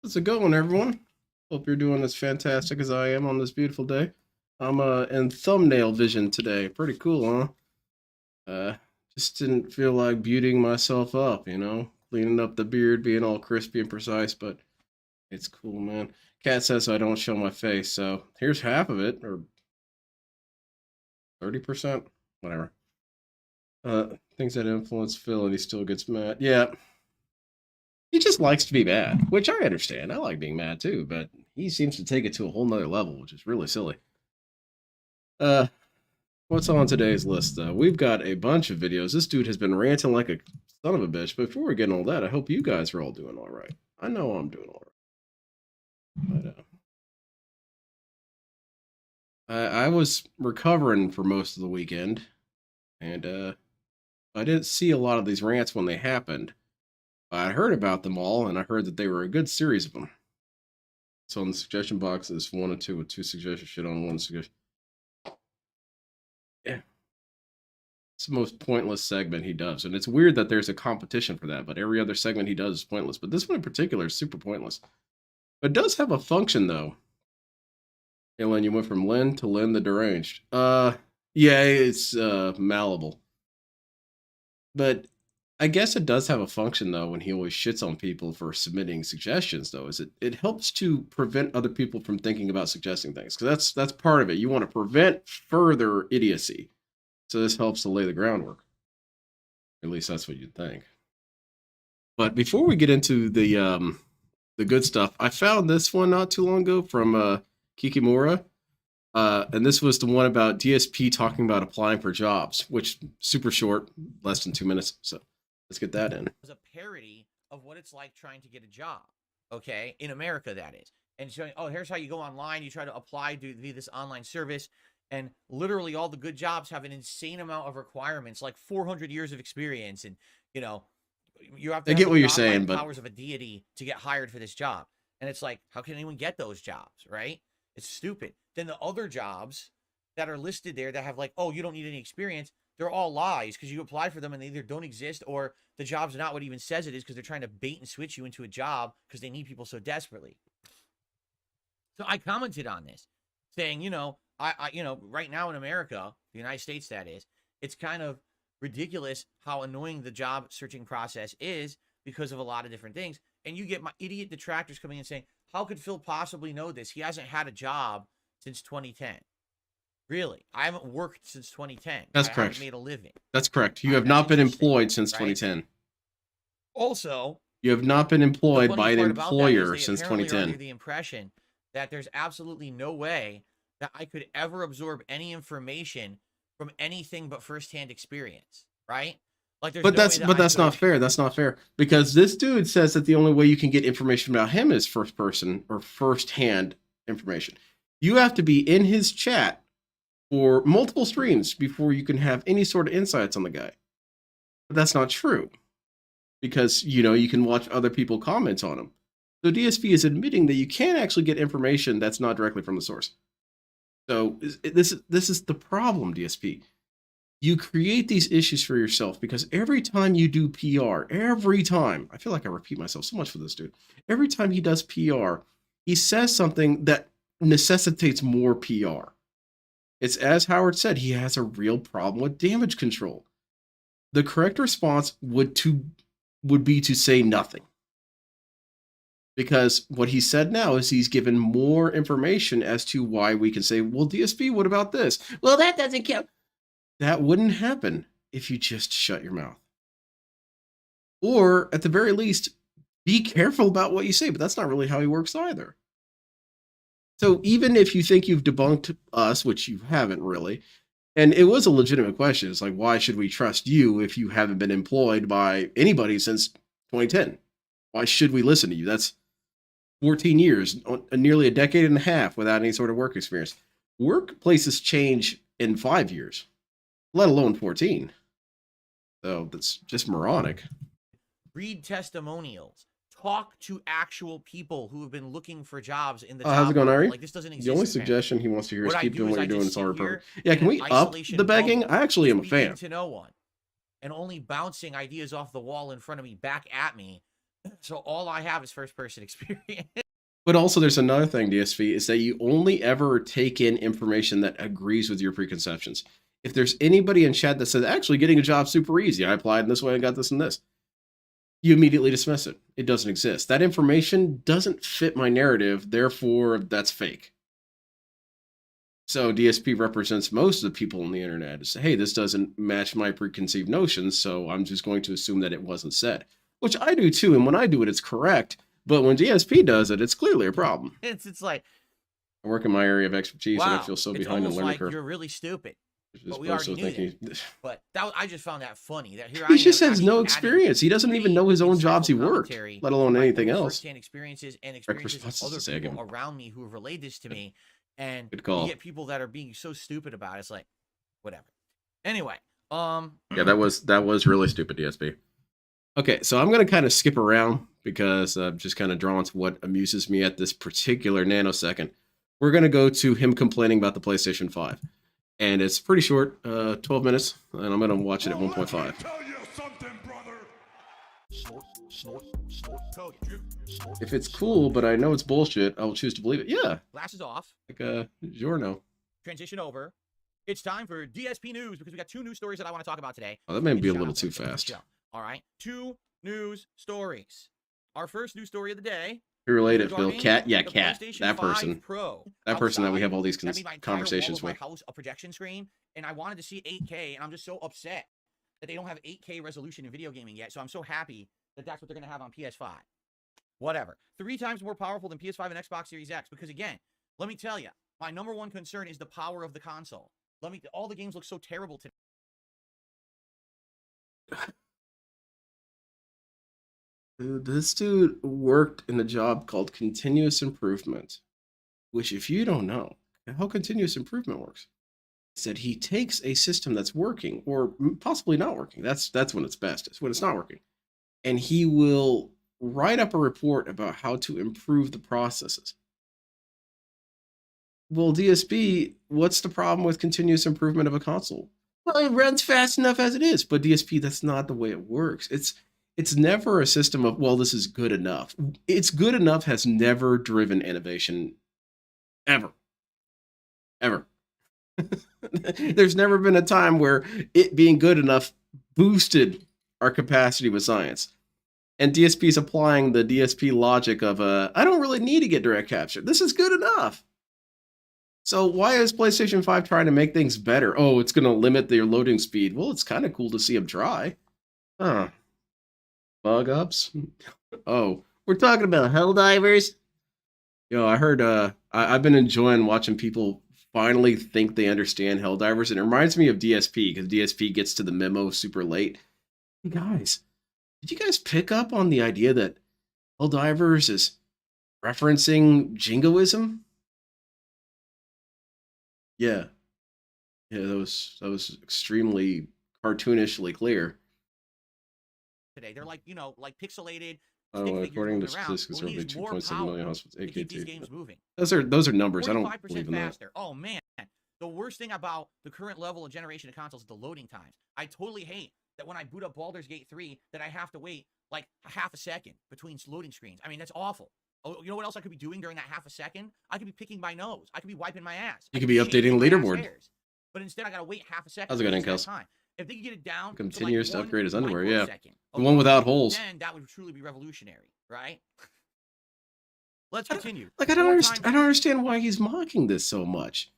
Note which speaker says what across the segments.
Speaker 1: How's it going, everyone? Hope you're doing as fantastic as I am on this beautiful day. I'm in thumbnail vision today. Pretty cool, huh? Uh, just didn't feel like beautying myself up, cleaning up the beard, being all crispy and precise, but it's cool, man. Cat says I don't show my face, so here's half of it, or 30%, whatever. Things that influence Phil, and he still gets mad. Yeah, he just likes to be mad, which I understand. I like being mad too, but he seems to take it to a whole nother level, which is really silly. Uh, what's on today's list, though? We've got a bunch of videos. This dude has been ranting like a son of a bitch. But before we get into all that, I hope you guys are all doing all right. I know I'm doing all right. But I was recovering for most of the weekend, and I didn't see a lot of these rants when they happened. I heard about them all, and I heard that they were a good series of them. So in the suggestion box is 1 and 2 with 2 suggestions shit on 1 suggestion. Yeah. It's the most pointless segment he does. And it's weird that there's a competition for that, but every other segment he does is pointless. But this one in particular is super pointless. But it does have a function, though. Hey, Lynn, you went from Lynn to Lynn the Deranged. Yeah, it's malleable. But I guess it does have a function, though, when he always shits on people for submitting suggestions, though, is it helps to prevent other people from thinking about suggesting things. Because that's part of it. You want to prevent further idiocy. So this helps to lay the groundwork. At least that's what you'd think. But before we get into the good stuff, I found this one not too long ago from Kikimura. And this was the one about DSP talking about applying for jobs, which super short, less than 2 minutes. So let's get that in.
Speaker 2: It was a parody of what it's like trying to get a job, okay? In America, that is. And showing, oh, here's how you go online. You try to apply via this online service. And literally all the good jobs have an insane amount of requirements, like 400 years of experience. And, you have to have
Speaker 1: get
Speaker 2: the
Speaker 1: what you're saying, but
Speaker 2: powers of a deity to get hired for this job. And it's like, how can anyone get those jobs, right? It's stupid. Then the other jobs that are listed there that have like, oh, you don't need any experience, they're all lies because you apply for them and they either don't exist or the job's not what it even says it is because they're trying to bait and switch you into a job because they need people so desperately. So I commented on this saying, right now in America, the United States, that is, it's kind of ridiculous how annoying the job searching process is because of a lot of different things. And you get my idiot detractors coming in saying, how could Phil possibly know this? He hasn't had a job since 2010. Really? I haven't worked since 2010.
Speaker 1: That's
Speaker 2: correct.
Speaker 1: I haven't
Speaker 2: made a living.
Speaker 1: That's correct. You have not been employed since 2010.
Speaker 2: Also,
Speaker 1: you have not been employed by an employer since 2010.
Speaker 2: Under the impression that there's absolutely no way that I could ever absorb any information from anything but firsthand experience, right? Like,
Speaker 1: that's not fair. That's not fair because this dude says that the only way you can get information about him is first person or firsthand information. You have to be in his chat for multiple streams before you can have any sort of insights on the guy. But that's not true because you can watch other people comment on him. So DSP is admitting that you can actually get information that's not directly from the source. So this is the problem, DSP. You create these issues for yourself because every time you do PR, I feel like I repeat myself so much for this dude. Every time he does PR, he says something that necessitates more PR. It's as Howard said, he has a real problem with damage control. The correct response would be to say nothing. Because what he said now is he's given more information as to why we can say, well, DSP, what about this? Well, that doesn't count. That wouldn't happen if you just shut your mouth. Or, at the very least, be careful about what you say, but that's not really how he works either. So even if you think you've debunked us, which you haven't really, and it was a legitimate question, it's like, why should we trust you if you haven't been employed by anybody since 2010? Why should we listen to you? That's 14 years, nearly a decade and a half without any sort of work experience. Workplaces change in 5 years, let alone 14. So that's just moronic.
Speaker 2: Read testimonials. Talk to actual people who have been looking for jobs in the job
Speaker 1: how's it going, Ari?
Speaker 2: Like, this doesn't exist.
Speaker 1: The only suggestion he wants to hear is keep doing what you're doing. It's all repetitive. Yeah,
Speaker 2: can
Speaker 1: we up the begging? I actually am a fan.
Speaker 2: To no one, and only bouncing ideas off the wall in front of me back at me So all I have is first-person experience.
Speaker 1: But also, there's another thing, DSV, is that you only ever take in information that agrees with your preconceptions. If there's anybody in chat that says, actually, getting a job super easy, I applied in this way and got this and this, you immediately dismiss it. It doesn't exist. That information doesn't fit my narrative, therefore, that's fake. So DSP represents most of the people on the internet. Say, hey, this doesn't match my preconceived notions, so I'm just going to assume that it wasn't said, which I do too. And when I do it, it's correct. But when DSP does it, it's clearly a problem.
Speaker 2: It's like,
Speaker 1: I work in my area of expertise, and I
Speaker 2: wow,
Speaker 1: feel so
Speaker 2: it's
Speaker 1: behind the
Speaker 2: almost
Speaker 1: learning
Speaker 2: like
Speaker 1: curve.
Speaker 2: you're really stupid.
Speaker 1: This
Speaker 2: But we already
Speaker 1: person
Speaker 2: knew
Speaker 1: thinking-
Speaker 2: that. But I just found that funny. That here
Speaker 1: He
Speaker 2: I
Speaker 1: just
Speaker 2: am,
Speaker 1: has
Speaker 2: I'm
Speaker 1: no
Speaker 2: adding
Speaker 1: experience. He doesn't even know his own jobs he
Speaker 2: insightful
Speaker 1: worked,
Speaker 2: commentary
Speaker 1: let alone
Speaker 2: from my
Speaker 1: anything
Speaker 2: own
Speaker 1: else.
Speaker 2: firsthand experiences and
Speaker 1: Direct
Speaker 2: experiences of
Speaker 1: responses
Speaker 2: other
Speaker 1: to say
Speaker 2: people
Speaker 1: again.
Speaker 2: around me who have relayed this to me. And
Speaker 1: Good call.
Speaker 2: you get people that are being so stupid about it. It's like, whatever. Anyway,
Speaker 1: Yeah, that was really stupid, DSP. Okay, so I'm gonna kind of skip around because I'm just kind of drawn to what amuses me at this particular nanosecond. We're gonna go to him complaining about the PlayStation 5, and it's pretty short, 12 minutes, and I'm gonna watch it at 1.5.
Speaker 3: Tell you something, brother.
Speaker 1: If it's cool, but I know it's bullshit, I will choose to believe it. Yeah,
Speaker 2: glasses off.
Speaker 1: like Giorno.
Speaker 2: Transition over. It's time for DSP news because we got 2 news stories that I want to talk about today.
Speaker 1: Oh, that may be a
Speaker 2: Shut
Speaker 1: little
Speaker 2: up,
Speaker 1: too
Speaker 2: let's get
Speaker 1: fast.
Speaker 2: chill. All right, 2 news stories. Our first news story of the day.
Speaker 1: Who related, Phil?
Speaker 2: regarding
Speaker 1: Cat? Yeah,
Speaker 2: the
Speaker 1: Cat.
Speaker 2: PlayStation
Speaker 1: That
Speaker 2: 5
Speaker 1: person.
Speaker 2: Pro.
Speaker 1: That person that we
Speaker 2: Outside,
Speaker 1: have all these
Speaker 2: that made my entire
Speaker 1: conversations
Speaker 2: wall
Speaker 1: with.
Speaker 2: of my house a projection screen, and I wanted to see 8K, and I'm just so upset that they don't have 8K resolution in video gaming yet. So I'm so happy that that's what they're going to have on PS5. Whatever. 3 times more powerful than PS5 and Xbox Series X. Because again, let me tell you, my number one concern is the power of the console. All the games look so terrible today.
Speaker 1: This dude worked in a job called continuous improvement, which, if you don't know how continuous improvement works, is that he takes a system that's working or possibly not working. That's when it's best. It's when it's not working, and he will write up a report about how to improve the processes. Well, DSP, what's the problem with continuous improvement of a console? Well, it runs fast enough as it is, but DSP, that's not the way it works. It's never a system of, well, this is good enough. It's good enough has never driven innovation, ever. There's never been a time where it being good enough boosted our capacity with science. And DSP is applying the DSP logic of, I don't really need to get direct capture. This is good enough. So why is PlayStation 5 trying to make things better? Oh, it's going to limit their loading speed. Well, it's kind of cool to see them try. Huh. Bug ups? Oh, we're talking about Helldivers? Yo, I heard, I've been enjoying watching people finally think they understand Helldivers. And it reminds me of DSP, because DSP gets to the memo super late. Hey guys, did you guys pick up on the idea that Helldivers is referencing jingoism? Yeah. Yeah, that was extremely cartoonishly clear.
Speaker 2: Today, they're like, like pixelated.
Speaker 1: Oh,
Speaker 2: stick figures
Speaker 1: according to
Speaker 2: moving around.
Speaker 1: statistics,
Speaker 2: But we
Speaker 1: roughly
Speaker 2: need more
Speaker 1: 2.7 million
Speaker 2: power
Speaker 1: households.
Speaker 2: to keep these
Speaker 1: AKT.
Speaker 2: games moving.
Speaker 1: Those are numbers. I don't
Speaker 2: 45%
Speaker 1: believe in that.
Speaker 2: faster. Oh man, the worst thing about the current level of generation of consoles is the loading times. I totally hate that when I boot up Baldur's Gate 3 that I have to wait like half a second between loading screens. I mean, that's awful. Oh, you know what else I could be doing during that half a second? I could be picking my nose. I could be wiping my ass.
Speaker 1: You could be updating the leaderboard.
Speaker 2: But instead, I gotta wait half a second.
Speaker 1: How's it going,
Speaker 2: to waste
Speaker 1: Kels?
Speaker 2: that time. If they could get it down
Speaker 1: Continues to
Speaker 2: to like
Speaker 1: upgrade his underwear, yeah.
Speaker 2: microsecond
Speaker 1: The
Speaker 2: of
Speaker 1: one without
Speaker 2: loading,
Speaker 1: holes.
Speaker 2: then that would truly be revolutionary, right? Let's continue.
Speaker 1: Like I don't understand why he's mocking this so much.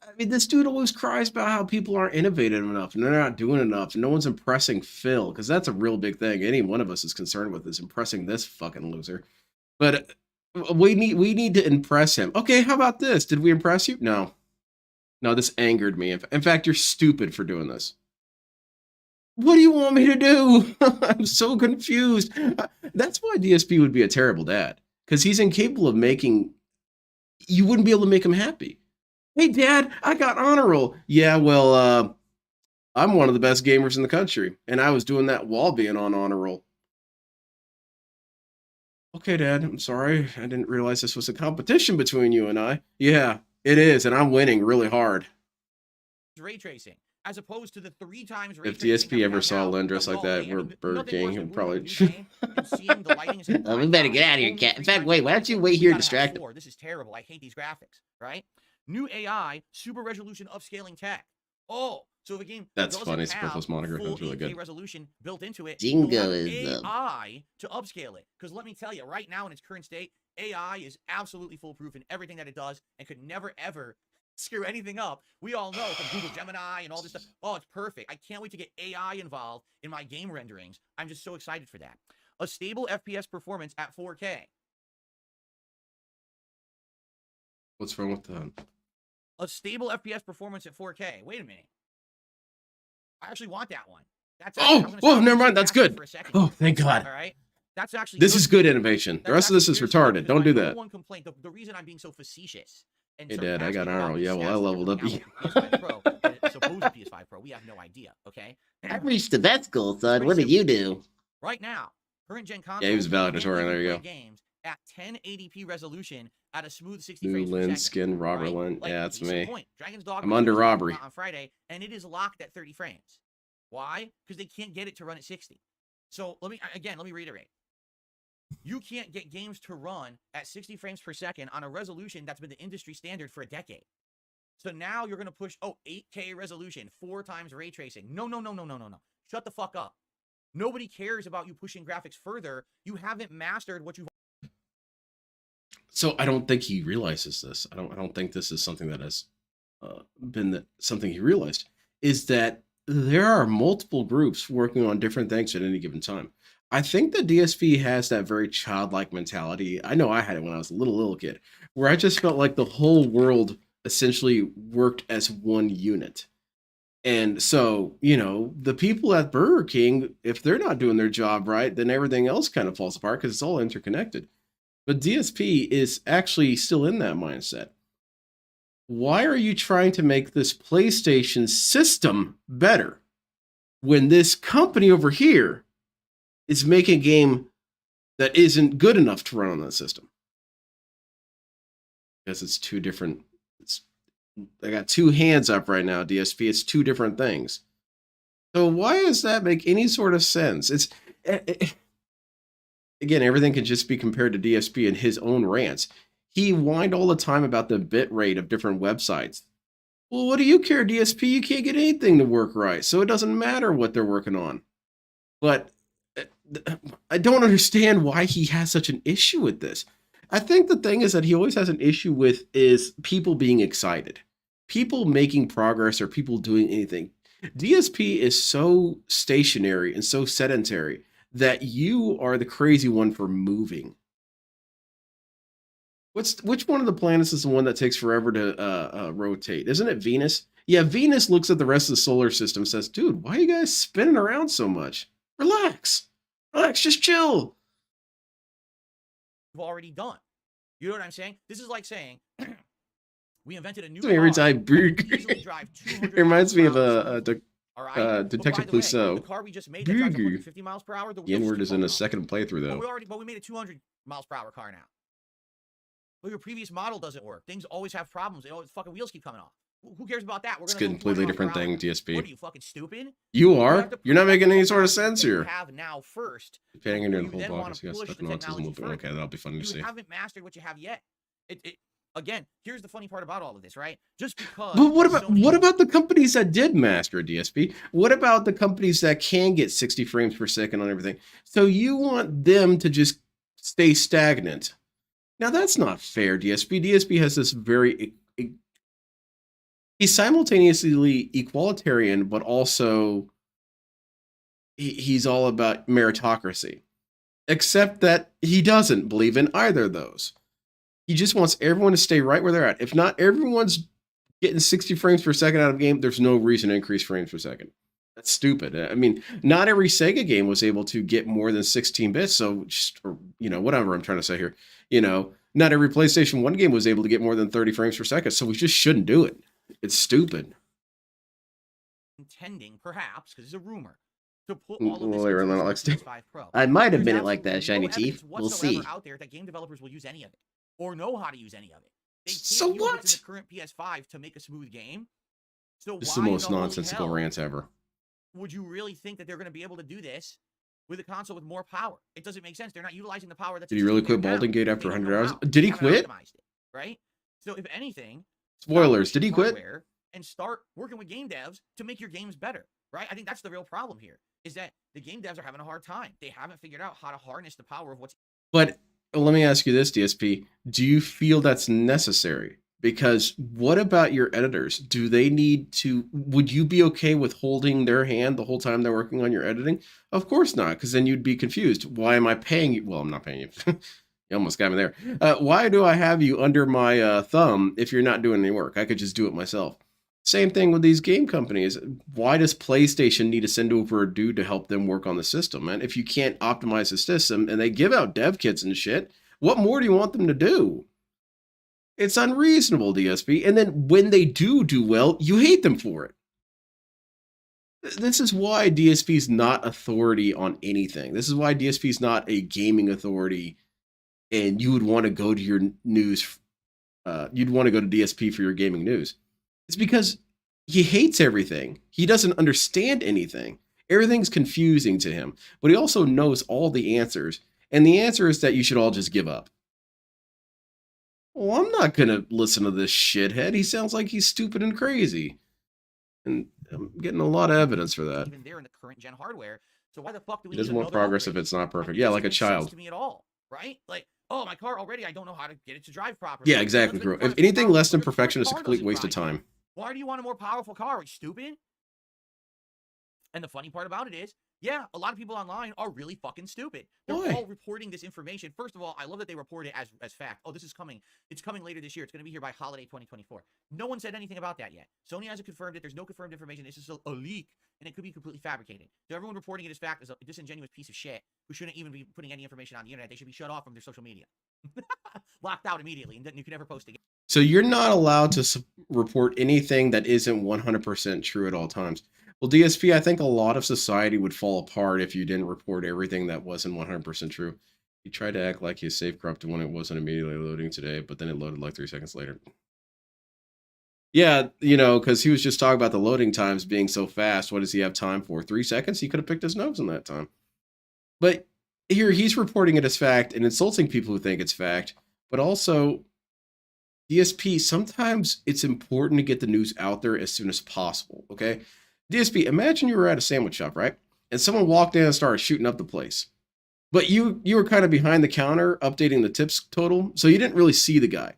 Speaker 1: I mean, this dude always cries about how people aren't innovative enough and they're not doing enough and no one's impressing Phil, because that's a real big thing any one of us is concerned with, is impressing this fucking loser. But we need to impress him. Okay, how about this? Did we impress you? No, this angered me. In fact, you're stupid for doing this. What do you want me to do? I'm so confused. That's why DSP would be a terrible dad, because he's incapable of making. You wouldn't be able to make him happy. Hey, Dad, I got honor roll. Yeah, well, I'm one of the best gamers in the country, and I was doing that while being on honor roll. Okay, Dad, I'm sorry. I didn't realize this was a competition between you and I. Yeah, it is, and I'm winning really hard.
Speaker 2: Ray tracing. as opposed to the 3 times ray
Speaker 1: If
Speaker 2: tracing that
Speaker 1: DSP
Speaker 2: we
Speaker 1: ever
Speaker 2: have
Speaker 1: saw
Speaker 2: now,
Speaker 1: Len
Speaker 2: that
Speaker 1: dressed
Speaker 2: we
Speaker 1: like
Speaker 2: all
Speaker 1: that,
Speaker 2: hate. I
Speaker 1: we're
Speaker 2: mean,
Speaker 1: Burger
Speaker 2: nothing
Speaker 1: King,
Speaker 2: worse
Speaker 1: he'd
Speaker 2: than
Speaker 1: probably.
Speaker 2: booting a new game and seeing the lighting is in
Speaker 3: we
Speaker 2: blind
Speaker 3: better
Speaker 2: eye,
Speaker 3: get out of here,
Speaker 2: only
Speaker 3: cat.
Speaker 2: 3
Speaker 3: In fact,
Speaker 2: times
Speaker 3: wait,
Speaker 2: ray
Speaker 3: why don't you
Speaker 2: tracing.
Speaker 3: wait
Speaker 2: We
Speaker 3: here
Speaker 2: gotta have
Speaker 3: distracted?
Speaker 2: 4. This is terrible. I hate these graphics, right? New AI, super resolution upscaling tech. Oh, so if a game
Speaker 1: That's
Speaker 2: doesn't
Speaker 1: funny.
Speaker 2: have
Speaker 1: Superfluous moniker.
Speaker 2: full
Speaker 1: That's really
Speaker 2: 8K
Speaker 1: good.
Speaker 2: resolution built into it, you'll have
Speaker 3: Jingoism.
Speaker 2: AI to upscale it. Because let me tell you, right now in its current state, AI is absolutely foolproof in everything that it does and could never, ever screw anything up. We all know from Google Gemini and all this stuff. Oh, it's perfect. I can't wait to get AI involved in my game renderings. I'm just so excited for that. A stable FPS performance at 4K.
Speaker 1: What's wrong with that?
Speaker 2: A stable FPS performance at 4K. Wait a minute. I actually want that one. That's
Speaker 1: Never mind. That's good.
Speaker 2: For a second.
Speaker 1: Oh, thank God.
Speaker 2: All right. That's actually
Speaker 1: This is good innovation. The rest of this is retarded. Don't do that.
Speaker 2: One complaint. The reason I'm being so facetious. And
Speaker 1: Hey,
Speaker 2: sort of
Speaker 1: Dad, I got
Speaker 2: asking about
Speaker 1: Arnold.
Speaker 2: these
Speaker 1: Yeah, well, I
Speaker 2: stats that
Speaker 1: leveled
Speaker 2: they're
Speaker 1: up.
Speaker 2: coming out with the PS5 Pro and supposed PS5 Pro. We have no idea. Okay.
Speaker 3: I reached the vet school, son.
Speaker 2: Pretty
Speaker 3: What did
Speaker 2: simple.
Speaker 3: you do?
Speaker 2: Right now, current gen consoles.
Speaker 1: Yeah, he was
Speaker 2: can
Speaker 1: valedictorian. There you
Speaker 2: play
Speaker 1: go.
Speaker 2: Games at 1080p resolution at a smooth 60
Speaker 1: New
Speaker 2: frames per
Speaker 1: Lynn
Speaker 2: second.
Speaker 1: skin, Robert
Speaker 2: Right?
Speaker 1: Lynn.
Speaker 2: Like,
Speaker 1: Yeah, that's
Speaker 2: case in
Speaker 1: me.
Speaker 2: point, Dragon's Dogma
Speaker 1: I'm under
Speaker 2: 2 is gonna come
Speaker 1: robbery.
Speaker 2: out on Friday, and it is locked at 30 frames. Why? Because they can't get it to run at 60. So let me reiterate. You can't get games to run at 60 frames per second on a resolution that's been the industry standard for a decade. So now you're going to push, 8K resolution, 4 times ray tracing. No. Shut the fuck up. Nobody cares about you pushing graphics further. You haven't mastered what you've.
Speaker 1: So I don't think he realizes this. I don't think this is something that has been something he realized. Is that there are multiple groups working on different things at any given time. I think the DSP has that very childlike mentality. I know I had it when I was a little kid, where I just felt like the whole world essentially worked as one unit. And so, the people at Burger King, if they're not doing their job right, then everything else kind of falls apart because it's all interconnected. But DSP is actually still in that mindset. Why are you trying to make this PlayStation system better when this company over here is making a game that isn't good enough to run on that system? Because it's two different. I got 2 hands up right now, DSP. It's 2 different things. So why does that make any sort of sense? Again, everything can just be compared to DSP in his own rants. He whined all the time about the bit rate of different websites. Well, what do you care, DSP? You can't get anything to work right, so it doesn't matter what they're working on. But I don't understand why he has such an issue with this. I think the thing is that he always has an issue with is people being excited, people making progress, or people doing anything. DSP is so stationary and so sedentary that you are the crazy one for moving. Which one of the planets is the one that takes forever to rotate? Isn't it Venus? Yeah, Venus looks at the rest of the solar system and says, dude, why are you guys spinning around so much? Relax, just chill.
Speaker 2: Already done. You know what I'm saying? This is like saying we invented a new
Speaker 1: Every
Speaker 2: car.
Speaker 1: time, it reminds me of Detective Clouseau.
Speaker 2: The car we just made that drives 150 miles per hour.
Speaker 1: The N-word is in a second playthrough, though.
Speaker 2: But we made a 200 miles per hour car now. Well, your previous model doesn't work. Things always have problems. The fucking wheels keep coming off. Who cares about that?
Speaker 1: It's a completely different thing, DSP.
Speaker 2: What are you, fucking stupid?
Speaker 1: You are. You're not making any sort of sense here.
Speaker 2: Have now first.
Speaker 1: Depending on your whole box, you got stuck in autism. Okay, that'll be fun to see.
Speaker 2: You haven't mastered what you have yet. Again, here's the funny part about all of this, right? Just because.
Speaker 1: But what about the companies that did master DSP? What about the companies that can get 60 frames per second on everything? So you want them to just stay stagnant? Now that's not fair, DSP. DSP has this very. He's simultaneously egalitarian, but also he's all about meritocracy. Except that he doesn't believe in either of those. He just wants everyone to stay right where they're at. If not everyone's getting 60 frames per second out of a game, there's no reason to increase frames per second. That's stupid. I mean, not every Sega game was able to get more than 16 bits. So just, whatever I'm trying to say here, not every PlayStation 1 game was able to get more than 30 frames per second. So we just shouldn't do it. It's stupid.
Speaker 2: Intending, perhaps, because it's a rumor, to put all of this into PS5 Pro.
Speaker 3: I might have been it like that, Shiny Teeth. We'll see.
Speaker 2: Out there that game developers will use any of it or know how to use any of it. They can't
Speaker 1: so
Speaker 2: use
Speaker 1: what?
Speaker 2: what's in the current PS5 to make a smooth game. So
Speaker 1: This is the
Speaker 2: why in
Speaker 1: most
Speaker 2: the holy
Speaker 1: nonsensical
Speaker 2: hell
Speaker 1: rants ever.
Speaker 2: would you really think that they're going to be able to do this with a console with more power? It doesn't make sense. They're not utilizing the power that's
Speaker 1: Did he really
Speaker 2: existing
Speaker 1: quit
Speaker 2: there now.
Speaker 1: Balding Gate after
Speaker 2: They don't
Speaker 1: 100
Speaker 2: know
Speaker 1: hours?
Speaker 2: how.
Speaker 1: Did
Speaker 2: They
Speaker 1: he
Speaker 2: haven't
Speaker 1: quit?
Speaker 2: optimized it, right? So if anything, stop
Speaker 1: Spoilers.
Speaker 2: pushing
Speaker 1: Did he quit?
Speaker 2: hardware and start working with game devs to make your games better, right? I think that's the real problem here, is that the game devs are having a hard time. They haven't figured out how to harness the power of what's.
Speaker 1: But let me ask you this, DSP. Do you feel that's necessary? Because what about your editors? Do they need to, would you be okay with holding their hand the whole time they're working on your editing? Of course not, because then you'd be confused. Why am I paying you? Well, I'm not paying you. You almost got me there. Why do I have you under my thumb if you're not doing any work? I could just do it myself. Same thing with these game companies. Why does PlayStation need to send over a dude to help them work on the system, man? If you can't optimize the system and they give out dev kits and shit, what more do you want them to do? It's unreasonable, DSP. And then when they do well, you hate them for it. This is why DSP is not authority on anything. This is why DSP is not a gaming authority, and you would want to go to your news. You'd want to go to DSP for your gaming news. It's because he hates everything. He doesn't understand anything. Everything's confusing to him, but he also knows all the answers. And the answer is that you should all just give up. Well, I'm not going to listen to this shithead. He sounds like he's stupid and crazy. And I'm getting a lot of evidence for that.
Speaker 2: Even there in the current gen hardware. So why the fuck do we
Speaker 1: He does
Speaker 2: need
Speaker 1: more
Speaker 2: another
Speaker 1: progress
Speaker 2: upgrade?
Speaker 1: if it's not perfect.
Speaker 2: It
Speaker 1: Yeah,
Speaker 2: doesn't
Speaker 1: like a
Speaker 2: make sense
Speaker 1: child.
Speaker 2: to me at all, right? Like, oh, my car already, I don't know how to get it to drive properly.
Speaker 1: Yeah, exactly,
Speaker 2: That's what
Speaker 1: bro.
Speaker 2: the
Speaker 1: If
Speaker 2: car's
Speaker 1: anything
Speaker 2: more
Speaker 1: less than
Speaker 2: powerful,
Speaker 1: perfection is a
Speaker 2: car
Speaker 1: complete
Speaker 2: doesn't
Speaker 1: waste of
Speaker 2: drive.
Speaker 1: time.
Speaker 2: Why do you want a more powerful car? Are you stupid? And the funny part about it is, yeah, a lot of people online are really fucking stupid. They're
Speaker 1: Why?
Speaker 2: all reporting this information. First of all, I love that they report it as fact. Oh, this is coming. It's coming later this year. It's going to be here by holiday 2024. No one said anything about that yet. Sony hasn't confirmed it. There's no confirmed information. It's just a leak, and it could be completely fabricated. So everyone reporting it as fact is a disingenuous piece of shit who shouldn't even be putting any information on the internet. They should be shut off from their social media. Locked out immediately, and you can never post again.
Speaker 1: So you're not allowed to report anything that isn't 100% true at all times. Well, DSP, I think a lot of society would fall apart if you didn't report everything that wasn't 100% true. You tried to act like his save corrupted when it wasn't immediately loading today, but then it loaded like 3 seconds later. Yeah, you know, because he was just talking about the loading times being so fast. What does he have time for? 3 seconds? He could have picked his nose in that time. But here he's reporting it as fact and insulting people who think it's fact. But also, DSP, sometimes it's important to get the news out there as soon as possible, okay? DSP, imagine you were at a sandwich shop, right? And someone walked in and started shooting up the place. But you were kind of behind the counter updating the tips total, so you didn't really see the guy.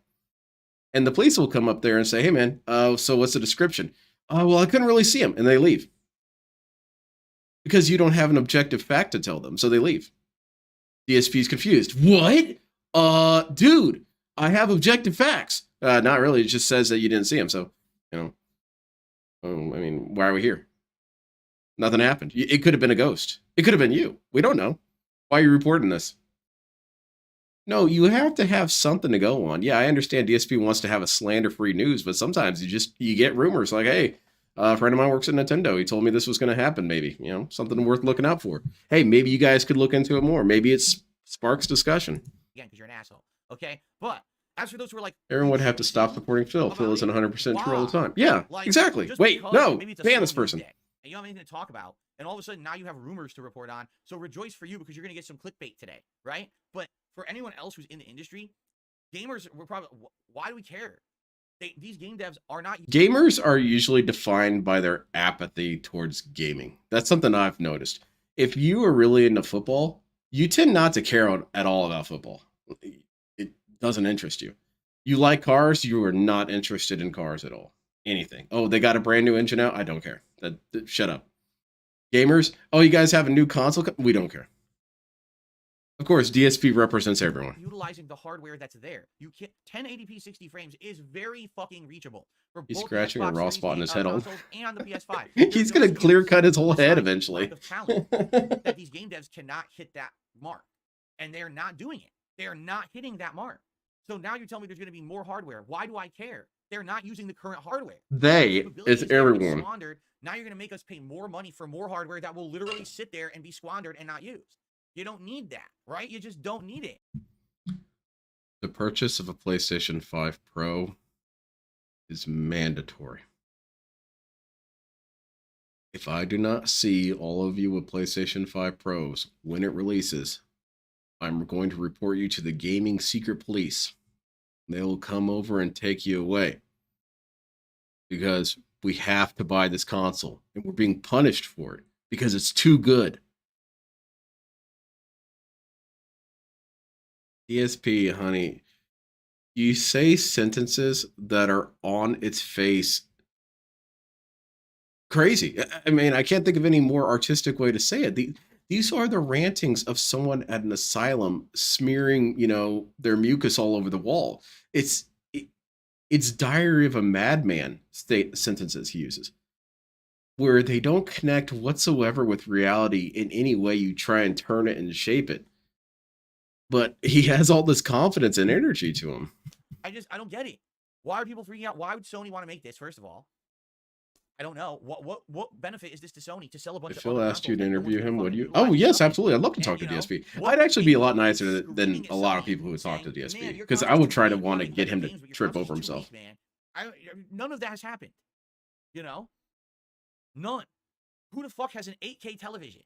Speaker 1: And the police will come up there and say, hey, man, so what's the description? Well, I couldn't really see him. And they leave. Because you don't have an objective fact to tell them, so they leave. DSP's confused. What? Dude, I have objective facts. Not really. It just says that you didn't see him, so, you know. I mean, why are we here? Nothing happened. It could have been a ghost. It could have been you. We don't know. Why are you reporting this? No, you have to have something to go on. Yeah, I understand DSP wants to have a slander-free news, but sometimes you get rumors like, hey, a friend of mine works at Nintendo. He told me this was going to happen, maybe. You know, something worth looking out for. Hey, maybe you guys could look into it more. Maybe it sparks discussion.
Speaker 2: Again, because you're an asshole. Okay? But as for those who are like,
Speaker 1: everyone would have to stop supporting Phil. Phil isn't 100% true all the time. Yeah, like, exactly. Wait, no, ban this person.
Speaker 2: And you don't have anything to talk about. And all of a sudden, now you have rumors to report on. So rejoice for you because you're going to get some clickbait today, right? But for anyone else who's in the industry, gamers were probably, why do we care? These game devs are not.
Speaker 1: Gamers are usually defined by their apathy towards gaming. That's something I've noticed. If you are really into football, you tend not to care at all about football. It doesn't interest you. You like cars, you are not interested in cars at all. Anything. Oh, they got a brand new engine out? I don't care. Shut up. Gamers, oh, you guys have a new console? We don't care. Of course, DSP represents everyone.
Speaker 2: Utilizing the hardware that's there. You can't 1080p 60 frames is very fucking reachable. For
Speaker 1: He's
Speaker 2: both
Speaker 1: scratching a raw spot in his head.
Speaker 2: And the PS5.
Speaker 1: He's going to clear cut his whole head eventually.
Speaker 2: That these game devs cannot hit that mark. And they're not doing it. They're not hitting that mark. So now you tell me there's going to be more hardware. Why do I care? They're not using the current hardware.
Speaker 1: It's everyone.
Speaker 2: Now you're going to make us pay more money for more hardware that will literally sit there and be squandered and not used. You don't need that, right? You just don't need it.
Speaker 1: The purchase of a PlayStation 5 Pro is mandatory. If I do not see all of you with PlayStation 5 Pros when it releases, I'm going to report you to the gaming secret police. They will come over and take you away. Because we have to buy this console. And we're being punished for it. Because it's too good. DSP, honey, you say sentences that are on its face crazy. I mean, I can't think of any more artistic way to say it. These are the rantings of someone at an asylum smearing, their mucus all over the wall. It's Diary of a Madman sentences he uses, where they don't connect whatsoever with reality in any way you try and turn it and shape it. But he has all this confidence and energy to him.
Speaker 2: I don't get it. Why are people freaking out? Why would Sony want to make this, first of all? I don't know. What benefit is this to Sony to sell a bunch
Speaker 1: if
Speaker 2: of
Speaker 1: Phil asked you to interview him, would you? Oh, yes, absolutely. I'd love to talk to DSP. I'd actually be a lot nicer than a lot of people who would talk to DSP, because I would try to want to get him to trip over himself.
Speaker 2: None of that has happened. None. Who the fuck has an 8K television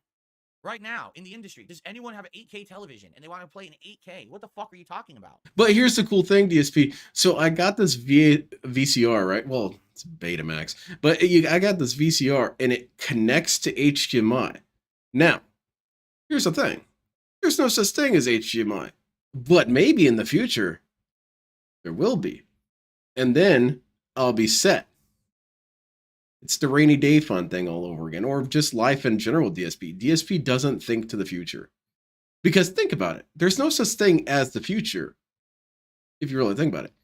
Speaker 2: right now in the industry? Does anyone have an 8K television and they want to play in 8K? What the fuck are you talking about?
Speaker 1: But here's the cool thing, DSP. So I got this VCR, right? Well, it's Betamax, but I got this VCR and it connects to HDMI. Now, here's the thing. There's no such thing as HDMI, but maybe in the future there will be. And then I'll be set. It's the rainy day fund thing all over again, or just life in general, DSP. DSP doesn't think to the future. Because think about it. There's no such thing as the future, if you really think about it.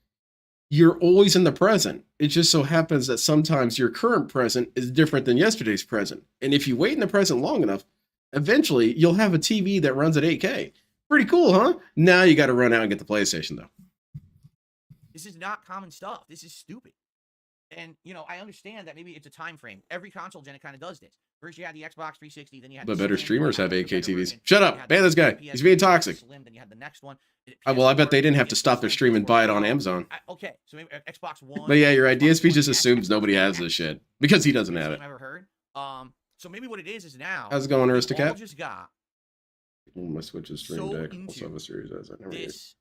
Speaker 1: You're always in the present. It just so happens that sometimes your current present is different than yesterday's present. And if you wait in the present long enough, eventually you'll have a TV that runs at 8K. Pretty cool, huh? Now you got to run out and get the PlayStation, though.
Speaker 2: This is not common stuff. This is stupid. And, I understand that maybe it's a time frame. Every console gen, it kind of does this. First, you had the Xbox 360, then you had
Speaker 1: but better streamers have 8K TVs. Shut up. Ban this guy. He's being toxic.
Speaker 2: Then you had the next one.
Speaker 1: Well, I bet they didn't have to stop their stream and buy it on Amazon.
Speaker 2: Okay, so maybe Xbox One.
Speaker 1: But yeah, you're right. DSP just assumes nobody has this shit because he doesn't have it.
Speaker 2: I've ever heard. So maybe what it is now.
Speaker 1: How's it going, Aristocat?
Speaker 2: Just got.
Speaker 1: My Switch is stream deck. Also have a Series S. I never used.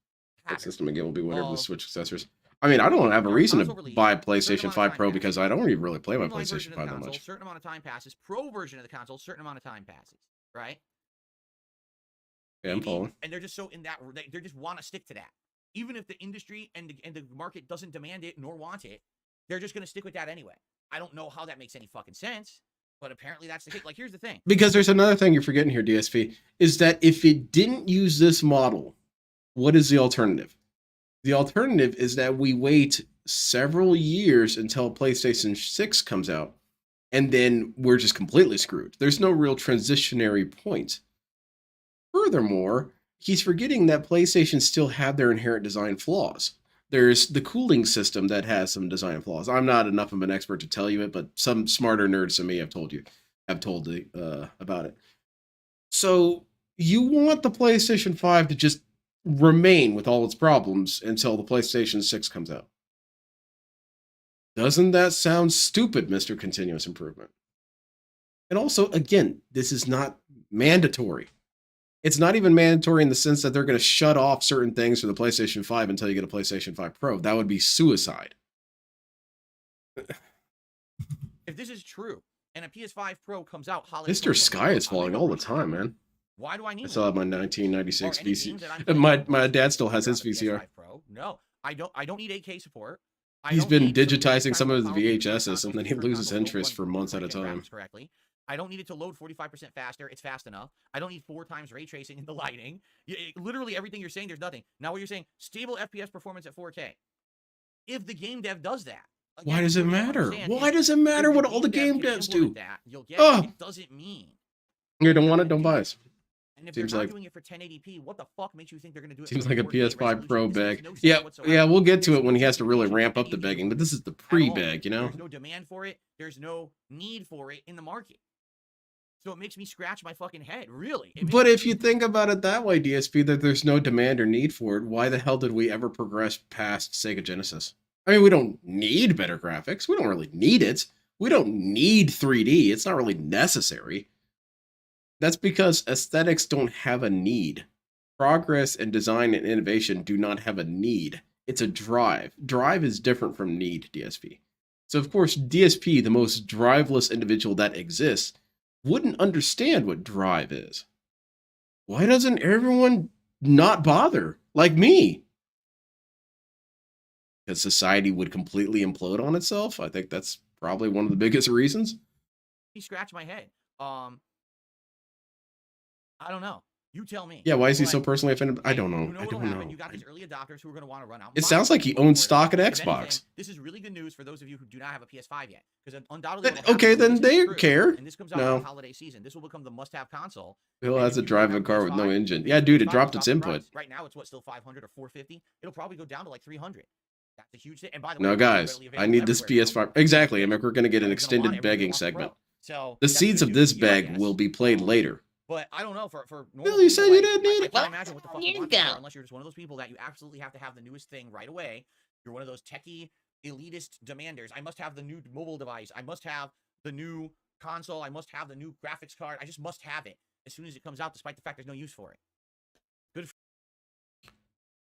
Speaker 1: The system again will be whatever the Switch accessories. I mean, I don't have a reason to buy PlayStation 5 Pro because I don't even really play my PlayStation 5 that much.
Speaker 2: Certain amount of time passes. Pro version of the console, certain amount of time passes. Right?
Speaker 1: Yeah, I'm following.
Speaker 2: And they're just so in that they just want to stick to that. Even if the industry and the market doesn't demand it nor want it, they're just going to stick with that anyway. I don't know how that makes any fucking sense, but apparently that's the case. Like, here's the thing.
Speaker 1: Because there's another thing you're forgetting here, DSP, is that if it didn't use this model, what is the alternative? The alternative is that we wait several years until PlayStation 6 comes out, and then we're just completely screwed. There's no real transitionary point. Furthermore, he's forgetting that PlayStation still have their inherent design flaws. There's the cooling system that has some design flaws. I'm not enough of an expert to tell you it, but some smarter nerds than me have told about it. So you want the PlayStation 5 to just remain with all its problems until the PlayStation 6 comes out. Doesn't that sound stupid, Mr. Continuous Improvement? And also, again, this is not mandatory. It's not even mandatory in the sense that they're going to shut off certain things for the PlayStation 5 until you get a PlayStation 5 Pro. That would be suicide.
Speaker 2: If this is true, and a PS5 Pro comes out holiday,
Speaker 1: Mr. Sky is falling all the time, man.
Speaker 2: Why do I need?
Speaker 1: I still have my 1996 VCR. My dad still has his VCR.
Speaker 2: Pro. No, I don't need 8K support.
Speaker 1: He's been digitizing some of his VHSs, and then he loses interest for months at a time.
Speaker 2: Correctly. I don't need it to load 45% faster. It's fast enough. I don't need 4 times ray tracing in the lighting. Literally everything you're saying, there's nothing. Now what you're saying, stable FPS performance at 4K. If the game dev does that. Again,
Speaker 1: why does it matter? Why does it matter what all the game devs do?
Speaker 2: You'll get it. It doesn't mean.
Speaker 1: You don't want it, don't buy it.
Speaker 2: And if they're not doing it for 1080p, what the fuck makes you think they're going to do it?
Speaker 1: Seems like a PS5 Pro beg. Yeah, we'll get to it when he has to really ramp up the begging, but this is the pre-beg, you know?
Speaker 2: There's no demand for it. There's no need for it in the market. So it makes me scratch my fucking head, really.
Speaker 1: But if you think about it that way, DSP, that there's no demand or need for it, why the hell did we ever progress past Sega Genesis? I mean, we don't need better graphics. We don't really need it. We don't need 3D. It's not really necessary. That's because aesthetics don't have a need. Progress and design and innovation do not have a need. It's a drive. Drive is different from need, DSP. So, of course, DSP, the most driveless individual that exists, wouldn't understand what drive is. Why doesn't everyone not bother? Like me? Because society would completely implode on itself? I think that's probably one of the biggest reasons.
Speaker 2: He scratched my head. I don't know. You tell me.
Speaker 1: Yeah, why is he so personally offended? I don't know.
Speaker 2: You know
Speaker 1: I
Speaker 2: what'll
Speaker 1: don't
Speaker 2: happen?
Speaker 1: know.
Speaker 2: You got these early adopters who are going to want to run out.
Speaker 1: It sounds like he owns stock at Xbox.
Speaker 2: This is really good news for those of you who do not have a PS5 yet, because undoubtedly.
Speaker 1: Okay, then they care.
Speaker 2: And this comes out on the holiday season. This will become the must-have console.
Speaker 1: Phil has a driving car with no engine. Yeah, dude, it dropped its input.
Speaker 2: Right now, it's what, still 500 or 450? It'll probably go down to like 300. That's a huge thing. And by the way,
Speaker 1: no, guys, I need this PS5. Exactly. I mean, we're going to get an extended begging segment.
Speaker 2: So
Speaker 1: the seeds of this beg will be played later.
Speaker 2: But I don't know for
Speaker 1: Bill, you said you didn't need it.
Speaker 2: I can't imagine what the fuck you want there, unless you're just one of those people that you absolutely have to have the newest thing right away. You're one of those techie elitist demanders. I must have the new mobile device. I must have the new console. I must have the new graphics card. I just must have it as soon as it comes out, despite the fact there's no use for it. Good.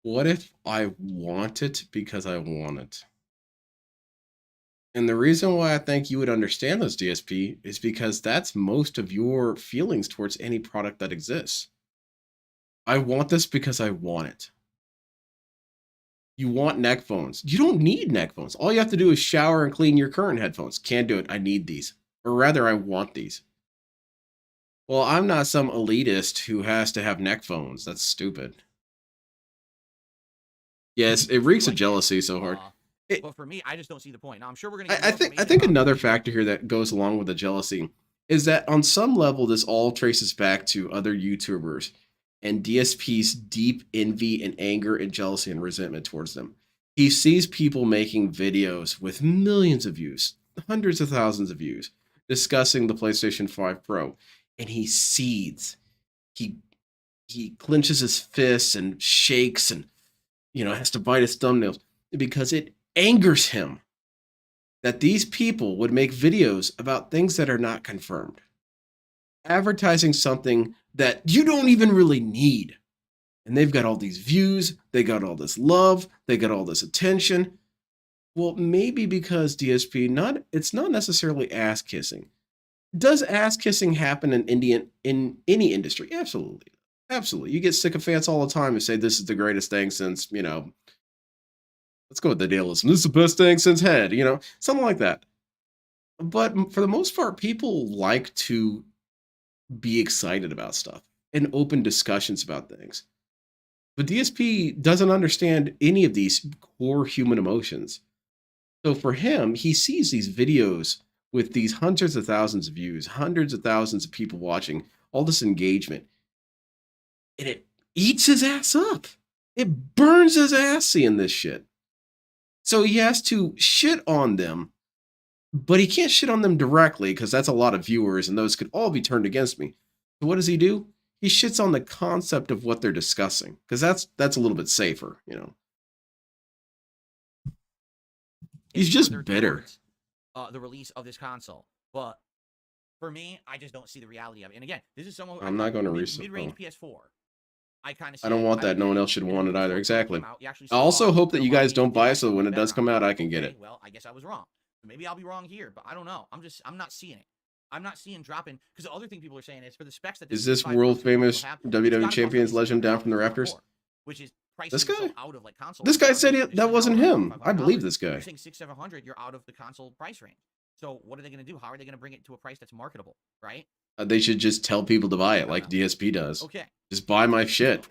Speaker 1: What if I want it because I want it? And the reason why I think you would understand this, DSP, is because that's most of your feelings towards any product that exists. I want this because I want it. You want neck phones. You don't need neck phones. All you have to do is shower and clean your current headphones. Can't do it. I need these. Or rather, I want these. Well, I'm not some elitist who has to have neck phones. That's stupid. Yes, it reeks of jealousy so hard.
Speaker 2: But for me, I just don't see the point. Now, I'm sure we're going to.
Speaker 1: I think another factor here that goes along with the jealousy is that on some level, this all traces back to other YouTubers and DSP's deep envy and anger and jealousy and resentment towards them. He sees people making videos with millions of views, hundreds of thousands of views, discussing the PlayStation 5 Pro, and he seethes. He clenches his fists and shakes and, has to bite his thumbnails because it angers him that these people would make videos about things that are not confirmed, advertising something that you don't even really need. And they've got all these views, they got all this love, they got all this attention. Well, maybe because DSP, it's not necessarily ass kissing. Does ass kissing happen in any industry? Absolutely. Absolutely. You get sycophants all the time who say this is the greatest thing since, let's go with the dealism. This is the best thing since head, something like that. But for the most part, people like to be excited about stuff and open discussions about things. But DSP doesn't understand any of these core human emotions. So for him, he sees these videos with these hundreds of thousands of views, hundreds of thousands of people watching, all this engagement, and it eats his ass up. It burns his ass seeing this shit. So he has to shit on them, but he can't shit on them directly because that's a lot of viewers and those could all be turned against me. So what does he do? He shits on the concept of what they're discussing because that's a little bit safer, He's just bitter.
Speaker 2: The release of this console, but for me, I just don't see the reality of it. And again, this is someone.
Speaker 1: I'm not going to resell
Speaker 2: mid-range PS4. I kind of.
Speaker 1: I don't want that. No one else should want it either. Exactly. I also hope that you guys don't buy it so when it does come out, I can get it.
Speaker 2: Well, I guess I was wrong. Maybe I'll be wrong here, but I don't know. I'm not seeing it. I'm not seeing dropping because the other thing people are saying is for the specs that.
Speaker 1: Is this world famous WWE Champions legend down from the rafters?
Speaker 2: Which is
Speaker 1: this guy
Speaker 2: out of like console.
Speaker 1: This guy said that wasn't him. I believe this guy.
Speaker 2: You're saying 600-700, you're out of the console price range. So what are they going to do? How are they going to bring it to a price that's marketable, right?
Speaker 1: They should just tell people to buy it like DSP does.
Speaker 2: Okay.
Speaker 1: Just buy my shit.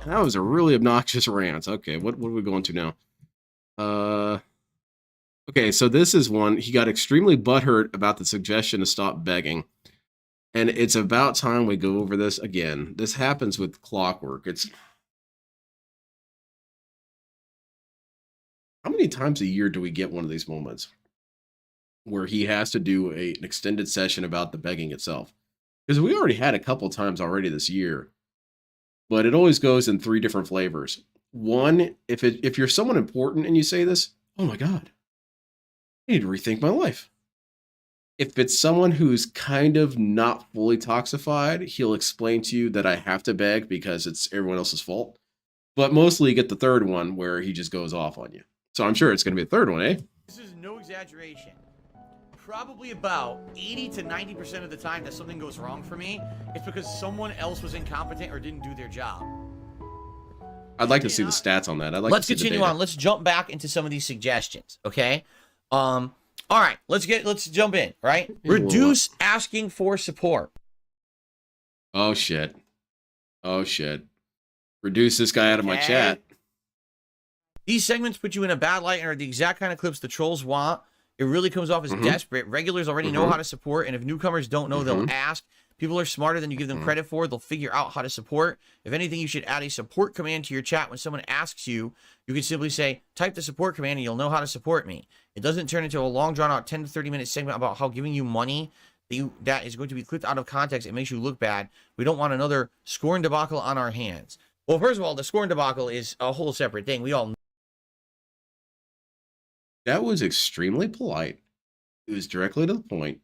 Speaker 1: That was a really obnoxious rant. Okay, what are we going to now? Okay, so this is one. He got extremely butthurt about the suggestion to stop begging. And it's about time we go over this again. This happens with Clockwork. How many times a year do we get one of these moments where he has to do an extended session about the begging itself? Because we already had a couple times already this year, but it always goes in 3 different flavors. One, if you're someone important and you say this, oh my God, I need to rethink my life. If it's someone who's kind of not fully toxified, he'll explain to you that I have to beg because it's everyone else's fault. But mostly you get the third one where he just goes off on you. So I'm sure it's going to be the third one, eh?
Speaker 2: This is no exaggeration. Probably about 80 to 90% of the time that something goes wrong for me, it's because someone else was incompetent or didn't do their job.
Speaker 1: I'd like to see the stats on that.
Speaker 2: Let's continue on. Let's jump back into some of these suggestions, okay? All right, let's jump in, right? Reduce asking for support.
Speaker 1: Oh shit. Oh shit. Reduce this guy out of my chat.
Speaker 2: These segments put you in a bad light and are the exact kind of clips the trolls want. It really comes off as desperate. Regulars already know how to support, and if newcomers don't know, they'll ask. People are smarter than you give them credit for. They'll figure out how to support. If anything, you should add a support command to your chat. When someone asks you, you can simply say, type the support command and you'll know how to support me. It doesn't turn into a long, drawn-out 10 to 30-minute segment about how giving you money that is going to be clipped out of context. It makes you look bad. We don't want another scorn debacle on our hands. Well, first of all, the scorn debacle is a whole separate thing. We all know.
Speaker 1: That was extremely polite. It was directly to the point.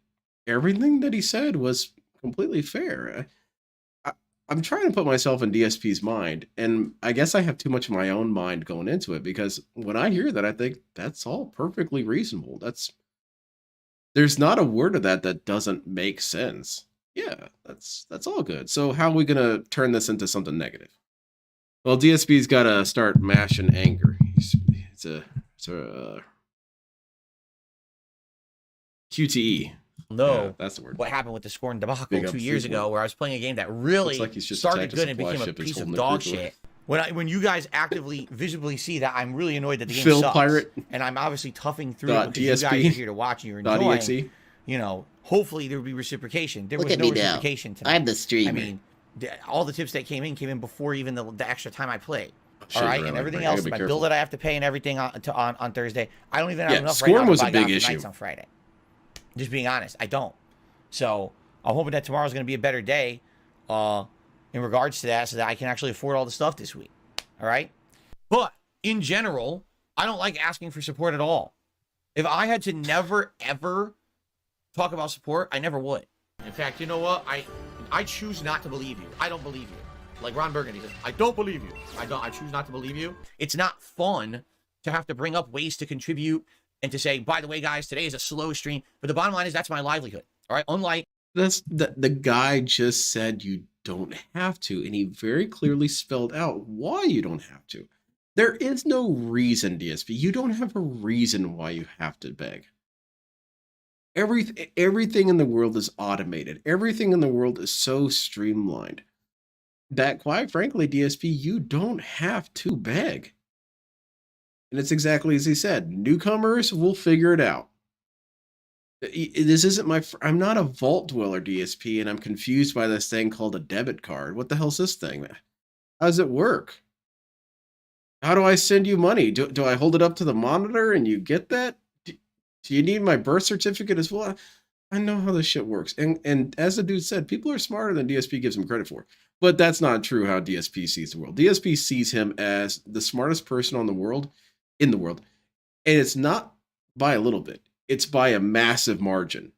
Speaker 1: Everything that he said was completely fair. I'm trying to put myself in DSP's mind, and I guess I have too much of my own mind going into it, because when I hear that, I think that's all perfectly reasonable. There's not a word of that that doesn't make sense. Yeah, that's all good. So how are we gonna turn this into something negative? Well, DSP's got to start mashing anger. It's a QTE.
Speaker 2: No,
Speaker 1: yeah, that's the word.
Speaker 2: What happened with the scorn debacle 2 years ago, where I was playing a game that really started good and became a piece of dog shit. When you guys actively visibly see that I'm really annoyed that the game sucks,
Speaker 1: Pirate.
Speaker 2: and I'm obviously toughing through it because you guys are here to watch and you're enjoying. You know, hopefully there will be reciprocation. There was no reciprocation tonight.
Speaker 3: I'm the streamer.
Speaker 2: I mean, all the tips that came in before even the extra time I played. All right, and everything else, my bill that I have to pay and everything on Thursday. I don't even have enough right now to buy nights on Friday. Just being honest, I don't. So I'm hoping that tomorrow's going to be a better day in regards to that, so that I can actually afford all the stuff this week. All right. But in general, I don't like asking for support at all. If I had to never, ever talk about support, I never would. In fact, you know what? I choose not to believe you. I don't believe you. Like Ron Burgundy says, I don't believe you. I choose not to believe you. It's not fun to have to bring up ways to contribute and to say, by the way, guys, today is a slow stream. But the bottom line is that's my livelihood. All right. Unlike
Speaker 1: the guy just said you don't have to, and he very clearly spelled out why you don't have to. There is no reason, DSP. You don't have a reason why you have to beg. Everything in the world is automated. Everything in the world is so streamlined that, quite frankly, DSP, you don't have to beg. And it's exactly as he said. Newcomers will figure it out. This isn't I'm not a vault dweller, DSP, and I'm confused by this thing called a debit card. What the hell's this thing? How does it work? How do I send you money? Do I hold it up to the monitor and you get that? Do you need my birth certificate as well? I know how this shit works. And as the dude said, people are smarter than DSP gives him credit for. But that's not true how DSP sees the world. DSP sees him as the smartest person in the world. And it's not by a little bit. It's by a massive margin.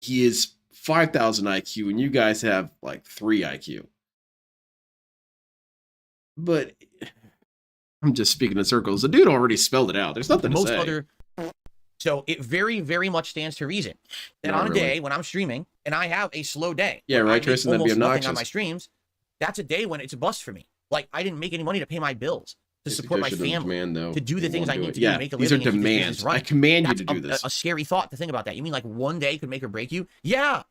Speaker 1: He is 5,000 IQ and you guys have like 3 IQ. But I'm just speaking in circles. The dude already spelled it out. There's nothing to say.
Speaker 2: So it very, very much stands to reason that on a day when I'm streaming and I have a slow day,
Speaker 1: yeah, right, Tristan, that'd be obnoxious
Speaker 2: on my streams. That's a day when it's a bust for me. Like I didn't make any money to pay my bills, to support my family, to do the things I need to do to make a living.
Speaker 1: These are demands. I command you to do this.
Speaker 2: A scary thought to think about that. You mean like one day could make or break you? Yeah.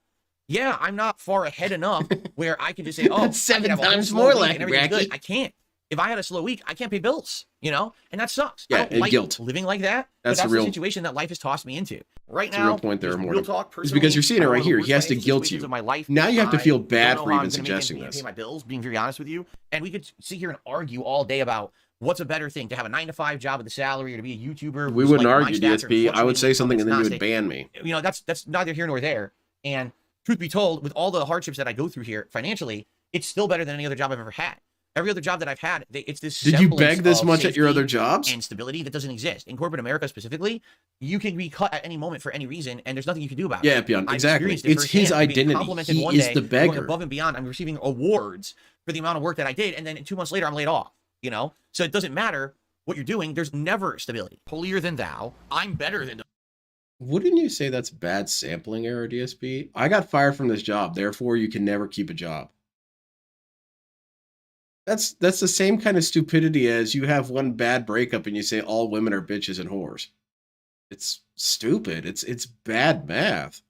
Speaker 2: Yeah, I'm not far ahead enough where I can just say, oh,
Speaker 3: that's 7 times more like
Speaker 2: good. I can't. If I had a slow week, I can't pay bills, you know, and that sucks.
Speaker 1: Yeah,
Speaker 2: I don't like
Speaker 1: guilt.
Speaker 2: Living like that. That's the situation that life has tossed me into. Right now,
Speaker 1: the real point there,
Speaker 2: real talk.
Speaker 1: It's because you're seeing it right here. He has to guilt you. Now you have to feel bad for even suggesting this.
Speaker 2: Pay my bills, being very honest with you, and we could sit here and argue all day about what's a better thing, to have a 9-to-5 job with a salary or to be a YouTuber.
Speaker 1: We wouldn't argue, DSP. I would say something and then you would ban me.
Speaker 2: You know, that's neither here nor there. And truth be told, with all the hardships that I go through here financially, it's still better than any other job I've ever had. Every other job that I've had, it's this.
Speaker 1: Did you
Speaker 2: semblance
Speaker 1: beg this
Speaker 2: of
Speaker 1: much at your
Speaker 2: safety
Speaker 1: other jobs?
Speaker 2: and stability that doesn't exist in corporate America specifically? You can be cut at any moment for any reason, and there's nothing you can do about it.
Speaker 1: Yeah, Beyond,
Speaker 2: I've
Speaker 1: exactly.
Speaker 2: experienced it
Speaker 1: It's his
Speaker 2: firsthand. I'm being
Speaker 1: identity.
Speaker 2: complimented
Speaker 1: He
Speaker 2: one
Speaker 1: is
Speaker 2: day,
Speaker 1: the
Speaker 2: going
Speaker 1: beggar.
Speaker 2: above and beyond. I'm receiving awards for the amount of work that I did, and then 2 months later, I'm laid off. You know, so it doesn't matter what you're doing. There's never stability. Holier than thou. I'm better than.
Speaker 1: Wouldn't you say that's bad sampling error, DSP? I got fired from this job, therefore you can never keep a job. That's the same kind of stupidity as you have one bad breakup and you say all women are bitches and whores. It's stupid. It's bad math.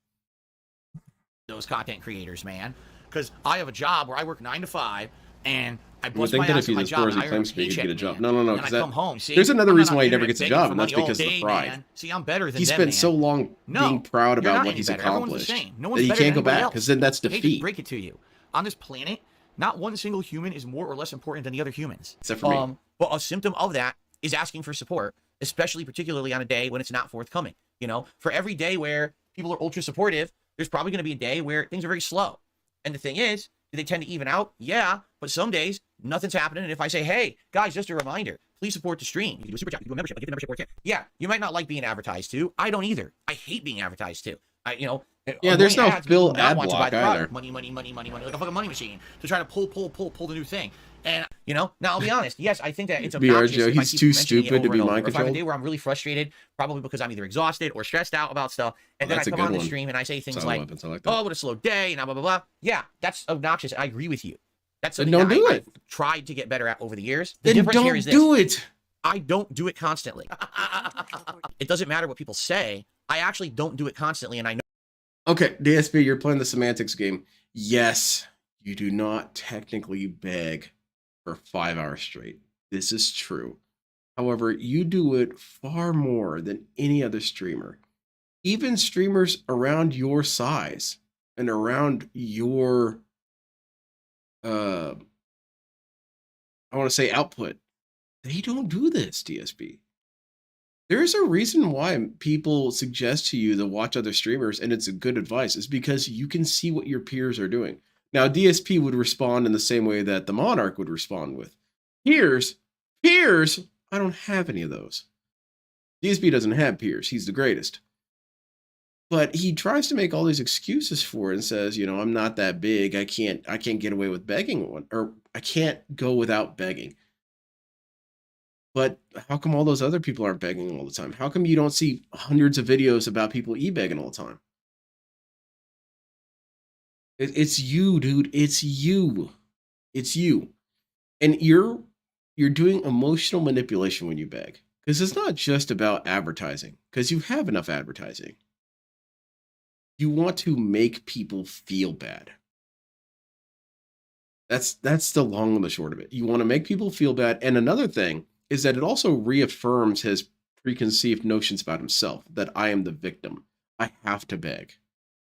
Speaker 2: Those content creators, man, because I have a job where I work 9 to 5, and I
Speaker 1: You would
Speaker 2: bust
Speaker 1: think
Speaker 2: my
Speaker 1: that
Speaker 2: ass
Speaker 1: if
Speaker 2: at my
Speaker 1: he's as
Speaker 2: job,
Speaker 1: poor as
Speaker 2: and
Speaker 1: he
Speaker 2: I earn a
Speaker 1: claims to be, he'd
Speaker 2: paycheck,
Speaker 1: get a job.
Speaker 2: man.
Speaker 1: No,
Speaker 2: And I
Speaker 1: because
Speaker 2: come home. See,
Speaker 1: there's another
Speaker 2: I'm
Speaker 1: reason
Speaker 2: not
Speaker 1: why he
Speaker 2: on
Speaker 1: never
Speaker 2: the
Speaker 1: gets a
Speaker 2: internet
Speaker 1: job,
Speaker 2: begging
Speaker 1: and
Speaker 2: for
Speaker 1: that's
Speaker 2: money all
Speaker 1: because of the
Speaker 2: day,
Speaker 1: pride.
Speaker 2: man. See, I'm better than
Speaker 1: He
Speaker 2: them,
Speaker 1: spent
Speaker 2: man.
Speaker 1: so long
Speaker 2: No,
Speaker 1: being proud
Speaker 2: you're
Speaker 1: about
Speaker 2: not
Speaker 1: what
Speaker 2: any
Speaker 1: he's
Speaker 2: better. Everyone's the
Speaker 1: accomplished
Speaker 2: same. No
Speaker 1: that
Speaker 2: one's
Speaker 1: he
Speaker 2: better
Speaker 1: can't
Speaker 2: than
Speaker 1: go
Speaker 2: anybody
Speaker 1: back
Speaker 2: else.
Speaker 1: because then that's
Speaker 2: I hate to
Speaker 1: defeat.
Speaker 2: break it to you. On this planet, not one single human is more or less important than the other humans.
Speaker 1: Except for me.
Speaker 2: But a symptom of that is asking for support, especially particularly on a day when it's not forthcoming. You know, for every day where people are ultra supportive, there's probably going to be a day where things are very slow. And the thing is, do they tend to even out? Yeah, but some days nothing's happening. And if I say, hey, guys, just a reminder, please support the stream. You can do a super chat, you can do a membership, I get the membership work. Yeah, you might not like being advertised to. I don't either. I hate being advertised to.
Speaker 1: Yeah, there's no
Speaker 2: ads,
Speaker 1: Phil
Speaker 2: people not
Speaker 1: ad
Speaker 2: want to buy
Speaker 1: block
Speaker 2: the
Speaker 1: either.
Speaker 2: product. Money, like a fucking money machine to try to pull the new thing. And now I'll be honest. Yes, I think that it's obnoxious.
Speaker 1: Joe,
Speaker 2: if I
Speaker 1: he's
Speaker 2: keep
Speaker 1: too
Speaker 2: mentioning it
Speaker 1: stupid to
Speaker 2: over
Speaker 1: be
Speaker 2: and over.
Speaker 1: mind
Speaker 2: Or if I have a
Speaker 1: controlled.
Speaker 2: day where I'm really frustrated, probably because I'm either exhausted or stressed out about stuff, and then I
Speaker 1: That's a
Speaker 2: come
Speaker 1: good
Speaker 2: on the
Speaker 1: one.
Speaker 2: stream and I say things
Speaker 1: Silent
Speaker 2: like,
Speaker 1: weapons, I like that.
Speaker 2: "Oh, what a slow day," and blah blah blah. Yeah, that's obnoxious. I agree with you. That's
Speaker 1: Then
Speaker 2: something
Speaker 1: don't do
Speaker 2: that
Speaker 1: it.
Speaker 2: I've tried to get better at over the years. The
Speaker 1: Then
Speaker 2: difference here
Speaker 1: don't
Speaker 2: is this.
Speaker 1: do it.
Speaker 2: I don't do it constantly. It doesn't matter what people say. I actually don't do it constantly, and I know.
Speaker 1: Okay, DSP, you're playing the semantics game. Yes, you do not technically beg for 5 hours straight. This is true. However, you do it far more than any other streamer. Even streamers around your size and around your, I want to say output, they don't do this, DSP. There's a reason why people suggest to you to watch other streamers, and it's a good advice, is because you can see what your peers are doing. Now, DSP would respond in the same way that the Monarch would respond with. Peers, I don't have any of those. DSP doesn't have peers. He's the greatest. But he tries to make all these excuses for it and says, I'm not that big. I can't get away with begging one, or I can't go without begging. But how come all those other people aren't begging all the time? How come you don't see hundreds of videos about people e-begging all the time? It's you, dude. It's you. It's you. And you're doing emotional manipulation when you beg. Because it's not just about advertising. Because you have enough advertising. You want to make people feel bad. That's the long and the short of it. You want to make people feel bad. And another thing is that it also reaffirms his preconceived notions about himself, that I am the victim. I have to beg.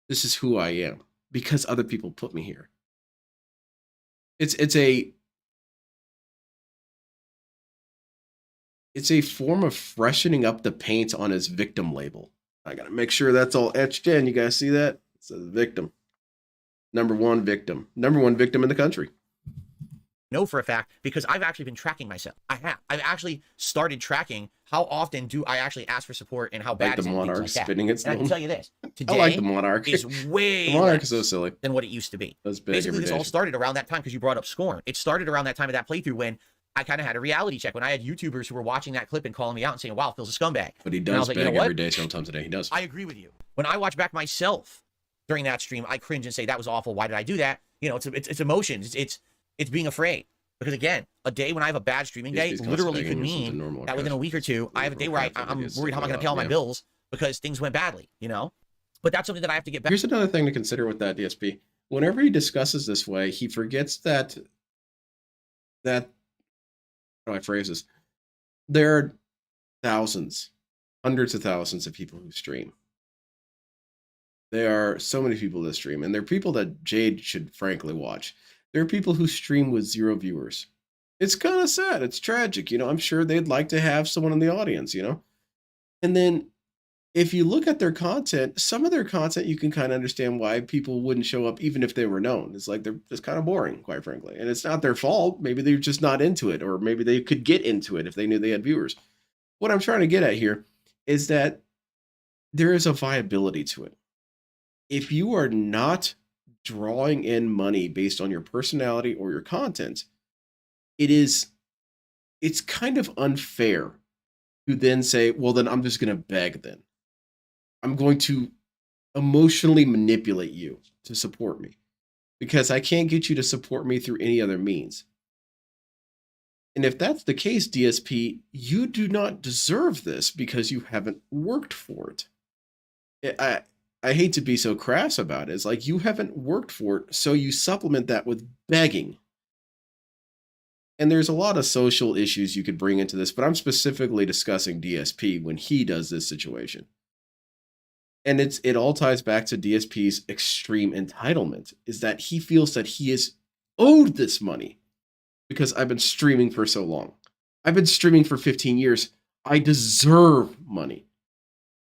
Speaker 1: This is who I am because other people put me here. It's a form of freshening up the paint on his victim label. I gotta make sure that's all etched in. You guys see that? It says victim. Number one victim in the country.
Speaker 2: Know for a fact because I've actually been tracking myself. I've actually started tracking how often do I actually ask for support and how bad
Speaker 1: Like the Monarch spinning its
Speaker 2: and I can tell you this. Today
Speaker 1: I like the Monarch.
Speaker 2: is way
Speaker 1: The Monarch
Speaker 2: less
Speaker 1: is so silly.
Speaker 2: than what it used to be.
Speaker 1: That's big
Speaker 2: Basically,
Speaker 1: every
Speaker 2: this
Speaker 1: day.
Speaker 2: all started around that time because you brought up Scorn. It started around that time of that playthrough when I kind of had a reality check, when I had YouTubers who were watching that clip and calling me out and saying, wow, Phil's a scumbag.
Speaker 1: But he
Speaker 2: I
Speaker 1: does
Speaker 2: was like,
Speaker 1: beg
Speaker 2: you know what?
Speaker 1: every day, several times a day. He does.
Speaker 2: I agree with you. When I watch back myself during that stream, I cringe and say, that was awful. Why did I do that? It's emotions. It's being afraid. Because again, a day when I have a bad streaming day literally could mean that within a week or two, I have a day where I'm worried how am I going to pay all my bills because things went badly, But that's something that I have to get back.
Speaker 1: Here's another thing to consider with that, DSP. Whenever he discusses this way, he forgets that how do I phrase this? There are thousands, hundreds of thousands of people who stream. There are so many people that stream, and there are people that Jade should frankly watch. There are people who stream with 0 viewers. It's kind of sad. It's tragic. I'm sure they'd like to have someone in the audience, And then if you look at their content, some of their content, you can kind of understand why people wouldn't show up even if they were known. It's like they're just kind of boring, quite frankly. And it's not their fault. Maybe they're just not into it, or maybe they could get into it if they knew they had viewers. What I'm trying to get at here is that there is a viability to it. If you are not drawing in money based on your personality or your content, it's kind of unfair to then say, well, then I'm just going to beg then. I'm going to emotionally manipulate you to support me because I can't get you to support me through any other means. And if that's the case, DSP, you do not deserve this because you haven't worked for it. I hate to be so crass about it. It's like you haven't worked for it, so you supplement that with begging. And there's a lot of social issues you could bring into this, but I'm specifically discussing DSP when he does this situation. And it all ties back to DSP's extreme entitlement, is that he feels that he is owed this money because I've been streaming for so long. I've been streaming for 15 years. I deserve money.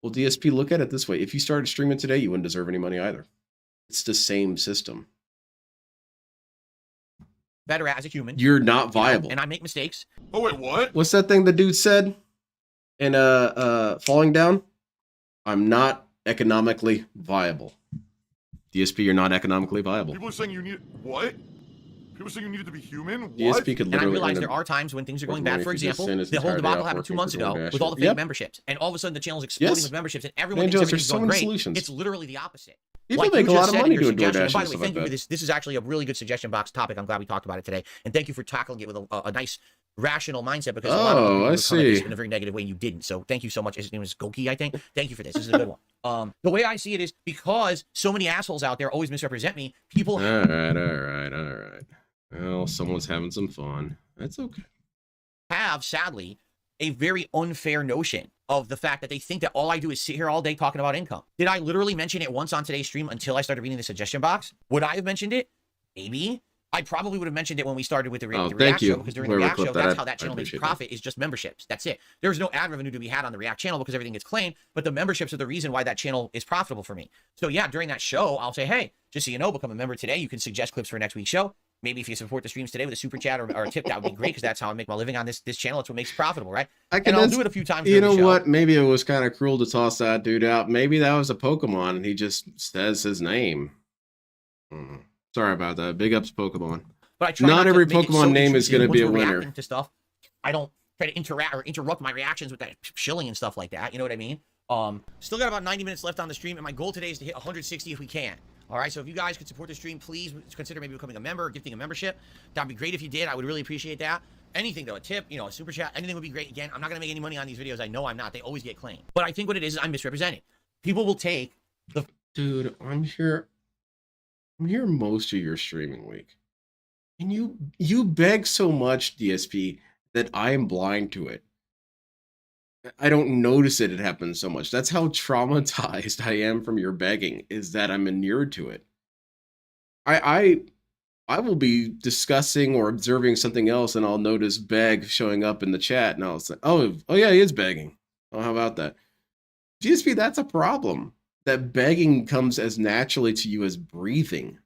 Speaker 1: Well, DSP, look at it this way. If you started streaming today, you wouldn't deserve any money either. It's the same system.
Speaker 2: Better as a human.
Speaker 1: You're not viable.
Speaker 2: And I make mistakes.
Speaker 4: Oh, wait, what?
Speaker 1: What's that thing the dude said in Falling Down? I'm not economically viable. DSP, you're not economically viable.
Speaker 4: People are saying you need what? People are saying you needed to be human? What?
Speaker 1: DSP could
Speaker 2: And I
Speaker 1: literally
Speaker 2: realize there are times when things are going bad. For example, the whole debacle happened 2 months ago with all the fake memberships. And all of a sudden the channel's exploding with memberships and everyone thinks everything's going great.
Speaker 1: Solutions.
Speaker 2: It's literally the opposite.
Speaker 1: People make a lot of money doing DoorDash.
Speaker 2: By the way, thank you for this. This is actually a really good suggestion box topic. I'm glad we talked about it today. And thank you for tackling it with a nice rational mindset, because a lot of people would come at this in a very negative way and you didn't. So thank you so much. His name is Goki, I think. Thank you for this. This is a good one. The way I see it is because so many assholes out there always misrepresent me, people...
Speaker 1: All right. Well, someone's having some fun. That's okay.
Speaker 2: Have, sadly, a very unfair notion of the fact that they think that all I do is sit here all day talking about income. Did I literally mention it once on today's stream until I started reading the suggestion box? Would I have mentioned it? Maybe. I probably would have mentioned it when we started with the React show, because during the React show, that's how that channel makes profit, is just memberships. That's it. There's no ad revenue to be had on the React channel because everything gets claimed, but the memberships are the reason why that channel is profitable for me. So yeah, during that show, I'll say, hey, just so you know, become a member today. You can suggest clips for next week's show. Maybe if you support the streams today with a super chat or a tip, that would be great, because that's how I make my living on this channel. It's what makes it profitable, right? And I'll do it a few times.
Speaker 1: You know what? Maybe it was kind of cruel to toss that dude out. Maybe that was a Pokemon and he just says his name. Sorry about that. Big ups, Pokemon.
Speaker 2: But I try
Speaker 1: not every Pokemon name is going to be a winner.
Speaker 2: To stuff, I don't try to interact or interrupt my reactions with that shilling and stuff like that. You know what I mean? Still got about 90 minutes left on the stream, and my goal today is to hit 160 if we can. All right, so if you guys could support the stream, please consider maybe becoming a member or gifting a membership. That'd be great if you did. I would really appreciate that. Anything though, a tip, you know, a super chat, anything would be great. Again, I'm not gonna make any money on these videos. I know I'm not. They always get claimed. But I think what it is I'm misrepresented. People will take the...
Speaker 1: Dude, I'm here most of your streaming week. And you beg so much, DSP, that I am blind to it. I don't notice it happens so much. That's how traumatized I am from your begging, is that I'm inured to it. I will be discussing or observing something else, and I'll notice beg showing up in the chat, and I'll say, oh yeah, he is begging. Oh, how about that? DSP, that's a problem. That begging comes as naturally to you as breathing.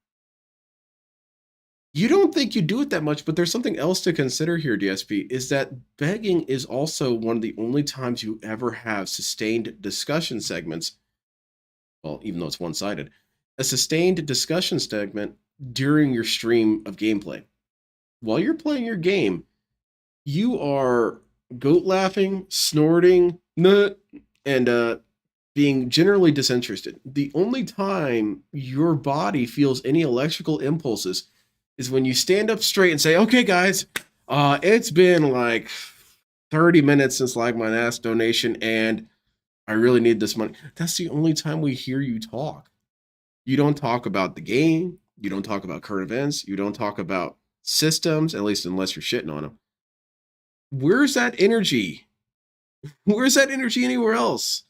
Speaker 1: You don't think you do it that much, but there's something else to consider here, DSP, is that begging is also one of the only times you ever have sustained discussion segments. Well, even though it's one-sided, a sustained discussion segment during your stream of gameplay. While you're playing your game, you are goat laughing, snorting, and being generally disinterested. The only time your body feels any electrical impulses is when you stand up straight and say, okay, guys, it's been like 30 minutes since like my last donation, and I really need this money. That's the only time we hear you talk. You don't talk about the game. You don't talk about current events. You don't talk about systems, at least unless you're shitting on them. Where's that energy? Where's that energy anywhere else?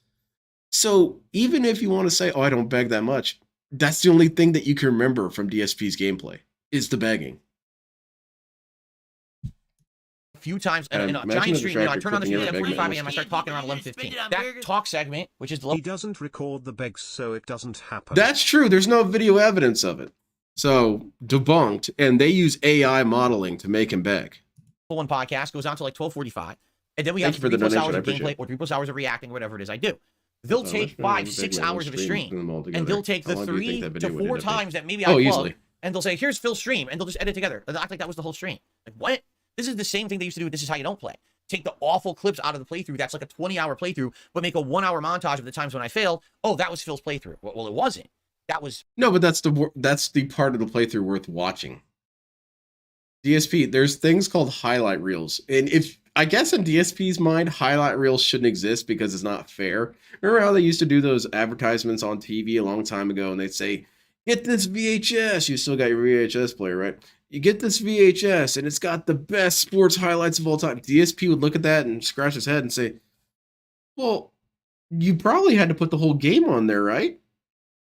Speaker 1: So even if you want to say, oh, I don't beg that much, that's the only thing that you can remember from DSP's gameplay. Is the begging.
Speaker 2: few times in a
Speaker 1: imagine
Speaker 2: giant
Speaker 1: the
Speaker 2: stream. You know, I
Speaker 1: distractor
Speaker 2: turn on the
Speaker 1: clicking
Speaker 2: stream at
Speaker 1: in a big
Speaker 2: 10:45
Speaker 1: menu.
Speaker 2: a.m. I start talking around 11:15. That talk segment, which is the
Speaker 5: He doesn't record the begs, so it doesn't happen.
Speaker 1: That's true. There's no video evidence of it. So debunked, and they use AI modeling to make him beg.
Speaker 2: one podcast goes on to like 12:45, and then we have
Speaker 1: Thank you for the
Speaker 2: 3+
Speaker 1: donation,
Speaker 2: hours
Speaker 1: I
Speaker 2: of
Speaker 1: appreciate
Speaker 2: gameplay
Speaker 1: it.
Speaker 2: or 3+ hours of reacting, whatever it is I do. They'll
Speaker 1: So
Speaker 2: take
Speaker 1: let's
Speaker 2: 5-6 hours of a stream, and they'll take the 3 to 4 times that maybe I
Speaker 1: Oh,
Speaker 2: plugged,
Speaker 1: easily.
Speaker 2: and they'll say, here's Phil's stream, and they'll just edit together. They'll act like that was the whole stream. Like, what? This is the same thing they used to do with This Is How You Don't Play. Take the awful clips out of the playthrough that's like a 20-hour playthrough, but make a 1-hour montage of the times when I failed. Oh, that was Phil's playthrough. Well, it wasn't. That was...
Speaker 1: No, but that's the part of the playthrough worth watching. DSP, there's things called highlight reels. And if I guess in DSP's mind, highlight reels shouldn't exist because it's not fair. Remember how they used to do those advertisements on TV a long time ago, and they'd say, get this VHS. You still got your VHS player, right? You get this VHS, and it's got the best sports highlights of all time. DSP would look at that and scratch his head and say, well, you probably had to put the whole game on there, right?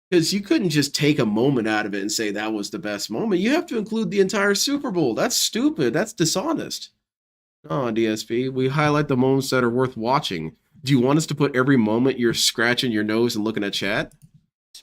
Speaker 1: Because you couldn't just take a moment out of it and say that was the best moment. You have to include the entire Super Bowl. That's stupid. That's dishonest. Oh, DSP, we highlight the moments that are worth watching. Do you want us to put every moment you're scratching your nose and looking at chat?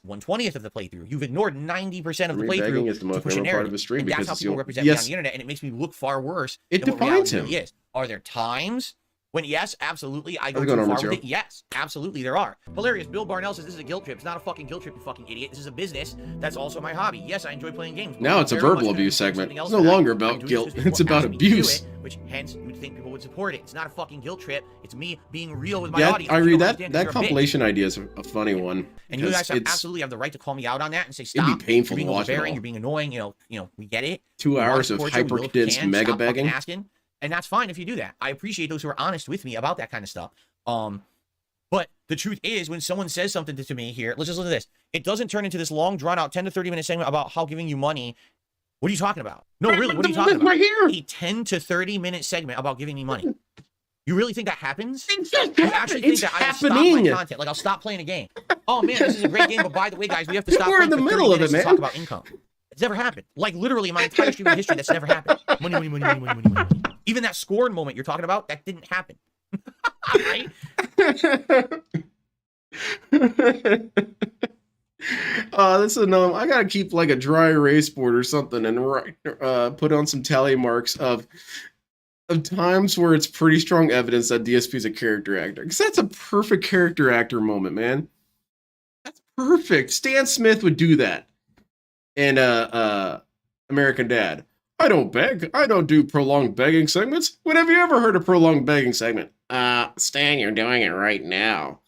Speaker 2: 1/20th of the playthrough. You've ignored 90% of the
Speaker 1: Begging
Speaker 2: playthrough
Speaker 1: is the
Speaker 2: to
Speaker 1: most
Speaker 2: push a
Speaker 1: memorable part of
Speaker 2: narrative.
Speaker 1: a stream
Speaker 2: And
Speaker 1: because
Speaker 2: that's how
Speaker 1: it's
Speaker 2: people represent me on the internet, and it makes me look far worse
Speaker 1: It
Speaker 2: than what
Speaker 1: defines
Speaker 2: reality
Speaker 1: him.
Speaker 2: really is. Are there times when, yes, absolutely, I go
Speaker 1: How's it
Speaker 2: too
Speaker 1: going,
Speaker 2: far
Speaker 1: Armando?
Speaker 2: with it? Yes, absolutely, there are. Hilarious. Bill Barnell says this is a guilt trip. It's not a fucking guilt trip, you fucking idiot. This is a business. That's also my hobby. Yes, I enjoy playing games.
Speaker 1: Now it's a
Speaker 2: Very
Speaker 1: verbal
Speaker 2: much
Speaker 1: abuse
Speaker 2: doing
Speaker 1: segment.
Speaker 2: something else
Speaker 1: It's no
Speaker 2: that
Speaker 1: longer
Speaker 2: I'm
Speaker 1: about
Speaker 2: doing
Speaker 1: guilt.
Speaker 2: this because
Speaker 1: It's
Speaker 2: people
Speaker 1: about
Speaker 2: ask me to do
Speaker 1: abuse.
Speaker 2: it, which hence you would think people would support it. It's not a fucking guilt trip. It's me being real with my
Speaker 1: Yeah,
Speaker 2: audience.
Speaker 1: I
Speaker 2: You
Speaker 1: read
Speaker 2: don't
Speaker 1: that.
Speaker 2: understand 'cause
Speaker 1: That
Speaker 2: you're a bitch.
Speaker 1: compilation idea is a funny one.
Speaker 2: And you
Speaker 1: because
Speaker 2: guys
Speaker 1: it's
Speaker 2: absolutely have the right to call me out on that and say,
Speaker 1: be
Speaker 2: stop.
Speaker 1: painful
Speaker 2: You're being
Speaker 1: to watch it
Speaker 2: overbearing.
Speaker 1: all.
Speaker 2: You're being annoying. You know, we get it.
Speaker 1: 2
Speaker 2: We want
Speaker 1: hours
Speaker 2: to
Speaker 1: of
Speaker 2: support you. We will if we
Speaker 1: hyper-condensed
Speaker 2: can.
Speaker 1: mega
Speaker 2: Stop fucking
Speaker 1: begging.
Speaker 2: asking. And that's fine if you do that. I appreciate those who are honest with me about that kind of stuff. But the truth is, when someone says something to me here, let's just look at this. It doesn't turn into this long, drawn-out 10 to 30-minute segment about how giving you money. What are you talking about? No, really, what are you talking about?
Speaker 1: Right here.
Speaker 2: A 10 to 30-minute segment about giving me money. You really think that happens?
Speaker 1: It's just
Speaker 2: You actually think
Speaker 1: it's
Speaker 2: that I will stop
Speaker 1: happening.
Speaker 2: my content? Like I'll stop playing a game. Oh man, this is a great game, but by the way, guys, we have to stop
Speaker 1: We're
Speaker 2: playing
Speaker 1: in the
Speaker 2: for 30
Speaker 1: middle of it,
Speaker 2: minutes to
Speaker 1: man.
Speaker 2: talk about income. It's never happened. Like literally in my entire streaming history, that's never happened. Money, money, money, money, money, money, money. Even that scoring moment you're talking about, that didn't happen. Right?
Speaker 1: This is another one. I gotta keep like a dry erase board or something and put on some tally marks of times where it's pretty strong evidence that DSP is a character actor. Because that's a perfect character actor moment, man. That's perfect. Stan Smith would do that. And American Dad. I don't beg. I don't do prolonged begging segments. When have you ever heard a prolonged begging segment? Stan, you're doing it right now.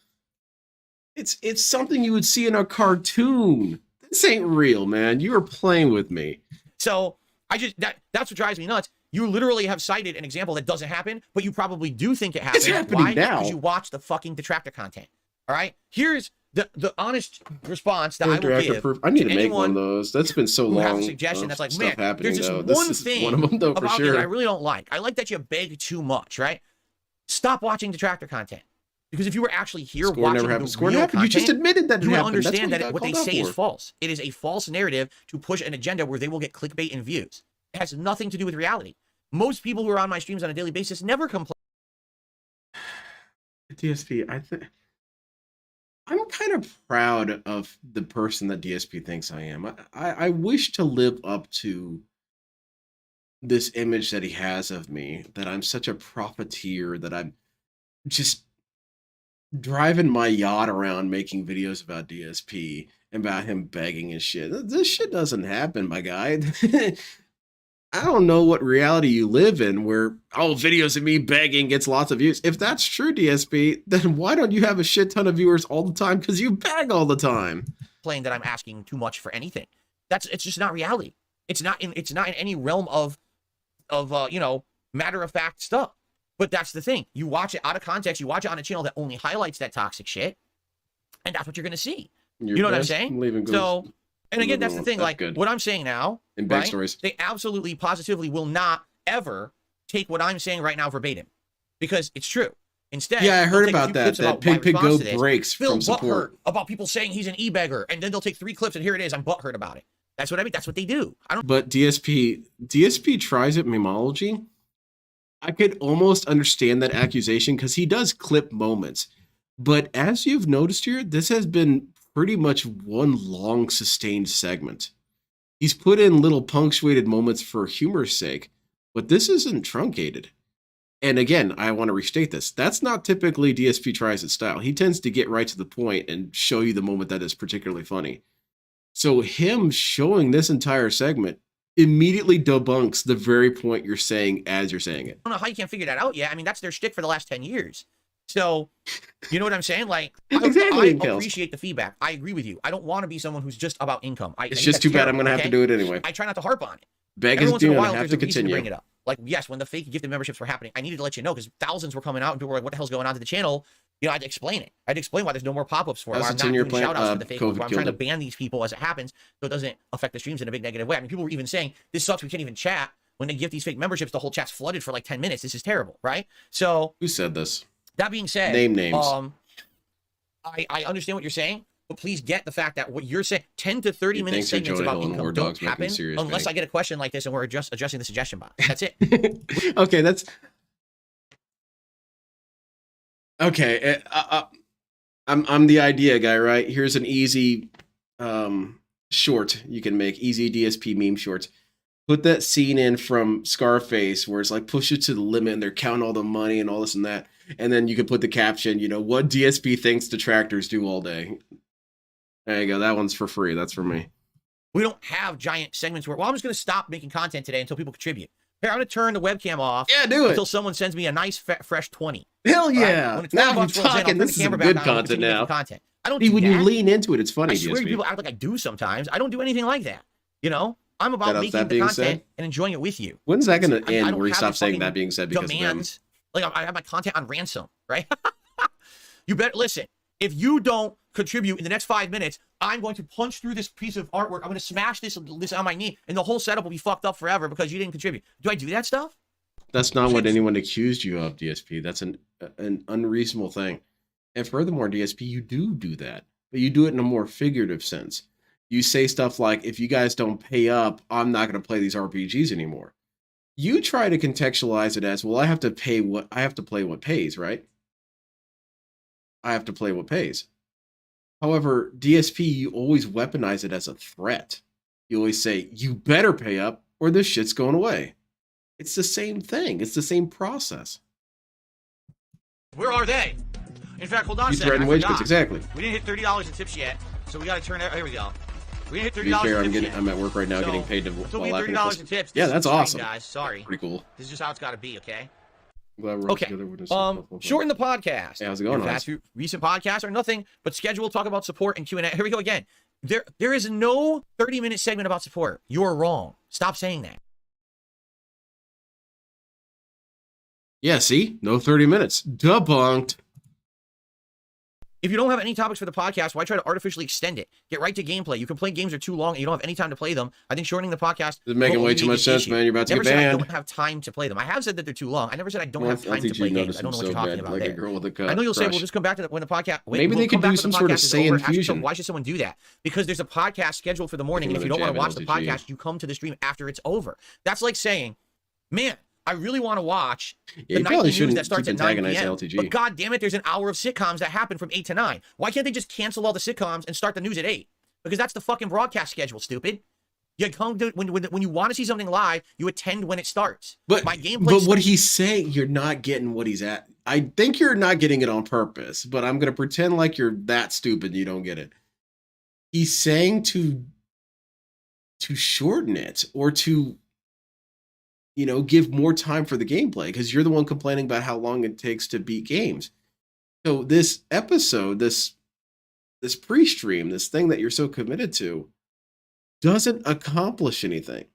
Speaker 1: It's something you would see in a cartoon. This ain't real, man. You are playing with me.
Speaker 2: So that's what drives me nuts. You literally have cited an example that doesn't happen, but you probably do think it happens.
Speaker 1: It's happening
Speaker 2: Why?
Speaker 1: now.
Speaker 2: Because you watch the fucking detractor content. All right? Here's the honest response that I will
Speaker 1: Interactive
Speaker 2: give
Speaker 1: proof. I need to make
Speaker 2: anyone
Speaker 1: one of those. That's been so
Speaker 2: who
Speaker 1: long.
Speaker 2: has a suggestion that's like,
Speaker 1: stuff
Speaker 2: man,
Speaker 1: happening,
Speaker 2: there's just
Speaker 1: though.
Speaker 2: one
Speaker 1: This is
Speaker 2: thing
Speaker 1: one of them, though, for
Speaker 2: about
Speaker 1: sure.
Speaker 2: you that I really don't like. I like that you beg too much, right? Stop watching detractor content. Because if you were actually here
Speaker 1: Score
Speaker 2: watching
Speaker 1: never
Speaker 2: the
Speaker 1: happened. Score
Speaker 2: real
Speaker 1: happened. You just
Speaker 2: content,
Speaker 1: admitted that it
Speaker 2: you would
Speaker 1: happened. That's
Speaker 2: understand
Speaker 1: what
Speaker 2: that
Speaker 1: you
Speaker 2: what they
Speaker 1: got called
Speaker 2: say
Speaker 1: out
Speaker 2: is
Speaker 1: for.
Speaker 2: false. It is a false narrative to push an agenda where they will get clickbait and views. It has nothing to do with reality. Most people who are on my streams on a daily basis never complain.
Speaker 1: DSP, I'm kind of proud of the person that DSP thinks I am. I wish to live up to this image that he has of me, that I'm such a profiteer, that I'm just driving my yacht around making videos about DSP and about him begging and shit. This shit doesn't happen, my guy. I don't know what reality you live in where videos of me begging gets lots of views. If that's true, DSP, then why don't you have a shit ton of viewers all the time? Because you beg all the time.
Speaker 2: That I'm asking too much for anything. It's just not reality. It's not in any realm of matter of fact stuff. But that's the thing. You watch it out of context. You watch it on a channel that only highlights that toxic shit, and that's what you're gonna see. You know what I'm saying? So, and again, that's the thing. Like what I'm saying now,
Speaker 1: in
Speaker 2: right?
Speaker 1: backstories,
Speaker 2: They absolutely, positively will not ever take what I'm saying right now verbatim, because it's true. Instead,
Speaker 1: yeah, I heard
Speaker 2: they'll take
Speaker 1: about
Speaker 2: a few
Speaker 1: that.
Speaker 2: clips
Speaker 1: That
Speaker 2: about
Speaker 1: Pig
Speaker 2: my
Speaker 1: Pig
Speaker 2: response
Speaker 1: Go
Speaker 2: to this.
Speaker 1: breaks
Speaker 2: Phil
Speaker 1: from support.
Speaker 2: butthurt about people saying he's an e-beggar, and then they'll take 3 clips, and here it is. I'm butthurt about it. That's what I mean. That's what they do. I don't.
Speaker 1: But DSP tries at memology, I could almost understand that accusation because he does clip moments. But as you've noticed here, this has been pretty much one long sustained segment. He's put in little punctuated moments for humor's sake, but this isn't truncated. And again, I want to restate this. That's not typically DSP tries its style. He tends to get right to the point and show you the moment that is particularly funny. So him showing this entire segment immediately debunks the very point you're saying as you're saying it.
Speaker 2: I don't know how you can't figure that out yet. I mean, that's their shtick for the last 10 years. So, you know what I'm saying? Like,
Speaker 3: Exactly,
Speaker 2: I appreciate the feedback. I agree with you. I don't want to be someone who's just about income.
Speaker 1: It's just too bad I'm going to have to do it anyway.
Speaker 2: I try not to harp on it.
Speaker 1: Beg
Speaker 2: Every
Speaker 1: is
Speaker 2: once in a
Speaker 1: due,
Speaker 2: while,
Speaker 1: I have
Speaker 2: there's
Speaker 1: to
Speaker 2: a reason to bring
Speaker 1: continue.
Speaker 2: it up. Like, yes, when the fake gifted memberships were happening, I needed to let you know because thousands were coming out and people were like, what the hell's going on to the channel? You know, I had to explain it. I had to explain why there's no more pop-ups for it. Why I'm not doing shout outs for the fake ones. Why I'm trying to ban these people as it happens so it doesn't affect the streams in a big negative way. I mean, people were even saying, this sucks, we can't even chat. When they give these fake memberships, the whole chat's flooded for like 10 minutes. This is terrible, right? So
Speaker 1: who said this?
Speaker 2: That being said,
Speaker 1: name names.
Speaker 2: I understand what you're saying, but please get the fact that what you're saying, 10 to 30 minute segments about income don't happen unless I get a question like this and we're just addressing the suggestion box. That's it.
Speaker 1: Okay, that's okay. I'm the idea guy, right? Here's an easy short you can make, easy DSP meme shorts. Put that scene in from Scarface where it's like push it to the limit and they're counting all the money and all this and that. And then you could put the caption, you know, what DSP thinks detractors do all day. There you go. That one's for free. That's for me.
Speaker 2: We don't have giant segments where, well, I'm just going to stop making content today until people contribute. Here, I'm going to turn the webcam off.
Speaker 1: Yeah, do it.
Speaker 2: Until someone sends me a nice, fresh 20.
Speaker 1: Hell yeah.
Speaker 2: Right? When it's
Speaker 1: now you're
Speaker 2: rolls in, I'll
Speaker 1: talking.
Speaker 2: turn the
Speaker 1: This is some
Speaker 2: camera
Speaker 1: good
Speaker 2: back on and
Speaker 1: content
Speaker 2: continue
Speaker 1: now.
Speaker 2: making content. I don't
Speaker 1: See,
Speaker 2: do
Speaker 1: when
Speaker 2: that.
Speaker 1: you lean into it, it's funny.
Speaker 2: I swear
Speaker 1: DSP.
Speaker 2: people act like I do sometimes. I don't do anything like that. You know? I'm about
Speaker 1: That
Speaker 2: making the
Speaker 1: being
Speaker 2: content
Speaker 1: said,
Speaker 2: and enjoying it with you.
Speaker 1: When's that going to
Speaker 2: I
Speaker 1: end
Speaker 2: don't
Speaker 1: where you
Speaker 2: have
Speaker 1: stop
Speaker 2: the
Speaker 1: saying
Speaker 2: fucking
Speaker 1: that being said because
Speaker 2: demands. Like, I have my content on ransom, right? You better listen. If you don't contribute in the next 5 minutes, I'm going to punch through this piece of artwork. I'm going to smash this on my knee, and the whole setup will be fucked up forever because you didn't contribute. Do I do that stuff?
Speaker 1: That's not what anyone accused you of, DSP. That's an unreasonable thing. And furthermore, DSP, you do that, but you do it in a more figurative sense. You say stuff like, if you guys don't pay up, I'm not going to play these RPGs anymore. You try to contextualize it as, well, I have to play what pays, right? I have to play what pays. However, DSP, you always weaponize it as a threat. You always say, you better pay up or this shit's going away. It's the same thing. It's the same process.
Speaker 2: Where are they? In fact, hold on
Speaker 1: You
Speaker 2: a second.
Speaker 1: threaten wage cuts, exactly.
Speaker 2: We didn't hit $30 in tips yet, so we got to turn that. Here we go. We didn't hit
Speaker 1: To be
Speaker 2: $30
Speaker 1: fair,
Speaker 2: in tips yet.
Speaker 1: I'm at work right now
Speaker 2: So,
Speaker 1: getting paid to
Speaker 2: Until
Speaker 1: while
Speaker 2: we hit
Speaker 1: laughing.
Speaker 2: $30 in tips.
Speaker 1: Yeah,
Speaker 2: this
Speaker 1: that's
Speaker 2: is insane,
Speaker 1: awesome.
Speaker 2: guys. Sorry.
Speaker 1: Pretty cool.
Speaker 2: This is just how it's got to be, okay?
Speaker 1: I'm glad we're all
Speaker 2: Okay.
Speaker 1: together with this.
Speaker 2: Shorten the podcast.
Speaker 1: Yeah, how's it going,
Speaker 2: Your
Speaker 1: Hans?
Speaker 2: past recent podcasts are nothing but scheduled talk about support and Q&A. Here we go again. There is no 30-minute segment about support. You're wrong. Stop saying that.
Speaker 1: Yeah, see? No 30 minutes. Debunked.
Speaker 2: If you don't have any topics for the podcast, why try to artificially extend it? Get right to gameplay. You complain games are too long and you don't have any time to play them. I think shortening the podcast
Speaker 1: This is making
Speaker 2: will
Speaker 1: way too
Speaker 2: alleviate
Speaker 1: much
Speaker 2: this
Speaker 1: sense,
Speaker 2: issue.
Speaker 1: man. You're about to
Speaker 2: Never
Speaker 1: get
Speaker 2: said I
Speaker 1: banned.
Speaker 2: don't have time to play them. I have said that they're too long. I never said I don't
Speaker 1: Well,
Speaker 2: have time to play games. I don't know what you're talking about
Speaker 1: like
Speaker 2: there.
Speaker 1: a girl with a
Speaker 2: I know you'll say,
Speaker 1: crush.
Speaker 2: well, just come back to when the podcast.
Speaker 1: Maybe
Speaker 2: we'll
Speaker 1: they could
Speaker 2: come back
Speaker 1: do
Speaker 2: when
Speaker 1: some
Speaker 2: the
Speaker 1: sort of
Speaker 2: podcast is
Speaker 1: say
Speaker 2: over. Ask yourself,
Speaker 1: infusion.
Speaker 2: why should someone do that? Because there's a podcast scheduled for the morning, and if you don't want to watch the podcast, you come to the stream after it's over. That's like saying, man, I really want to watch the nightly news that starts at 9 p.m. But God damn it, there's an hour of sitcoms that happen from 8 to 9. Why can't they just cancel all the sitcoms and start the news at 8? Because that's the fucking broadcast schedule, stupid. You come to when you want to see something live, you attend when it starts.
Speaker 1: But
Speaker 2: my gameplay.
Speaker 1: But what he's saying, you're not getting what he's at. I think you're not getting it on purpose, but I'm gonna pretend like you're that stupid and you don't get it. He's saying to shorten it or to, you know, give more time for the gameplay because you're the one complaining about how long it takes to beat games. So this episode, this pre-stream, this thing that you're so committed to, doesn't accomplish anything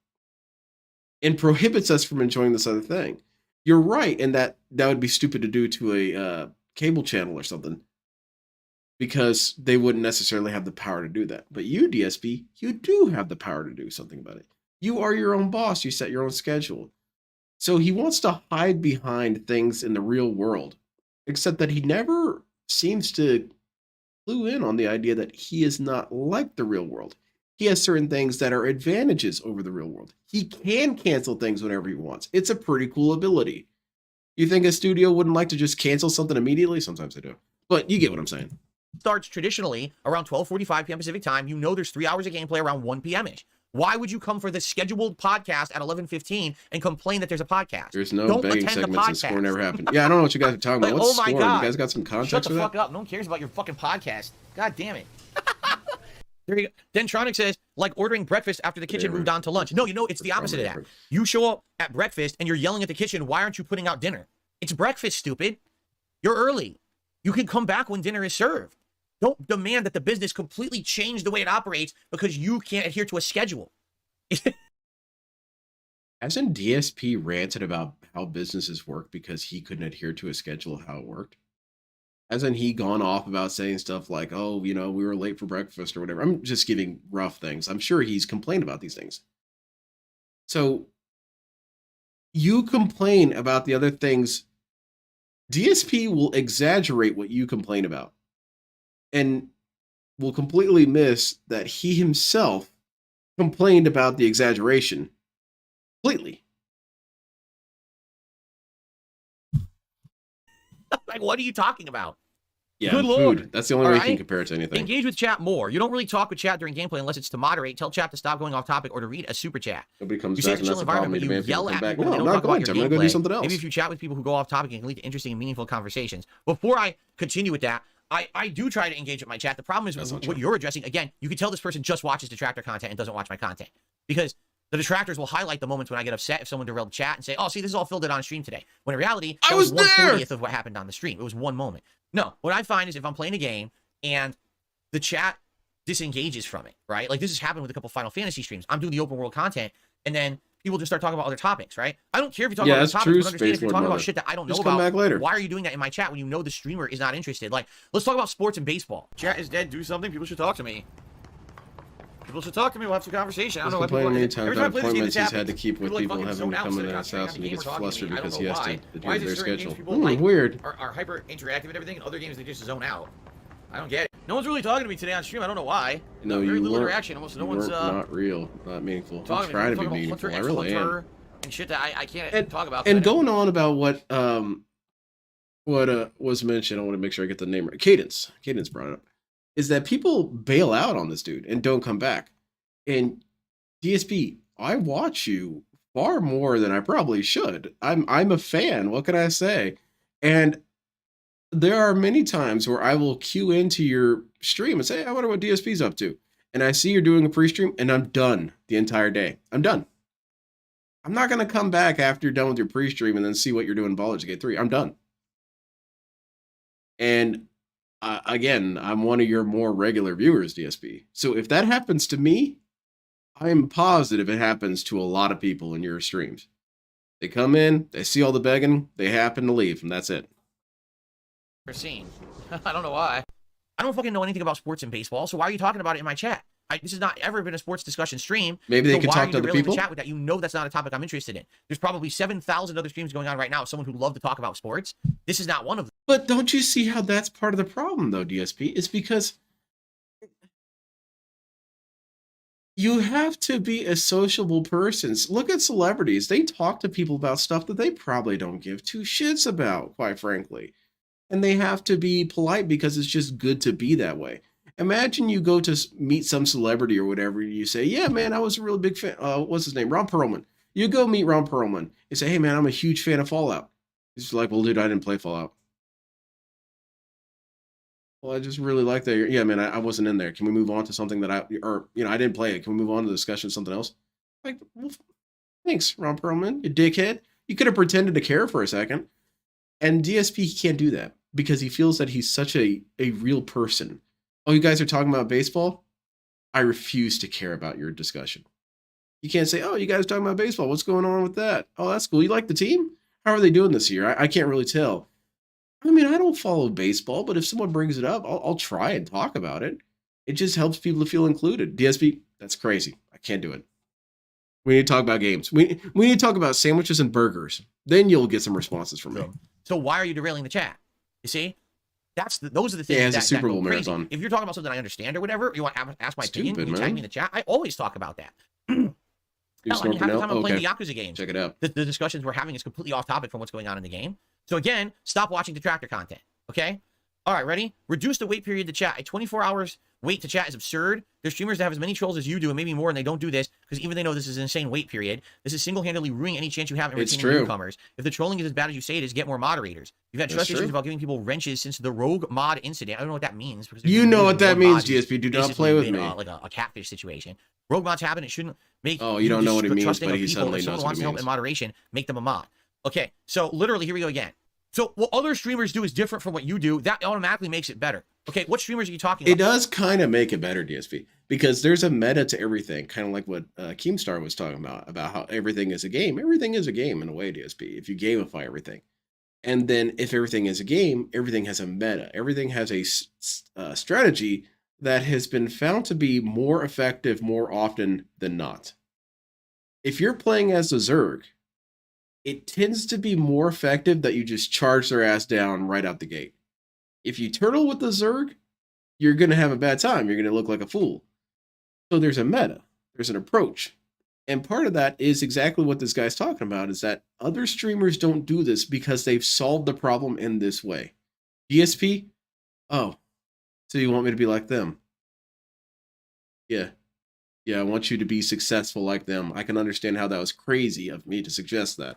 Speaker 1: and prohibits us from enjoying this other thing. You're right in that would be stupid to do to a cable channel or something because they wouldn't necessarily have the power to do that. But you, DSP, you do have the power to do something about it. You are your own boss. You set your own schedule. So he wants to hide behind things in the real world, except that he never seems to clue in on the idea that he is not like the real world. He has certain things that are advantages over the real world. He can cancel things whenever he wants. It's a pretty cool ability. You think a studio wouldn't like to just cancel something immediately? Sometimes they do. But you get what I'm saying.
Speaker 2: Starts traditionally around 12:45 p.m. Pacific time. You know there's 3 hours of gameplay around 1 p.m.-ish. Why would you come for the scheduled podcast at 11:15 and complain that there's a podcast?
Speaker 1: There's no
Speaker 2: Don't
Speaker 1: begging
Speaker 2: attend the
Speaker 1: segments and
Speaker 2: podcast.
Speaker 1: score never happened. Yeah, I don't know what you guys are talking about.
Speaker 2: Like,
Speaker 1: What's
Speaker 2: oh my
Speaker 1: score?
Speaker 2: God.
Speaker 1: You guys got some context
Speaker 2: Shut the
Speaker 1: for that?
Speaker 2: fuck up. No one cares about your fucking podcast. God damn it. There you go. Dentronic says, like ordering breakfast after the kitchen moved on to lunch. No, you know, it's the opposite of that. You show up at breakfast and you're yelling at the kitchen, why aren't you putting out dinner? It's breakfast, stupid. You're early. You can come back when dinner is served. Don't demand that the business completely change the way it operates because you can't adhere to a schedule.
Speaker 1: Hasn't DSP ranted about how businesses work because he couldn't adhere to a schedule of how it worked? Hasn't he gone off about saying stuff like, oh, you know, we were late for breakfast or whatever? I'm just giving rough things. I'm sure he's complained about these things. So you complain about the other things. DSP will exaggerate what you complain about and will completely miss that he himself complained about the exaggeration completely.
Speaker 2: Like, what are you talking about?
Speaker 1: Yeah,
Speaker 2: Good
Speaker 1: food.
Speaker 2: Lord.
Speaker 1: That's the only way you
Speaker 2: All
Speaker 1: can
Speaker 2: right?
Speaker 1: compare it to anything.
Speaker 2: Engage with chat more. You don't really talk with chat during gameplay unless it's to moderate, tell chat to stop going off topic, or to read a super chat.
Speaker 1: Nobody comes
Speaker 2: You say
Speaker 1: back,
Speaker 2: it's
Speaker 1: and
Speaker 2: a chill
Speaker 1: that's the problem.
Speaker 2: environment,
Speaker 1: You
Speaker 2: but you
Speaker 1: demand people
Speaker 2: yell
Speaker 1: come
Speaker 2: at
Speaker 1: back.
Speaker 2: people
Speaker 1: No,
Speaker 2: when they
Speaker 1: I'm
Speaker 2: don't
Speaker 1: not
Speaker 2: talk about
Speaker 1: going
Speaker 2: your
Speaker 1: to. I'm going
Speaker 2: gameplay.
Speaker 1: to go do something else.
Speaker 2: Maybe if you chat with people who go off topic, it can lead to interesting and meaningful conversations. Before I continue with that, I do try to engage with my chat. The problem is what you're addressing. Again, you can tell this person just watches detractor content and doesn't watch my content because the detractors will highlight the moments when I get upset if someone derailed the chat and say, oh, see, this is all filled in on stream today. When in reality, that was 1/40th of what happened on the stream. It was one moment. No, what I find is if I'm playing a game and the chat disengages from it, right? Like this has happened with a couple Final Fantasy streams. I'm doing the open world content and then people just start talking about other topics, right? I don't care if you talk about other topics, but understand if you're talking about shit that I don't know
Speaker 1: Just
Speaker 2: about.
Speaker 1: come back later.
Speaker 2: Why are you doing that in my chat when you know the streamer is not interested? Like, let's talk about sports and baseball. Chat is dead. Do something. People should talk to me. People should talk to me. We'll have some conversation. I don't know why people
Speaker 1: many times
Speaker 2: every time I play this game,
Speaker 1: appointments
Speaker 2: this
Speaker 1: he's had
Speaker 2: happens.
Speaker 1: to keep with people
Speaker 2: fucking
Speaker 1: having
Speaker 2: zone
Speaker 1: to
Speaker 2: out
Speaker 1: come
Speaker 2: instead
Speaker 1: into
Speaker 2: of
Speaker 1: his house and he
Speaker 2: concentrating
Speaker 1: gets
Speaker 2: on the game or
Speaker 1: flustered
Speaker 2: talking to me.
Speaker 1: because
Speaker 2: I
Speaker 1: he
Speaker 2: don't
Speaker 1: has
Speaker 2: know
Speaker 1: to
Speaker 2: why. Why
Speaker 1: adhere
Speaker 2: is
Speaker 1: to
Speaker 2: there
Speaker 1: their
Speaker 2: certain games
Speaker 1: schedule.
Speaker 2: people like
Speaker 1: Weird.
Speaker 2: are hyper interactive and everything, and other games they just zone out? I don't get it. No one's really talking to me today on stream. I don't know why.
Speaker 1: No,
Speaker 2: very
Speaker 1: you
Speaker 2: little
Speaker 1: weren't.
Speaker 2: interaction. Almost no
Speaker 1: You
Speaker 2: one's
Speaker 1: weren't not real, not meaningful. I'm
Speaker 2: talking
Speaker 1: trying to be
Speaker 2: about
Speaker 1: meaningful.
Speaker 2: Hunter
Speaker 1: I
Speaker 2: X
Speaker 1: really am.
Speaker 2: Hunter and shit that I can't talk about.
Speaker 1: And going on about what was mentioned, I want to make sure I get the name right. Cadence brought it up. Is that people bail out on this dude and don't come back. And DSP, I watch you far more than I probably should. I'm a fan. What can I say? And there are many times where I will queue into your stream and say, I wonder what DSP's up to. And I see you're doing a pre-stream and I'm done the entire day. I'm done. I'm not going to come back after you're done with your pre-stream and then see what you're doing in Baldur's Gate 3. I'm done. And again, I'm one of your more regular viewers, DSP. So if that happens to me, I'm positive it happens to a lot of people in your streams. They come in, they see all the begging, they happen to leave, and that's it.
Speaker 2: Seen. I don't know why. I don't fucking know anything about sports and baseball, so why are you talking about it in my chat? This has not ever been a sports discussion stream.
Speaker 1: Maybe they
Speaker 2: so
Speaker 1: can
Speaker 2: why
Speaker 1: talk
Speaker 2: are
Speaker 1: to
Speaker 2: you
Speaker 1: other
Speaker 2: derailing
Speaker 1: people.
Speaker 2: the chat with that? You know that's not a topic I'm interested in. There's probably 7,000 other streams going on right now. Someone who loved to talk about sports. This is not one of them.
Speaker 1: But don't you see how that's part of the problem, though, DSP? It's because you have to be a sociable person. Look at celebrities. They talk to people about stuff that they probably don't give two shits about, quite frankly. And they have to be polite because it's just good to be that way. Imagine you go to meet some celebrity or whatever, and you say, yeah, man, I was a really big fan. What's his name? Ron Perlman. You go meet Ron Perlman and say, hey, man, I'm a huge fan of Fallout. He's like, well, dude, I didn't play Fallout. Well, I just really like that. Yeah, man, I wasn't in there. Can we move on to something that I didn't play it. Can we move on to the discussion of something else? Like, well, thanks, Ron Perlman, you dickhead. You could have pretended to care for a second. And DSP, he can't do that because he feels that he's such a real person. Oh, you guys are talking about baseball? I refuse to care about your discussion. You can't say, oh, you guys are talking about baseball. What's going on with that? Oh, that's cool. You like the team? How are they doing this year? I can't really tell. I mean, I don't follow baseball, but if someone brings it up, I'll try and talk about it. It just helps people to feel included. DSP, that's crazy. I can't do it. We need to talk about games. We need to talk about sandwiches and burgers. Then you'll get some responses from me.
Speaker 2: So why are you derailing the chat? You see? Those are the things
Speaker 1: it's
Speaker 2: that
Speaker 1: a Super
Speaker 2: go
Speaker 1: Bowl
Speaker 2: crazy.
Speaker 1: marathon.
Speaker 2: If you're talking about something I understand or whatever, you want to ask my opinion,
Speaker 1: Stupid,
Speaker 2: you tag
Speaker 1: man.
Speaker 2: me in the chat. I always talk about that.
Speaker 1: You
Speaker 2: Hell, I mean, half the time I'm playing
Speaker 1: okay.
Speaker 2: the Yakuza games.
Speaker 1: Check it out.
Speaker 2: The discussions we're having is completely off topic from what's going on in the game. So again, stop watching detractor content. Okay. All right, ready? Reduce the wait period to chat. A 24 hours wait to chat is absurd. There's streamers that have as many trolls as you do and maybe more, and they don't do this because even they know this is an insane wait period. This is single-handedly ruining any chance you have in retaining newcomers. If the trolling is as bad as you say it is, get more moderators. You've had trust issues about giving people wrenches since the rogue mod incident. I don't know what that means. Because
Speaker 1: you know what that means, GSP. Do not play with me.
Speaker 2: Like a catfish situation. Rogue mods happen. It shouldn't make.
Speaker 1: Oh, you don't know what it means, but he
Speaker 2: people.
Speaker 1: suddenly
Speaker 2: If someone
Speaker 1: knows
Speaker 2: wants
Speaker 1: what
Speaker 2: to
Speaker 1: it
Speaker 2: help
Speaker 1: means.
Speaker 2: in moderation, make them a mod. Okay, so literally, here we go again. So what other streamers do is different from what you do. That automatically makes it better. Okay, what streamers are you talking about?
Speaker 1: It does kind of make it better, DSP, because there's a meta to everything, kind of like what Keemstar was talking about how everything is a game. Everything is a game in a way, DSP, if you gamify everything. And then if everything is a game, everything has a meta. Everything has a strategy that has been found to be more effective more often than not. If you're playing as a Zerg, it tends to be more effective that you just charge their ass down right out the gate. If you turtle with the Zerg, you're going to have a bad time. You're going to look like a fool. So there's a meta. There's an approach. And part of that is exactly what this guy's talking about, is that other streamers don't do this because they've solved the problem in this way. DSP? Oh, so you want me to be like them? Yeah. Yeah, I want you to be successful like them. I can understand how that was crazy of me to suggest that.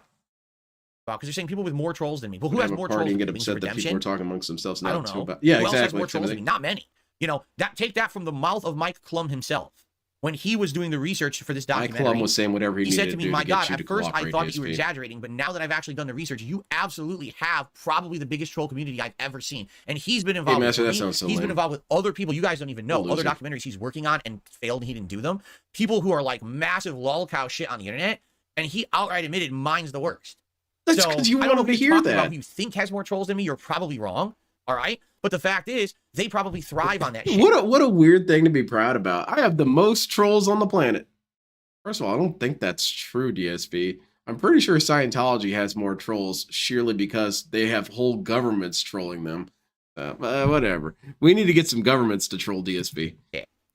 Speaker 2: Because you're saying people with more trolls than me. Well, who has more trolls
Speaker 1: and
Speaker 2: than
Speaker 1: get
Speaker 2: me?
Speaker 1: upset that people are talking amongst themselves now.
Speaker 2: I don't know.
Speaker 1: Yeah,
Speaker 2: who
Speaker 1: exactly.
Speaker 2: Else has more trolls than me? Not many. You know, take that from the mouth of Mike Klum himself. When he was doing the research for this documentary,
Speaker 1: Mike Klum was saying whatever he
Speaker 2: said
Speaker 1: needed
Speaker 2: to me,
Speaker 1: do
Speaker 2: my
Speaker 1: to get
Speaker 2: God,
Speaker 1: you
Speaker 2: at
Speaker 1: to
Speaker 2: first I thought that you were
Speaker 1: DSP.
Speaker 2: exaggerating, but now that I've actually done the research, you absolutely have probably the biggest troll community I've ever seen. And he's been involved
Speaker 1: Master,
Speaker 2: with
Speaker 1: that sounds so
Speaker 2: he's been
Speaker 1: lame.
Speaker 2: involved with other people you guys don't even know,
Speaker 1: Loser.
Speaker 2: other documentaries he's working on and failed and he didn't do them. People who are like massive lolcow shit on the internet, and he outright admitted mine's the worst.
Speaker 1: That's
Speaker 2: So,
Speaker 1: because you
Speaker 2: I don't
Speaker 1: want
Speaker 2: know
Speaker 1: to
Speaker 2: who you're
Speaker 1: hear
Speaker 2: talking about
Speaker 1: that.
Speaker 2: who you think has more trolls than me, you're probably wrong. All right. But the fact is, they probably thrive on that shit.
Speaker 1: What a weird thing to be proud about. I have the most trolls on the planet. First of all, I don't think that's true, DSP. I'm pretty sure Scientology has more trolls sheerly because they have whole governments trolling them. Whatever. We need to get some governments to troll DSP.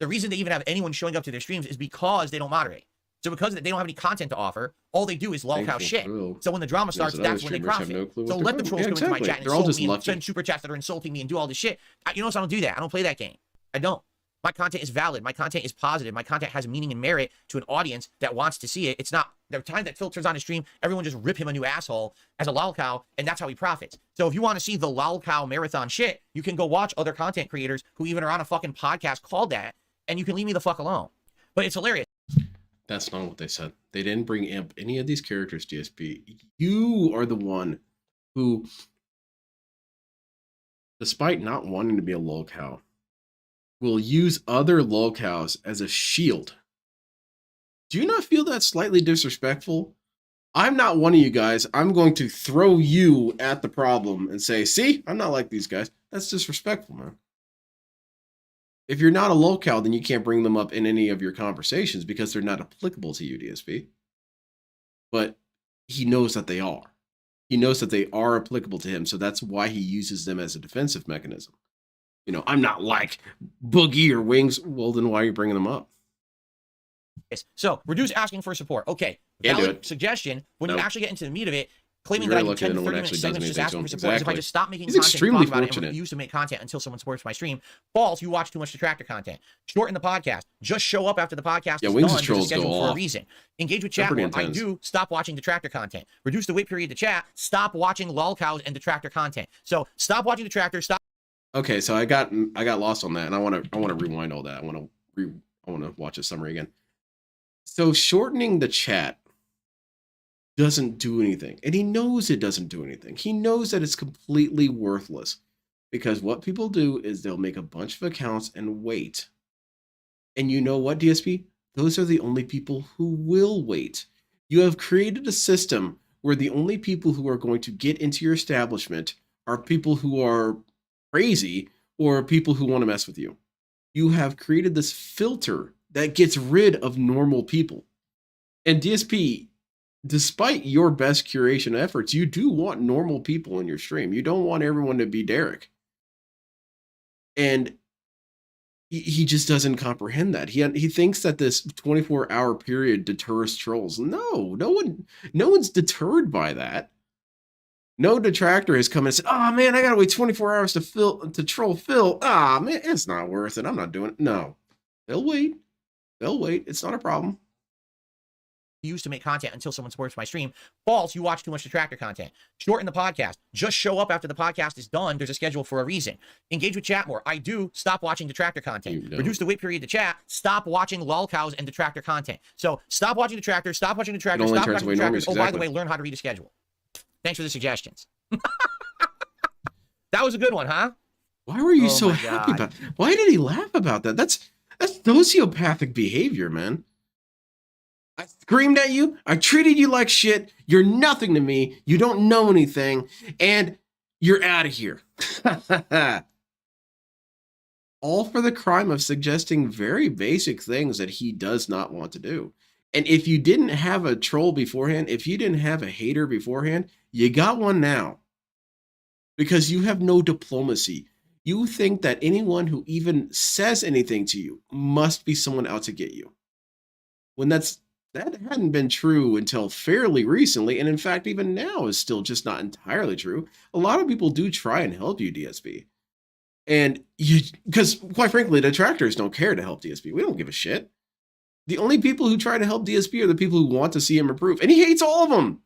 Speaker 2: The reason they even have anyone showing up to their streams is because they don't moderate. So because they don't have any content to offer, all they do is lolcow shit. So when the drama starts,
Speaker 1: other
Speaker 2: that's when they
Speaker 1: streamers have
Speaker 2: profit.
Speaker 1: no clue what
Speaker 2: So
Speaker 1: they're
Speaker 2: let the
Speaker 1: doing.
Speaker 2: trolls
Speaker 1: Yeah,
Speaker 2: come into my
Speaker 1: exactly.
Speaker 2: chat and
Speaker 1: They're all
Speaker 2: insult
Speaker 1: just
Speaker 2: me and
Speaker 1: lucky.
Speaker 2: send super chats that are insulting me and do all this shit. You know, so I don't do that. I don't play that game. I don't. My content is valid. My content is positive. My content has meaning and merit to an audience that wants to see it. It's not the time that Phil turns on his stream, everyone just rip him a new asshole as a lolcow, and that's how he profits. So if you want to see the lolcow marathon shit, you can go watch other content creators who even are on a fucking podcast called that, and you can leave me the fuck alone. But it's hilarious.
Speaker 1: That's not what they said. They didn't bring up any of these characters, DSP. You are the one who, despite not wanting to be a lolcow, will use other lolcows as a shield. Do you not feel that slightly disrespectful? I'm not one of you guys. I'm going to throw you at the problem and say, see, I'm not like these guys. That's disrespectful, man. If you're not a lolcow, then you can't bring them up in any of your conversations because they're not applicable to you, DSP. But he knows that they are. He knows that they are applicable to him, so that's why he uses them as a defensive mechanism. You know, I'm not like Boogie or Wings. Well, then why are you bringing them up?
Speaker 2: So reduce asking for support. Okay,
Speaker 1: Can't do
Speaker 2: valid
Speaker 1: it.
Speaker 2: suggestion. When you
Speaker 1: Nope.
Speaker 2: actually get into the meat of it, claiming
Speaker 1: You're
Speaker 2: that I
Speaker 1: very
Speaker 2: do 10 to
Speaker 1: lucky that no
Speaker 2: 30
Speaker 1: one
Speaker 2: minutes
Speaker 1: actually
Speaker 2: segments
Speaker 1: does
Speaker 2: just
Speaker 1: anything
Speaker 2: asking
Speaker 1: to
Speaker 2: for
Speaker 1: him.
Speaker 2: support. Is if I
Speaker 1: Exactly.
Speaker 2: just stop making
Speaker 1: He's
Speaker 2: content and
Speaker 1: extremely
Speaker 2: talk about it and
Speaker 1: fortunate.
Speaker 2: refuse to make content until someone supports my stream. False, you watch too much detractor content. Shorten the podcast. Just show up after the podcast
Speaker 1: Yeah,
Speaker 2: is
Speaker 1: Wings'
Speaker 2: done. There's a
Speaker 1: trolls
Speaker 2: schedule
Speaker 1: go
Speaker 2: for a
Speaker 1: off.
Speaker 2: reason. Engage with
Speaker 1: They're
Speaker 2: chat
Speaker 1: pretty
Speaker 2: more. I
Speaker 1: intense.
Speaker 2: do. Stop watching detractor content. Reduce the wait period to chat. Stop watching lolcows and detractor content. So stop watching detractor. Stop.
Speaker 1: Okay, so I got lost on that, and I want to rewind all that. I want to watch a summary again. So shortening the chat doesn't do anything, and he knows it doesn't do anything. He knows that it's completely worthless because what people do is they'll make a bunch of accounts and wait. And you know what, DSP? Those are the only people who will wait. You have created a system where the only people who are going to get into your establishment are people who are crazy or people who want to mess with you. You have created this filter that gets rid of normal people. And DSP, despite your best curation efforts, you do want normal people in your stream. You don't want everyone to be Derek. And he just doesn't comprehend that. He thinks that this 24-hour period deters trolls. No one's deterred by that. No detractor has come in and said, "Oh man, I gotta wait 24 hours to troll Phil. Ah man, it's not worth it. I'm not doing it." No, they'll wait. They'll wait. It's not a problem.
Speaker 2: Use to make content until someone supports my stream. False, you watch too much detractor content. Shorten the podcast. Just show up after the podcast is done. There's a schedule for a reason. Engage with chat more. I do. Stop watching detractor content. Reduce the wait period to chat. Stop watching lolcows and detractor content. So stop watching detractor. Stop watching detractor. Stop watching detractors. Oh, by the way, learn how to read a schedule. Thanks for the suggestions. That was a good one, huh?
Speaker 1: Why were you so happy about it? Why did he laugh about that? That's sociopathic behavior, man. I screamed at you. I treated you like shit. You're nothing to me. You don't know anything. And you're out of here. All for the crime of suggesting very basic things that he does not want to do. And if you didn't have a troll beforehand, if you didn't have a hater beforehand, you got one now. Because you have no diplomacy. You think that anyone who even says anything to you must be someone out to get you. When that hadn't been true until fairly recently, and in fact, even now is still just not entirely true. A lot of people do try and help you, DSP. And because quite frankly, detractors don't care to help DSP. We don't give a shit. The only people who try to help DSP are the people who want to see him improve, and he hates all of them.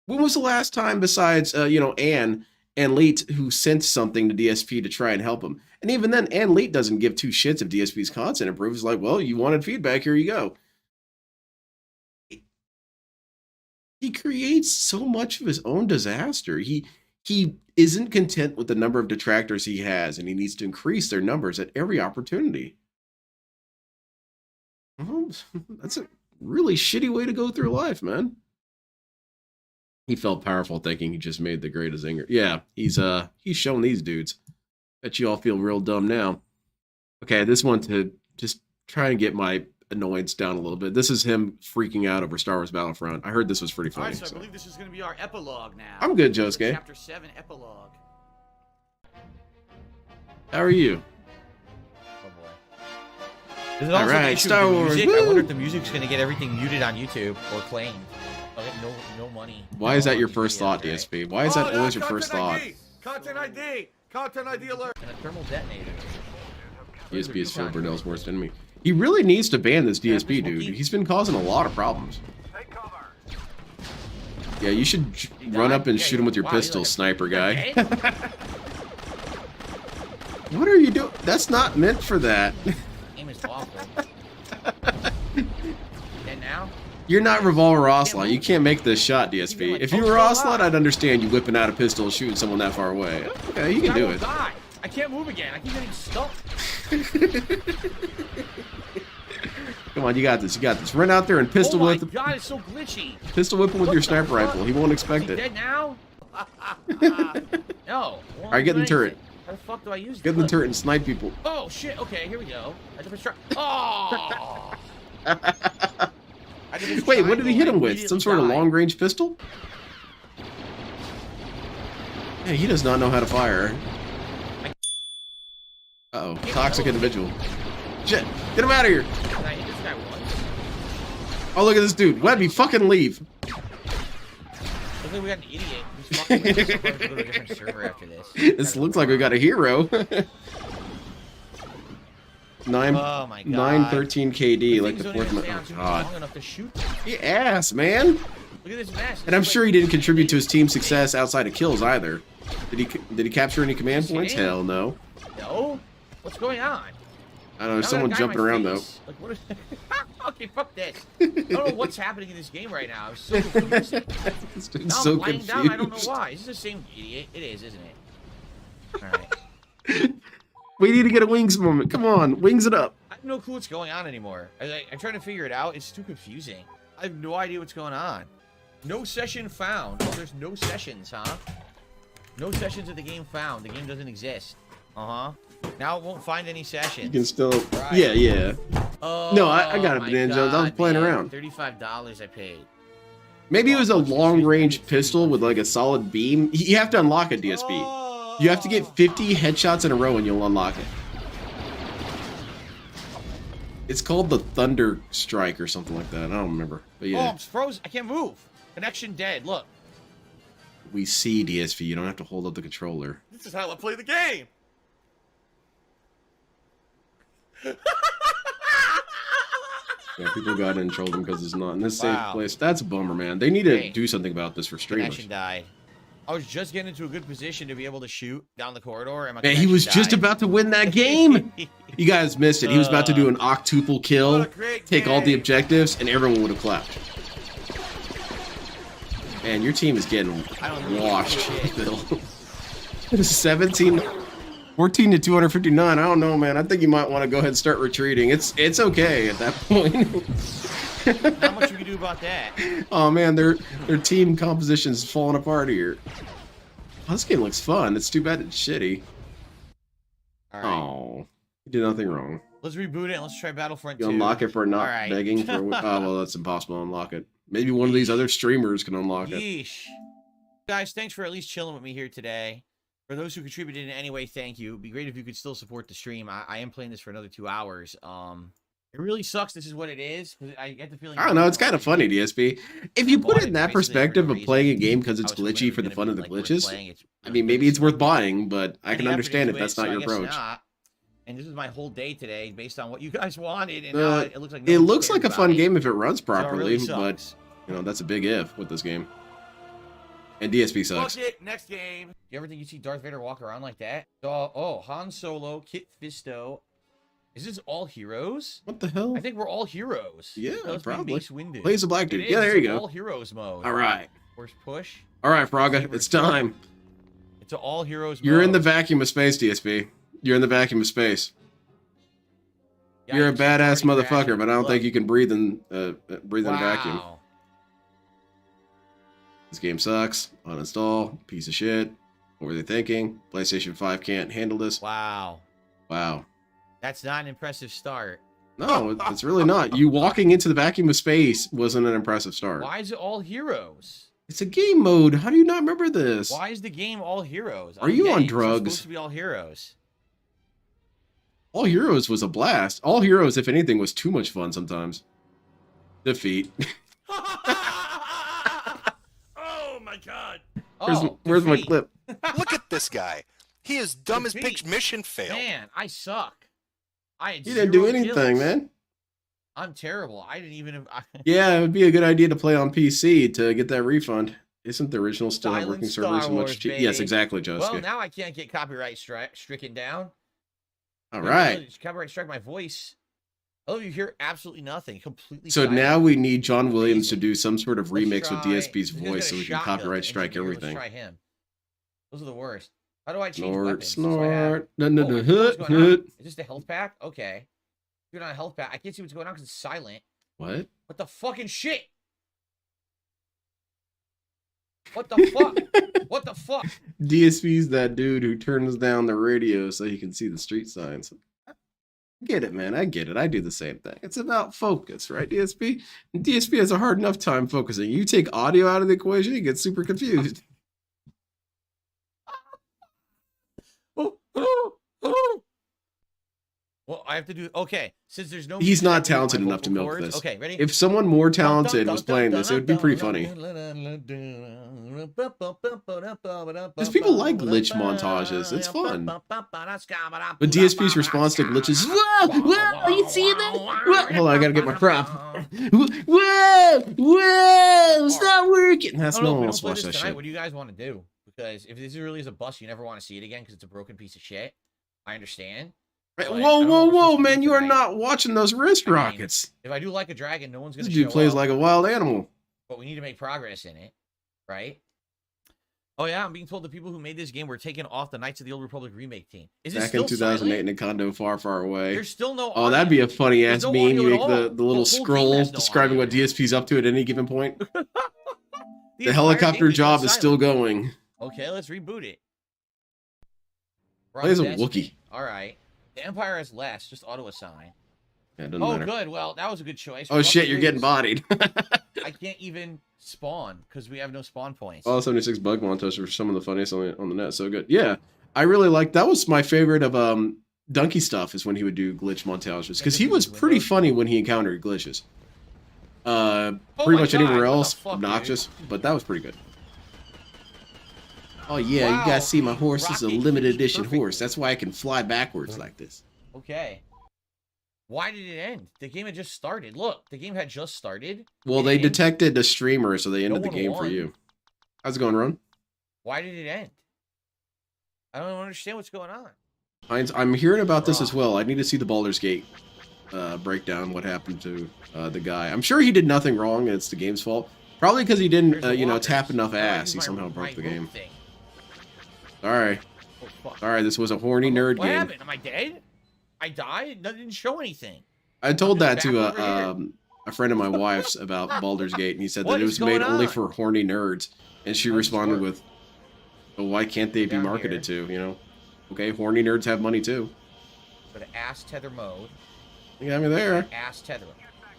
Speaker 1: When was the last time besides, Ann and Late who sent something to DSP to try and help him? And even then, Ann Late doesn't give two shits if DSP's content improves. Like, well, you wanted feedback, here you go. He creates so much of his own disaster. He isn't content with the number of detractors he has, and he needs to increase their numbers at every opportunity. Well, that's a really shitty way to go through life, man. He felt powerful thinking he just made the greatest zinger. Yeah, he's shown these dudes. Bet you all feel real dumb now. Okay, this one to just try and get my annoyance down a little bit. This is him freaking out over Star Wars Battlefront. I heard this was pretty funny.
Speaker 2: All right, so I believe this is going to be our epilogue now.
Speaker 1: I'm good, Josuke.
Speaker 2: Chapter 7 epilogue.
Speaker 1: How are you?
Speaker 2: Oh boy. There's also
Speaker 1: Alright,
Speaker 2: an issue
Speaker 1: Star
Speaker 2: with the
Speaker 1: Wars.
Speaker 2: music.
Speaker 1: Woo!
Speaker 2: I wonder if the music's going to get everything muted on YouTube or claimed. I'll get no money.
Speaker 1: Why is that your first thought, DSP? Why is that always your first thought?
Speaker 4: Content ID! Content ID alert!
Speaker 2: And a thermal detonator.
Speaker 1: DSP is Phil Burnell's worst enemy. He really needs to ban this DSP, dude. He's been causing a lot of problems. Yeah, you should run up and shoot him with your pistol, sniper guy. What are you doing? That's not meant for that.
Speaker 2: Aim is awful. And now?
Speaker 1: You're not Revolver Ocelot. You can't make this shot, DSP. If you were Ocelot, I'd understand you whipping out a pistol and shooting someone that far away. Okay, you can do it.
Speaker 2: Die. I can't move again. I keep getting stuck.
Speaker 1: Come on, you got this. You got this. Run out there and pistol whip.
Speaker 2: Oh my god, it's so glitchy.
Speaker 1: Pistol whip him with your sniper rifle. He won't expect it.
Speaker 2: Dead now? No.
Speaker 1: All right, get in the turret.
Speaker 2: How the fuck do I use this?
Speaker 1: Get in the turret and snipe people.
Speaker 2: Oh shit. Okay, here we go. I have to Oh.
Speaker 1: Wait, what did he hit him with? Some sort of long-range pistol? Yeah, he does not know how to fire. Uh-oh, toxic individual. Shit, get him out of here!
Speaker 2: Can I hit this guy once?
Speaker 1: Oh, look at this dude. Webby, fucking leave.
Speaker 2: Looks like we got an idiot who's fucking with us. We'll go to a different server after this.
Speaker 1: This looks like we got a hero. 913 KD, like the fourth one. Oh, God.
Speaker 2: Long enough to shoot.
Speaker 1: He ass, man.
Speaker 2: Look at this mess.
Speaker 1: And I'm sure he didn't contribute to his team's success outside of kills either. Did he capture any command points? Hell no.
Speaker 2: No? What's going on?
Speaker 1: I don't know, there's someone jumping around though.
Speaker 2: Like, what is... Okay, fuck this. I don't know what's happening in this game right now. I'm so confused.
Speaker 1: This dude's
Speaker 2: Now
Speaker 1: so
Speaker 2: I'm lying
Speaker 1: confused.
Speaker 2: down, I don't know why. Is this the same idiot? It is, isn't it? Alright.
Speaker 1: We need to get a wings moment. Come on, wings it up.
Speaker 2: I have no clue what's going on anymore. I'm trying to figure it out. It's too confusing. I have no idea what's going on. No session found. Oh, there's no sessions, huh? No sessions of the game found. The game doesn't exist. Uh-huh. Now it won't find any sessions.
Speaker 1: You can still...
Speaker 2: Right.
Speaker 1: Yeah.
Speaker 2: Oh,
Speaker 1: No, I got it,
Speaker 2: my
Speaker 1: Banana Jones. I was
Speaker 2: God,
Speaker 1: playing
Speaker 2: man.
Speaker 1: around.
Speaker 2: $35 I paid.
Speaker 1: Maybe it was a long-range pistol with like a solid beam. You have to unlock a DSP.
Speaker 2: Oh.
Speaker 1: You have to get 50 headshots in a row and you'll unlock it. It's called the Thunder Strike or something like that. I don't remember. But
Speaker 2: Oh,
Speaker 1: yeah.
Speaker 2: I'm frozen. I can't move. Connection dead. Look.
Speaker 1: We see DSV. You don't have to hold up the controller.
Speaker 2: This is how I play the game.
Speaker 1: Yeah, people got in and trolled him because it's not in this safe
Speaker 2: Wow.
Speaker 1: place. That's a bummer, man. They need to
Speaker 2: Hey.
Speaker 1: do something about this for streamers.
Speaker 2: Connection died. I was just getting into a good position to be able to shoot down the corridor, and my
Speaker 1: Man, he
Speaker 2: connection
Speaker 1: was just
Speaker 2: died.
Speaker 1: about to win that game. You guys missed it. He was about to do an octuple kill,
Speaker 2: What a great
Speaker 1: take all the
Speaker 2: game.
Speaker 1: objectives, and everyone would have clapped. Man, your team is getting
Speaker 2: I don't really
Speaker 1: washed,
Speaker 2: give a
Speaker 1: Phil. It is 14 to 259. I don't know, man. I think you might want to go ahead and start retreating. It's okay at that point.
Speaker 2: Not much we can do about that.
Speaker 1: Oh man, their team composition's falling apart here. Oh, this game looks fun. It's too bad it's shitty.
Speaker 2: All right.
Speaker 1: Oh, you did nothing wrong.
Speaker 2: Let's reboot it and let's try Battlefront 2.
Speaker 1: You unlock it for not
Speaker 2: All right.
Speaker 1: begging for. Oh well, that's impossible to unlock it. Maybe one of these other streamers can unlock it.
Speaker 2: Yeesh. Guys, thanks for at least chilling with me here today. For those who contributed in any way, thank you. It'd be great if you could still support the stream. I am playing this for another 2 hours. It really sucks. This is what it is. I get the feeling.
Speaker 1: I don't know. It's kind of funny, DSP. If you put it in that
Speaker 2: basically for
Speaker 1: perspective
Speaker 2: no
Speaker 1: of playing a
Speaker 2: reason.
Speaker 1: game because it's
Speaker 2: I was hoping it
Speaker 1: glitchy
Speaker 2: was
Speaker 1: for the
Speaker 2: gonna
Speaker 1: fun
Speaker 2: be,
Speaker 1: of the
Speaker 2: like, worth
Speaker 1: glitches,
Speaker 2: playing. It's
Speaker 1: I mean,
Speaker 2: really
Speaker 1: maybe it's
Speaker 2: smart.
Speaker 1: worth buying, but I
Speaker 2: Any
Speaker 1: can
Speaker 2: effort
Speaker 1: understand
Speaker 2: into
Speaker 1: if that's
Speaker 2: it, so
Speaker 1: not
Speaker 2: I
Speaker 1: your
Speaker 2: guess
Speaker 1: approach.
Speaker 2: not. And this is my whole day today, based on what you guys wanted. And it looks like
Speaker 1: It
Speaker 2: nobody
Speaker 1: looks
Speaker 2: cares
Speaker 1: like a
Speaker 2: about
Speaker 1: fun
Speaker 2: it.
Speaker 1: game if it runs
Speaker 2: So it
Speaker 1: properly,
Speaker 2: really
Speaker 1: but
Speaker 2: sucks.
Speaker 1: you know that's a big if with this game. And DSP sucks.
Speaker 2: Fuck it. Next game. You ever think you see Darth Vader walk around like that? Oh, Han Solo, Kit Fisto. Is this all heroes?
Speaker 1: What the hell?
Speaker 2: I think we're all heroes.
Speaker 1: Yeah,
Speaker 2: Let's be
Speaker 1: probably.
Speaker 2: Mace Windu.
Speaker 1: Plays a black dude.
Speaker 2: It
Speaker 1: Yeah,
Speaker 2: is.
Speaker 1: there you
Speaker 2: It's
Speaker 1: go.
Speaker 2: all heroes mode.
Speaker 1: All right.
Speaker 2: First push.
Speaker 1: All right, Fraga, it's time.
Speaker 2: It's an all heroes mode.
Speaker 1: You're in the vacuum of space, DSP. You're in the vacuum of space.
Speaker 2: Yeah,
Speaker 1: You're a
Speaker 2: it's
Speaker 1: badass
Speaker 2: already
Speaker 1: motherfucker,
Speaker 2: crashing.
Speaker 1: but I don't
Speaker 2: Look.
Speaker 1: think you can breathe in a vacuum.
Speaker 2: Wow.
Speaker 1: This game sucks. Uninstall. Piece of shit. What were they thinking? PlayStation 5 can't handle this.
Speaker 2: Wow.
Speaker 1: Wow.
Speaker 2: That's not an impressive start.
Speaker 1: No, it's really not. You walking into the vacuum of space wasn't an impressive start.
Speaker 2: Why is it all heroes?
Speaker 1: It's a game mode. How do you not remember this?
Speaker 2: Why is the game all heroes?
Speaker 1: Are you on
Speaker 2: It's not
Speaker 1: drugs?
Speaker 2: supposed to be all heroes.
Speaker 1: All Heroes was a blast. All Heroes, if anything, was too much fun sometimes. Defeat.
Speaker 4: Oh my god!
Speaker 1: Where's my
Speaker 2: defeat.
Speaker 1: clip?
Speaker 6: Look at this guy. He is dumb as
Speaker 2: Defeat.
Speaker 6: pig's mission failed.
Speaker 2: Man, I suck. I had
Speaker 1: You didn't do
Speaker 2: 0
Speaker 1: anything,
Speaker 2: kills.
Speaker 1: man.
Speaker 2: I'm terrible. I didn't even.
Speaker 1: Yeah, it would be a good idea to play on PC to get that refund. Isn't the original still have
Speaker 2: Silent
Speaker 1: working
Speaker 2: Star
Speaker 1: servers and
Speaker 2: Wars,
Speaker 1: much cheaper? Yes,
Speaker 2: baby.
Speaker 1: exactly, Josuke.
Speaker 2: Well, now I can't get copyright stricken down.
Speaker 1: All right.
Speaker 2: Copyright strike my voice. Oh, you hear absolutely nothing. Completely.
Speaker 1: So
Speaker 2: silent.
Speaker 1: now we need John Williams to
Speaker 2: Amazing.
Speaker 1: do some sort of
Speaker 2: Let's
Speaker 1: remix with
Speaker 2: try-
Speaker 1: DSP's
Speaker 2: who's got
Speaker 1: voice
Speaker 2: a
Speaker 1: so we can
Speaker 2: shotgun
Speaker 1: copyright
Speaker 2: to
Speaker 1: strike
Speaker 2: engineer?
Speaker 1: everything.
Speaker 2: Let's try him. Those are the worst. How do I change
Speaker 1: Snort,
Speaker 2: weapons? That's what I have.
Speaker 1: snort. No, no,
Speaker 2: Oh,
Speaker 1: no.
Speaker 2: I see what's
Speaker 1: Hut,
Speaker 2: going on.
Speaker 1: hut.
Speaker 2: Is this the health pack? Okay. You're not a health pack. I can't see what's going on because it's silent.
Speaker 1: What?
Speaker 2: What the fucking shit? What the fuck? What the fuck?
Speaker 1: DSP's that dude who turns down the radio so he can see the street signs. I get it, man. I get it. I do the same thing. It's about focus, right, DSP? And DSP has a hard enough time focusing. You take audio out of the equation, he gets super confused.
Speaker 2: Well, I have to do. Okay, since there's no.
Speaker 1: He's
Speaker 2: music, I
Speaker 1: not
Speaker 2: can do my
Speaker 1: talented enough to
Speaker 2: vocal
Speaker 1: milk
Speaker 2: cords.
Speaker 1: this.
Speaker 2: Okay, ready?
Speaker 1: If someone more talented was playing this, it would be pretty funny. Because people like glitch montages. It's fun. But DSP's response to glitches, whoa, whoa, you see that? Whoa. Hold on, I gotta get my prop. Whoa, whoa, it's not working. That's
Speaker 2: I don't
Speaker 1: no
Speaker 2: know,
Speaker 1: one
Speaker 2: if
Speaker 1: wants
Speaker 2: we don't
Speaker 1: to
Speaker 2: play
Speaker 1: watch
Speaker 2: this
Speaker 1: that
Speaker 2: tonight,
Speaker 1: shit.
Speaker 2: what do you guys want to do? Because if this really is a bust, you never want to see it again because it's a broken piece of shit. I understand.
Speaker 1: Right,
Speaker 2: Like, I
Speaker 1: whoa,
Speaker 2: don't know
Speaker 1: whoa,
Speaker 2: what we're
Speaker 1: whoa,
Speaker 2: supposed to
Speaker 1: man,
Speaker 2: do
Speaker 1: you are
Speaker 2: tonight.
Speaker 1: not watching those wrist
Speaker 2: I mean,
Speaker 1: rockets.
Speaker 2: If I do like a dragon, no one's gonna
Speaker 1: This
Speaker 2: show
Speaker 1: dude plays
Speaker 2: up,
Speaker 1: like a wild animal.
Speaker 2: but we need to make progress in it, right? Oh yeah, I'm being told the people who made this game were taken off the Knights of the Old Republic remake team. Is it
Speaker 1: Back
Speaker 2: still
Speaker 1: in 2008
Speaker 2: silent?
Speaker 1: in a condo far, far away.
Speaker 2: There's still no.
Speaker 1: Oh, that'd be a funny
Speaker 2: There's
Speaker 1: ass
Speaker 2: no
Speaker 1: meme. You
Speaker 2: audio
Speaker 1: make
Speaker 2: at
Speaker 1: the
Speaker 2: all.
Speaker 1: little
Speaker 2: The whole game
Speaker 1: scroll
Speaker 2: has no
Speaker 1: describing
Speaker 2: audio.
Speaker 1: what DSP's up to at any given point.
Speaker 2: The
Speaker 1: The
Speaker 2: entire
Speaker 1: helicopter
Speaker 2: game
Speaker 1: job
Speaker 2: went
Speaker 1: is still
Speaker 2: silent.
Speaker 1: going.
Speaker 2: Okay, let's reboot it. We're on
Speaker 1: Plays a
Speaker 2: Destiny.
Speaker 1: Wookiee.
Speaker 2: All right. The Empire has less. Just auto assign.
Speaker 1: Yeah, it doesn't
Speaker 2: Oh,
Speaker 1: matter.
Speaker 2: good. Well, that was a good choice.
Speaker 1: Oh shit, you're getting bodied.
Speaker 2: I can't even spawn because we have no spawn points.
Speaker 1: All 76 bug montage were some of the funniest on the net. So good. Yeah, I really like that. Was my favorite of Donkey stuff is when he would do glitch montages because he was pretty funny when he encountered glitches. Pretty
Speaker 2: my
Speaker 1: much
Speaker 2: God,
Speaker 1: anywhere
Speaker 2: what the
Speaker 1: else
Speaker 2: fuck, dude?
Speaker 1: obnoxious, but that was pretty good. Oh yeah,
Speaker 2: Wow,
Speaker 1: you guys see my horse is a
Speaker 2: rocket
Speaker 1: limited
Speaker 2: flew
Speaker 1: edition
Speaker 2: perfectly.
Speaker 1: horse. That's why I can fly backwards like this.
Speaker 2: Okay. Why did it end? The game had just started. Look, the game had just started.
Speaker 1: Well,
Speaker 2: It
Speaker 1: they
Speaker 2: ended.
Speaker 1: detected a streamer, so they ended the
Speaker 2: one
Speaker 1: game for
Speaker 2: won.
Speaker 1: you. How's it going, Ron?
Speaker 2: Why did it end? I don't understand what's going on.
Speaker 1: I'm hearing about this
Speaker 2: Bruh.
Speaker 1: as well. I need to see the Baldur's Gate breakdown. What happened to the guy? I'm sure he did nothing wrong, and it's the game's fault. Probably because he didn't,
Speaker 2: There's the
Speaker 1: you know,
Speaker 2: walkers.
Speaker 1: tap enough
Speaker 2: Oh, I
Speaker 1: ass.
Speaker 2: used
Speaker 1: He
Speaker 2: my-
Speaker 1: somehow broke
Speaker 2: my
Speaker 1: the
Speaker 2: rope
Speaker 1: game.
Speaker 2: thing.
Speaker 1: Sorry,
Speaker 2: Oh, fuck.
Speaker 1: sorry. This was a horny nerd
Speaker 2: What
Speaker 1: game.
Speaker 2: happened? Am I dead? I died? That didn't show anything.
Speaker 1: I told
Speaker 2: I'm
Speaker 1: that
Speaker 2: just
Speaker 1: to
Speaker 2: back over here.
Speaker 1: a friend of my wife's about Baldur's Gate, and he said
Speaker 2: What
Speaker 1: that it
Speaker 2: is
Speaker 1: was made
Speaker 2: going
Speaker 1: only
Speaker 2: on?
Speaker 1: for horny nerds, and she
Speaker 2: How does this
Speaker 1: responded
Speaker 2: work?
Speaker 1: with, "Well, why can't they be
Speaker 2: Down
Speaker 1: marketed to? You know, okay, horny nerds have money too."
Speaker 2: Go to ass tether mode.
Speaker 1: You got me there.
Speaker 2: Ass tether.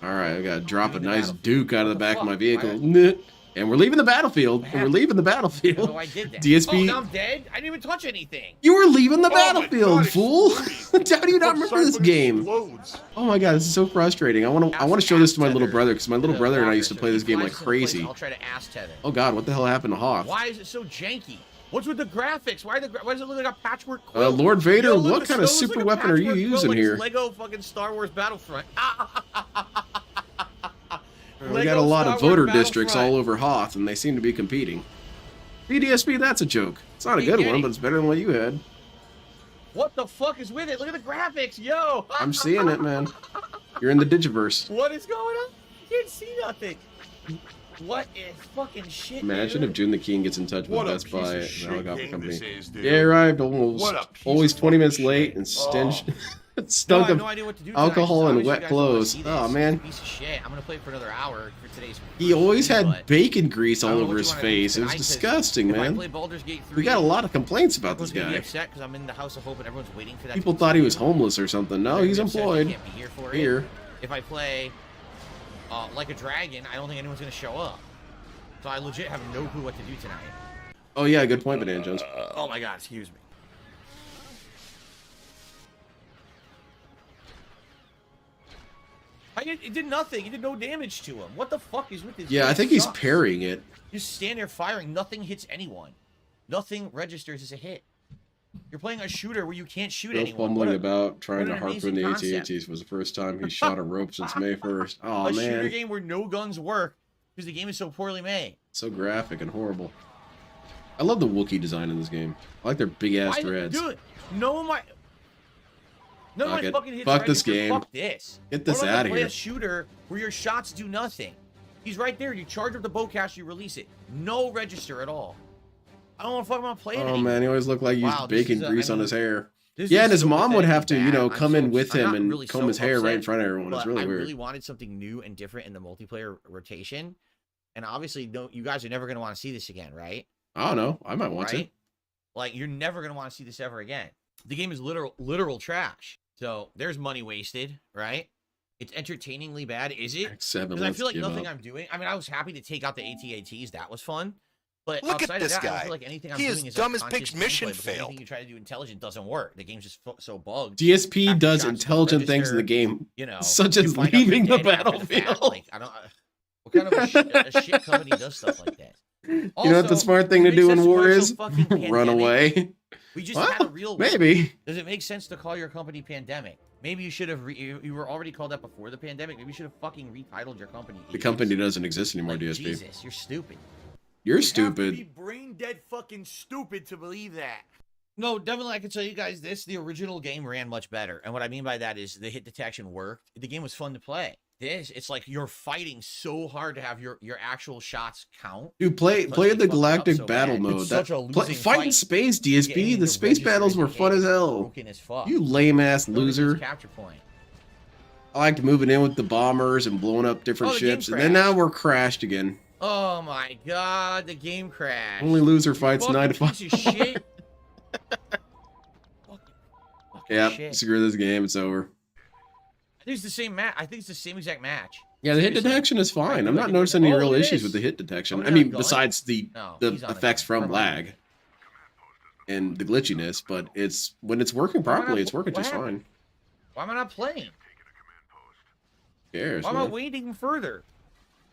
Speaker 1: All right, I gotta drop a
Speaker 2: Leaving the
Speaker 1: nice
Speaker 2: battlefield.
Speaker 1: Duke out of
Speaker 2: What
Speaker 1: the
Speaker 2: the
Speaker 1: back of my
Speaker 2: fuck?
Speaker 1: vehicle,
Speaker 2: Why-
Speaker 1: and we're leaving the battlefield.
Speaker 2: What
Speaker 1: And we're
Speaker 2: happened?
Speaker 1: leaving the
Speaker 2: I don't know
Speaker 1: battlefield.
Speaker 2: why I did that.
Speaker 1: DSP.
Speaker 2: Oh, now I'm dead? I didn't even touch anything.
Speaker 1: You were leaving the
Speaker 4: Oh my
Speaker 1: battlefield,
Speaker 4: God,
Speaker 1: fool!
Speaker 4: it's
Speaker 1: How do you not remember this game?
Speaker 4: Explodes.
Speaker 1: Oh my god, this is so frustrating. I want to show this to my little brother because my little
Speaker 2: The
Speaker 1: brother and I
Speaker 2: walker,
Speaker 1: used to
Speaker 2: so
Speaker 1: play
Speaker 2: if
Speaker 1: this
Speaker 2: he
Speaker 1: game
Speaker 2: flies
Speaker 1: like
Speaker 2: into place,
Speaker 1: crazy.
Speaker 2: I'll try to ass tether.
Speaker 1: Oh god, what the hell happened to Hoth?
Speaker 2: Why is it so janky? What's with the graphics? Why does it look like a patchwork quilt?
Speaker 1: Lord Vader,
Speaker 2: Yo, look,
Speaker 1: what
Speaker 2: the
Speaker 1: kind of
Speaker 2: stove looks
Speaker 1: super
Speaker 2: like a
Speaker 1: weapon are you
Speaker 2: patchwork quilt,
Speaker 1: using
Speaker 2: like
Speaker 1: here?
Speaker 2: it's Lego fucking Star Wars Battlefront.
Speaker 1: We got a lot of voter districts all over Hoth, and they seem to be competing. BDSP, that's a joke. It's not a
Speaker 2: You
Speaker 1: good
Speaker 2: get
Speaker 1: one,
Speaker 2: it.
Speaker 1: but it's better than what you had.
Speaker 2: What the fuck is with it? Look at the graphics, yo!
Speaker 1: I'm seeing it, man. You're in the Digiverse.
Speaker 2: What is going on? You can't see nothing. What is fucking shit?
Speaker 1: Imagine
Speaker 2: dude?
Speaker 1: if June the King gets in touch with
Speaker 4: What a
Speaker 1: Best
Speaker 4: piece
Speaker 1: Buy
Speaker 4: of
Speaker 1: and
Speaker 4: shit
Speaker 1: helicopter
Speaker 4: game
Speaker 1: company.
Speaker 4: this is, dude.
Speaker 1: Yeah, arrived almost
Speaker 4: What a piece
Speaker 1: always
Speaker 4: of
Speaker 1: 20 minutes
Speaker 4: fucking
Speaker 1: late
Speaker 4: shit.
Speaker 1: and stench,
Speaker 2: No, I
Speaker 1: stunk
Speaker 2: have
Speaker 1: of
Speaker 2: no idea what to do tonight,
Speaker 1: alcohol
Speaker 2: so
Speaker 1: and
Speaker 2: obviously
Speaker 1: wet
Speaker 2: you guys don't wanna
Speaker 1: clothes.
Speaker 2: see
Speaker 1: Oh
Speaker 2: this.
Speaker 1: man,
Speaker 2: Piece of shit. I'm gonna play it for another hour for today's.
Speaker 1: he always had
Speaker 2: but
Speaker 1: bacon grease
Speaker 2: I
Speaker 1: all
Speaker 2: don't know
Speaker 1: over
Speaker 2: what
Speaker 1: his
Speaker 2: you wanna do
Speaker 1: face. It was
Speaker 2: tonight, 'cause
Speaker 1: disgusting,
Speaker 2: if I
Speaker 1: man.
Speaker 2: play Baldur's Gate 3,
Speaker 1: We got a lot of complaints about this
Speaker 2: everyone's gonna be
Speaker 1: guy.
Speaker 2: upset because I'm in the House of Hope and everyone's waiting for that.
Speaker 1: People
Speaker 2: to
Speaker 1: thought he was
Speaker 2: continue.
Speaker 1: homeless or something. No,
Speaker 2: They're
Speaker 1: he's
Speaker 2: gonna be upset they
Speaker 1: employed.
Speaker 2: can't be here for it.
Speaker 1: Here.
Speaker 2: If I play like a dragon, I don't think anyone's gonna show up. So I legit have no clue what to do tonight.
Speaker 1: Oh yeah, good point, Banana Jones.
Speaker 2: Oh my god, excuse me. It did nothing. It did no damage to him. What the fuck is with this?
Speaker 1: Yeah,
Speaker 2: game?
Speaker 1: I think
Speaker 2: It
Speaker 1: he's
Speaker 2: sucks.
Speaker 1: parrying it.
Speaker 2: You stand there firing. Nothing hits anyone. Nothing registers as a hit. You're playing a shooter where you can't shoot
Speaker 1: Still
Speaker 2: anyone.
Speaker 1: fumbling
Speaker 2: What a-
Speaker 1: about, trying
Speaker 2: what
Speaker 1: to
Speaker 2: an
Speaker 1: harpoon
Speaker 2: amazing
Speaker 1: the
Speaker 2: concept.
Speaker 1: AT-ATs was the first time he shot a rope since May 1st. Oh
Speaker 2: a shooter
Speaker 1: man,
Speaker 2: game where no guns work because the game is so poorly made.
Speaker 1: so graphic and horrible. I love the Wookiee design in this game. I like their big ass
Speaker 2: Why,
Speaker 1: dreads.
Speaker 2: dude? No one might. None of
Speaker 1: Fuck
Speaker 2: my
Speaker 1: it.
Speaker 2: fucking hits
Speaker 1: Fuck
Speaker 2: are
Speaker 1: this
Speaker 2: registered.
Speaker 1: game.
Speaker 2: Fuck this.
Speaker 1: Get this
Speaker 2: Why do I have
Speaker 1: outta
Speaker 2: to play
Speaker 1: here.
Speaker 2: a shooter where your shots do nothing. He's right there. You charge up the bowcaster, you release it. No register at all. I don't want to fucking play it
Speaker 1: Oh
Speaker 2: anymore.
Speaker 1: man, he always looked like he used
Speaker 2: Wow, this
Speaker 1: bacon
Speaker 2: is a-
Speaker 1: grease
Speaker 2: I
Speaker 1: on
Speaker 2: mean,
Speaker 1: his hair.
Speaker 2: This
Speaker 1: Yeah,
Speaker 2: is
Speaker 1: and his
Speaker 2: so
Speaker 1: mom would have to,
Speaker 2: pathetically
Speaker 1: you know,
Speaker 2: bad.
Speaker 1: come
Speaker 2: I'm
Speaker 1: in with
Speaker 2: I'm
Speaker 1: him
Speaker 2: not
Speaker 1: and
Speaker 2: really
Speaker 1: comb
Speaker 2: so
Speaker 1: his hair right in
Speaker 2: upset,
Speaker 1: front of everyone. It's
Speaker 2: but
Speaker 1: really
Speaker 2: I
Speaker 1: weird.
Speaker 2: really wanted something new and different in the multiplayer rotation. And obviously, you guys are never going to want to see this again, right?
Speaker 1: I don't know. I might want
Speaker 2: Right? Like, you're never going to want to see this ever again. The game is literal trash. So, there's money wasted, right? It's entertainingly bad, is
Speaker 1: to.
Speaker 2: it?
Speaker 1: X7,
Speaker 2: Because I
Speaker 1: let's
Speaker 2: feel like
Speaker 1: give
Speaker 2: nothing
Speaker 1: up.
Speaker 2: I'm doing. I mean, I was happy to take out the AT-ATs. That was fun. But
Speaker 6: Look at
Speaker 2: outside
Speaker 6: this
Speaker 2: of that, I don't
Speaker 6: guy.
Speaker 2: feel like anything I'm
Speaker 6: He
Speaker 2: doing
Speaker 6: is
Speaker 2: is
Speaker 6: dumb
Speaker 2: like
Speaker 6: as Pig's
Speaker 2: conscious
Speaker 6: mission
Speaker 2: gameplay, because
Speaker 6: failed.
Speaker 2: anything you try to do intelligent doesn't work. The game's just so bugged.
Speaker 1: DSP
Speaker 2: After
Speaker 1: does
Speaker 2: shots don't
Speaker 1: intelligent things in the
Speaker 2: register,
Speaker 1: game,
Speaker 2: You know,
Speaker 1: such
Speaker 2: you
Speaker 1: as
Speaker 2: find out you're
Speaker 1: leaving the
Speaker 2: dead after fact.
Speaker 1: battlefield.
Speaker 2: Like, I don't. What kind of a shit company does stuff like that?
Speaker 1: You know what the
Speaker 2: Also,
Speaker 1: smart thing to
Speaker 2: does it
Speaker 1: do
Speaker 2: make
Speaker 1: in
Speaker 2: sense to
Speaker 1: war
Speaker 2: call
Speaker 1: is?
Speaker 2: yourself fucking
Speaker 1: Run
Speaker 2: Pandemic?
Speaker 1: away.
Speaker 2: We just had a
Speaker 1: Well,
Speaker 2: real one.
Speaker 1: maybe.
Speaker 2: Does it make sense to call your company Pandemic? Maybe you should have. You were already called that before the pandemic. Maybe you should have fucking retitled your company.
Speaker 1: The
Speaker 2: idiots.
Speaker 1: company doesn't exist anymore,
Speaker 2: Like,
Speaker 1: DSP.
Speaker 2: Jesus, you're stupid.
Speaker 1: You're
Speaker 2: You have to be
Speaker 1: stupid.
Speaker 2: brain dead fucking stupid to believe that. No, definitely I can tell you guys this. The original game ran much better. And what I mean by that is the hit detection worked. The game was fun to play. It's like you're fighting so hard to have your actual shots count.
Speaker 1: Dude, play
Speaker 2: Because they
Speaker 1: the
Speaker 2: fucked it up
Speaker 1: Galactic
Speaker 2: so
Speaker 1: Battle
Speaker 2: bad.
Speaker 1: mode.
Speaker 2: It's such a losing
Speaker 1: Fight in
Speaker 2: fight.
Speaker 1: space,
Speaker 2: Getting
Speaker 1: DSP. The
Speaker 2: the
Speaker 1: space
Speaker 2: register
Speaker 1: battles
Speaker 2: in
Speaker 1: were
Speaker 2: the
Speaker 1: fun
Speaker 2: game
Speaker 1: as
Speaker 2: is
Speaker 1: hell.
Speaker 2: broken as fuck.
Speaker 1: You lame ass
Speaker 2: Nobody gets
Speaker 1: loser.
Speaker 2: Capture point.
Speaker 1: I liked moving in with the bombers and blowing up different
Speaker 2: Oh, the game
Speaker 1: ships, and then now
Speaker 2: crashed.
Speaker 1: we're crashed again.
Speaker 2: Oh my god, the game crashed.
Speaker 1: Only loser
Speaker 2: You
Speaker 1: fights
Speaker 2: fucking
Speaker 1: 9 to 5.
Speaker 2: piece of shit. Fucking
Speaker 1: Yeah,
Speaker 2: shit.
Speaker 1: screw this game. It's over.
Speaker 2: I think it's the same match. I think it's the same exact match.
Speaker 1: Yeah, the hit
Speaker 2: Seriously.
Speaker 1: detection is fine.
Speaker 2: feel
Speaker 1: I'm
Speaker 2: like
Speaker 1: not
Speaker 2: it
Speaker 1: noticing
Speaker 2: did-
Speaker 1: any
Speaker 2: Oh,
Speaker 1: real
Speaker 2: it
Speaker 1: issues
Speaker 2: is.
Speaker 1: with the hit detection.
Speaker 2: Oh,
Speaker 1: I
Speaker 2: he's
Speaker 1: mean,
Speaker 2: on a gun?
Speaker 1: besides the
Speaker 2: No,
Speaker 1: the
Speaker 2: he's on a
Speaker 1: effects
Speaker 2: gun.
Speaker 1: from
Speaker 2: Never mind.
Speaker 1: lag and the glitchiness, but it's when it's working
Speaker 2: Why am I
Speaker 1: properly,
Speaker 2: not-
Speaker 1: it's working
Speaker 2: what
Speaker 1: just
Speaker 2: happened?
Speaker 1: fine.
Speaker 2: Why am I not playing?
Speaker 1: Who cares,
Speaker 2: Why am I
Speaker 1: man?
Speaker 2: waiting further?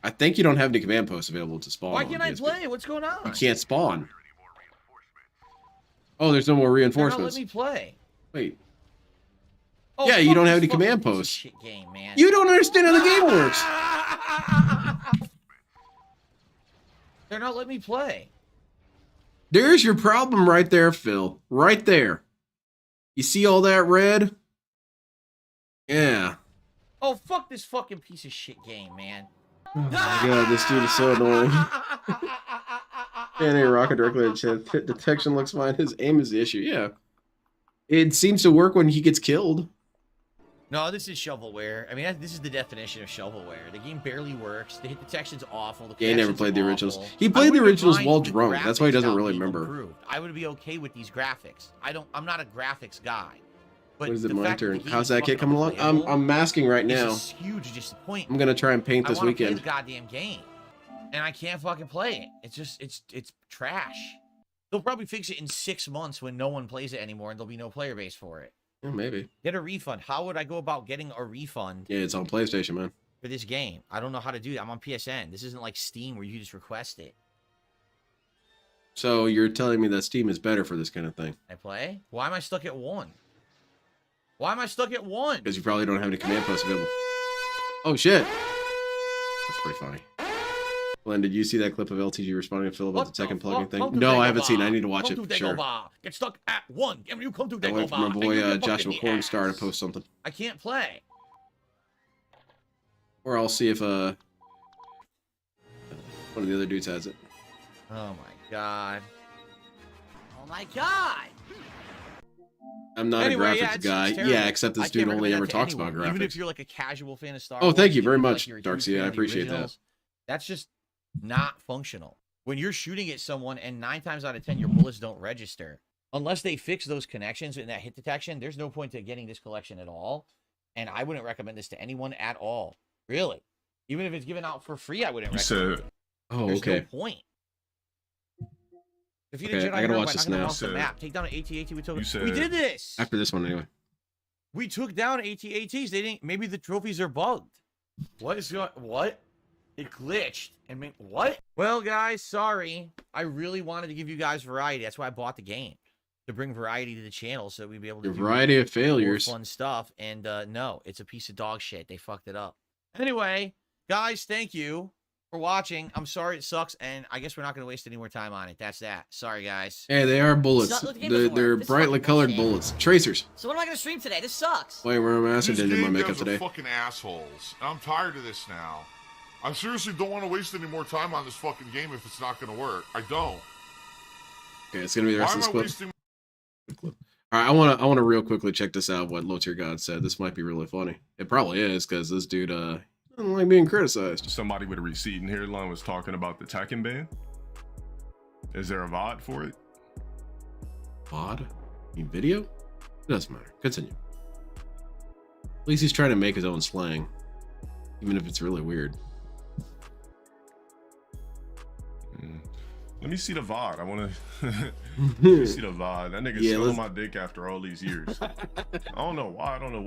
Speaker 1: I think you don't have any command posts available to spawn.
Speaker 2: Why
Speaker 1: on
Speaker 2: can't I
Speaker 1: DSP.
Speaker 2: play? What's going on?
Speaker 1: You can't spawn. Oh, there's no more
Speaker 2: They're not
Speaker 1: reinforcements.
Speaker 2: letting me play.
Speaker 1: Wait.
Speaker 2: Oh,
Speaker 1: Yeah, you
Speaker 2: fuck
Speaker 1: don't have
Speaker 2: this
Speaker 1: any
Speaker 2: fucking
Speaker 1: command
Speaker 2: piece of
Speaker 1: posts.
Speaker 2: shit game, man.
Speaker 1: You don't understand how the game works.
Speaker 2: They're not letting me play.
Speaker 1: There's your problem right there, Phil. Right there. You see all that red? Yeah.
Speaker 2: Oh, fuck this fucking piece of shit game, man.
Speaker 1: Oh my god, this dude is so annoying. And a rocket directly at chest. Hit detection looks fine. His aim is the issue. Yeah. It seems to work when he gets killed.
Speaker 2: No, this is shovelware. I mean, this is the definition of shovelware. The game barely works. The hit detection's awful. The
Speaker 1: Yeah, he never
Speaker 2: connections
Speaker 1: played the
Speaker 2: are
Speaker 1: originals.
Speaker 2: awful.
Speaker 1: He
Speaker 2: I
Speaker 1: played the
Speaker 2: wouldn't
Speaker 1: originals
Speaker 2: mind
Speaker 1: while
Speaker 2: the
Speaker 1: drunk. That's why he
Speaker 2: graphics
Speaker 1: doesn't
Speaker 2: not
Speaker 1: really
Speaker 2: being
Speaker 1: remember.
Speaker 2: improved. I would be okay with these graphics. I'm not a graphics guy. But
Speaker 1: What is it,
Speaker 2: the
Speaker 1: my
Speaker 2: fact that
Speaker 1: turn?
Speaker 2: the game
Speaker 1: How's
Speaker 2: is
Speaker 1: that kid
Speaker 2: fucking
Speaker 1: coming along?
Speaker 2: unplayable
Speaker 1: I'm masking right
Speaker 2: is
Speaker 1: now.
Speaker 2: a huge disappointment.
Speaker 1: I'm gonna try and paint this
Speaker 2: I wanna play
Speaker 1: weekend.
Speaker 2: the goddamn game, and I can't fucking play it. It's just it's trash. They'll probably fix it in 6 months when no one plays it anymore, and there'll be no player base for it.
Speaker 1: Yeah, maybe.
Speaker 2: Get a refund. How would I go about getting a refund
Speaker 1: Yeah, it's on PlayStation, man.
Speaker 2: for this game? I don't know how to do that. I'm on PSN. This isn't like Steam where you just request it.
Speaker 1: So you're telling me that Steam is better for this kind of thing?
Speaker 2: I play? Why am I stuck at 1? Why am I stuck at 1?
Speaker 1: Because you probably don't have any command posts available. Oh shit! That's pretty funny. Glenn, did you see that clip of LTG responding to Phil about the second plugin thing? No, I haven't seen it. I need to watch it for sure.
Speaker 2: Get stuck at 1. And you come to
Speaker 1: I wait for my
Speaker 2: Dagobah,
Speaker 1: boy
Speaker 2: and you get
Speaker 1: Joshua
Speaker 2: fucked in the
Speaker 1: Cornstar to
Speaker 2: ass.
Speaker 1: post something.
Speaker 2: I can't play.
Speaker 1: Or I'll see if one of the other dudes has it.
Speaker 2: Oh my god. Oh my god.
Speaker 1: I'm not
Speaker 2: Anyway,
Speaker 1: a
Speaker 2: yeah,
Speaker 1: graphics
Speaker 2: it's
Speaker 1: guy.
Speaker 2: terrible.
Speaker 1: Yeah, except
Speaker 2: I
Speaker 1: this
Speaker 2: can't
Speaker 1: dude only
Speaker 2: recommend
Speaker 1: ever
Speaker 2: that to
Speaker 1: talks
Speaker 2: anyone,
Speaker 1: about
Speaker 2: Even if
Speaker 1: graphics.
Speaker 2: you're like a casual fan of Star
Speaker 1: Oh,
Speaker 2: Wars.
Speaker 1: thank you
Speaker 2: even
Speaker 1: very
Speaker 2: if, like,
Speaker 1: much,
Speaker 2: you're a huge
Speaker 1: Darkseid.
Speaker 2: fan
Speaker 1: I
Speaker 2: of the
Speaker 1: appreciate that.
Speaker 2: originals, That's just not functional. When you're shooting at someone and 9 times out of 10 your bullets don't register. Unless they fix those connections in that hit detection, there's no point to getting this collection at all. And I wouldn't recommend this to anyone at all. Really. Even if it's given out for free, I wouldn't recommend it.
Speaker 1: Oh,
Speaker 2: There's
Speaker 1: okay.
Speaker 2: no point. Defeat
Speaker 1: Okay,
Speaker 2: a Jedi
Speaker 1: I gotta
Speaker 2: Hero
Speaker 1: watch
Speaker 2: by
Speaker 1: this
Speaker 2: knocking them
Speaker 1: now.
Speaker 2: off the map. Take down an AT-AT. We
Speaker 4: said-
Speaker 2: did this.
Speaker 1: After this one, anyway.
Speaker 2: We took down AT-ATs. They didn't. Maybe the trophies are bugged. What is going? What? It glitched. And made, what? Well, guys, sorry. I really wanted to give you guys variety. That's why I bought the game, to bring variety to the channel, so we'd be able to
Speaker 1: Your
Speaker 2: do
Speaker 1: variety of
Speaker 2: more
Speaker 1: failures.
Speaker 2: fun stuff. And no, it's a piece of dog shit. They fucked it up. Anyway, guys, thank you for watching. I'm sorry it sucks, and I guess we're not going to waste any more time on it. That's that. Sorry, guys.
Speaker 1: Hey, they are bullets.
Speaker 7: It's not- the game doesn't work.
Speaker 1: They're
Speaker 7: This is
Speaker 1: brightly
Speaker 7: fucking
Speaker 1: colored
Speaker 7: bullshit.
Speaker 1: bullets. Tracers.
Speaker 7: So what am I gonna stream today? This sucks.
Speaker 1: Wait, we're master
Speaker 4: These
Speaker 1: did my
Speaker 4: game
Speaker 1: makeup
Speaker 4: devs are
Speaker 1: today.
Speaker 4: fucking assholes. And I'm tired of this now. I seriously don't want to waste any more time on this fucking game if it's not going to work. I don't.
Speaker 1: Okay, it's gonna be the
Speaker 4: Why
Speaker 1: rest
Speaker 4: am
Speaker 1: of
Speaker 4: I
Speaker 1: this clip.
Speaker 4: wasting
Speaker 1: All right, I wanna real quickly check this out. What Low Tier God said. This might be really funny. It probably is because this dude doesn't like being criticized.
Speaker 8: Somebody with a receding hairline was talking about the Tekken ban. Is there a VOD for it?
Speaker 1: VOD? You mean video? It doesn't matter. Continue. At least he's trying to make his own slang, even if it's really weird.
Speaker 8: Let me see the VOD. I want to see the VOD. That nigga's
Speaker 1: Yeah,
Speaker 8: still
Speaker 1: let's-
Speaker 8: on my dick after all these years. I don't know why. I don't know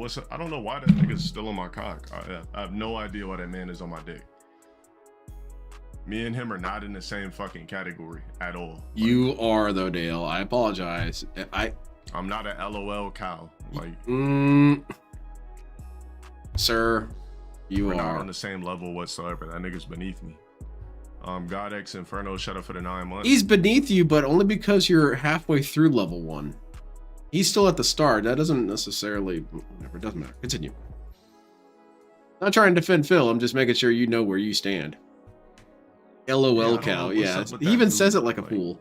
Speaker 8: why that nigga's still on my cock. I have no idea why that man is on my dick. Me and him are not in the same fucking category at all.
Speaker 1: You are though, Dale. I apologize.
Speaker 8: I'm not a LOL cow. Like
Speaker 1: Sir, you
Speaker 8: we're not
Speaker 1: are.
Speaker 8: on the same level whatsoever. That nigga's beneath me. God X Inferno, shut up for the 9 months.
Speaker 1: He's beneath you, but only because you're halfway through level 1. He's still at the start. That doesn't necessarily. Whatever. It doesn't matter. Continue. Not trying to defend Phil. I'm just making sure you know where you stand. LOL
Speaker 8: Yeah, I don't
Speaker 1: cow.
Speaker 8: know what's
Speaker 1: Yeah,
Speaker 8: up with
Speaker 1: he
Speaker 8: that
Speaker 1: even
Speaker 8: dude,
Speaker 1: says it like a
Speaker 8: like-
Speaker 1: fool.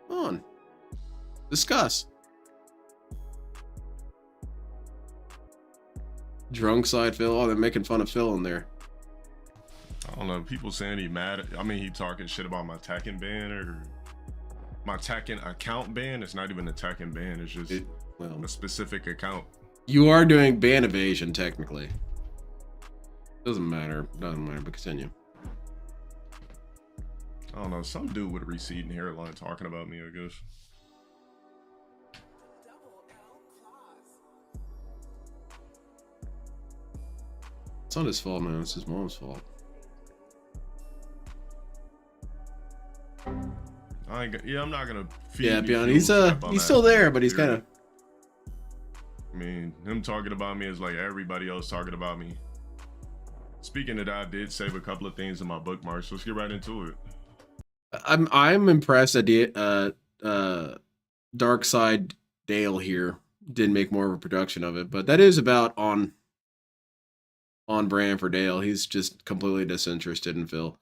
Speaker 1: Come on. Discuss. Drunk side Phil. Oh, they're making fun of Phil in there.
Speaker 8: I don't know. People saying he mad. I mean, he talking shit about my Tekken ban or my Tekken account ban. It's not even a Tekken ban. It's just
Speaker 1: Well,
Speaker 8: a specific account.
Speaker 1: you are doing ban evasion technically. Doesn't matter. Doesn't matter. But continue.
Speaker 8: I don't know. Some dude with a receding hairline talking about me, I guess.
Speaker 1: It's not his fault, man. It's his mom's fault.
Speaker 8: I'm not gonna. Feed
Speaker 1: Yeah,
Speaker 8: me
Speaker 1: Beyond.
Speaker 8: fuel,
Speaker 1: He's still there, but he's kind of.
Speaker 8: I mean, him talking about me is like everybody else talking about me. Speaking of that, I did save a couple of things in my bookmarks. Let's get right into it.
Speaker 1: I'm impressed that the Dark Side Dale here didn't make more of a production of it, but that is about on brand for Dale. He's just completely disinterested in Phil.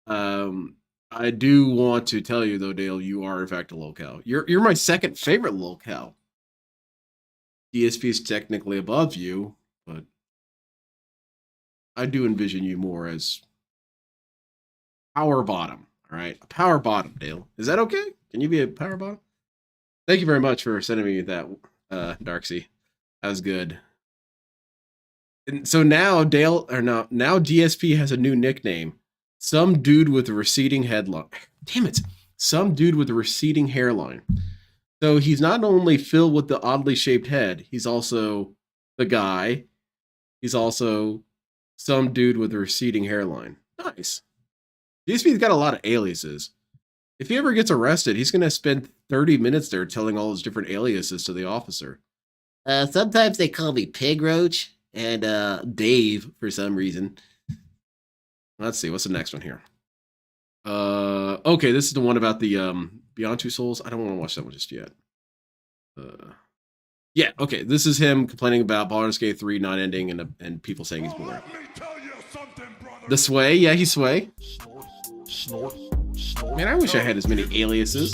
Speaker 1: I do want to tell you though, Dale, you are in fact a locale. You're my second favorite locale. DSP is technically above you, but I do envision you more as power bottom. All right, a power bottom, Dale. Is that okay? Can you be a power bottom? Thank you very much for sending me that, Darksy. That was good. And so now now DSP has a new nickname. Some dude with a receding headline. Damn it. Some dude with a receding hairline. So he's not only Phil with the oddly shaped head, he's also the guy. He's also some dude with a receding hairline. Nice. DSP's got a lot of aliases. If he ever gets arrested, he's going to spend 30 minutes there telling all his different aliases to the officer.
Speaker 3: Sometimes they call me Pig Roach and Dave for some reason.
Speaker 1: Let's see. What's the next one here? Okay, this is the one about the Beyond Two Souls. I don't want to watch that one just yet. Yeah, okay. This is him complaining about Baldur's Gate 3 not ending and people saying he's boring. The Sway, yeah, he's Sway. Man, I wish I had as many aliases.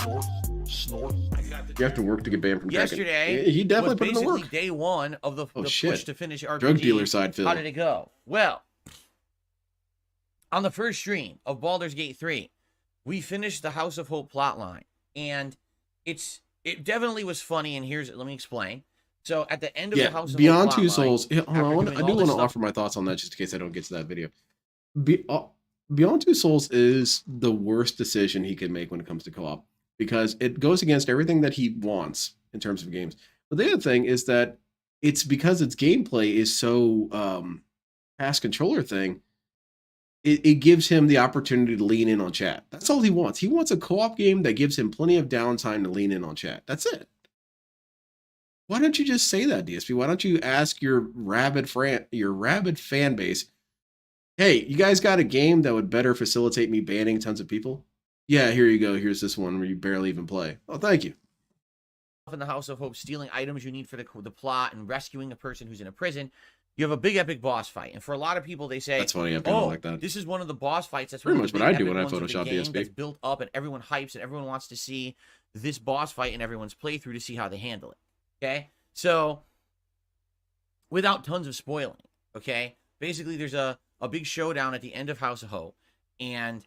Speaker 1: You have to work to get banned from
Speaker 2: yesterday.
Speaker 1: Dragon. He definitely
Speaker 2: was
Speaker 1: put in the
Speaker 2: basically
Speaker 1: work.
Speaker 2: day one of the push to finish RPG.
Speaker 1: Drug dealer side, Phil.
Speaker 2: How did it go? Well, on the first stream of Baldur's Gate 3, we finished the House of Hope plotline, and it definitely was funny. And let me explain. So at the end of the House of
Speaker 1: Beyond
Speaker 2: Hope
Speaker 1: Two
Speaker 2: plotline,
Speaker 1: Souls. I do want to offer my thoughts on that just in case I don't get to that video. Beyond Two Souls is the worst decision he could make when it comes to co-op because it goes against everything that he wants in terms of games. But the other thing is that it's because its gameplay is so fast controller thing. It gives him the opportunity to lean in on chat. That's all he wants. He wants a co-op game that gives him plenty of downtime to lean in on chat. That's it. Why don't you just say that, DSP? Why don't you ask your rabid fan base, hey, you guys got a game that would better facilitate me banning tons of people? Yeah, here you go. Here's this one where you barely even play. Oh, thank you.
Speaker 2: In the House of Hope, stealing items you need for the plot and rescuing a person who's in a prison, you have a big epic boss fight. And for a lot of people, they say,
Speaker 1: that's funny. I don't like that.
Speaker 2: This is one of the boss fights. That's
Speaker 1: pretty much what I do when I Photoshop
Speaker 2: DSP.
Speaker 1: DSP.
Speaker 2: That's built up and everyone hypes and everyone wants to see this boss fight and everyone's playthrough to see how they handle it. Okay? So, without tons of spoiling, okay? Basically, there's a big showdown at the end of House of Hope, and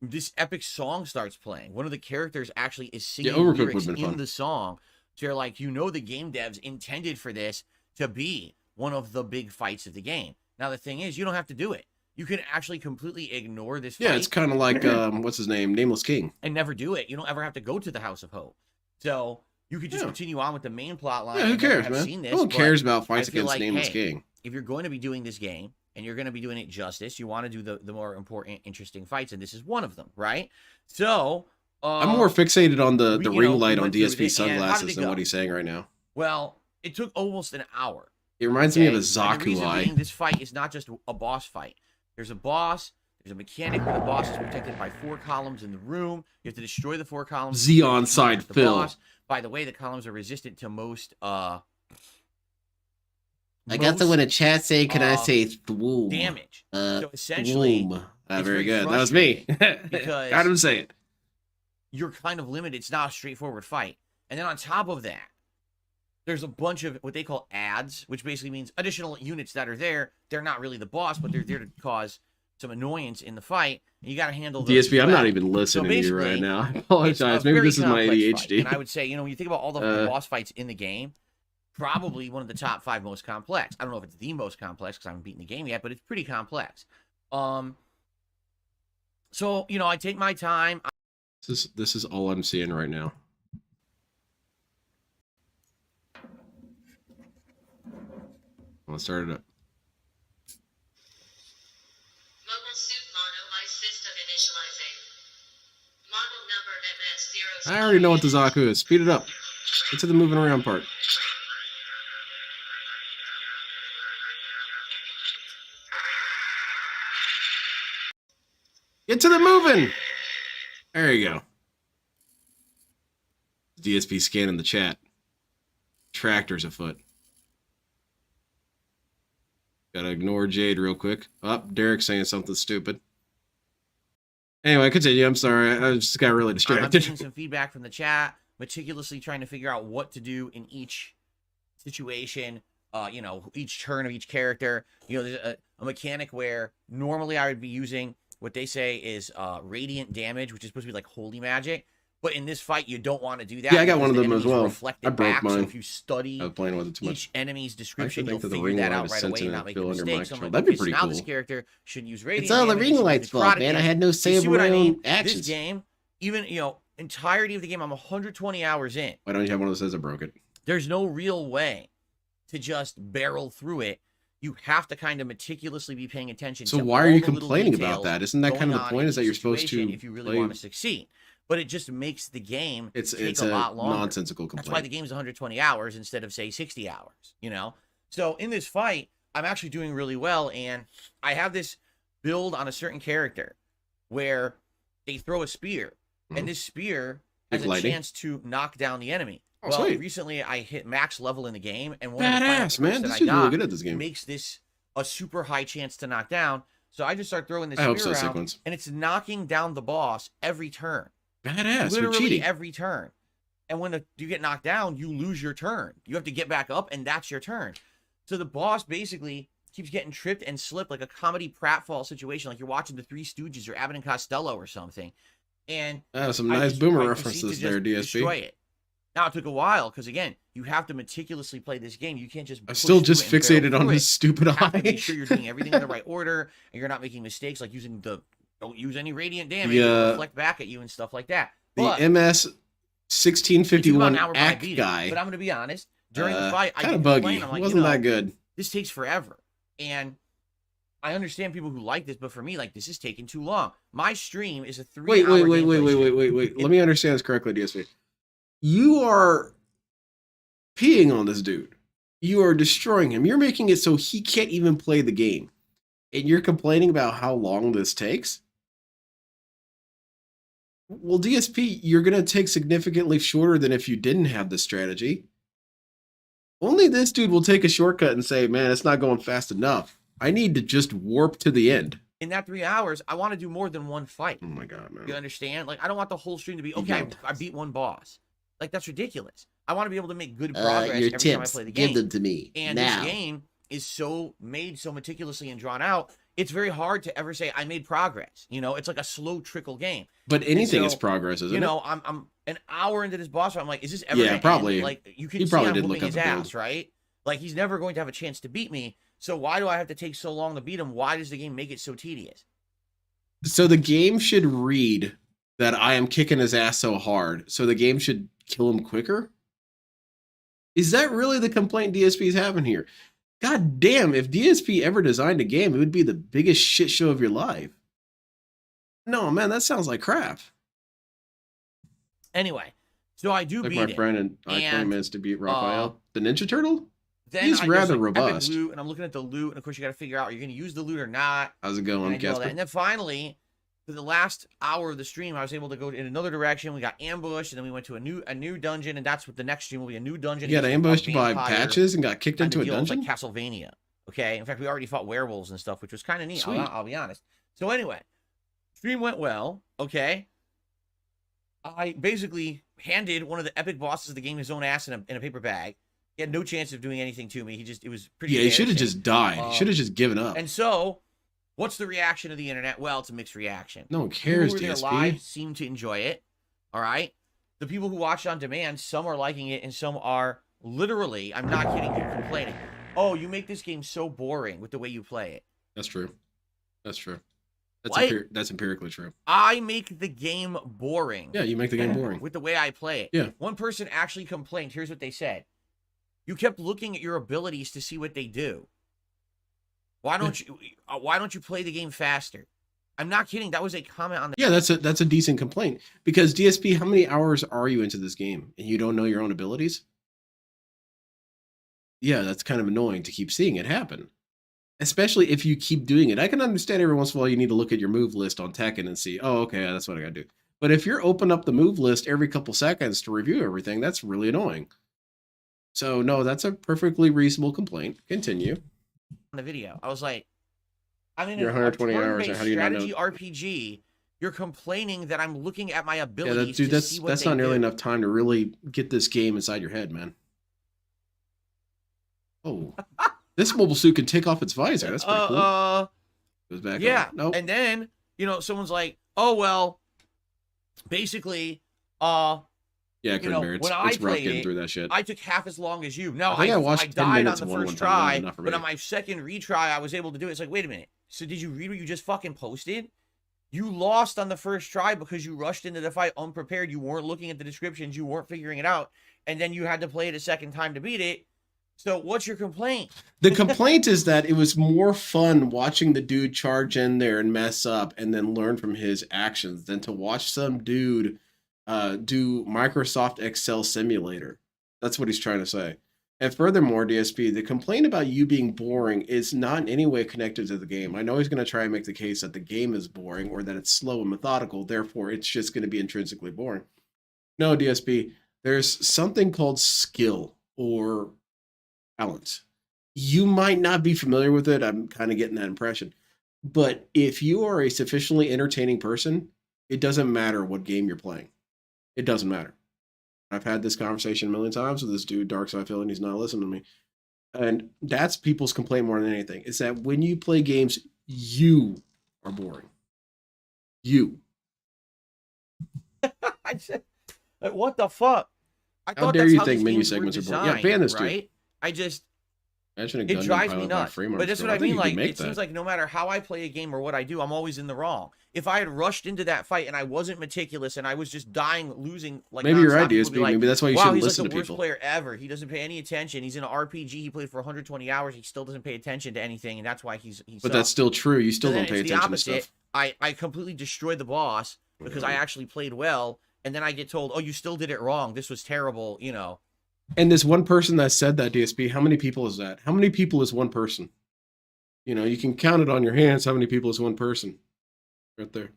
Speaker 2: this epic song starts playing. One of the characters actually is singing lyrics in the song. So you're like, the game devs intended for this to be one of the big fights of the game. Now, the thing is, you don't have to do it. You can actually completely ignore this fight.
Speaker 1: Yeah, it's kind of like, what's his name? Nameless King.
Speaker 2: And never do it. You don't ever have to go to the House of Hope. So you could just continue on with the main plot line.
Speaker 1: Yeah, who cares, man? No one cares about fights against Nameless King.
Speaker 2: If you're going to be doing this game, and you're going to be doing it justice, you want to do the more important, interesting fights, and this is one of them, right? So
Speaker 1: I'm more fixated on the ring light on DSP sunglasses than what he's saying right now.
Speaker 2: Well, it took almost an hour.
Speaker 1: It reminds me of a Zaku eye.
Speaker 2: This fight is not just a boss fight. There's a boss. There's a mechanic where the boss is protected by 4 columns in the room. You have to destroy the 4 columns.
Speaker 1: DarkSydePhil.
Speaker 2: By the way, the columns are resistant to most
Speaker 3: I got the one in chat saying, can I say thwoom?
Speaker 2: Damage. So essentially,
Speaker 1: very good. That was me.
Speaker 2: Because
Speaker 1: got him to say it.
Speaker 2: You're kind of limited. It's not a straightforward fight. And then on top of that, there's a bunch of what they call ads, which basically means additional units that are there. They're not really the boss, but they're there to cause some annoyance in the fight. And you got to handle those.
Speaker 1: DSP, I'm not even listening to you right now. I apologize. Maybe this is my ADHD.
Speaker 2: Fight. And I would say, when you think about all the boss fights in the game, probably one of the top 5 most complex. I don't know if it's the most complex because I haven't beaten the game yet, but it's pretty complex. So, I take my time.
Speaker 1: This is all I'm seeing right now. Let's start it up.
Speaker 9: Mobile suit mono my system initializing. Model number MS
Speaker 1: I already know what the Zaku is. Speed it up. Get to the moving around part. Get to the moving! There you go. DSP scanning the chat. Tractors afoot. Gotta ignore Jade real quick. Oh, Derek's saying something stupid. Anyway, continue. I'm sorry. I just got really
Speaker 2: I'm
Speaker 1: distracted.
Speaker 2: getting some feedback from the chat, meticulously trying to figure out what to do in each situation, you know, each turn of each character. You know, there's a mechanic where normally I would be using what they say is radiant damage, which is supposed to be like holy magic. But in this fight, you don't want to do that.
Speaker 1: Yeah, I got one of
Speaker 2: because
Speaker 1: them
Speaker 2: the
Speaker 1: as
Speaker 2: enemies
Speaker 1: well.
Speaker 2: reflect it
Speaker 1: I broke
Speaker 2: back,
Speaker 1: mine.
Speaker 2: So if you study
Speaker 1: I was playing with it too much.
Speaker 2: each enemy's
Speaker 1: I
Speaker 2: description,
Speaker 1: actually
Speaker 2: you'll
Speaker 1: think that the
Speaker 2: figure
Speaker 1: ring
Speaker 2: that
Speaker 1: light
Speaker 2: out
Speaker 1: is
Speaker 2: right away and
Speaker 1: sensing
Speaker 2: not
Speaker 1: and
Speaker 2: make
Speaker 1: feel
Speaker 2: a
Speaker 1: under
Speaker 2: mistake.
Speaker 1: my
Speaker 2: So I'm
Speaker 1: control.
Speaker 2: like,
Speaker 1: That'd be
Speaker 2: okay, so
Speaker 1: pretty
Speaker 2: now
Speaker 1: cool.
Speaker 2: this character should use radiant
Speaker 3: It's all the
Speaker 2: damage,
Speaker 3: ring
Speaker 2: should
Speaker 3: light's
Speaker 2: use
Speaker 3: fault,
Speaker 2: necrotic
Speaker 3: man. I
Speaker 2: damage.
Speaker 3: had no
Speaker 2: You
Speaker 3: say
Speaker 2: see
Speaker 3: over
Speaker 2: what I
Speaker 3: my
Speaker 2: mean?
Speaker 3: own actions.
Speaker 2: This game, even, you know, entirety of the game, I'm 120 hours in.
Speaker 1: Why don't you have one that says I broke it?
Speaker 2: There's no real way to just barrel through it. You have to kind of meticulously be paying attention.
Speaker 1: So
Speaker 2: to
Speaker 1: why are
Speaker 2: all
Speaker 1: you
Speaker 2: the little
Speaker 1: complaining about
Speaker 2: details
Speaker 1: that? Isn't that
Speaker 2: going
Speaker 1: kind of the
Speaker 2: on
Speaker 1: point?
Speaker 2: in
Speaker 1: Is that
Speaker 2: each
Speaker 1: you're supposed
Speaker 2: situation
Speaker 1: to
Speaker 2: if you really
Speaker 1: play?
Speaker 2: want to succeed? But it just makes the game
Speaker 1: It's
Speaker 2: take
Speaker 1: a
Speaker 2: a lot longer.
Speaker 1: nonsensical
Speaker 2: That's why the
Speaker 1: complaint.
Speaker 2: game's 120 hours instead of, say, 60 hours, you know? So in this fight, I'm actually doing really well, and I have this build on a certain character where they throw a spear,
Speaker 1: Mhm.
Speaker 2: and this spear has a
Speaker 1: Lighting?
Speaker 2: chance to knock down the enemy.
Speaker 1: Oh,
Speaker 2: Well,
Speaker 1: sweet.
Speaker 2: recently I hit max level in the game, and one of the final
Speaker 1: Badass,
Speaker 2: perks
Speaker 1: man.
Speaker 2: that
Speaker 1: This
Speaker 2: I
Speaker 1: dude's really
Speaker 2: got
Speaker 1: good at this game.
Speaker 2: makes this a super high chance to knock down. So I just start throwing this
Speaker 1: I hope
Speaker 2: spear
Speaker 1: so,
Speaker 2: around,
Speaker 1: Sequence.
Speaker 2: and it's knocking down the boss every turn.
Speaker 1: Badass. We're
Speaker 2: Literally
Speaker 1: cheating.
Speaker 2: every turn. And when you get knocked down, you lose your turn. You have to get back up, and that's your turn. So the boss basically keeps getting tripped and slipped like a comedy pratfall situation, like you're watching the Three Stooges or Abbott and Costello or something. And
Speaker 1: Some
Speaker 2: I
Speaker 1: nice
Speaker 2: just-
Speaker 1: boomer
Speaker 2: I proceed
Speaker 1: references
Speaker 2: to
Speaker 1: there,
Speaker 2: just destroy
Speaker 1: DSP.
Speaker 2: it. Now it took a while because again, you have to meticulously play this game. You can't just.
Speaker 1: I'm
Speaker 2: push
Speaker 1: still
Speaker 2: through
Speaker 1: just
Speaker 2: it and barrel
Speaker 1: fixated on
Speaker 2: through
Speaker 1: his
Speaker 2: it.
Speaker 1: stupid
Speaker 2: You have to
Speaker 1: eye.
Speaker 2: make sure you're doing everything in the right order and you're not making mistakes like using don't use any radiant damage.
Speaker 1: The,
Speaker 2: It'll reflect back at you and stuff like that.
Speaker 1: The
Speaker 2: But
Speaker 1: MS
Speaker 2: it took about
Speaker 1: 1651
Speaker 2: an hour before I
Speaker 1: ACK
Speaker 2: beat it.
Speaker 1: guy.
Speaker 2: But I'm gonna be honest. During the fight, I
Speaker 1: kind
Speaker 2: did
Speaker 1: of buggy.
Speaker 2: complain. I'm like,
Speaker 1: Wasn't that good?
Speaker 2: this takes forever. And I understand people who like this, but for me, like, this is taking too long. My stream is a 3-hour
Speaker 1: Wait.
Speaker 2: gameplay stream.
Speaker 1: Let me understand this correctly, DSP. You are peeing on this dude. You are destroying him. You're making it so he can't even play the game. And you're complaining about how long this takes? Well, DSP, you're going to take significantly shorter than if you didn't have this strategy. Only this dude will take a shortcut and say, man, it's not going fast enough. I need to just warp to the end.
Speaker 2: In that 3 hours, I want to do more than one fight.
Speaker 1: Oh my God, man.
Speaker 2: You understand? Like, I don't want the whole stream to be, okay, I beat one boss. Like, that's ridiculous. I want to be able to make good progress
Speaker 3: Your
Speaker 2: every time I
Speaker 3: tips,
Speaker 2: play the game.
Speaker 3: give them to me
Speaker 2: And
Speaker 3: now.
Speaker 2: this game is so made so meticulously and drawn out, it's very hard to ever say I made progress. You know, it's like a slow trickle game.
Speaker 1: But anything is
Speaker 2: so,
Speaker 1: progress, isn't
Speaker 2: You
Speaker 1: it?
Speaker 2: know, I'm an hour into this boss fight. I'm like, is this ever
Speaker 1: Yeah,
Speaker 2: gonna
Speaker 1: probably.
Speaker 2: end? Like, you can
Speaker 1: He
Speaker 2: see
Speaker 1: probably
Speaker 2: I'm
Speaker 1: did
Speaker 2: whooping
Speaker 1: look
Speaker 2: his
Speaker 1: up the build.
Speaker 2: ass, right? Like, he's never going to have a chance to beat me. So why do I have to take so long to beat him? Why does the game make it so tedious?
Speaker 1: So the game should read that I am kicking his ass so hard, so the game should kill him quicker? Is that really the complaint DSP is having here? God damn, if DSP ever designed a game, it would be the biggest shit show of your life. No, man, that sounds like crap.
Speaker 2: Anyway, so I do
Speaker 1: Like
Speaker 2: beat
Speaker 1: my
Speaker 2: it.
Speaker 1: friend and I 20
Speaker 2: And,
Speaker 1: minutes to beat Raphael. The Ninja Turtle?
Speaker 2: Then
Speaker 1: He's
Speaker 2: I
Speaker 1: rather
Speaker 2: just, like, epic
Speaker 1: robust.
Speaker 2: loot, and I'm looking at the loot, and of course you got to figure out, are you going to use the loot or not?
Speaker 1: How's it
Speaker 2: And
Speaker 1: going,
Speaker 2: I do all that.
Speaker 1: Casper?
Speaker 2: And then finally, for the last hour of the stream, I was able to go in another direction. We got ambushed, and then we went to a new dungeon, and that's what the next stream will be, a new dungeon.
Speaker 1: You got
Speaker 2: It's
Speaker 1: ambushed
Speaker 2: a
Speaker 1: by
Speaker 2: vampire
Speaker 1: patches and got kicked
Speaker 2: kind
Speaker 1: into
Speaker 2: of
Speaker 1: a
Speaker 2: deal. It's
Speaker 1: dungeon?
Speaker 2: like Castlevania. Okay, in fact, we already fought werewolves and stuff, which was kind of neat.
Speaker 1: Sweet.
Speaker 2: I'll be honest. So anyway, stream went well. Okay, I basically handed one of the epic bosses of the game his own ass in a paper bag. He had no chance of doing anything to me. It was pretty.
Speaker 1: Yeah, he should have
Speaker 2: embarrassing.
Speaker 1: just died. He should have just given up.
Speaker 2: And so, what's the reaction of the internet? Well, it's a mixed reaction.
Speaker 1: No one
Speaker 2: People
Speaker 1: cares,
Speaker 2: who were there live
Speaker 1: DSP.
Speaker 2: seem to enjoy it. All right. The people who watched on demand, some are liking it and some are literally, I'm not kidding you, complaining. Oh, you make this game so boring with the way you play it.
Speaker 1: That's true. That's true.
Speaker 2: What?
Speaker 1: That's empirically true.
Speaker 2: I make the game boring.
Speaker 1: Yeah, you make the game boring.
Speaker 2: With the way I play it.
Speaker 1: Yeah.
Speaker 2: One person actually complained. Here's what they said. You kept looking at your abilities to see what they do. Why don't you play the game faster? I'm not kidding. That was a comment on the.
Speaker 1: Yeah, that's a decent complaint because DSP, how many hours are you into this game and you don't know your own abilities? Yeah, that's kind of annoying to keep seeing it happen, especially if you keep doing it. I can understand every once in a while you need to look at your move list on Tekken and see, oh, okay, that's what I got to do. But if you're open up the move list every couple seconds to review everything, that's really annoying. So no, that's a perfectly reasonable complaint. Continue.
Speaker 2: On the video, I was like, I'm in
Speaker 1: You're
Speaker 2: a
Speaker 1: 120 hours,
Speaker 2: turn-based
Speaker 1: and how do you not know?
Speaker 2: strategy RPG. You're complaining that I'm looking at my
Speaker 1: Yeah,
Speaker 2: abilities
Speaker 1: dude,
Speaker 2: to see what
Speaker 1: that's
Speaker 2: they
Speaker 1: not nearly
Speaker 2: do.
Speaker 1: enough time to really get this game inside your head, man. Oh, this mobile suit can take off its visor. That's pretty cool. Goes back.
Speaker 2: Yeah.
Speaker 1: Nope.
Speaker 2: And then, someone's like, oh, well, basically,
Speaker 1: Yeah,
Speaker 2: you know,
Speaker 1: Bear,
Speaker 2: when I
Speaker 1: it's rough
Speaker 2: played
Speaker 1: getting
Speaker 2: it,
Speaker 1: through that shit.
Speaker 2: I took half as long as you. No,
Speaker 1: I think I watched 10
Speaker 2: died on
Speaker 1: minutes
Speaker 2: the
Speaker 1: of one
Speaker 2: first
Speaker 1: time. That was
Speaker 2: try,
Speaker 1: enough for
Speaker 2: but
Speaker 1: me.
Speaker 2: on my second retry, I was able to do it. It's like, wait a minute. So did you read what you just fucking posted? You lost on the first try because you rushed into the fight unprepared. You weren't looking at the descriptions. You weren't figuring it out. And then you had to play it a second time to beat it. So what's your complaint?
Speaker 1: The complaint is that it was more fun watching the dude charge in there and mess up and then learn from his actions than to watch some dude do Microsoft Excel Simulator. That's what he's trying to say. And furthermore, DSP, the complaint about you being boring is not in any way connected to the game. I know he's going to try and make the case that the game is boring or that it's slow and methodical, therefore it's just going to be intrinsically boring. No, DSP, there's something called skill or talent. You might not be familiar with it. I'm kind of getting that impression. But if you are a sufficiently entertaining person, it doesn't matter what game you're playing. It doesn't matter. I've had this conversation a million times with this dude, DarkSydePhil, and he's not listening to me. And that's people's complaint more than anything. Is that when you play games, you are boring. You.
Speaker 2: I said, what the fuck? I
Speaker 1: How
Speaker 2: thought
Speaker 1: dare
Speaker 2: that's
Speaker 1: you
Speaker 2: how
Speaker 1: think
Speaker 2: these
Speaker 1: menu
Speaker 2: games were
Speaker 1: segments are boring?
Speaker 2: designed,
Speaker 1: Yeah, ban this dude.
Speaker 2: right? I just,
Speaker 1: Imagine a
Speaker 2: it
Speaker 1: Gundam
Speaker 2: drives me
Speaker 1: pilot by
Speaker 2: nuts.
Speaker 1: Fremont
Speaker 2: But that's
Speaker 1: School.
Speaker 2: what I
Speaker 1: think
Speaker 2: mean.
Speaker 1: you could
Speaker 2: Like,
Speaker 1: make
Speaker 2: it seems
Speaker 1: that.
Speaker 2: like no matter how I play a game or what I do, I'm always in the wrong. If I had rushed into that fight and I wasn't meticulous and I was just dying, losing, like
Speaker 1: Maybe you're
Speaker 2: nonstop,
Speaker 1: right,
Speaker 2: people would
Speaker 1: DSP.
Speaker 2: be like,
Speaker 1: Maybe that's why you
Speaker 2: wow,
Speaker 1: shouldn't
Speaker 2: he's
Speaker 1: listen
Speaker 2: like the
Speaker 1: to
Speaker 2: worst
Speaker 1: people.
Speaker 2: player ever. He doesn't pay any attention. He's in an RPG. He played for 120 hours. He still doesn't pay attention to anything, and that's why he's.
Speaker 1: But that's still true. You still
Speaker 2: So then
Speaker 1: don't pay
Speaker 2: it's the
Speaker 1: attention to
Speaker 2: opposite.
Speaker 1: stuff.
Speaker 2: I completely destroyed the boss because I actually played well, and then I get told, oh, you still did it wrong. This was terrible,
Speaker 1: And this one person that said that, DSP, how many people is that? How many people is one person? You can count it on your hands how many people is one person. Right there.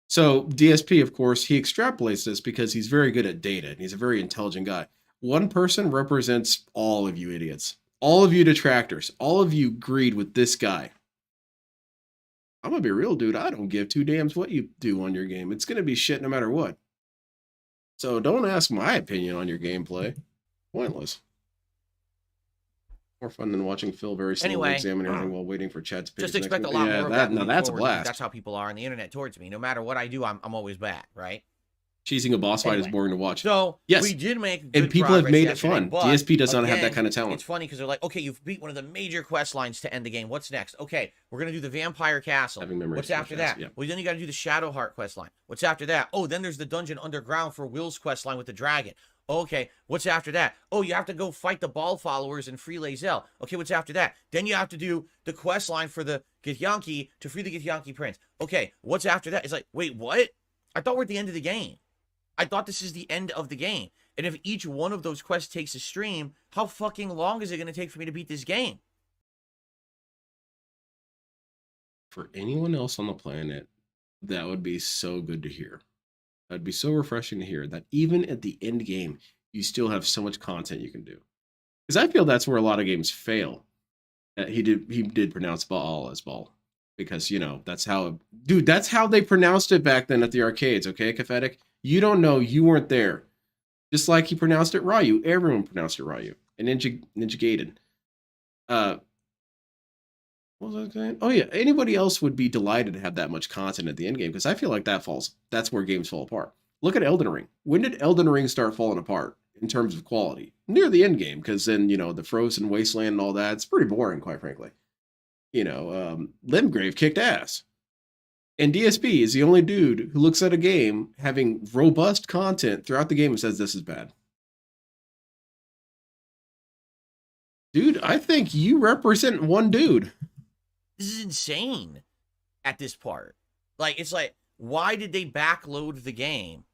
Speaker 1: So DSP, of course, he extrapolates this because he's very good at data and he's a very intelligent guy. One person represents all of you idiots, all of you detractors, all of you agreed with this guy. I'm gonna be real, dude. I don't give two damns what you do on your game. It's gonna be shit no matter what. So don't ask my opinion on your gameplay. Pointless. More fun than watching Phil very slowly
Speaker 2: Anyway,
Speaker 1: examine everything while waiting for chat to pick
Speaker 2: just
Speaker 1: his
Speaker 2: expect a
Speaker 1: next
Speaker 2: lot
Speaker 1: move.
Speaker 2: more of that.
Speaker 1: Now
Speaker 2: moving
Speaker 1: that's a
Speaker 2: forward, because
Speaker 1: blast.
Speaker 2: That's how people are on the internet towards me. No matter what I do, I'm always back, right?
Speaker 1: Cheesing a boss fight is
Speaker 2: Anyway.
Speaker 1: boring to watch.
Speaker 2: So
Speaker 1: Yes.
Speaker 2: we did make
Speaker 1: And
Speaker 2: good
Speaker 1: people have
Speaker 2: progress
Speaker 1: made it
Speaker 2: yesterday,
Speaker 1: fun.
Speaker 2: but
Speaker 1: DSP does not have that
Speaker 2: again,
Speaker 1: kind of talent.
Speaker 2: It's funny because they're like, okay, you've beat one of the major quest lines to end the game. What's next? Okay, we're gonna do the Vampire Castle.
Speaker 1: Having memories
Speaker 2: What's
Speaker 1: of
Speaker 2: after
Speaker 1: flashbacks,
Speaker 2: that?
Speaker 1: yeah.
Speaker 2: Well, then you got to do the Shadowheart quest line. What's after that? Oh, then there's the dungeon underground for Will's quest line with the dragon. Okay, what's after that? Oh, you have to go fight the ball followers and free Lae'zel. Okay, what's after that? Then you have to do the quest line for the Githyanki to free the Githyanki prince. Okay, what's after that? It's like, wait, what? I thought we're at the end of the game. I thought this is the end of the game. And if each one of those quests takes a stream, how fucking long is it going to take for me to beat this game?
Speaker 1: For anyone else on the planet, that would be so good to hear. That'd be so refreshing to hear that even at the end game, you still have so much content you can do. Because I feel that's where a lot of games fail. He did pronounce Baal as Baal. Because, that's how they pronounced it back then at the arcades, okay, Kefetic? You don't know, you weren't there. Just like he pronounced it Ryu. Everyone pronounced it Ryu. And Ninja Gaiden. What was I saying? Oh yeah, anybody else would be delighted to have that much content at the end game because I feel like that's where games fall apart. Look at Elden Ring. When did Elden Ring start falling apart in terms of quality? Near the end game, because then the Frozen Wasteland and all that, it's pretty boring, quite frankly. Limgrave kicked ass. And DSP is the only dude who looks at a game having robust content throughout the game and says this is bad. Dude, I think you represent one dude.
Speaker 2: This is insane. at this part. Like, it's like, why did they backload the game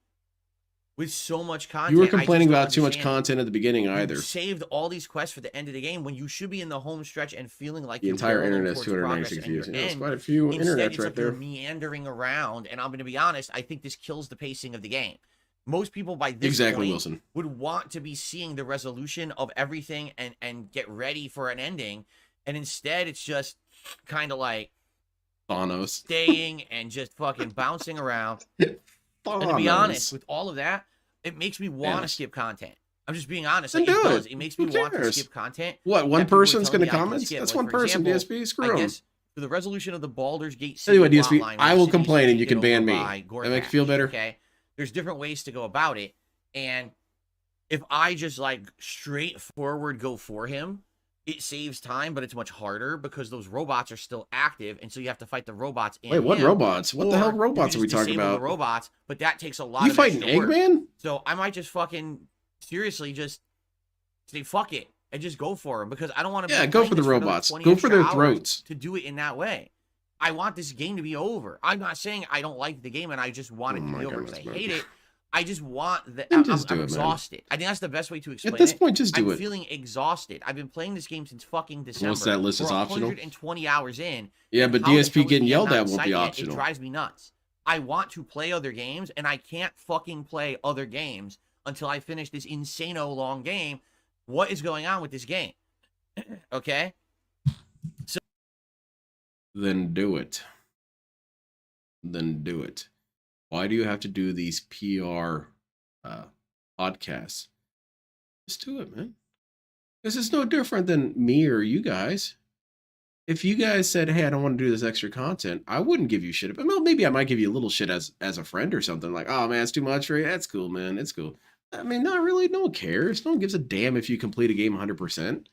Speaker 2: with so much content?
Speaker 1: You were
Speaker 2: I just
Speaker 1: complaining
Speaker 2: don't
Speaker 1: about too much
Speaker 2: understand it.
Speaker 1: content at the beginning
Speaker 2: You
Speaker 1: either.
Speaker 2: saved all these quests for the end of the game when you should be in the home stretch and feeling like
Speaker 1: The
Speaker 2: you're
Speaker 1: entire
Speaker 2: barreling
Speaker 1: internet's
Speaker 2: towards progress
Speaker 1: 296
Speaker 2: and your
Speaker 1: views. Yeah, it's
Speaker 2: end.
Speaker 1: quite a few
Speaker 2: Instead,
Speaker 1: internets
Speaker 2: it's
Speaker 1: right
Speaker 2: like you're
Speaker 1: there.
Speaker 2: meandering around, and I'm going to be honest, I think this kills the pacing of the game. Most people by this
Speaker 1: Exactly,
Speaker 2: point
Speaker 1: Wilson.
Speaker 2: would want to be seeing the resolution of everything and get ready for an ending, and instead it's just kind of like
Speaker 1: Thanos.
Speaker 2: staying and just fucking bouncing around. And to be honest, with all of that, it makes me want to
Speaker 1: Thanos.
Speaker 2: skip content. I'm just being honest.
Speaker 1: Then
Speaker 2: Like, it
Speaker 1: do
Speaker 2: does.
Speaker 1: it.
Speaker 2: It makes
Speaker 1: Who
Speaker 2: me want to
Speaker 1: cares?
Speaker 2: skip content.
Speaker 1: What, one
Speaker 2: that people are
Speaker 1: person's
Speaker 2: telling
Speaker 1: going to
Speaker 2: me I can
Speaker 1: comment?
Speaker 2: skip.
Speaker 1: That's
Speaker 2: Like,
Speaker 1: one
Speaker 2: for
Speaker 1: person,
Speaker 2: example,
Speaker 1: DSP.
Speaker 2: I
Speaker 1: Screw them.
Speaker 2: guess for the resolution of the Baldur's Gate
Speaker 1: Tell you what,
Speaker 2: City
Speaker 1: DSP,
Speaker 2: plotline,
Speaker 1: I
Speaker 2: where
Speaker 1: will
Speaker 2: Ciri
Speaker 1: complain and you
Speaker 2: taken
Speaker 1: can ban
Speaker 2: over
Speaker 1: me.
Speaker 2: by
Speaker 1: That make you feel
Speaker 2: Gortash,
Speaker 1: better?
Speaker 2: Okay, there's different ways to go about it, and if I just like straightforward go for him, it saves time, but it's much harder because those robots are still active, and so you have to fight the robots.
Speaker 1: Wait, what
Speaker 2: him,
Speaker 1: robots? What the
Speaker 2: or
Speaker 1: hell
Speaker 2: you
Speaker 1: robots
Speaker 2: can
Speaker 1: are we
Speaker 2: just
Speaker 1: talking
Speaker 2: disable
Speaker 1: about?
Speaker 2: The robots, but that takes a lot
Speaker 1: You
Speaker 2: of
Speaker 1: fighting
Speaker 2: extra work.
Speaker 1: Eggman?
Speaker 2: So I might just fucking seriously just say fuck it and just go for him because I don't want to.
Speaker 1: Yeah, go for the robots. Go for their throats.
Speaker 2: To do it in that way. I want this game to be over. I'm not saying I don't like the game and I just want it to be over because I hate it. I just want the.
Speaker 1: Then just do
Speaker 2: I'm
Speaker 1: it, man.
Speaker 2: exhausted. I think that's the best way to explain
Speaker 1: At this
Speaker 2: it.
Speaker 1: point, just do
Speaker 2: I'm
Speaker 1: it.
Speaker 2: feeling exhausted. I've been playing this game since fucking December.
Speaker 1: Once that list is
Speaker 2: We're
Speaker 1: optional.
Speaker 2: 120 hours in.
Speaker 1: Yeah,
Speaker 2: and
Speaker 1: but
Speaker 2: how the hell
Speaker 1: DSP
Speaker 2: is
Speaker 1: getting
Speaker 2: the
Speaker 1: yelled
Speaker 2: game
Speaker 1: at
Speaker 2: not in
Speaker 1: won't
Speaker 2: sight
Speaker 1: be
Speaker 2: yet?
Speaker 1: optional.
Speaker 2: It drives me nuts. I want to play other games, and I can't fucking play other games until I finish this insano long game. What is going on with this game? Okay?
Speaker 1: Then do it. Then do it. Why do you have to do these PR podcasts? Just do it, man. This is no different than me or you guys. If you guys said, hey, I don't want to do this extra content, I wouldn't give you shit. But well, maybe I might give you a little shit as a friend or something. Like, oh, man, it's too much for you. That's cool, man. It's cool. I mean, not really. No one cares. No one gives a damn if you complete a game 100%.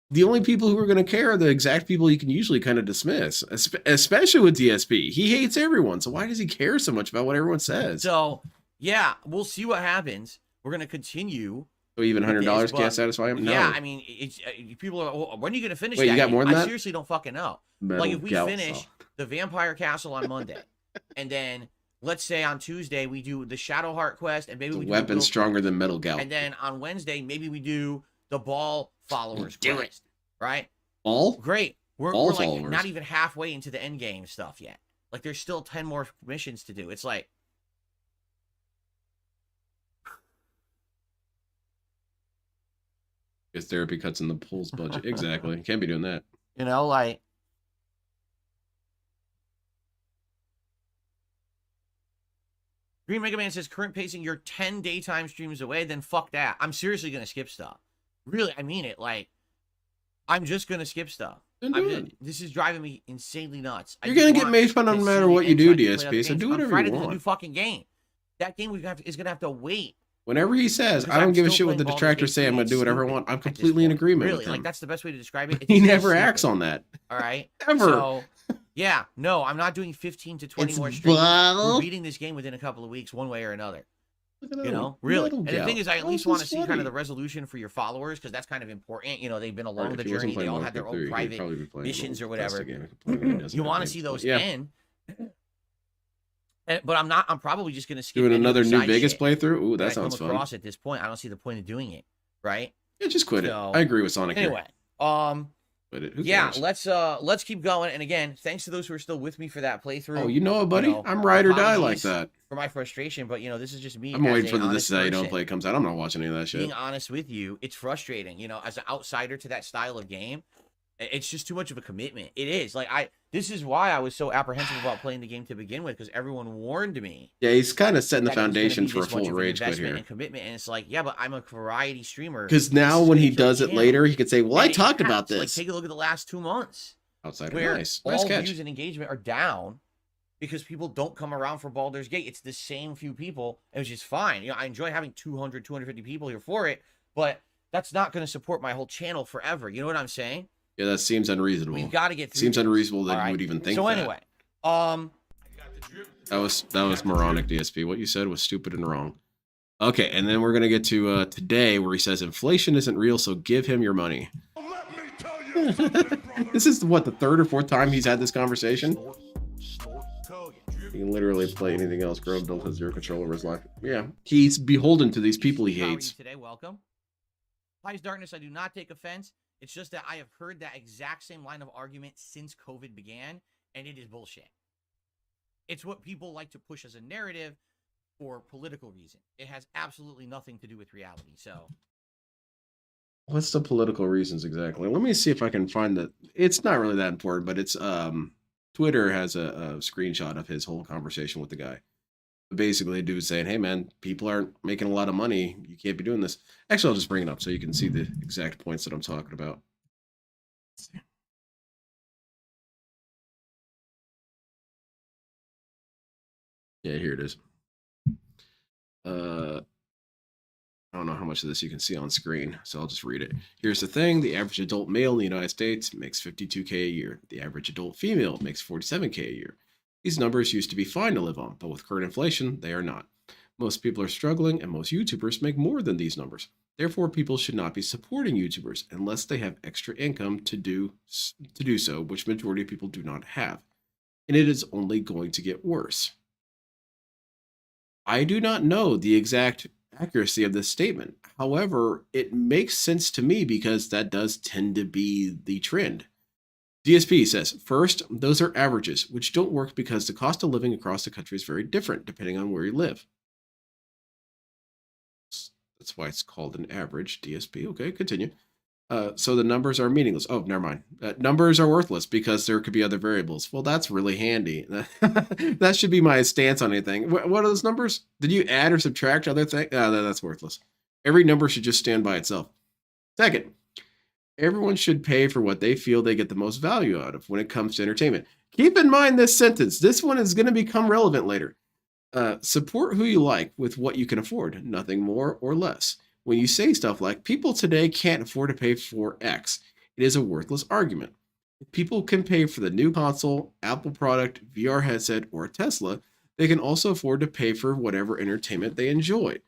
Speaker 1: The only people who are going to care are the exact people you can usually kind of dismiss, especially with DSP. He hates everyone. So why does he care so much about what everyone says?
Speaker 2: So, yeah, we'll see what happens. We're going to continue.
Speaker 1: So even $100
Speaker 2: but-
Speaker 1: can't satisfy him? No.
Speaker 2: Yeah, I mean, it's people are. Oh, when are you going to finish
Speaker 1: Wait,
Speaker 2: that?
Speaker 1: you got
Speaker 2: game?
Speaker 1: more than
Speaker 2: I
Speaker 1: that?
Speaker 2: seriously don't fucking know.
Speaker 1: Metal
Speaker 2: Like, if we
Speaker 1: Gal
Speaker 2: finish
Speaker 1: Saw.
Speaker 2: the Vampire Castle on Monday, and then let's say on Tuesday we do the Shadowheart quest, and maybe
Speaker 1: The
Speaker 2: we do
Speaker 1: weapon
Speaker 2: Will-
Speaker 1: stronger than Metal Gal.
Speaker 2: and then on Wednesday maybe we do the Ball Followers
Speaker 1: Do it.
Speaker 2: quest, right?
Speaker 1: All?
Speaker 2: Great. We're
Speaker 1: Ball
Speaker 2: like
Speaker 1: followers.
Speaker 2: not even halfway into the end game stuff yet. Like there's still 10 more missions to do. It's like
Speaker 1: Because therapy cuts in the pool's budget. Exactly. Can't be doing that.
Speaker 2: you know, like Green Mega Man says current pacing, you're 10 daytime streams away, then fuck that. I'm seriously gonna skip stuff. Really, I mean it. Like, I'm just gonna skip stuff.
Speaker 1: Then do it.
Speaker 2: This is driving me insanely nuts. I
Speaker 1: You're
Speaker 2: just
Speaker 1: going to get
Speaker 2: want
Speaker 1: made fun of
Speaker 2: to
Speaker 1: no
Speaker 2: see
Speaker 1: matter
Speaker 2: the
Speaker 1: what you
Speaker 2: end
Speaker 1: do,
Speaker 2: so I can play other
Speaker 1: DSP. So
Speaker 2: games.
Speaker 1: do
Speaker 2: On
Speaker 1: whatever
Speaker 2: Friday,
Speaker 1: you
Speaker 2: there's a new
Speaker 1: want.
Speaker 2: fucking game. That game is gonna have to wait.
Speaker 1: Whenever he says,
Speaker 2: Because
Speaker 1: I don't
Speaker 2: I'm
Speaker 1: give a
Speaker 2: still
Speaker 1: shit what the
Speaker 2: playing Baldur's
Speaker 1: detractors
Speaker 2: Gate
Speaker 1: say, I'm
Speaker 2: 3.
Speaker 1: going to do whatever I
Speaker 2: It's
Speaker 1: want. I'm
Speaker 2: stupid at this
Speaker 1: completely in
Speaker 2: point.
Speaker 1: agreement
Speaker 2: Really,
Speaker 1: with him.
Speaker 2: like that's the best way to describe it. It's
Speaker 1: He
Speaker 2: just
Speaker 1: never
Speaker 2: stupid.
Speaker 1: acts on that.
Speaker 2: All right.
Speaker 1: Ever.
Speaker 2: So, yeah, no, I'm not doing 15 to 20
Speaker 3: It's
Speaker 2: more streams. We're
Speaker 3: ball.
Speaker 2: beating this game within a couple of weeks, one way or another.
Speaker 1: Look at
Speaker 2: You
Speaker 1: that
Speaker 2: know, really.
Speaker 1: Metal
Speaker 2: And the
Speaker 1: Gal.
Speaker 2: thing is, I at
Speaker 1: How
Speaker 2: least
Speaker 1: is
Speaker 2: want to
Speaker 1: this
Speaker 2: see kind
Speaker 1: funny?
Speaker 2: of the resolution for your followers because that's kind of important. You know, they've been along
Speaker 1: Right,
Speaker 2: the
Speaker 1: if he wasn't
Speaker 2: journey. They
Speaker 1: playing
Speaker 2: all had their
Speaker 1: Modern
Speaker 2: own
Speaker 1: Warfare 3, he'd
Speaker 2: private
Speaker 1: probably be playing a
Speaker 2: missions
Speaker 1: little
Speaker 2: or whatever.
Speaker 1: plastic game. He doesn't
Speaker 2: You
Speaker 1: have
Speaker 2: want to
Speaker 1: games.
Speaker 2: see those
Speaker 1: Yeah.
Speaker 2: end. But I'm probably just going to skip
Speaker 1: Doing
Speaker 2: any of
Speaker 1: another
Speaker 2: the
Speaker 1: New
Speaker 2: side
Speaker 1: Vegas
Speaker 2: shit
Speaker 1: playthrough? Ooh,
Speaker 2: that I
Speaker 1: that sounds
Speaker 2: come
Speaker 1: fun.
Speaker 2: across at this point. I don't see the point of doing it. Right.
Speaker 1: Yeah, just quit it.
Speaker 2: So,
Speaker 1: I agree with Sonic here.
Speaker 2: Anyway,
Speaker 1: Quit it. Who
Speaker 2: yeah,
Speaker 1: cares?
Speaker 2: let's keep going. And again, thanks to those who are still with me for that playthrough.
Speaker 1: Oh, you know what, buddy?
Speaker 2: know,
Speaker 1: I'm ride or die like
Speaker 2: apologies
Speaker 1: that.
Speaker 2: for my frustration, but this is just me.
Speaker 1: I'm
Speaker 2: as
Speaker 1: waiting
Speaker 2: a
Speaker 1: for the This
Speaker 2: honest
Speaker 1: Is How You Don't
Speaker 2: person.
Speaker 1: Play comes out. I'm not watching any of that shit.
Speaker 2: Being honest with you, it's frustrating. As an outsider to that style of game, it's just too much of a commitment. It is. This is why I was so apprehensive about playing the game to begin with, because everyone warned me.
Speaker 1: Yeah, he's kind of setting the
Speaker 2: that it was gonna
Speaker 1: foundation
Speaker 2: be
Speaker 1: for a
Speaker 2: this much
Speaker 1: full
Speaker 2: of an
Speaker 1: rage quit
Speaker 2: investment
Speaker 1: here.
Speaker 2: and commitment, and it's like, yeah, but I'm a variety streamer.
Speaker 1: Because now
Speaker 2: This is
Speaker 1: when
Speaker 2: a
Speaker 1: he
Speaker 2: short
Speaker 1: does it
Speaker 2: channel.
Speaker 1: later, he could say, well, I
Speaker 2: And it
Speaker 1: talked
Speaker 2: has.
Speaker 1: about this.
Speaker 2: Take a look at the last 2 months.
Speaker 1: Outside
Speaker 2: Where
Speaker 1: nice.
Speaker 2: all
Speaker 1: Nice catch.
Speaker 2: views and engagement are down because people don't come around for Baldur's Gate. It's the same few people, which is fine. I enjoy having 200, 250 people here for it, but that's not going to support my whole channel forever. You know what I'm saying?
Speaker 1: Yeah, that seems unreasonable.
Speaker 2: We've got to get through
Speaker 1: Seems
Speaker 2: this.
Speaker 1: unreasonable that
Speaker 2: All
Speaker 1: you
Speaker 2: right?
Speaker 1: would even think
Speaker 2: so
Speaker 1: that.
Speaker 2: anyway,
Speaker 1: That was moronic, DSP. What you said was stupid and wrong. Okay, and then we're gonna get to today, where he says inflation isn't real, so give him your money.
Speaker 4: Let me tell you something, brother.
Speaker 1: This is what, the third or fourth time he's had this conversation? He can literally play anything else. Grove built has zero control over his life. Yeah, he's beholden to these people he
Speaker 2: How are you
Speaker 1: hates.
Speaker 2: today? Welcome. Highest Darkness, I do not take offense. It's just that I have heard that exact same line of argument since COVID began, and it is bullshit. It's what people like to push as a narrative for political reason. It has absolutely nothing to do with reality. So,
Speaker 1: What's the political reasons exactly? Let me see if I can find that. It's not really that important, but it's Twitter has a screenshot of his whole conversation with the guy. Basically, the dude saying, "Hey man, people aren't making a lot of money. You can't be doing this." Actually, I'll just bring it up so you can see the exact points that I'm talking about. Yeah, here it is. I don't know how much of this you can see on screen, so I'll just read it. Here's the thing. The average adult male in the United States makes $52K a year. The average adult female makes $47K a year. These numbers used to be fine to live on, but with current inflation, they are not. Most people are struggling, and most YouTubers make more than these numbers. Therefore, people should not be supporting YouTubers unless they have extra income to do so, which majority of people do not have. And it is only going to get worse. I do not know the exact accuracy of this statement. However, it makes sense to me because that does tend to be the trend. DSP says, first, those are averages, which don't work because the cost of living across the country is very different depending on where you live. That's why it's called an average, DSP. Okay, continue. So the numbers are meaningless. Oh, never mind. Numbers are worthless because there could be other variables. Well, that's really handy. That should be my stance on anything. What are those numbers? Did you add or subtract other things? That's worthless. Every number should just stand by itself. Second, everyone should pay for what they feel they get the most value out of when it comes to entertainment. Keep in mind this sentence. This one is going to become relevant later. Support who you like with what you can afford, nothing more or less. When you say stuff like, people today can't afford to pay for X, it is a worthless argument. If people can pay for the new console, Apple product, VR headset, or a Tesla, they can also afford to pay for whatever entertainment they enjoy.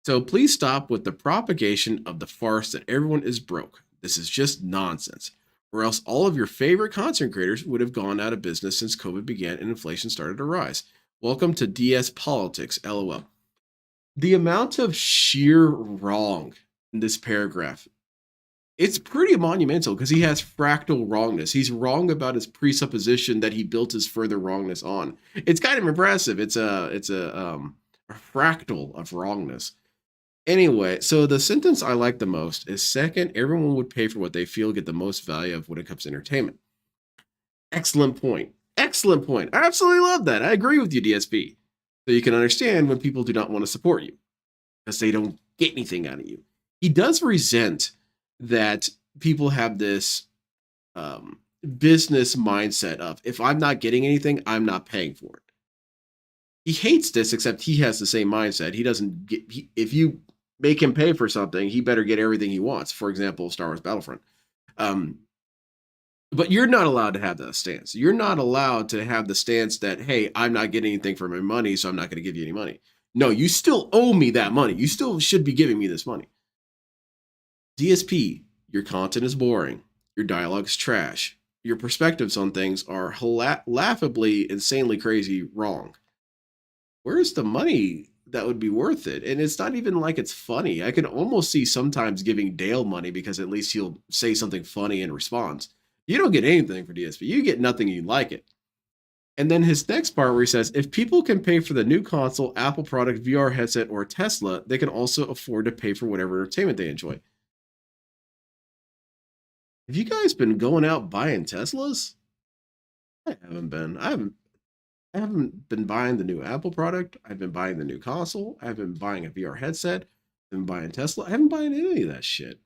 Speaker 1: So please stop with the propagation of the farce that everyone is broke. This is just nonsense. Or else all of your favorite content creators would have gone out of business since COVID began and inflation started to rise. Welcome to DS Politics, LOL. The amount of sheer wrong in this paragraph, it's pretty monumental because he has fractal wrongness. He's wrong about his presupposition that he built his further wrongness on. It's kind of impressive. It's a fractal of wrongness. Anyway, so the sentence I like the most is second, everyone would pay for what they feel get the most value of when it comes to entertainment. Excellent point. Excellent point. I absolutely love that. I agree with you, DSP. So you can understand when people do not want to support you because they don't get anything out of you. He does resent that people have this business mindset of, if I'm not getting anything, I'm not paying for it. He hates this, except he has the same mindset. He doesn't get, if you make him pay for something, he better get everything he wants. For example, Star Wars Battlefront. But you're not allowed to have that stance. You're not allowed to have the stance that, hey, I'm not getting anything for my money, so I'm not going to give you any money. No, you still owe me that money. You still should be giving me this money. DSP, your content is boring. Your dialogue is trash. Your perspectives on things are laughably, insanely crazy wrong. Where's the money that would be worth it? And it's not even like it's funny. I can almost see sometimes giving Dale money because at least he'll say something funny in response. You don't get anything for DSP. You get nothing, you like it. And then his next part where he says, if people can pay for the new console, Apple product, VR headset, or Tesla, they can also afford to pay for whatever entertainment they enjoy. Have you guys been going out buying Teslas? I haven't been. I haven't been buying the new Apple product. I've been buying the new console. I've been buying a VR headset. I've been buying Tesla. I haven't buying any of that shit.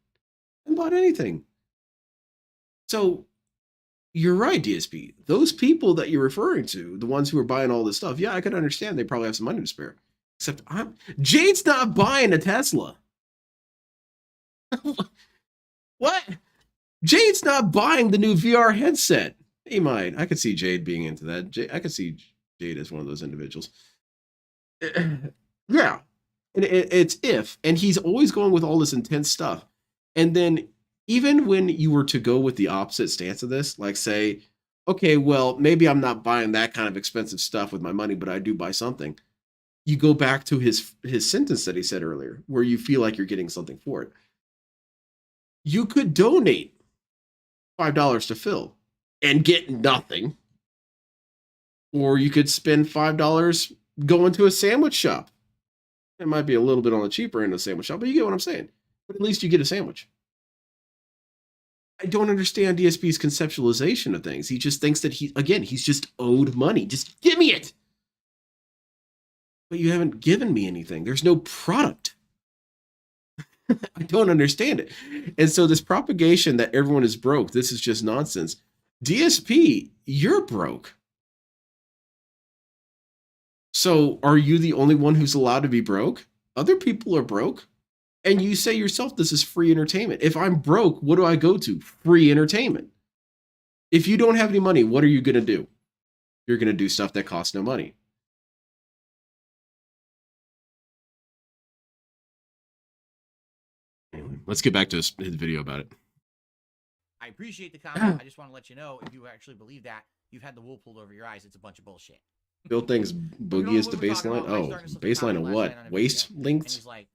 Speaker 1: I haven't bought anything. So you're right, DSP. Those people that you're referring to, the ones who are buying all this stuff, yeah, I could understand they probably have some money to spare. Except Jade's not buying a Tesla. What? Jade's not buying the new VR headset. He might. I could see Jade being into that. I could see Jade as one of those individuals. Yeah. And it's if. And he's always going with all this intense stuff. And then even when you were to go with the opposite stance of this, like say, okay, well, maybe I'm not buying that kind of expensive stuff with my money, but I do buy something. You go back to his sentence that he said earlier, where you feel like you're getting something for it. You could donate $5 to Phil and get nothing. Or you could spend $5 going to a sandwich shop. It might be a little bit on the cheaper end of a sandwich shop, but you get what I'm saying. But at least you get a sandwich. I don't understand DSP's conceptualization of things. He just thinks that he's just owed money. Just give me it. But you haven't given me anything. There's no product. I don't understand it. And so this propagation that everyone is broke, this is just nonsense. DSP, you're broke. So are you the only one who's allowed to be broke? Other people are broke. And you say yourself, this is free entertainment. If I'm broke, what do I go to? Free entertainment. If you don't have any money, what are you going to do? You're going to do stuff that costs no money. Anyway, let's get back to his video about it.
Speaker 2: I appreciate the comment. I just want to let you know, if you actually believe that, you've had the wool pulled over your eyes. It's a bunch of bullshit.
Speaker 1: Bill thinks Boogie is the baseline. Oh, baseline of what? Waist length?
Speaker 2: And he's like,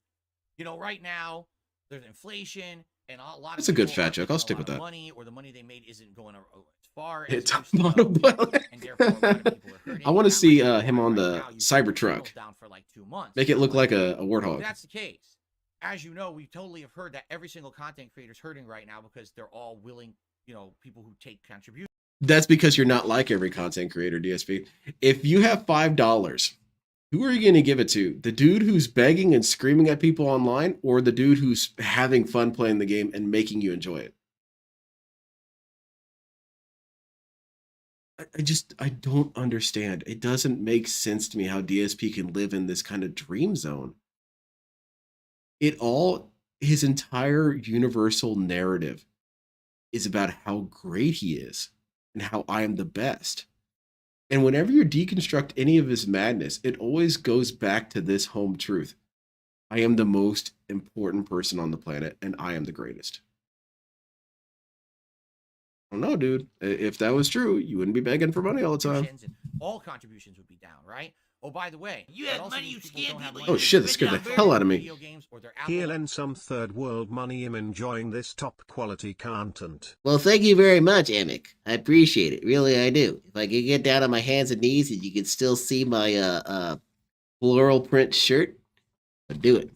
Speaker 2: right now there's inflation and a lot of
Speaker 1: That's a good
Speaker 2: people
Speaker 1: fat joke. I'll stick with that.
Speaker 2: Money, or the money they made isn't going as far as
Speaker 1: It's
Speaker 2: it used to go, and therefore a lot of people are hurting.
Speaker 1: I want to
Speaker 2: That
Speaker 1: see
Speaker 2: might be
Speaker 1: him
Speaker 2: why
Speaker 1: on
Speaker 2: right
Speaker 1: the
Speaker 2: now you've
Speaker 1: Cyber
Speaker 2: been
Speaker 1: truck.
Speaker 2: down for like 2 months.
Speaker 1: Make it look like a
Speaker 2: If
Speaker 1: warthog.
Speaker 2: that's the case, as you know, we totally have heard that every single content creator is hurting right now because they're all willing, people who take contributions.
Speaker 1: That's because you're not like every content creator, DSP. If you have $5, who are you going to give it to? The dude who's begging and screaming at people online, or the dude who's having fun playing the game and making you enjoy it? I don't understand. It doesn't make sense to me how DSP can live in this kind of dream zone. His entire universal narrative is about how great he is and how I am the best. And whenever you deconstruct any of his madness, it always goes back to this home truth. I am the most important person on the planet, and I am the greatest. I don't know, dude. If that was true, you wouldn't be begging for money all the time.
Speaker 2: And all contributions would be down, right? Oh, by the way,
Speaker 7: You had money, you scam people.
Speaker 1: Oh shit, that scared the hell out of me.
Speaker 5: He'll lend some third world money. I'm enjoying this top quality content.
Speaker 3: Well, thank you very much, Emic. I appreciate it. Really, I do. If I could get down on my hands and knees and you could still see my floral print shirt, I'd do it.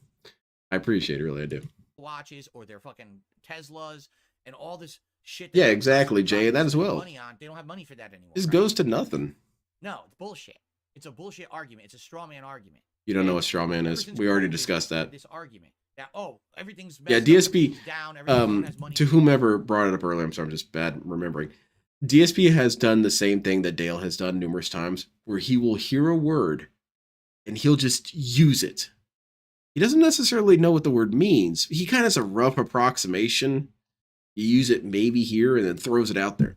Speaker 1: I appreciate it, really, I do.
Speaker 2: Watches or their fucking Teslas and all this shit.
Speaker 1: Yeah, exactly, Jay. That as well.
Speaker 2: Money on. They don't have money for that anymore.
Speaker 1: This goes to nothing.
Speaker 2: No, it's bullshit. It's a bullshit argument. It's a straw man argument.
Speaker 1: You don't know what straw man is. We already discussed that.
Speaker 2: This argument that everything's
Speaker 1: yeah, DSP
Speaker 2: down,
Speaker 1: to whomever brought it up earlier. I'm sorry, I'm just bad remembering. DSP has done the same thing that Dale has done numerous times, where he will hear a word and he'll just use it. He doesn't necessarily know what the word means. He kind of has a rough approximation. He use it maybe here and then throws it out there,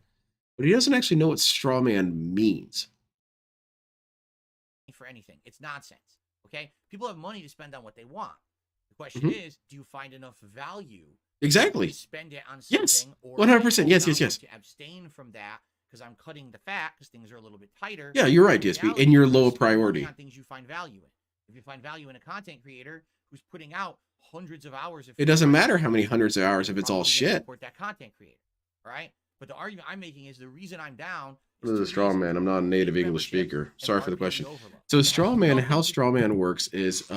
Speaker 1: but he doesn't actually know what straw man means.
Speaker 2: For anything, it's nonsense. Okay, people have money to spend on what they want. The question is, do you find enough value?
Speaker 1: Exactly.
Speaker 2: To spend it on something,
Speaker 1: Yes.
Speaker 2: or
Speaker 1: 100%. Yes.
Speaker 2: to abstain from that because I'm cutting the fat because things are a little bit tighter.
Speaker 1: Yeah, you're right, DSP, and you're low priority.
Speaker 2: On things you find value in. If you find value in a content creator who's putting out hundreds of hours,
Speaker 1: It doesn't matter how many hundreds of hours if it's all shit.
Speaker 2: Support that content creator, all right? But the argument I'm making is the reason I'm down.
Speaker 1: This is a straw man. I'm not a native English speaker. Sorry for the question. So straw man, how straw man works is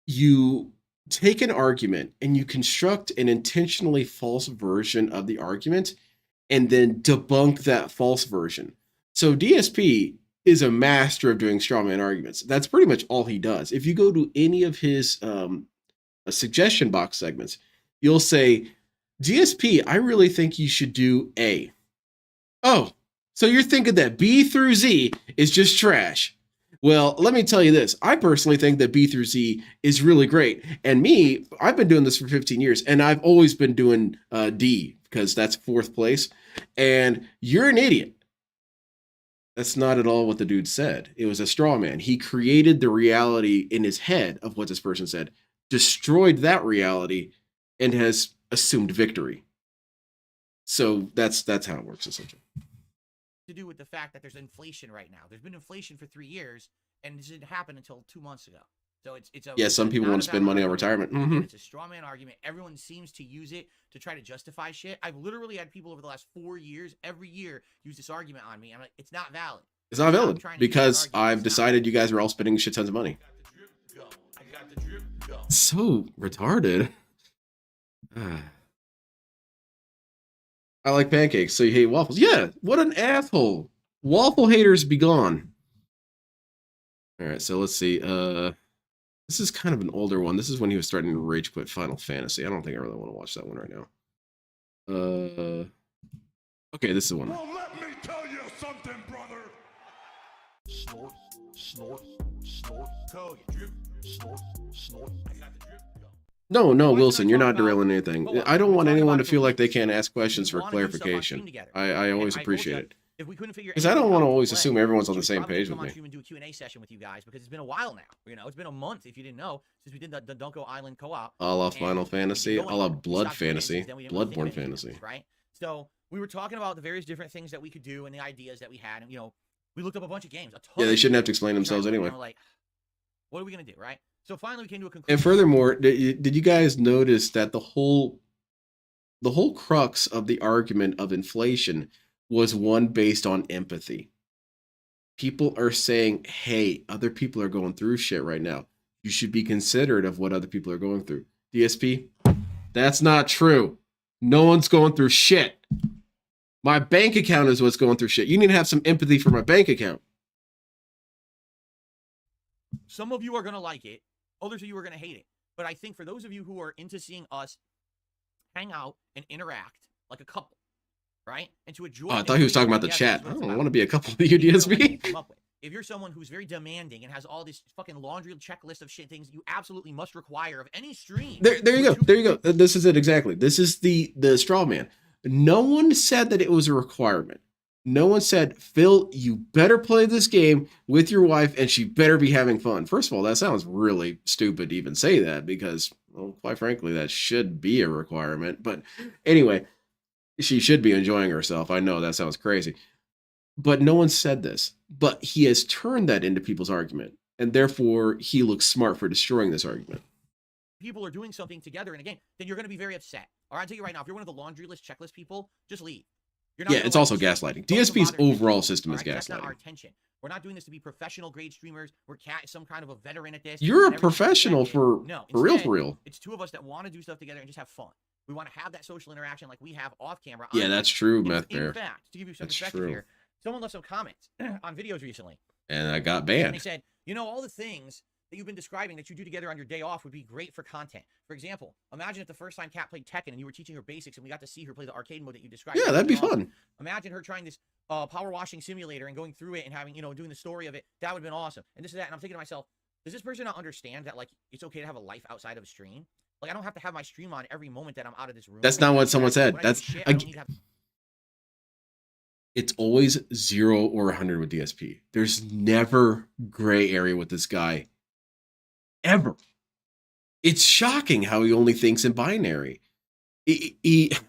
Speaker 1: you take an argument and you construct an intentionally false version of the argument and then debunk that false version. So DSP is a master of doing straw man arguments. That's pretty much all he does. If you go to any of his suggestion box segments, you'll say, DSP, I really think you should do A. Oh, so you're thinking that B through Z is just trash. Well, let me tell you this. I personally think that B through Z is really great. And me, I've been doing this for 15 years, and I've always been doing D because that's 4th place. And you're an idiot. That's not at all what the dude said. It was a straw man. He created the reality in his head of what this person said, destroyed that reality, and has assumed victory. So that's how it works, essentially.
Speaker 2: to do with the fact that there's inflation right now. There's been inflation for 3 years, and this didn't happen until 2 months ago. So it's a
Speaker 1: Yeah, some people want to spend money on retirement.
Speaker 2: Again, it's a straw man argument. Everyone seems to use it to try to justify shit. I've literally had people over the last 4 years, every year, use this argument on me. I'm like, it's not valid.
Speaker 1: It's not valid because I've decided you guys are all spending shit tons of money.
Speaker 2: I got the drip, go.
Speaker 1: So retarded. I like pancakes, so you hate waffles. Yeah, what an asshole. Waffle haters be gone. All right, so let's see. This is kind of an older one. This is when he was starting to rage quit Final Fantasy. I don't think I really want to watch that one right now. Okay, this is the one.
Speaker 4: Well, let me tell you something, brother.
Speaker 9: Snort, snort, snort, code, drip, snort, snort. I got the drip, go.
Speaker 1: No, Wilson, you're not derailing anything. I don't want anyone to feel like they can't ask questions for clarification. I always appreciate it.
Speaker 2: If we couldn't figure,
Speaker 1: because I don't want to always assume everyone's on the same page with me.
Speaker 2: And do a Q&A session with you guys because it's been a while now. You know, it's been a month if you didn't know since we did the Dunko Island co-op.
Speaker 1: A la Final Fantasy, a la Blood Fantasy, Bloodborne Fantasy.
Speaker 2: Right. So we were talking about the various different things that we could do and the ideas that we had, and we looked up a bunch of games.
Speaker 1: Yeah, they shouldn't have to explain themselves anyway.
Speaker 2: Like, what are we gonna do, right? So finally, we came to a conclusion.
Speaker 1: And furthermore, did you guys notice that the whole crux of the argument of inflation was one based on empathy? People are saying, hey, other people are going through shit right now. You should be considerate of what other people are going through. DSP, that's not true. No one's going through shit. My bank account is what's going through shit. You need to have some empathy for my bank account.
Speaker 2: Some of you are going to like it. Others of you are going to hate it. But I think for those of you who are into seeing us hang out and interact like a couple, right? And to enjoy.
Speaker 1: Oh, I thought he was talking about the chat. I don't want to be a couple of you, DSP.
Speaker 2: If you're someone who's very demanding and has all this fucking laundry checklist of shit things you absolutely must require of any stream.
Speaker 1: There you go. This is it exactly. This is the straw man. No one said that it was a requirement. No one said, Phil, you better play this game with your wife and she better be having fun. First of all, that sounds really stupid to even say that because, well, quite frankly, that should be a requirement. But anyway, she should be enjoying herself. I know that sounds crazy. But no one said this. But he has turned that into people's argument. And therefore, he looks smart for destroying this argument.
Speaker 2: People are doing something together in a game, then you're going to be very upset. All right, I'll tell you right now, if you're one of the laundry list checklist people, just leave. You're not
Speaker 1: yeah, it's also gaslighting. DSP's overall system is gaslighting. That's
Speaker 2: not our intention. We're not doing this to be professional grade streamers. We're some kind of a veteran at this.
Speaker 1: You're a professional for real.
Speaker 2: It's two of us that want to do stuff together and just have fun. We want to have that social interaction like we have off camera.
Speaker 1: Yeah, that's true, Meth Bear.
Speaker 2: In fact, to give you some perspective here, someone left some comments on videos recently.
Speaker 1: And I got banned.
Speaker 2: And they said, all the things that you've been describing that you do together on your day off would be great for content. For example, imagine if the first time Kat played Tekken and you were teaching her basics and we got to see her play the arcade mode that you described.
Speaker 1: Yeah, that'd be fun.
Speaker 2: Imagine her trying this power washing simulator and going through it and having, doing the story of it. That would have been awesome. And this is that. And I'm thinking to myself, does this person not understand that, like, it's okay to have a life outside of a stream? Like, I don't have to have my stream on every moment that I'm out of this room.
Speaker 1: That's not what someone said. It's always 0 or 100 with DSP. There's never gray area with this guy. Ever. It's shocking how he only thinks in binary. Because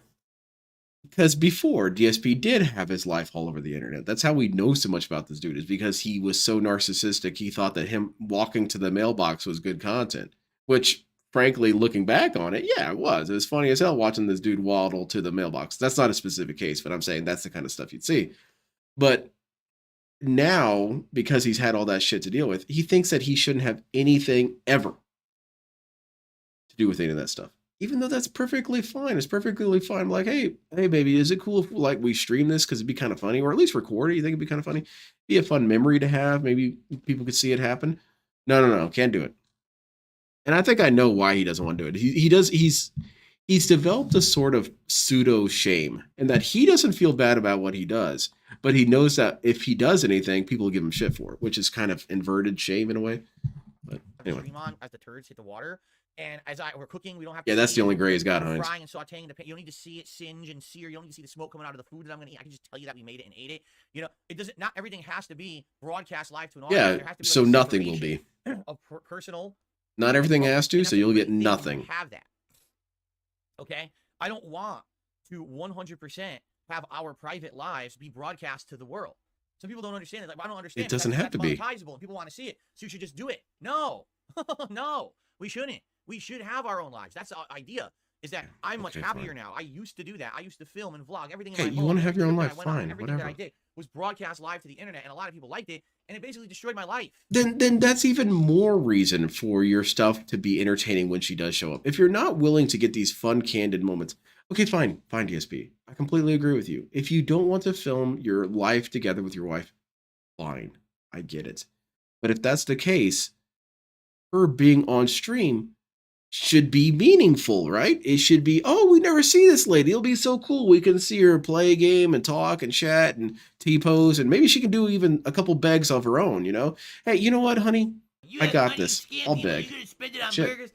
Speaker 1: before, DSP did have his life all over the internet. That's how we know so much about this dude, is because he was so narcissistic, he thought that him walking to the mailbox was good content. Which, frankly, looking back on it, yeah, it was. It was funny as hell watching this dude waddle to the mailbox. That's not a specific case, but I'm saying that's the kind of stuff you'd see. But now, because he's had all that shit to deal with, he thinks that he shouldn't have anything ever to do with any of that stuff. Even though that's perfectly fine. It's perfectly fine. I'm like, hey, baby, is it cool if like we stream this because it'd be kind of funny, or at least record it? You think it'd be kind of funny? Be a fun memory to have. Maybe people could see it happen. No, can't do it. And I think I know why he doesn't want to do it. He's developed a sort of pseudo shame, and that he doesn't feel bad about what he does, but he knows that if he does anything, people will give him shit for it, which is kind of inverted shame in a way. But anyway,
Speaker 2: stream on as the turds hit the water, and as we're cooking, we don't have to.
Speaker 1: Yeah, that's the only gray he's got, Heinz.
Speaker 2: Frying and sautéing the pan. You don't need to see it singe and sear. You don't need to see the smoke coming out of the food that I'm going to eat. I can just tell you that we made it and ate it. It doesn't. Not everything has to be broadcast live to an audience.
Speaker 1: Yeah,
Speaker 2: there has to be
Speaker 1: so nothing will be.
Speaker 2: Of personal.
Speaker 1: Not everything has to, so you'll get nothing.
Speaker 2: Have that. Okay, I don't want to 100% have our private lives be broadcast to the world. Some people don't understand it. Like, well, I don't understand.
Speaker 1: It doesn't have to be
Speaker 2: monetizable, and people want to see it, so you should just do it. No, no, we shouldn't. We should have our own lives. That's the idea. Is that I'm much happier now. I used to do that. I used to film and vlog everything.
Speaker 1: Hey,
Speaker 2: in my
Speaker 1: you
Speaker 2: home,
Speaker 1: want to have your own
Speaker 2: every
Speaker 1: life?
Speaker 2: trip that I went on,
Speaker 1: Fine,
Speaker 2: everything
Speaker 1: whatever.
Speaker 2: that I did was broadcast live to the internet, and a lot of people liked it, and it basically destroyed my life.
Speaker 1: Then that's even more reason for your stuff to be entertaining when she does show up. If you're not willing to get these fun, candid moments, okay, fine, DSP. I completely agree with you. If you don't want to film your life together with your wife, fine, I get it. But if that's the case, her being on stream should be meaningful, right? It should be, oh, we never see this lady. It'll be so cool. We can see her play a game and talk and chat and T-pose, and maybe she can do even a couple begs of her own, you know? Hey, you know what, honey? I got this. I'll beg. Shit.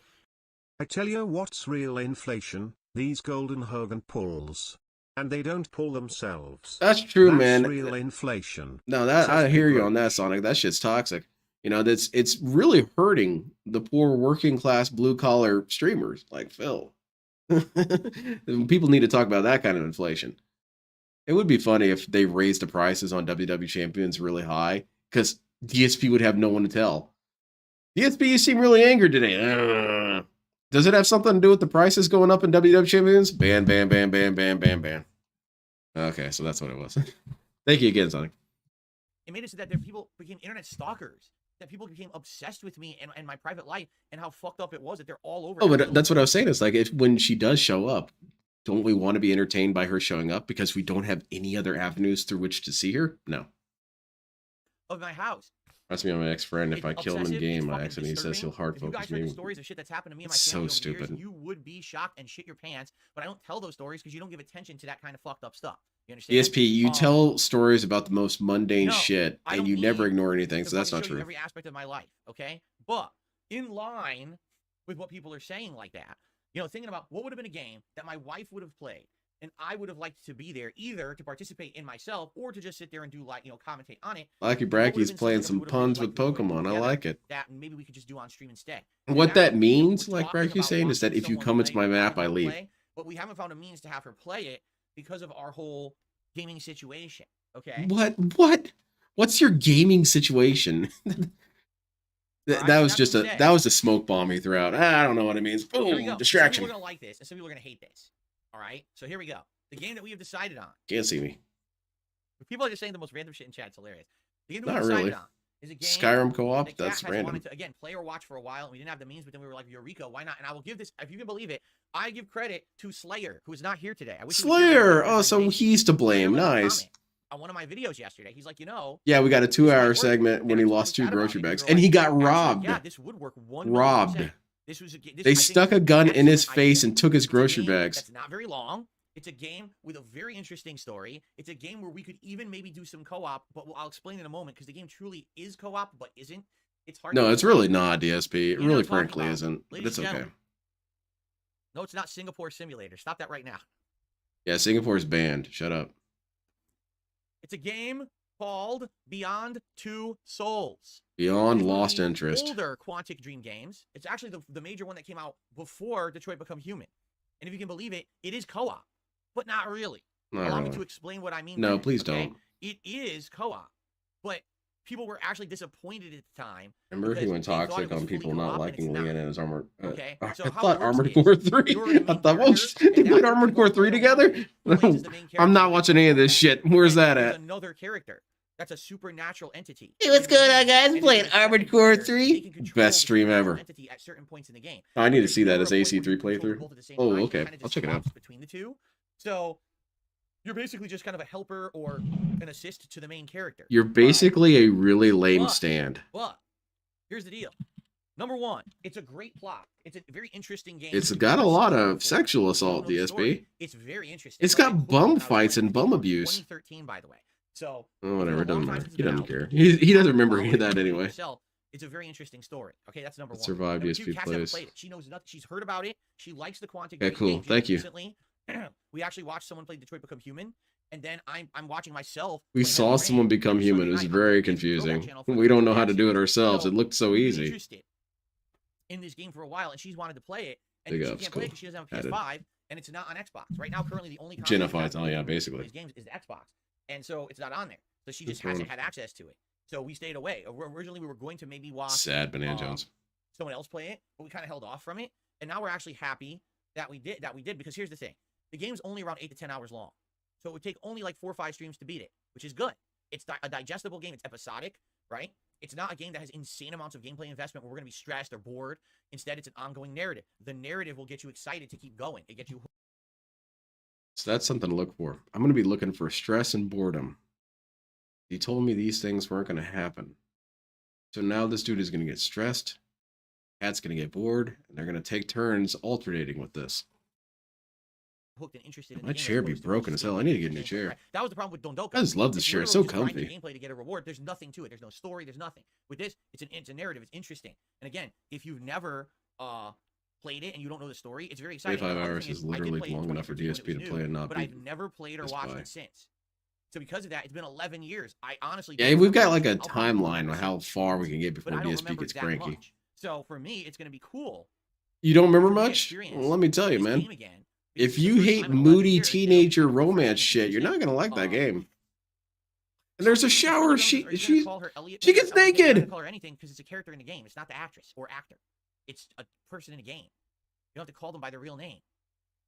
Speaker 5: I tell you what's real inflation, these golden Hogan pulls. And they don't pull themselves.
Speaker 1: That's true,
Speaker 5: That's
Speaker 1: man.
Speaker 5: real inflation.
Speaker 1: No, that I hear you on that, Sonic. That shit's toxic. You know, it's really hurting the poor working class blue collar streamers like Phil. People need to talk about that kind of inflation. It would be funny if they raised the prices on WW Champions really high, because DSP would have no one to tell. DSP, you seem really angered today. Does it have something to do with the prices going up in WW Champions? Ban. Okay, so that's what it was. Thank you again, Sonic.
Speaker 2: It made it so that there people became internet stalkers. That people became obsessed with me and my private life and how fucked up it was that they're all over.
Speaker 1: Oh, but that's what I was saying. Is like, if when she does show up, don't we want to be entertained by her showing up because we don't have any other avenues through which to see her? No.
Speaker 2: Of my house.
Speaker 1: That's me on my ex-friend. If
Speaker 2: It's
Speaker 1: I kill him in
Speaker 2: obsessive,
Speaker 1: game,
Speaker 2: it's
Speaker 1: I
Speaker 2: fucking
Speaker 1: accidentally he says he'll
Speaker 2: disturbing.
Speaker 1: hard
Speaker 2: If you guys
Speaker 1: focus
Speaker 2: heard the
Speaker 1: me.
Speaker 2: stories of shit that's happened to me and my
Speaker 1: It's
Speaker 2: family
Speaker 1: so
Speaker 2: over the years,
Speaker 1: stupid.
Speaker 2: you would be shocked and shit your pants. But I don't tell those stories because you don't give attention to that kind of fucked up stuff. You understand?
Speaker 1: ESP, you tell stories about the most mundane
Speaker 2: no,
Speaker 1: shit,
Speaker 2: I
Speaker 1: and
Speaker 2: don't
Speaker 1: you never
Speaker 2: need
Speaker 1: ignore anything,
Speaker 2: to
Speaker 1: so that's
Speaker 2: fucking
Speaker 1: not
Speaker 2: show you
Speaker 1: true.
Speaker 2: every aspect of my life, okay? But in line with what people are saying like that, you know, thinking about what would have been a game that my wife would have played and I would have liked to be there either to participate in myself or to just sit there and do, like, you know, commentate on it.
Speaker 1: Lucky Bracky's playing some puns with Pokemon. I like it.
Speaker 2: That maybe we could just do on stream instead.
Speaker 1: What that means,
Speaker 2: we're
Speaker 1: like
Speaker 2: talking
Speaker 1: Bracky's
Speaker 2: about
Speaker 1: saying, is that
Speaker 2: watching
Speaker 1: if you
Speaker 2: someone
Speaker 1: come into
Speaker 2: play,
Speaker 1: my map, I
Speaker 2: having her
Speaker 1: leave.
Speaker 2: play, but we haven't found a means to have her play it because of our whole gaming situation. Okay.
Speaker 1: What's your gaming situation? That was just a smoke bomb he threw out. I don't know what it means.
Speaker 2: Here we
Speaker 1: Boom,
Speaker 2: go.
Speaker 1: distraction.
Speaker 2: Some people are gonna like this, and some people are gonna hate this. All right. So here we go. The game that we have decided on.
Speaker 1: Can't see me.
Speaker 2: People are just saying the most random shit in chat. It's hilarious. The game that we
Speaker 1: Not
Speaker 2: decided
Speaker 1: really.
Speaker 2: on is a game.
Speaker 1: Skyrim co-op.
Speaker 2: that
Speaker 1: That's
Speaker 2: Kat has
Speaker 1: random.
Speaker 2: wanted to, again, play or watch for a while, and we didn't have the means, but then we were like, Eureka, why not? And I will give this, if you can believe it, I give credit to Slayer, who is not here today. I wish he was here,
Speaker 1: Slayer.
Speaker 2: but
Speaker 1: Oh, so he's to blame. Nice.
Speaker 2: On one of my videos yesterday, he's like, you know.
Speaker 1: Yeah, we got a 2-hour
Speaker 2: work.
Speaker 1: segment when he lost 2
Speaker 2: Chat about
Speaker 1: grocery
Speaker 2: it.
Speaker 1: bags,
Speaker 2: They were
Speaker 1: and he
Speaker 2: like,
Speaker 1: got
Speaker 2: actually,
Speaker 1: robbed.
Speaker 2: Yeah, this would work 100%.
Speaker 1: Robbed.
Speaker 2: This was a, this,
Speaker 1: They
Speaker 2: I think
Speaker 1: stuck a
Speaker 2: it's
Speaker 1: gun in his
Speaker 2: excellent
Speaker 1: face
Speaker 2: idea.
Speaker 1: and took his
Speaker 2: It's a
Speaker 1: grocery
Speaker 2: game
Speaker 1: bags.
Speaker 2: That's not very long. It's a game with a very interesting story. It's a game where we could even maybe do some co-op, but I'll explain in a moment because the game truly is co-op, but isn't. It's hard.
Speaker 1: No,
Speaker 2: to
Speaker 1: it's really not DSP. It
Speaker 2: You know
Speaker 1: really,
Speaker 2: what I'm talking
Speaker 1: frankly,
Speaker 2: about.
Speaker 1: isn't. But
Speaker 2: Ladies
Speaker 1: it's
Speaker 2: and
Speaker 1: okay.
Speaker 2: gentlemen. No, it's not Singapore Simulator. Stop that right now.
Speaker 1: Yeah, Singapore's banned. Shut up.
Speaker 2: It's a game called Beyond Two Souls.
Speaker 1: Beyond
Speaker 2: It's one of
Speaker 1: Lost
Speaker 2: the
Speaker 1: Interest.
Speaker 2: Older Quantic Dream games. It's actually the major one that came out before Detroit Become Human. And if you can believe it, it is co-op, but not really.
Speaker 1: Not
Speaker 2: Allow me
Speaker 1: really.
Speaker 2: to explain what I mean.
Speaker 1: No,
Speaker 2: by
Speaker 1: please
Speaker 2: it, okay?
Speaker 1: don't.
Speaker 2: It is co-op, but people were actually disappointed at the time.
Speaker 1: Remember he
Speaker 2: because
Speaker 1: went
Speaker 2: they thought
Speaker 1: toxic
Speaker 2: it was
Speaker 1: on people
Speaker 2: fully
Speaker 1: not
Speaker 2: co-op, and
Speaker 1: liking
Speaker 2: it's
Speaker 1: Leon
Speaker 2: not.
Speaker 1: and his Armored.
Speaker 2: Okay,
Speaker 1: I
Speaker 2: so how
Speaker 1: thought
Speaker 2: it works
Speaker 1: Armored
Speaker 2: is
Speaker 1: Core 3.
Speaker 2: you're the
Speaker 1: I
Speaker 2: main
Speaker 1: thought, well,
Speaker 2: character,
Speaker 1: they
Speaker 2: and
Speaker 1: played
Speaker 2: that
Speaker 1: Armored Core 3 together?
Speaker 2: plays as the main
Speaker 1: I'm not
Speaker 2: character.
Speaker 1: watching any of this shit. Where's that
Speaker 2: There's
Speaker 1: at?
Speaker 2: another character. That's a supernatural entity.
Speaker 3: Hey, what's going on, guys?
Speaker 2: And if
Speaker 3: Playing
Speaker 2: you're a second
Speaker 3: Armored Core
Speaker 2: player,
Speaker 3: 3?
Speaker 2: they can control
Speaker 1: Best
Speaker 2: the
Speaker 1: stream
Speaker 2: supernatural
Speaker 1: ever.
Speaker 2: entity at certain points in the game.
Speaker 1: I need to
Speaker 2: There's
Speaker 1: see that
Speaker 2: never
Speaker 1: as
Speaker 2: a point
Speaker 1: AC3
Speaker 2: where you control
Speaker 1: playthrough.
Speaker 2: both at the same
Speaker 1: Oh,
Speaker 2: time. It
Speaker 1: okay.
Speaker 2: kinda
Speaker 1: I'll
Speaker 2: just
Speaker 1: check it out.
Speaker 2: swaps between the two. So you're basically just kind of a helper or an assist to the main character.
Speaker 1: You're basically a really lame
Speaker 2: But-
Speaker 1: stand.
Speaker 2: But here's the deal. Number one, it's a great plot. It's a very interesting game.
Speaker 1: It's
Speaker 2: You've
Speaker 1: got a
Speaker 2: never
Speaker 1: lot
Speaker 2: seen it
Speaker 1: of
Speaker 2: before.
Speaker 1: sexual
Speaker 2: You
Speaker 1: assault,
Speaker 2: don't know the story.
Speaker 1: DSP.
Speaker 2: It's very interesting.
Speaker 1: It's
Speaker 2: But I
Speaker 1: got
Speaker 2: played it
Speaker 1: bum
Speaker 2: when I was
Speaker 1: fights and
Speaker 2: 22,
Speaker 1: bum abuse.
Speaker 2: 2013, by the way. So
Speaker 1: Oh, whatever. It
Speaker 2: it's been a
Speaker 1: doesn't
Speaker 2: long time
Speaker 1: matter.
Speaker 2: since
Speaker 1: He
Speaker 2: it's been
Speaker 1: doesn't
Speaker 2: out.
Speaker 1: care.
Speaker 2: If you
Speaker 1: He doesn't remember
Speaker 2: follow
Speaker 1: any of
Speaker 2: it
Speaker 1: that
Speaker 2: for
Speaker 1: anyway.
Speaker 2: yourself, it's a very interesting story. Okay, that's number one.
Speaker 1: Survive
Speaker 2: Number two,
Speaker 1: DSP
Speaker 2: Cass hasn't
Speaker 1: plays.
Speaker 2: played it. She knows nothing. She's heard about it. She likes the Quantic
Speaker 1: Okay,
Speaker 2: Dream
Speaker 1: cool.
Speaker 2: games.
Speaker 1: Thank you.
Speaker 2: Recently, we actually watched someone play Detroit Become Human, and then I'm watching myself.
Speaker 1: We
Speaker 2: play
Speaker 1: saw
Speaker 2: Heavy
Speaker 1: someone
Speaker 2: Rain
Speaker 1: become
Speaker 2: every
Speaker 1: human. It
Speaker 2: Sunday
Speaker 1: was
Speaker 2: night on
Speaker 1: very
Speaker 2: the Games Throwback
Speaker 1: confusing.
Speaker 2: channel for
Speaker 1: We don't know how to
Speaker 2: reaction.
Speaker 1: do it ourselves.
Speaker 2: So,
Speaker 1: It looked so
Speaker 2: we've been
Speaker 1: easy.
Speaker 2: interested in this game for a while, and she's wanted to play it, and
Speaker 1: Big
Speaker 2: she
Speaker 1: ups,
Speaker 2: can't play it
Speaker 1: cool.
Speaker 2: because she doesn't have a
Speaker 1: Added.
Speaker 2: PS5. and it's not on Xbox right now. Currently, the only console
Speaker 1: Genified, oh yeah, basically.
Speaker 2: these games is the Xbox, and so it's not on there. So she just
Speaker 1: That's
Speaker 2: hasn't
Speaker 1: fine.
Speaker 2: had access to it. So we stayed away. Originally, we were going to maybe watch
Speaker 1: Sad Banana Jones.
Speaker 2: someone else play it, but we kind of held off from it. And now we're actually happy that we did because here's the thing: the game's only around 8 to 10 hours long, so it would take only like 4 or 5 streams to beat it, which is good. It's a digestible game. It's episodic, right? It's not a game that has insane amounts of gameplay investment where we're going to be stressed or bored. Instead, it's an ongoing narrative. The narrative will get you excited to keep going. It gets you.
Speaker 1: So that's something to look for. I'm going to be looking for stress and boredom. He told me these things weren't going to happen. So now this dude is going to get stressed. Cat's going to get bored, and they're going to take turns alternating with this.
Speaker 2: Hooked and interested in
Speaker 1: My
Speaker 2: the game
Speaker 1: chair
Speaker 2: as
Speaker 1: be
Speaker 2: opposed to
Speaker 1: broken as
Speaker 2: just
Speaker 1: hell. I
Speaker 2: getting
Speaker 1: need to get a new
Speaker 2: gameplay,
Speaker 1: chair.
Speaker 2: right? That was the problem with Dondoka.
Speaker 1: I just love this
Speaker 2: It's
Speaker 1: chair. It's
Speaker 2: literally
Speaker 1: so
Speaker 2: just grinding
Speaker 1: comfy.
Speaker 2: gameplay to get a reward. There's nothing to it. There's no story. There's nothing. With this, it's a narrative. It's interesting. And again, if you've never played it and you don't know the story, it's very exciting.
Speaker 1: 25
Speaker 2: The other
Speaker 1: hours
Speaker 2: thing
Speaker 1: is
Speaker 2: I did
Speaker 1: literally
Speaker 2: play it in
Speaker 1: long enough for
Speaker 2: 2015 when
Speaker 1: DSP
Speaker 2: it
Speaker 1: to
Speaker 2: was
Speaker 1: play and
Speaker 2: new,
Speaker 1: not
Speaker 2: but
Speaker 1: be
Speaker 2: I've never played or
Speaker 1: this
Speaker 2: watched
Speaker 1: by.
Speaker 2: it since. So because of that, it's been 11 years. I honestly
Speaker 1: Yeah,
Speaker 2: don't
Speaker 1: we've got
Speaker 2: remember
Speaker 1: like a
Speaker 2: much. I'll probably
Speaker 1: timeline
Speaker 2: remember
Speaker 1: on how
Speaker 2: some
Speaker 1: far we
Speaker 2: scenes,
Speaker 1: can get
Speaker 2: but
Speaker 1: before
Speaker 2: I don't
Speaker 1: DSP
Speaker 2: remember
Speaker 1: gets
Speaker 2: that
Speaker 1: cranky.
Speaker 2: much. So for me, it's going to be cool.
Speaker 1: You don't remember
Speaker 2: for me to
Speaker 1: much?
Speaker 2: experience
Speaker 1: Well, let me tell you,
Speaker 2: this
Speaker 1: man.
Speaker 2: game again,
Speaker 1: If
Speaker 2: because it's the
Speaker 1: you
Speaker 2: first
Speaker 1: hate
Speaker 2: time in 11
Speaker 1: moody
Speaker 2: years, and
Speaker 1: teenager
Speaker 2: it'll be
Speaker 1: romance
Speaker 2: refreshing
Speaker 1: shit,
Speaker 2: and
Speaker 1: you're not gonna like that
Speaker 2: interesting.
Speaker 1: game. And there's a
Speaker 2: So,
Speaker 1: shower.
Speaker 2: are you
Speaker 1: She
Speaker 2: gonna call her Elliot?
Speaker 1: she
Speaker 2: Maybe
Speaker 1: gets
Speaker 2: it's Elliot. You're not gonna
Speaker 1: naked.
Speaker 2: call her anything because it's a character in a game. It's not the actress or actor. It's a person in a game. You don't have to call them by their real name.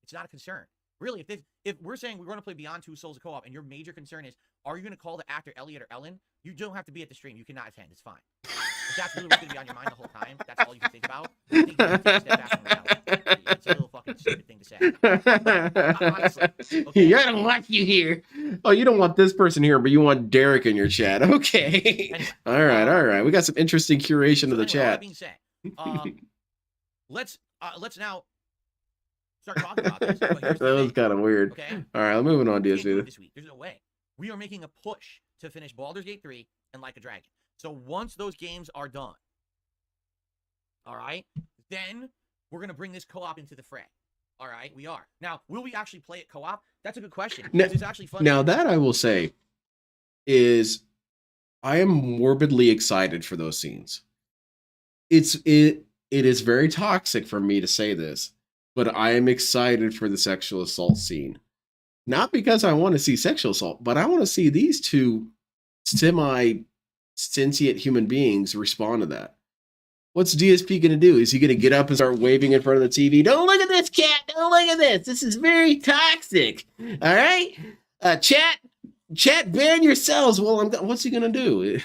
Speaker 2: It's not a concern. Really, if we're saying we're going to play Beyond Two Souls co-op, and your major concern is, are you going to call the actor Elliot or Ellen? You don't have to be at the stream. You cannot attend. It's fine. If that's really what's going to be on your mind the whole time, that's all you can think about. I think you need to take a step back from reality. It's a little fucking stupid thing to say. Honestly, okay?
Speaker 1: Yeah, I don't want you here. Oh, you don't want this person here, but you want Derek in your chat. Okay.
Speaker 2: Anyway,
Speaker 1: all right. We got some interesting curation of the
Speaker 2: All that
Speaker 1: chat.
Speaker 2: being said, let's now start talking about this. But here's
Speaker 1: That
Speaker 2: the
Speaker 1: was
Speaker 2: thing,
Speaker 1: kind of weird.
Speaker 2: okay?
Speaker 1: All right, moving on,
Speaker 2: We can't do it
Speaker 1: DSP.
Speaker 2: this week. There's no way. We are making a push to finish Baldur's Gate 3 and Like a Dragon. So once those games are done, all right, then we're going to bring this co-op into the fray. All right, we are. Now, will we actually play it co-op? That's a good question.
Speaker 1: Now-
Speaker 2: Because it's actually fun.
Speaker 1: Now that I will say is I am morbidly excited for those scenes. It is very toxic for me to say this, but I am excited for the sexual assault scene. Not because I want to see sexual assault, but I want to see these two semi-sentient human beings respond to that. What's DSP going to do? Is he going to get up and start waving in front of the TV? Don't look at this, cat. Don't look at this. This is very toxic. All right? Chat, ban yourselves. Well, what's he going to do?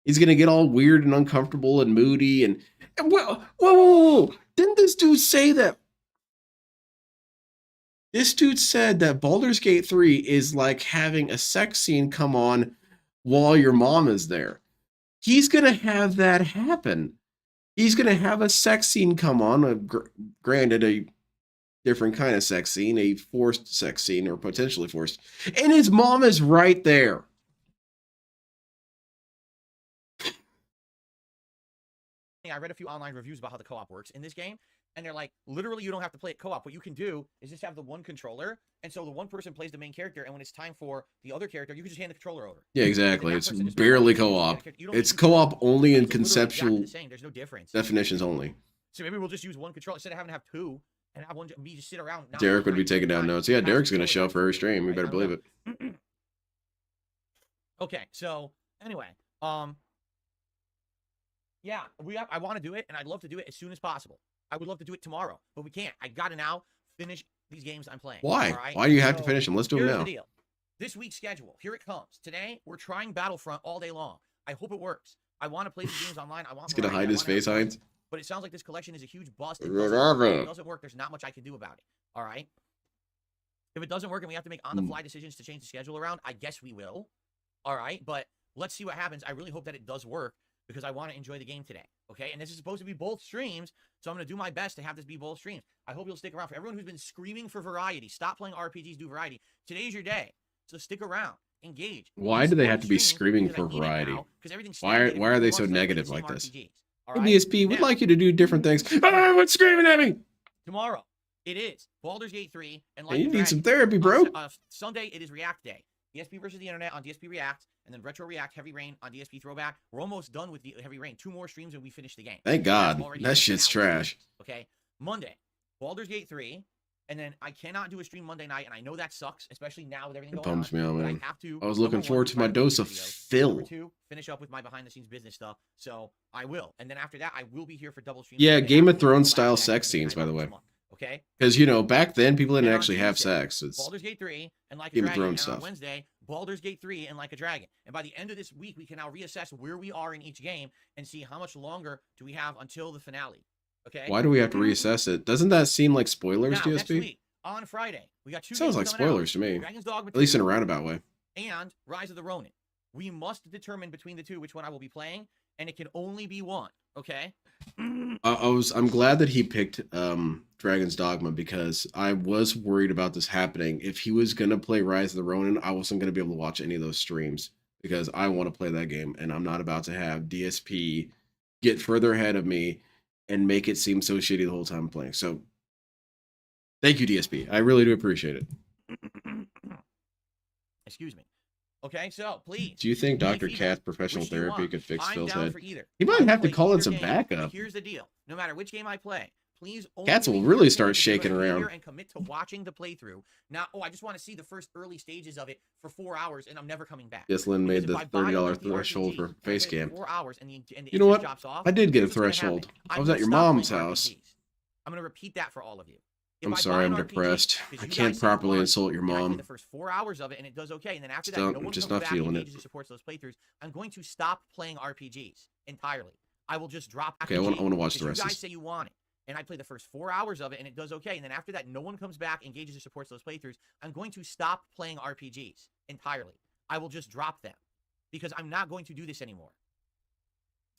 Speaker 1: He's going to get all weird and uncomfortable and moody. And whoa. Didn't this dude say that? This dude said that Baldur's Gate 3 is like having a sex scene come on while your mom is there. He's going to have that happen. He's going to have a sex scene come on, granted a different kind of sex scene, a forced sex scene or potentially forced, and his mom is right there.
Speaker 2: I read a few online reviews about how the co-op works in this game, and they're like, literally, you don't have to play it co-op. What you can do is just have the one controller, and so the one person plays the main character, and when it's time for the other character, you can just hand the controller over.
Speaker 1: Yeah, exactly.
Speaker 2: And
Speaker 1: It's
Speaker 2: that person just
Speaker 1: barely
Speaker 2: knows how to use
Speaker 1: co-op.
Speaker 2: the character. You don't
Speaker 1: It's
Speaker 2: need to control
Speaker 1: co-op only in
Speaker 2: It's literally exactly
Speaker 1: conceptual
Speaker 2: the same. There's no difference.
Speaker 1: definitions only.
Speaker 2: So maybe we'll just use one controller instead of having to have two and have one me just sit around. not
Speaker 1: Derek would be
Speaker 2: playing
Speaker 1: taking down
Speaker 2: time.
Speaker 1: notes. Yeah,
Speaker 2: Have
Speaker 1: Derek's
Speaker 2: some
Speaker 1: going to show
Speaker 2: controller
Speaker 1: up for her
Speaker 2: time,
Speaker 1: stream. You
Speaker 2: right?
Speaker 1: better
Speaker 2: I don't
Speaker 1: believe
Speaker 2: know.
Speaker 1: it.
Speaker 2: Okay, so anyway, yeah, I want to do it, and I'd love to do it as soon as possible. I would love to do it tomorrow, but we can't. I got to now finish these games I'm playing.
Speaker 1: Why?
Speaker 2: all right?
Speaker 1: Why do you have to
Speaker 2: So,
Speaker 1: finish them? Let's do them
Speaker 2: here's
Speaker 1: now.
Speaker 2: the deal. This week's schedule, here it comes. Today, we're trying Battlefront all day long. I hope it works. I want to play these games online. I want
Speaker 1: He's going to
Speaker 2: variety.
Speaker 1: hide
Speaker 2: I
Speaker 1: his
Speaker 2: wanna have
Speaker 1: face,
Speaker 2: fun.
Speaker 1: Heinz.
Speaker 2: But it sounds like this collection is a huge bust. It
Speaker 1: Whatever.
Speaker 2: doesn't work. If it doesn't work, there's not much I can do about it. All right? If it doesn't work and we have to make on-the-fly decisions to change the schedule around, I guess we will. All right? But let's see what happens. I really hope that it does work because I want to enjoy the game today. Okay? And this is supposed to be both streams, so I'm going to do my best to have this be both streams. I hope you'll stick around. For everyone who's been screaming for variety, stop playing RPGs, do variety. Today's your day. So stick around. Engage.
Speaker 1: Why do they have to be
Speaker 2: Support
Speaker 1: screaming
Speaker 2: streaming
Speaker 1: for
Speaker 2: because I need it
Speaker 1: variety?
Speaker 2: now, 'cause everything's
Speaker 1: Why
Speaker 2: stagnated
Speaker 1: are
Speaker 2: for
Speaker 1: they
Speaker 2: months
Speaker 1: so
Speaker 2: now playing the
Speaker 1: negative
Speaker 2: same
Speaker 1: like this?
Speaker 2: RPGs. All
Speaker 1: Hey,
Speaker 2: right?
Speaker 1: DSP, we'd
Speaker 2: Now,
Speaker 1: like you to do different things. Ah, what's screaming at me?
Speaker 2: tomorrow, it is Baldur's Gate 3 and Like
Speaker 1: Hey, you
Speaker 2: a
Speaker 1: need some
Speaker 2: Dragon.
Speaker 1: therapy, bro.
Speaker 2: Sunday, it is React Day. DSP versus the Internet on DSP React, and then Retro React Heavy Rain on DSP Throwback. We're almost done with the Heavy Rain. 2 more streams and we finish the game.
Speaker 1: Thank
Speaker 2: That's
Speaker 1: God.
Speaker 2: already
Speaker 1: That
Speaker 2: been
Speaker 1: shit's
Speaker 2: announced.
Speaker 1: trash.
Speaker 2: Okay. Monday, Baldur's Gate 3 And then I cannot do a stream Monday night, and I know that sucks, especially now with everything
Speaker 1: It
Speaker 2: going on.
Speaker 1: bums me out,
Speaker 2: But
Speaker 1: man.
Speaker 2: I have to.
Speaker 1: I was
Speaker 2: number
Speaker 1: looking
Speaker 2: one,
Speaker 1: forward
Speaker 2: do
Speaker 1: to my
Speaker 2: private
Speaker 1: dose of
Speaker 2: videos. Number
Speaker 1: Phil.
Speaker 2: 2, finish up with my behind-the-scenes business stuff. So I will. And then after that, I will be here for double streams.
Speaker 1: Yeah,
Speaker 2: Monday
Speaker 1: Game of
Speaker 2: after. We'll
Speaker 1: Thrones
Speaker 2: go
Speaker 1: style
Speaker 2: back to that
Speaker 1: sex
Speaker 2: Monday
Speaker 1: scenes,
Speaker 2: night
Speaker 1: by the
Speaker 2: this
Speaker 1: way.
Speaker 2: month, okay?
Speaker 1: Because, you know, back then people didn't
Speaker 2: And on
Speaker 1: actually have
Speaker 2: Tuesday,
Speaker 1: sex. It's
Speaker 2: Baldur's Gate 3 and Like a
Speaker 1: Game of
Speaker 2: Dragon.
Speaker 1: Thrones
Speaker 2: And on
Speaker 1: stuff.
Speaker 2: Wednesday, Baldur's Gate 3 and Like a Dragon. And by the end of this week, we can now reassess where we are in each game and see how much longer do we have until the finale. Okay?
Speaker 1: Why do we have to reassess it? Doesn't that seem like spoilers,
Speaker 2: Now, next
Speaker 1: DSP?
Speaker 2: week, on Friday, we got 2
Speaker 1: Sounds
Speaker 2: games
Speaker 1: like
Speaker 2: coming out.
Speaker 1: spoilers to me.
Speaker 2: Dragon's Dogma
Speaker 1: At least in a
Speaker 2: 2
Speaker 1: roundabout way.
Speaker 2: and Rise of the Ronin. We must determine between the two which one I will be playing, and it can only be one, okay?
Speaker 1: I'm glad that he picked Dragon's Dogma because I was worried about this happening. If he was gonna play Rise of the Ronin, I wasn't gonna be able to watch any of those streams because I want to play that game and I'm not about to have DSP get further ahead of me and make it seem so shitty the whole time I'm playing. So thank you, DSP. I really do appreciate it.
Speaker 2: Excuse me. Okay, so please.
Speaker 1: Do you think
Speaker 2: give me
Speaker 1: Dr.
Speaker 2: feedback.
Speaker 1: Cat's professional
Speaker 2: Which do you
Speaker 1: therapy
Speaker 2: want?
Speaker 1: could fix
Speaker 2: I'm
Speaker 1: Phil's
Speaker 2: down
Speaker 1: head?
Speaker 2: for either.
Speaker 1: He might
Speaker 2: I will
Speaker 1: have to
Speaker 2: play
Speaker 1: call in
Speaker 2: either
Speaker 1: some
Speaker 2: game,
Speaker 1: backup.
Speaker 2: but here's the deal. No matter which game I play, please only
Speaker 1: Cats will
Speaker 2: be
Speaker 1: really
Speaker 2: here
Speaker 1: start
Speaker 2: if you're
Speaker 1: shaking
Speaker 2: gonna be
Speaker 1: around.
Speaker 2: here and commit to watching the playthrough. Not, oh, I just want to see the first early stages of it for 4 hours and I'm never coming back.
Speaker 1: Yes, Lynn made
Speaker 2: Because
Speaker 1: the
Speaker 2: if I buy
Speaker 1: $30
Speaker 2: the
Speaker 1: threshold
Speaker 2: RPG
Speaker 1: for
Speaker 2: and I
Speaker 1: face
Speaker 2: play it
Speaker 1: cam.
Speaker 2: for 4 hours and the
Speaker 1: You know what?
Speaker 2: drops off,
Speaker 1: I did get a
Speaker 2: here's what's gonna
Speaker 1: threshold.
Speaker 2: happen.
Speaker 1: I was
Speaker 2: will
Speaker 1: at your
Speaker 2: stop
Speaker 1: mom's
Speaker 2: playing
Speaker 1: house.
Speaker 2: RPGs. I'm going to repeat that for all of you. If
Speaker 1: I'm
Speaker 2: I
Speaker 1: sorry,
Speaker 2: buy
Speaker 1: I'm
Speaker 2: an RPG,
Speaker 1: depressed.
Speaker 2: because
Speaker 1: I
Speaker 2: you
Speaker 1: can't
Speaker 2: guys say you
Speaker 1: properly
Speaker 2: want it,
Speaker 1: insult your
Speaker 2: and I play
Speaker 1: mom.
Speaker 2: the first 4 hours of it and it does okay, and then after
Speaker 1: Just
Speaker 2: that,
Speaker 1: don't-
Speaker 2: no one
Speaker 1: just
Speaker 2: comes
Speaker 1: not
Speaker 2: back
Speaker 1: feeling
Speaker 2: and
Speaker 1: it.
Speaker 2: engages and supports those playthroughs. I'm going to stop playing RPGs entirely. I will just drop.
Speaker 1: Okay, I want to watch the
Speaker 2: because
Speaker 1: rest
Speaker 2: you
Speaker 1: of
Speaker 2: guys
Speaker 1: this.
Speaker 2: say you want it, and I play the first 4 hours of it and it does okay, and then after that, no one comes back, engages, and supports those playthroughs. I'm going to stop playing RPGs entirely. I will just drop them because I'm not going to do this anymore.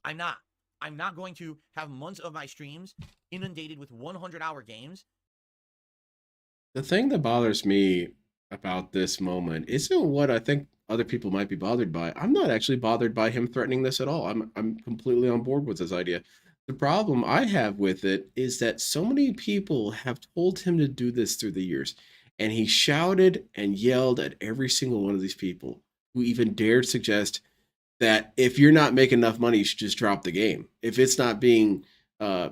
Speaker 2: I'm not. I'm not going to have months of my streams inundated with 100-hour games.
Speaker 1: The thing that bothers me about this moment isn't what I think other people might be bothered by. I'm not actually bothered by him threatening this at all. I'm completely on board with this idea. The problem I have with it is that so many people have told him to do this through the years, and he shouted and yelled at every single one of these people who even dared suggest that if you're not making enough money, you should just drop the game. If it's not being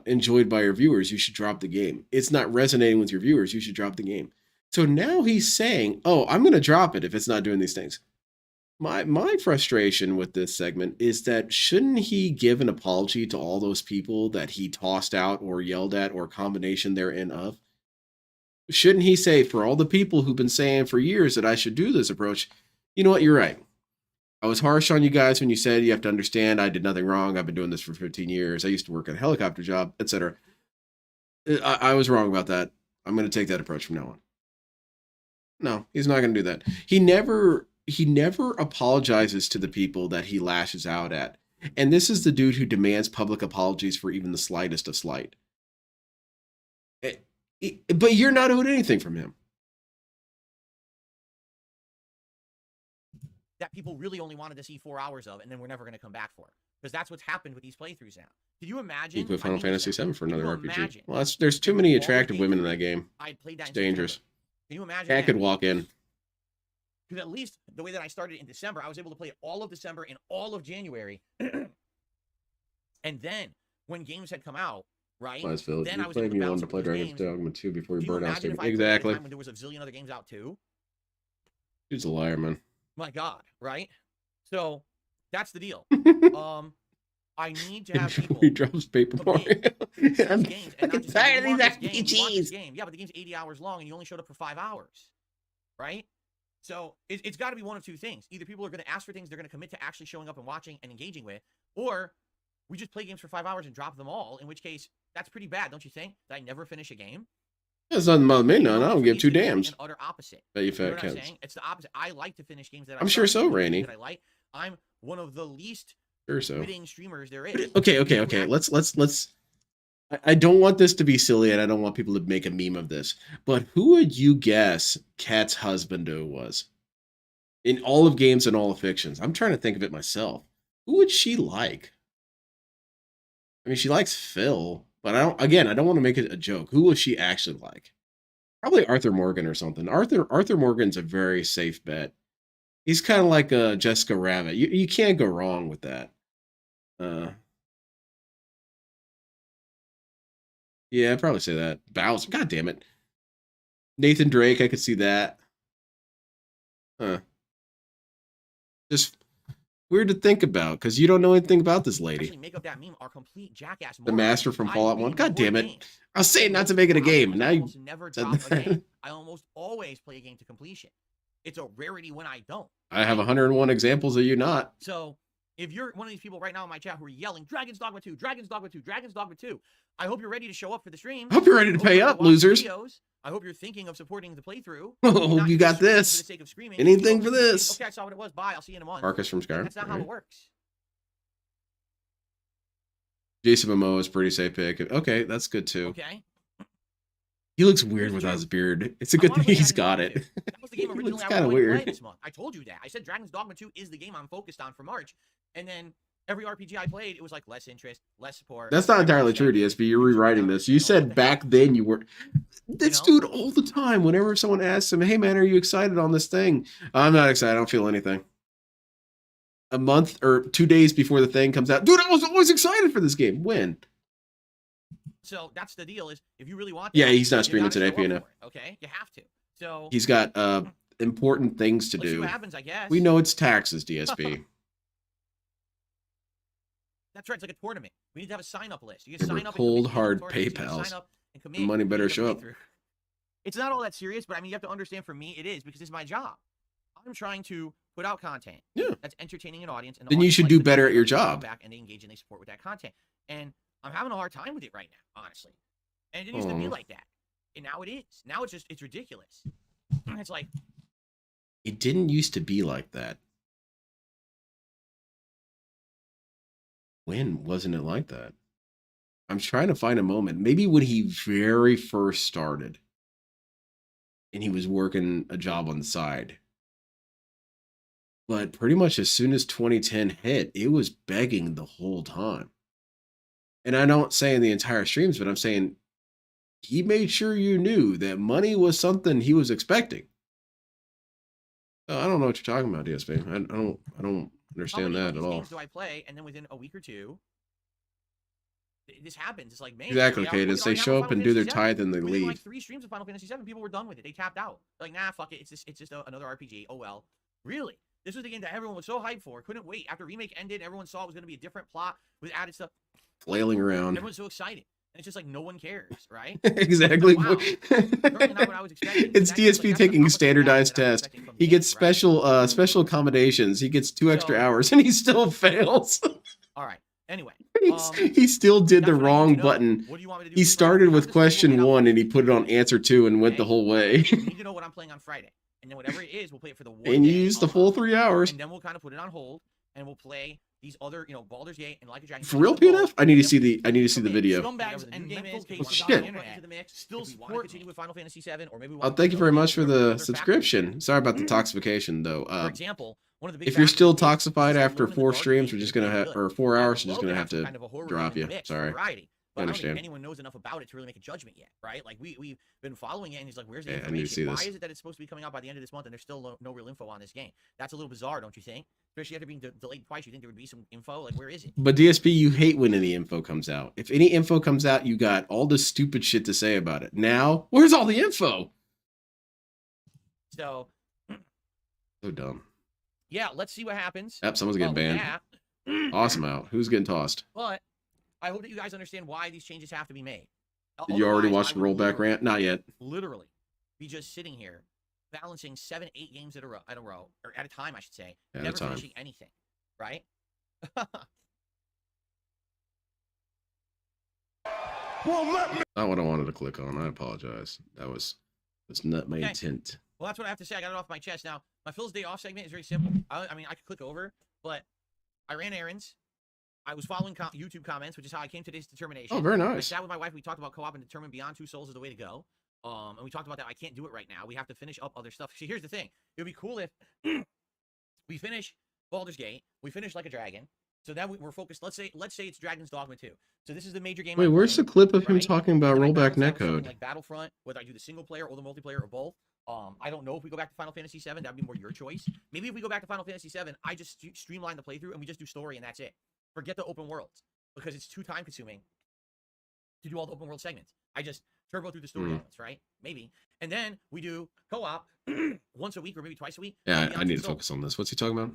Speaker 1: enjoyed by your viewers, you should drop the game. It's not resonating with your viewers, you should drop the game. So now he's saying, oh, I'm going to drop it if it's not doing these things. My frustration with this segment is that shouldn't he give an apology to all those people that he tossed out or yelled at or combination therein of? Shouldn't he say, for all the people who've been saying for years that I should do this approach, you know what, you're right. I was harsh on you guys when you said you have to understand I did nothing wrong. I've been doing this for 15 years. I used to work at a helicopter job, etc. I was wrong about that. I'm going to take that approach from now on. No, he's not going to do that. He never apologizes to the people that he lashes out at. And this is the dude who demands public apologies for even the slightest of slight. But you're not owed anything from him.
Speaker 2: That people really only wanted to see 4 hours of, and then we're never going to come back for. Because that's what's happened with these playthroughs now. Can you imagine?
Speaker 1: You put Final Fantasy VII for
Speaker 2: Can you
Speaker 1: another RPG.
Speaker 2: imagine
Speaker 1: Well, there's too many
Speaker 2: all the
Speaker 1: attractive
Speaker 2: games
Speaker 1: women in that game.
Speaker 2: I played that
Speaker 1: It's
Speaker 2: in September?
Speaker 1: dangerous.
Speaker 2: Can you imagine?
Speaker 1: Cat
Speaker 2: that?
Speaker 1: could walk in.
Speaker 2: Because at least the way that I started in December, I was able to play all of December and all of January. And then when games had come out, right?
Speaker 1: Lies, Phil.
Speaker 2: Then
Speaker 1: You
Speaker 2: I was
Speaker 1: claimed
Speaker 2: able to
Speaker 1: you
Speaker 2: bounce
Speaker 1: wanted to
Speaker 2: up
Speaker 1: play
Speaker 2: those
Speaker 1: Dragon's
Speaker 2: games.
Speaker 1: Dogma 2 before you
Speaker 2: Can you
Speaker 1: burned out.
Speaker 2: imagine if I played at a
Speaker 1: Exactly.
Speaker 2: time when there was a zillion other games out too?
Speaker 1: Dude's a liar, man.
Speaker 2: My God, right? So that's the deal. I need to have people
Speaker 1: He drops Paper Mario. I'm
Speaker 2: games and not
Speaker 3: fucking
Speaker 2: just say,
Speaker 3: tired of
Speaker 2: "You
Speaker 3: these
Speaker 2: want this game, you want this
Speaker 3: RPGs."
Speaker 2: game." Yeah, but the game's 80 hours long and you only showed up for 5 hours, right? So it's got to be one of two things. Either people are going to ask for things they're going to commit to actually showing up and watching and engaging with, or we just play games for 5 hours and drop them all, in which case that's pretty bad, don't you think? That I never finish a game?
Speaker 1: That's nothing about me,
Speaker 2: You
Speaker 1: none.
Speaker 2: know,
Speaker 1: I don't
Speaker 2: for
Speaker 1: give
Speaker 2: me,
Speaker 1: two
Speaker 2: it's the
Speaker 1: damns.
Speaker 2: complete and utter opposite.
Speaker 1: Bet you
Speaker 2: You know
Speaker 1: fat
Speaker 2: what I'm
Speaker 1: cats.
Speaker 2: saying? It's the opposite. I like to finish games that
Speaker 1: I'm sure
Speaker 2: start,
Speaker 1: so,
Speaker 2: finish games
Speaker 1: Rainey.
Speaker 2: that I like. I'm one of the least
Speaker 1: Sure so.
Speaker 2: quitting streamers there is.
Speaker 1: Okay. Let's. I don't want this to be silly, and I don't want people to make a meme of this. But who would you guess Cat's husbando was? In all of games and all of fictions. I'm trying to think of it myself. Who would she like? I mean, she likes Phil, but I don't want to make it a joke. Who will she actually like? Probably Arthur Morgan or something. Arthur Morgan's a very safe bet. He's kind of like a Jessica Rabbit. You can't go wrong with that. Yeah, I'd probably say that. Bowser. God damn it. Nathan Drake, I could see that. Huh. Just weird to think about because you don't know anything about this lady.
Speaker 2: Actually, make up that meme are complete jackass.
Speaker 1: The
Speaker 2: morons
Speaker 1: master
Speaker 2: who
Speaker 1: from
Speaker 2: buy
Speaker 1: Fallout
Speaker 2: the
Speaker 1: 1.
Speaker 2: game
Speaker 1: God
Speaker 2: before
Speaker 1: damn
Speaker 2: the
Speaker 1: it.
Speaker 2: game.
Speaker 1: I was saying
Speaker 2: And
Speaker 1: not to
Speaker 2: the
Speaker 1: make it a
Speaker 2: problem
Speaker 1: game.
Speaker 2: is
Speaker 1: Now
Speaker 2: I
Speaker 1: you
Speaker 2: almost never
Speaker 1: said
Speaker 2: drop a
Speaker 1: that.
Speaker 2: game. I almost always play a game to completion. It's a rarity when I don't.
Speaker 1: I have 101 examples of you not.
Speaker 2: So if you're one of these people right now in my chat who are yelling, Dragon's Dogma 2, Dragon's Dogma 2, Dragon's Dogma 2, I hope you're ready to show up for the stream.
Speaker 1: I hope you're ready to pay up, losers.
Speaker 2: Videos. I hope you're tking of supporting the playthrough.
Speaker 1: Oh,
Speaker 2: not
Speaker 1: you
Speaker 2: just
Speaker 1: got
Speaker 2: screaming
Speaker 1: this.
Speaker 2: For the sake of screaming.
Speaker 1: Anything
Speaker 2: You
Speaker 1: for
Speaker 2: know,
Speaker 1: this.
Speaker 2: Okay, I saw what it was. Bye. I'll see you in a month.
Speaker 1: Marcus from Skyrim.
Speaker 2: That's not how it works.
Speaker 1: Jason Momoa is pretty safe pick. Okay, that's good too.
Speaker 2: Okay.
Speaker 1: He looks weird without his beard. It's a good thing he's got it.
Speaker 2: That was the game
Speaker 1: He
Speaker 2: originally
Speaker 1: looks
Speaker 2: I
Speaker 1: kind of
Speaker 2: wanted to play
Speaker 1: weird.
Speaker 2: this month. I told you that. I said Dragon's Dogma 2 is the game I'm focused on for March. And then every RPG I played, it was like less interest, less support.
Speaker 1: That's not entirely true, DSP. You're rewriting this. You said back then you were. This dude all the time. Whenever someone asks him, "Hey man, are you excited on this thing?" I'm not excited. I don't feel anything. A month or 2 days before the thing comes out, dude, I was always excited for this game. When?
Speaker 2: So that's the deal. Is if you really want,
Speaker 1: Yeah,
Speaker 2: that,
Speaker 1: he's not
Speaker 2: you
Speaker 1: streaming
Speaker 2: gotta
Speaker 1: today,
Speaker 2: show up
Speaker 1: Pina.
Speaker 2: for it, okay, you have to. So
Speaker 1: He's got important things to
Speaker 2: let's see
Speaker 1: do.
Speaker 2: what happens, I guess.
Speaker 1: We know it's taxes, DSP.
Speaker 2: That's right. It's like a tournament. We need to have a sign-up list. You can
Speaker 1: They were
Speaker 2: sign up.
Speaker 1: cold,
Speaker 2: and commit
Speaker 1: hard
Speaker 2: to the tournament. So you
Speaker 1: PayPals.
Speaker 2: sign up and commit,
Speaker 1: The money better
Speaker 2: you get a
Speaker 1: show up.
Speaker 2: playthrough. It's not all that serious, but I mean, you have to understand. For me, it is because it's my job. I'm trying to put out content that's entertaining an audience. And the
Speaker 1: Then you
Speaker 2: audience
Speaker 1: should
Speaker 2: likes
Speaker 1: do
Speaker 2: the
Speaker 1: better
Speaker 2: content,
Speaker 1: at your
Speaker 2: they come
Speaker 1: job.
Speaker 2: back and they engage and they support with that content. And I'm having a hard time with it right now, honestly. And it didn't used to be like that. And now it is. Now it's ridiculous. It's like,
Speaker 1: It didn't used to be like that. When wasn't it like that? I'm trying to find a moment. Maybe when he very first started and he was working a job on the side. But pretty much as soon as 2010 hit, it was begging the whole time. And I don't say in the entire streams, but I'm saying he made sure you knew that money was something he was expecting. I don't know what you're talking about, DSP. I don't
Speaker 2: how
Speaker 1: understand
Speaker 2: many
Speaker 1: that
Speaker 2: of
Speaker 1: at
Speaker 2: these
Speaker 1: all.
Speaker 2: games do I play? And then within a week or two, this happens. It's like, man,
Speaker 1: Exactly,
Speaker 2: yeah,
Speaker 1: Cadence.
Speaker 2: we
Speaker 1: They
Speaker 2: already
Speaker 1: show
Speaker 2: have
Speaker 1: up
Speaker 2: Final
Speaker 1: and do their
Speaker 2: Fantasy VII.
Speaker 1: tithe and they
Speaker 2: Within
Speaker 1: leave.
Speaker 2: like 3 streams of Final Fantasy VII, people were done with it. They tapped out. Like, nah, fuck it. It's just another RPG. Oh well. Really? This was the game that everyone was so hyped for. Couldn't wait. After Remake ended, everyone saw it was going to be a different plot with added stuff.
Speaker 1: Flailing around.
Speaker 2: Everyone's so excited. And it's just like no one cares, right?
Speaker 1: Exactly.
Speaker 2: Wow. Certainly not what I was expecting.
Speaker 1: It's
Speaker 2: But that's
Speaker 1: DSP
Speaker 2: that's
Speaker 1: taking
Speaker 2: the
Speaker 1: a standardized
Speaker 2: opposite of
Speaker 1: test.
Speaker 2: that I'm expecting from
Speaker 1: He
Speaker 2: the
Speaker 1: gets
Speaker 2: game, right?
Speaker 1: special accommodations. He gets 2 extra
Speaker 2: So-
Speaker 1: hours and he still fails.
Speaker 2: All right. Anyway.
Speaker 1: He still did the
Speaker 2: that's what I need
Speaker 1: wrong
Speaker 2: to know.
Speaker 1: button.
Speaker 2: What do you want me to do?
Speaker 1: He
Speaker 2: with
Speaker 1: started
Speaker 2: Friday?
Speaker 1: with
Speaker 2: How does this
Speaker 1: question
Speaker 2: roll out?
Speaker 1: 1 and he put it on answer 2 and went the
Speaker 2: Okay.
Speaker 1: whole way.
Speaker 2: You need to know what I'm playing on Friday. And then whatever it is, we'll play it for the one
Speaker 1: And you
Speaker 2: day
Speaker 1: used the
Speaker 2: a
Speaker 1: full
Speaker 2: month.
Speaker 1: 3 hours.
Speaker 2: And then we'll kind of put it on hold and we'll play these other, Baldur's Gate and Like a Dragon.
Speaker 1: For real, PNF? I need to see the video.
Speaker 2: Scumbags and game is,
Speaker 1: Oh, shit.
Speaker 2: into the mix. Still
Speaker 1: Still
Speaker 2: support continue with Final Fantasy 7 or maybe we
Speaker 1: Oh,
Speaker 2: want
Speaker 1: thank you very much for the
Speaker 2: other
Speaker 1: subscription. Sorry about the toxification though.
Speaker 2: For example, one of the big
Speaker 1: If you're
Speaker 2: factors
Speaker 1: still
Speaker 2: is
Speaker 1: toxified
Speaker 2: just
Speaker 1: after
Speaker 2: learning the
Speaker 1: 4
Speaker 2: Dark
Speaker 1: streams,
Speaker 2: Gate
Speaker 1: we're
Speaker 2: is
Speaker 1: just gonna
Speaker 2: really
Speaker 1: have,
Speaker 2: good.
Speaker 1: or 4
Speaker 2: I
Speaker 1: hours,
Speaker 2: would
Speaker 1: we're just
Speaker 2: love
Speaker 1: gonna have
Speaker 2: have some
Speaker 1: to
Speaker 2: kind of a horror
Speaker 1: drop
Speaker 2: in the
Speaker 1: you.
Speaker 2: mix for
Speaker 1: Sorry.
Speaker 2: variety. But
Speaker 1: I
Speaker 2: I don't think
Speaker 1: understand.
Speaker 2: anyone knows enough about it to really make a judgment yet, right? Like we've been following it, and he's like, "Where's the
Speaker 1: Yeah, I
Speaker 2: information?
Speaker 1: need to see
Speaker 2: Why
Speaker 1: this.
Speaker 2: is it that it's supposed to be coming out by the end of this month, and there's still no real info on this game? That's a little bizarre, don't you think? Especially after being delayed twice, you think there would be some info? Like, where is it?
Speaker 1: But DSP, you hate when any info comes out. If any info comes out, you got all this stupid shit to say about it. Now, where's all the info?
Speaker 2: So,
Speaker 1: So dumb.
Speaker 2: yeah, let's see what happens.
Speaker 1: Yep, someone's getting banned.
Speaker 2: Yeah,
Speaker 1: Awesome out. Who's getting tossed?
Speaker 2: but I hope that you guys understand why these changes have to be made.
Speaker 1: Did you already
Speaker 2: Otherwise,
Speaker 1: watch
Speaker 2: I
Speaker 1: the
Speaker 2: would
Speaker 1: rollback rant? Not yet.
Speaker 2: literally be just sitting here balancing 7, 8 games at a row, or at a time, I should say,
Speaker 1: At a
Speaker 2: never
Speaker 1: time.
Speaker 2: finishing anything, right?
Speaker 1: Not what I wanted to click on. I apologize. That's not my
Speaker 2: Okay.
Speaker 1: intent.
Speaker 2: Well, that's what I have to say. I got it off my chest. Now, my Phil's Day Off segment is very simple. I mean, I could click over, but I ran errands. I was following YouTube comments, which is how I came to this determination.
Speaker 1: Oh, very
Speaker 2: I
Speaker 1: nice.
Speaker 2: sat with my wife. We talked about co-op and determined Beyond Two Souls is the way to go. And we talked about that. I can't do it right now. We have to finish up other stuff. See, here's the thing. It would be cool if we finish Baldur's Gate. We finish Like a Dragon. So then we're focused. Let's say it's Dragon's Dogma 2. So this is the major game.
Speaker 1: Wait,
Speaker 2: I'm
Speaker 1: where's the
Speaker 2: playing,
Speaker 1: clip of him
Speaker 2: right?
Speaker 1: talking about
Speaker 2: And I
Speaker 1: rollback
Speaker 2: balance that with something
Speaker 1: netcode?
Speaker 2: like Battlefront, whether I do the single player or the multiplayer or both. I don't know if we go back to Final Fantasy 7. That'd be more your choice. Maybe if we go back to Final Fantasy 7, I just streamline the playthrough and we just do story and that's it. Forget the open worlds because it's too time consuming to do all the open world segments. I just turbo through the story
Speaker 1: Mm.
Speaker 2: elements, right? Maybe. And then we do co-op once a week or maybe twice a week.
Speaker 1: Yeah,
Speaker 2: maybe
Speaker 1: I
Speaker 2: on
Speaker 1: need to
Speaker 2: Soul.
Speaker 1: focus on this. What's he talking about?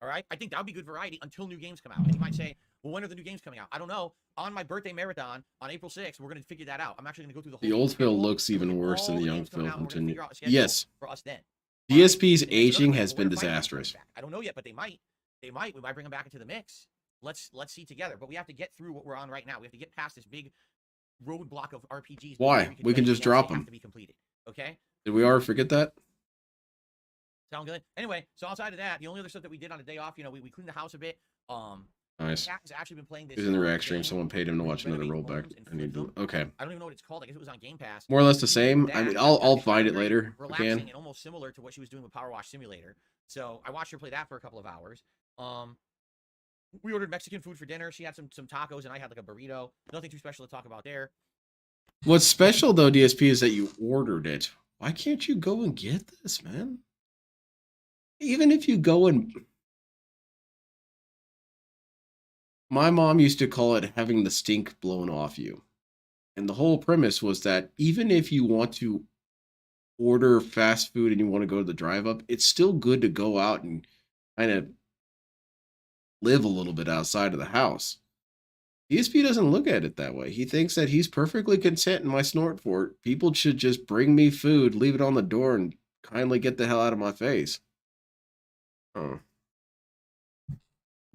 Speaker 2: All right. I think that would be good variety until new games come out. And you might say, well, when are the new games coming out? I don't know. On my birthday marathon on April 6th, we're going to figure that out. I'm actually going to go through the whole
Speaker 1: The old Phil
Speaker 2: schedule,
Speaker 1: looks
Speaker 2: look
Speaker 1: even
Speaker 2: at
Speaker 1: worse than
Speaker 2: all
Speaker 1: the young
Speaker 2: games coming
Speaker 1: Phil.
Speaker 2: out, and we're gonna
Speaker 1: Continue.
Speaker 2: figure out a schedule
Speaker 1: Yes.
Speaker 2: for us then.
Speaker 1: DSP's
Speaker 2: And then there's
Speaker 1: aging
Speaker 2: other
Speaker 1: has
Speaker 2: things.
Speaker 1: been
Speaker 2: When are Final Fantasy
Speaker 1: disastrous.
Speaker 2: coming back? I don't know yet, but they might. They might. We might bring them back into the mix. Let's see together. But we have to get through what we're on right now. We have to get past this big roadblock of RPGs.
Speaker 1: Why?
Speaker 2: before
Speaker 1: We can just drop
Speaker 2: they have
Speaker 1: them.
Speaker 2: to be completed. Okay.
Speaker 1: Did we already forget that?
Speaker 2: Sound good? Anyway, so outside of that, the only other stuff that we did on a day off, we cleaned the house a bit.
Speaker 1: Nice.
Speaker 2: Cat has actually been playing this.
Speaker 1: He was in the
Speaker 2: game
Speaker 1: react stream. Someone paid him to
Speaker 2: where
Speaker 1: watch
Speaker 2: you
Speaker 1: another
Speaker 2: renovate
Speaker 1: rollback.
Speaker 2: homes and
Speaker 1: I need
Speaker 2: flip
Speaker 1: to.
Speaker 2: them.
Speaker 1: Okay.
Speaker 2: I don't even know what it's called. I guess it was on Game Pass.
Speaker 1: More or less the
Speaker 2: She
Speaker 1: same.
Speaker 2: did
Speaker 1: I mean,
Speaker 2: that,
Speaker 1: I'll
Speaker 2: and
Speaker 1: find it
Speaker 2: very
Speaker 1: later if I
Speaker 2: relaxing
Speaker 1: can.
Speaker 2: and almost similar to what she was doing with Power Wash Simulator. So I watched her play that for a couple of hours. We ordered Mexican food for dinner. She had some tacos, and I had like a burrito. Nothing too special to talk about there.
Speaker 1: What's special though, DSP, is that you ordered it. Why can't you go and get this, man? Even if you go and. My mom used to call it having the stink blown off you. And the whole premise was that even if you want to order fast food and you want to go to the drive up, it's still good to go out and kind of live a little bit outside of the house. DSP doesn't look at it that way. He thinks that he's perfectly content in my snort fort. People should just bring me food, leave it on the door, and kindly get the hell out of my face. Oh.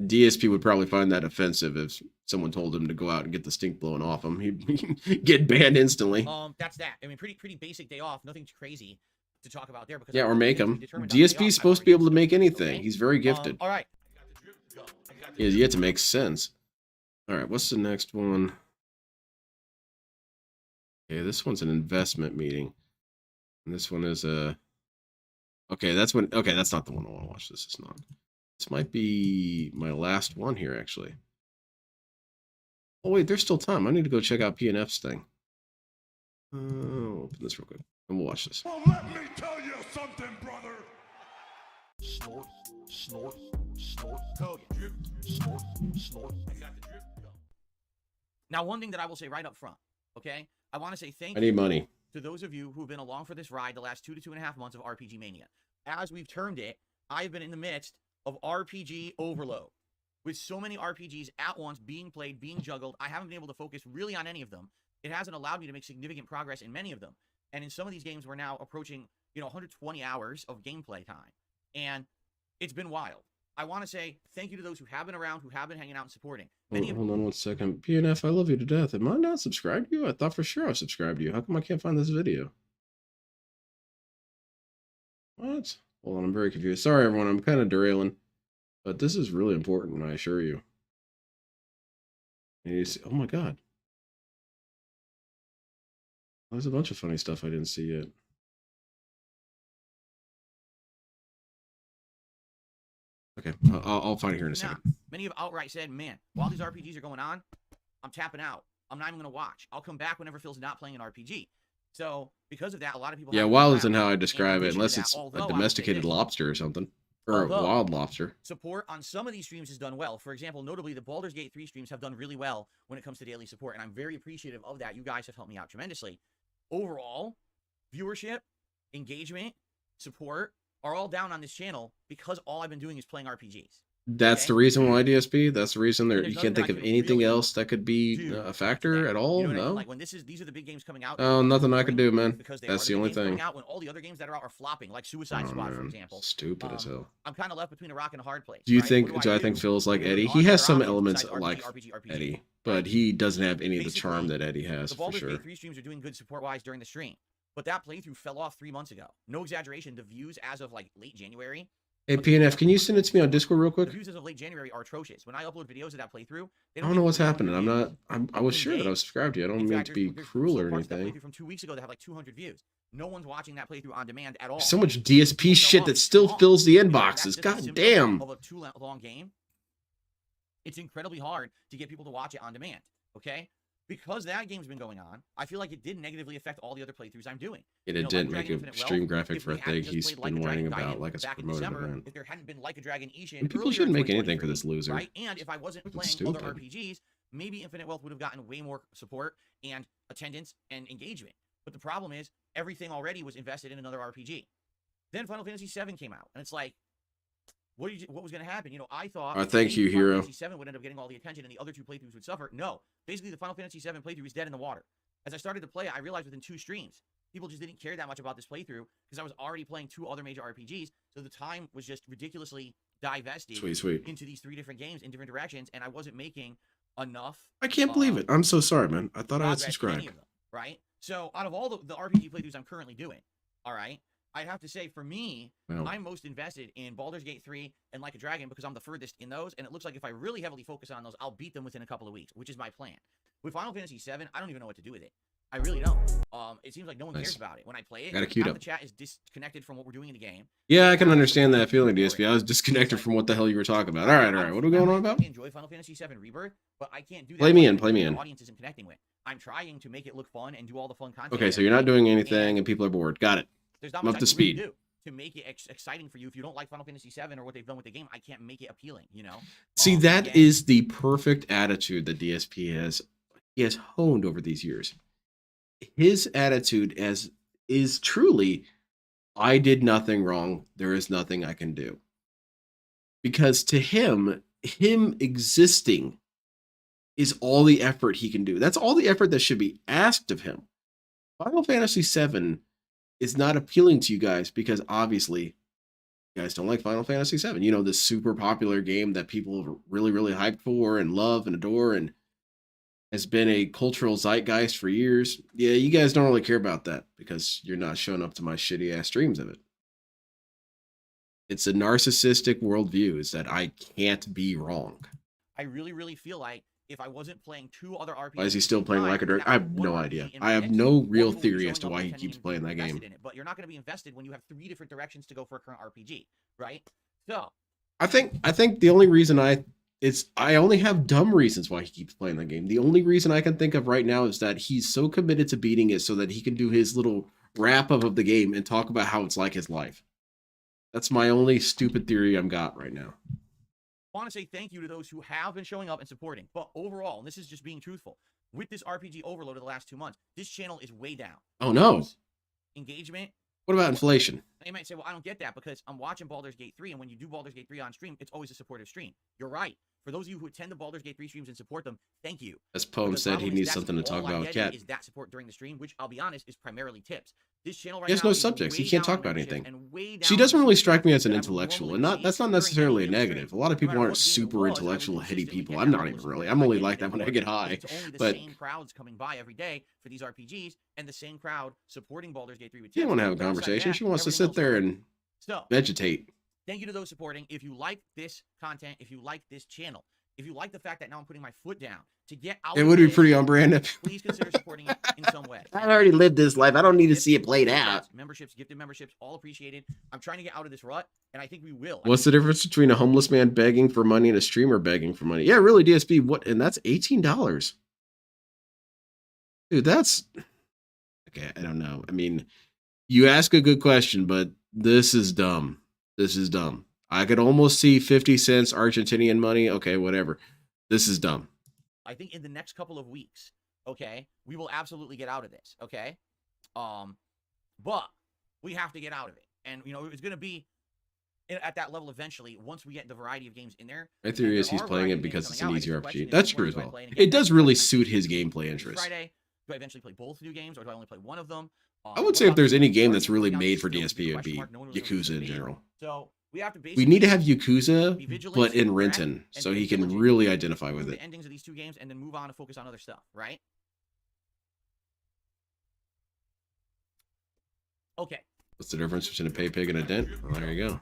Speaker 1: DSP would probably find that offensive if someone told him to go out and get the stink blown off him. He'd get banned instantly.
Speaker 2: That's that. I mean, pretty basic day off. Nothing crazy to talk about there. Because
Speaker 1: Yeah, or make him.
Speaker 2: determined on the day
Speaker 1: DSP is
Speaker 2: off.
Speaker 1: supposed to be able to make anything. He's very gifted.
Speaker 2: All right.
Speaker 1: He has yet to make sense. All right, what's the next one? Okay, this one's an investment meeting. And this one is a... Okay, that's when... Okay, that's not the one I want to watch. This is not. This might be my last one here, actually. Oh, wait, there's still time. I need to go check out PNF's thing. I'll open this real quick, and we'll watch this.
Speaker 9: Well, let me tell you something, brother. Snort, snort, snort, go. Drip, snort, snort. I got the drip. Go.
Speaker 2: Now, one thing that I will say right up front, okay? I want to say thank
Speaker 1: I
Speaker 2: you
Speaker 1: need money.
Speaker 2: to those of you who've been along for this ride the last 2 to 2.5 months of RPG Mania. As we've termed it, I've been in the midst of RPG overload. With so many RPGs at once being played, being juggled, I haven't been able to focus really on any of them. It hasn't allowed me to make significant progress in many of them. And in some of these games, we're now approaching, 120 hours of gameplay time. And it's been wild. I want to say thank you to those who have been around, who have been hanging out and supporting.
Speaker 1: Hold on 1 second. PNF, I love you to death. Am I not subscribed to you? I thought for sure I subscribed to you. How come I can't find this video? What? Hold on, I'm very confused. Sorry, everyone. I'm kind of derailing. But this is really important, I assure you. And you see, oh my god. There's a bunch of funny stuff I didn't see yet. Okay, I'll find it here in a second.
Speaker 2: Many have outright said, man, while these RPGs are going on, I'm tapping out. I'm not even going to watch. I'll come back whenever Phil's not playing an RPG. So, because of that, a lot of people...
Speaker 1: Yeah, wild isn't how I describe it, unless it's a domesticated lobster or something. Or a wild lobster.
Speaker 2: Support on some of these streams has done well. For example, notably, the Baldur's Gate 3 streams have done really well when it comes to daily support, and I'm very appreciative of that. You guys have helped me out tremendously. Overall, viewership, engagement, support are all down on this channel because all I've been doing is playing RPGs.
Speaker 1: That's the reason why DSP. That's the reason there.
Speaker 2: There's
Speaker 1: You can't think
Speaker 2: nothing
Speaker 1: of
Speaker 2: I can
Speaker 1: anything
Speaker 2: really
Speaker 1: else that could be a factor at all.
Speaker 2: You know what I mean?
Speaker 1: No.
Speaker 2: Like when these are the big games coming out.
Speaker 1: Oh, nothing I can do, man.
Speaker 2: Because they
Speaker 1: That's
Speaker 2: are
Speaker 1: the only
Speaker 2: big games coming
Speaker 1: thing.
Speaker 2: Out when all the other games that are out are flopping, like Suicide
Speaker 1: Oh,
Speaker 2: Squad, for
Speaker 1: man.
Speaker 2: example.
Speaker 1: Stupid as hell.
Speaker 2: I'm kind of left between a rock and a hard place.
Speaker 1: Do you
Speaker 2: right?
Speaker 1: think?
Speaker 2: What
Speaker 1: Do I think Phil's like
Speaker 2: What do
Speaker 1: Eddie?
Speaker 2: are
Speaker 1: He
Speaker 2: there
Speaker 1: has some
Speaker 2: options
Speaker 1: elements
Speaker 2: besides
Speaker 1: like
Speaker 2: RPG?
Speaker 1: Eddie, but he doesn't have any of the
Speaker 2: Basically,
Speaker 1: charm that Eddie has
Speaker 2: The
Speaker 1: for
Speaker 2: Baldur's
Speaker 1: sure.
Speaker 2: Gate 3 streams are doing good support-wise during the stream, but that playthrough fell off 3 months ago. No exaggeration. The views as of like late January.
Speaker 1: Hey PNF, can you send it to me on Discord real
Speaker 2: The
Speaker 1: quick?
Speaker 2: views as of late January are atrocious. When I upload videos of that playthrough, they
Speaker 1: I don't know
Speaker 2: get
Speaker 1: what's
Speaker 2: 200
Speaker 1: happening. I'm
Speaker 2: views.
Speaker 1: not. I was sure that I was subscribed to you. I don't
Speaker 2: In
Speaker 1: mean
Speaker 2: fact,
Speaker 1: to be
Speaker 2: there's
Speaker 1: cruel or
Speaker 2: still parts of that
Speaker 1: anything.
Speaker 2: playthrough from 2 weeks ago that have like 200 views. No one's watching that playthrough on demand at all.
Speaker 1: So much DSP
Speaker 2: It's
Speaker 1: shit
Speaker 2: long.
Speaker 1: that still
Speaker 2: Long.
Speaker 1: fills the
Speaker 2: That's
Speaker 1: inboxes.
Speaker 2: just a
Speaker 1: God
Speaker 2: symptom
Speaker 1: damn.
Speaker 2: Of a too long game. It's incredibly hard to get people to watch it on demand. Okay. Because that game's been going on, I feel like it did negatively affect all the other playthroughs I'm doing.
Speaker 1: It
Speaker 2: Like
Speaker 1: didn't
Speaker 2: a
Speaker 1: make
Speaker 2: Dragon
Speaker 1: a
Speaker 2: Infinite
Speaker 1: stream
Speaker 2: Wealth,
Speaker 1: graphic
Speaker 2: if
Speaker 1: for
Speaker 2: we
Speaker 1: a
Speaker 2: hadn't
Speaker 1: thing
Speaker 2: just
Speaker 1: he's
Speaker 2: played Like
Speaker 1: been
Speaker 2: a
Speaker 1: whining
Speaker 2: Dragon
Speaker 1: about
Speaker 2: Gaiden
Speaker 1: like it's a
Speaker 2: back in
Speaker 1: promoted
Speaker 2: December,
Speaker 1: event.
Speaker 2: if there hadn't been Like a Dragon Ishin
Speaker 1: And people
Speaker 2: earlier
Speaker 1: shouldn't
Speaker 2: in
Speaker 1: make anything for
Speaker 2: 2023,
Speaker 1: this loser.
Speaker 2: right? And if I wasn't
Speaker 1: Fucking
Speaker 2: playing
Speaker 1: stupid.
Speaker 2: other RPGs, maybe Infinite Wealth would have gotten way more support and attendance and engagement. But the problem is everything already was invested in another RPG. Then Final Fantasy VII came out, and it's like, what was going to happen? You know, I thought
Speaker 1: thank you, Hero.
Speaker 2: Final Fantasy VII would end up getting all the attention, and the other 2 playthroughs would suffer. No, basically the Final Fantasy VII playthrough is dead in the water. As I started to play it, I realized within 2 streams, people just didn't care that much about this playthrough because I was already playing 2 other major RPGs, so the time was just ridiculously divested
Speaker 1: Sweet.
Speaker 2: into these 3 different games in different directions, and I wasn't making enough.
Speaker 1: I can't believe it. I'm so sorry, man. I thought I had
Speaker 2: progress in any
Speaker 1: subscribed.
Speaker 2: of them, right? So out of all the RPG playthroughs I'm currently doing, all right, I'd have to say for me,
Speaker 1: Wow.
Speaker 2: I'm most invested in Baldur's Gate 3 and Like a Dragon because I'm the furthest in those, and it looks like if I really heavily focus on those, I'll beat them within a couple of weeks, which is my plan. With Final Fantasy VII, I don't even know what to do with it. I really don't. It seems like no one cares
Speaker 1: Nice.
Speaker 2: about it. When I play it,
Speaker 1: Got it queued
Speaker 2: half
Speaker 1: up.
Speaker 2: the chat is disconnected from what we're doing in the game.
Speaker 1: Yeah, I can understand that feeling, DSP. I was disconnected from what the hell you were talking about. All right. What are we going on about?
Speaker 2: I enjoy Final Fantasy VII Rebirth, but I can't do that.
Speaker 1: Play me in,
Speaker 2: because
Speaker 1: play me
Speaker 2: the
Speaker 1: in.
Speaker 2: Audience isn't connecting with. I'm trying to make it look fun and do all the fun content.
Speaker 1: Okay,
Speaker 2: that
Speaker 1: so
Speaker 2: I
Speaker 1: you're not
Speaker 2: need,
Speaker 1: doing anything and people are bored. Got it.
Speaker 2: There's not
Speaker 1: I'm
Speaker 2: much
Speaker 1: up
Speaker 2: I
Speaker 1: to
Speaker 2: can really
Speaker 1: speed.
Speaker 2: do to make it exciting for you. If you don't like Final Fantasy VII or what they've done with the game, I can't make it appealing, you know?
Speaker 1: See, that
Speaker 2: again,
Speaker 1: is the perfect attitude that DSP has honed over these years. His attitude is truly, I did nothing wrong. There is nothing I can do. Because to him existing is all the effort he can do. That's all the effort that should be asked of him. Final Fantasy VII is not appealing to you guys because obviously you guys don't like Final Fantasy VII. You know, this super popular game that people are really, really hyped for and love and adore and has been a cultural zeitgeist for years. Yeah, you guys don't really care about that because you're not showing up to my shitty ass streams of it. It's a narcissistic worldview, is that I can't be wrong.
Speaker 2: I really, really feel like if I wasn't playing 2 other RPGs,
Speaker 1: Why is he still playing Like a Dragon?
Speaker 2: that
Speaker 1: I have
Speaker 2: one
Speaker 1: no
Speaker 2: RPG
Speaker 1: idea.
Speaker 2: in my
Speaker 1: I have
Speaker 2: mix,
Speaker 1: no
Speaker 2: more
Speaker 1: real
Speaker 2: people will be
Speaker 1: theory as
Speaker 2: showing
Speaker 1: to
Speaker 2: up
Speaker 1: why
Speaker 2: and
Speaker 1: he
Speaker 2: attending
Speaker 1: keeps
Speaker 2: and
Speaker 1: playing
Speaker 2: being
Speaker 1: that game.
Speaker 2: invested in it, but you're not going to be invested when you have 3 different directions to go for a current RPG, right? So
Speaker 1: I think the only reason I only have dumb reasons why he keeps playing that game. The only reason I can think of right now is that he's so committed to beating it so that he can do his little wrap up of the game and talk about how it's like his life. That's my only stupid theory I'm got right now.
Speaker 2: I want to say thank you to those who have been showing up and supporting. But overall, and this is just being truthful, with this RPG overload of the last 2 months, this channel is way down.
Speaker 1: Oh no.
Speaker 2: Views, engagement.
Speaker 1: What about inflation?
Speaker 2: And you might say, well, I don't get that because I'm watching Baldur's Gate 3, and when you do Baldur's Gate 3 on stream, it's always a supportive stream. You're right. For those of you who attend the Baldur's Gate 3 streams and support them, thank you.
Speaker 1: As Poem
Speaker 2: But the
Speaker 1: said, he
Speaker 2: problem is
Speaker 1: needs
Speaker 2: that's
Speaker 1: something to
Speaker 2: all
Speaker 1: talk
Speaker 2: I
Speaker 1: about with
Speaker 2: get
Speaker 1: Cat.
Speaker 2: is that support during the stream, which I'll be honest is primarily tips. This channel right
Speaker 1: He has
Speaker 2: now
Speaker 1: no
Speaker 2: is
Speaker 1: subjects. He
Speaker 2: way
Speaker 1: can't
Speaker 2: down
Speaker 1: talk
Speaker 2: on
Speaker 1: about
Speaker 2: membership
Speaker 1: anything.
Speaker 2: and way
Speaker 1: She
Speaker 2: down
Speaker 1: doesn't
Speaker 2: on
Speaker 1: really
Speaker 2: the
Speaker 1: strike me as an
Speaker 2: that I would
Speaker 1: intellectual,
Speaker 2: normally
Speaker 1: and not
Speaker 2: see
Speaker 1: that's not
Speaker 2: during
Speaker 1: necessarily a
Speaker 2: any of the
Speaker 1: negative. A
Speaker 2: stream.
Speaker 1: lot of people
Speaker 2: No matter
Speaker 1: aren't
Speaker 2: what game it
Speaker 1: super
Speaker 2: was, I would
Speaker 1: intellectual, heady
Speaker 2: consistently
Speaker 1: people.
Speaker 2: get
Speaker 1: I'm
Speaker 2: that
Speaker 1: not
Speaker 2: level
Speaker 1: even
Speaker 2: of
Speaker 1: really.
Speaker 2: support.
Speaker 1: I'm
Speaker 2: I
Speaker 1: only
Speaker 2: get
Speaker 1: like
Speaker 2: it
Speaker 1: that when I
Speaker 2: works,
Speaker 1: get
Speaker 2: but
Speaker 1: high.
Speaker 2: it's only the
Speaker 1: But
Speaker 2: same crowds coming by every day for these RPGs and the same crowd supporting Baldur's Gate 3 with
Speaker 1: she
Speaker 2: tips.
Speaker 1: don't want to have a
Speaker 2: Alongside
Speaker 1: conversation.
Speaker 2: that,
Speaker 1: She wants to
Speaker 2: everything
Speaker 1: sit
Speaker 2: else
Speaker 1: there
Speaker 2: is
Speaker 1: and
Speaker 2: so
Speaker 1: vegetate.
Speaker 2: thank you to those supporting. If you like this content, if you like this channel, if you like the fact that now I'm putting my foot down to get out,
Speaker 1: It
Speaker 2: of
Speaker 1: would be
Speaker 2: this,
Speaker 1: pretty on brand if
Speaker 2: please consider supporting it in some way.
Speaker 3: I already lived this life. I don't need to
Speaker 2: Tips,
Speaker 3: see it played
Speaker 2: super
Speaker 3: out.
Speaker 2: chats, memberships, gifted memberships, all appreciated. I'm trying to get out of this rut, and I think we will.
Speaker 1: What's the difference between a homeless man begging for money and a streamer begging for money? Yeah, really, DSP. What? And that's $18. Dude, that's okay. I don't know. I mean, you ask a good question, but this is dumb. This is dumb. I could almost see 50 cents Argentinian money. Okay, whatever. This is dumb.
Speaker 2: I think in the next couple of weeks, okay, we will absolutely get out of this, okay? But we have to get out of it. And, you know, it's going to be at that level eventually once we get the variety of games in there.
Speaker 1: My theory
Speaker 2: And
Speaker 1: is
Speaker 2: there
Speaker 1: he's
Speaker 2: are
Speaker 1: playing
Speaker 2: variety
Speaker 1: it
Speaker 2: of games
Speaker 1: because it's
Speaker 2: coming
Speaker 1: an
Speaker 2: out. I
Speaker 1: easier
Speaker 2: guess the question
Speaker 1: RPG.
Speaker 2: is,
Speaker 1: That's
Speaker 2: which
Speaker 1: true
Speaker 2: one
Speaker 1: as
Speaker 2: do I
Speaker 1: well.
Speaker 2: play? And
Speaker 1: It
Speaker 2: again,
Speaker 1: does
Speaker 2: that's
Speaker 1: really
Speaker 2: my
Speaker 1: suit his
Speaker 2: decision.
Speaker 1: gameplay
Speaker 2: This
Speaker 1: interests.
Speaker 2: Friday, do I eventually play both new games or do I only play one of them?
Speaker 1: I would
Speaker 2: What
Speaker 1: say if
Speaker 2: about
Speaker 1: there's
Speaker 2: the
Speaker 1: any
Speaker 2: games
Speaker 1: game
Speaker 2: already
Speaker 1: that's really
Speaker 2: coming out
Speaker 1: made for
Speaker 2: still is the
Speaker 1: DSP, it would
Speaker 2: question
Speaker 1: be
Speaker 2: mark. No one really knows what's
Speaker 1: Yakuza in
Speaker 2: made.
Speaker 1: general.
Speaker 2: So we have to
Speaker 1: We
Speaker 2: basically
Speaker 1: need to have
Speaker 2: be
Speaker 1: Yakuza,
Speaker 2: vigilant,
Speaker 1: but in
Speaker 2: correct,
Speaker 1: Renton,
Speaker 2: and
Speaker 1: so
Speaker 2: be
Speaker 1: he can
Speaker 2: diligent
Speaker 1: really
Speaker 2: to
Speaker 1: identify with
Speaker 2: the
Speaker 1: it.
Speaker 2: endings of these 2 games and then move on and focus on other stuff, right? Okay.
Speaker 1: What's the difference between a pay pig and a dent? Well, there you go.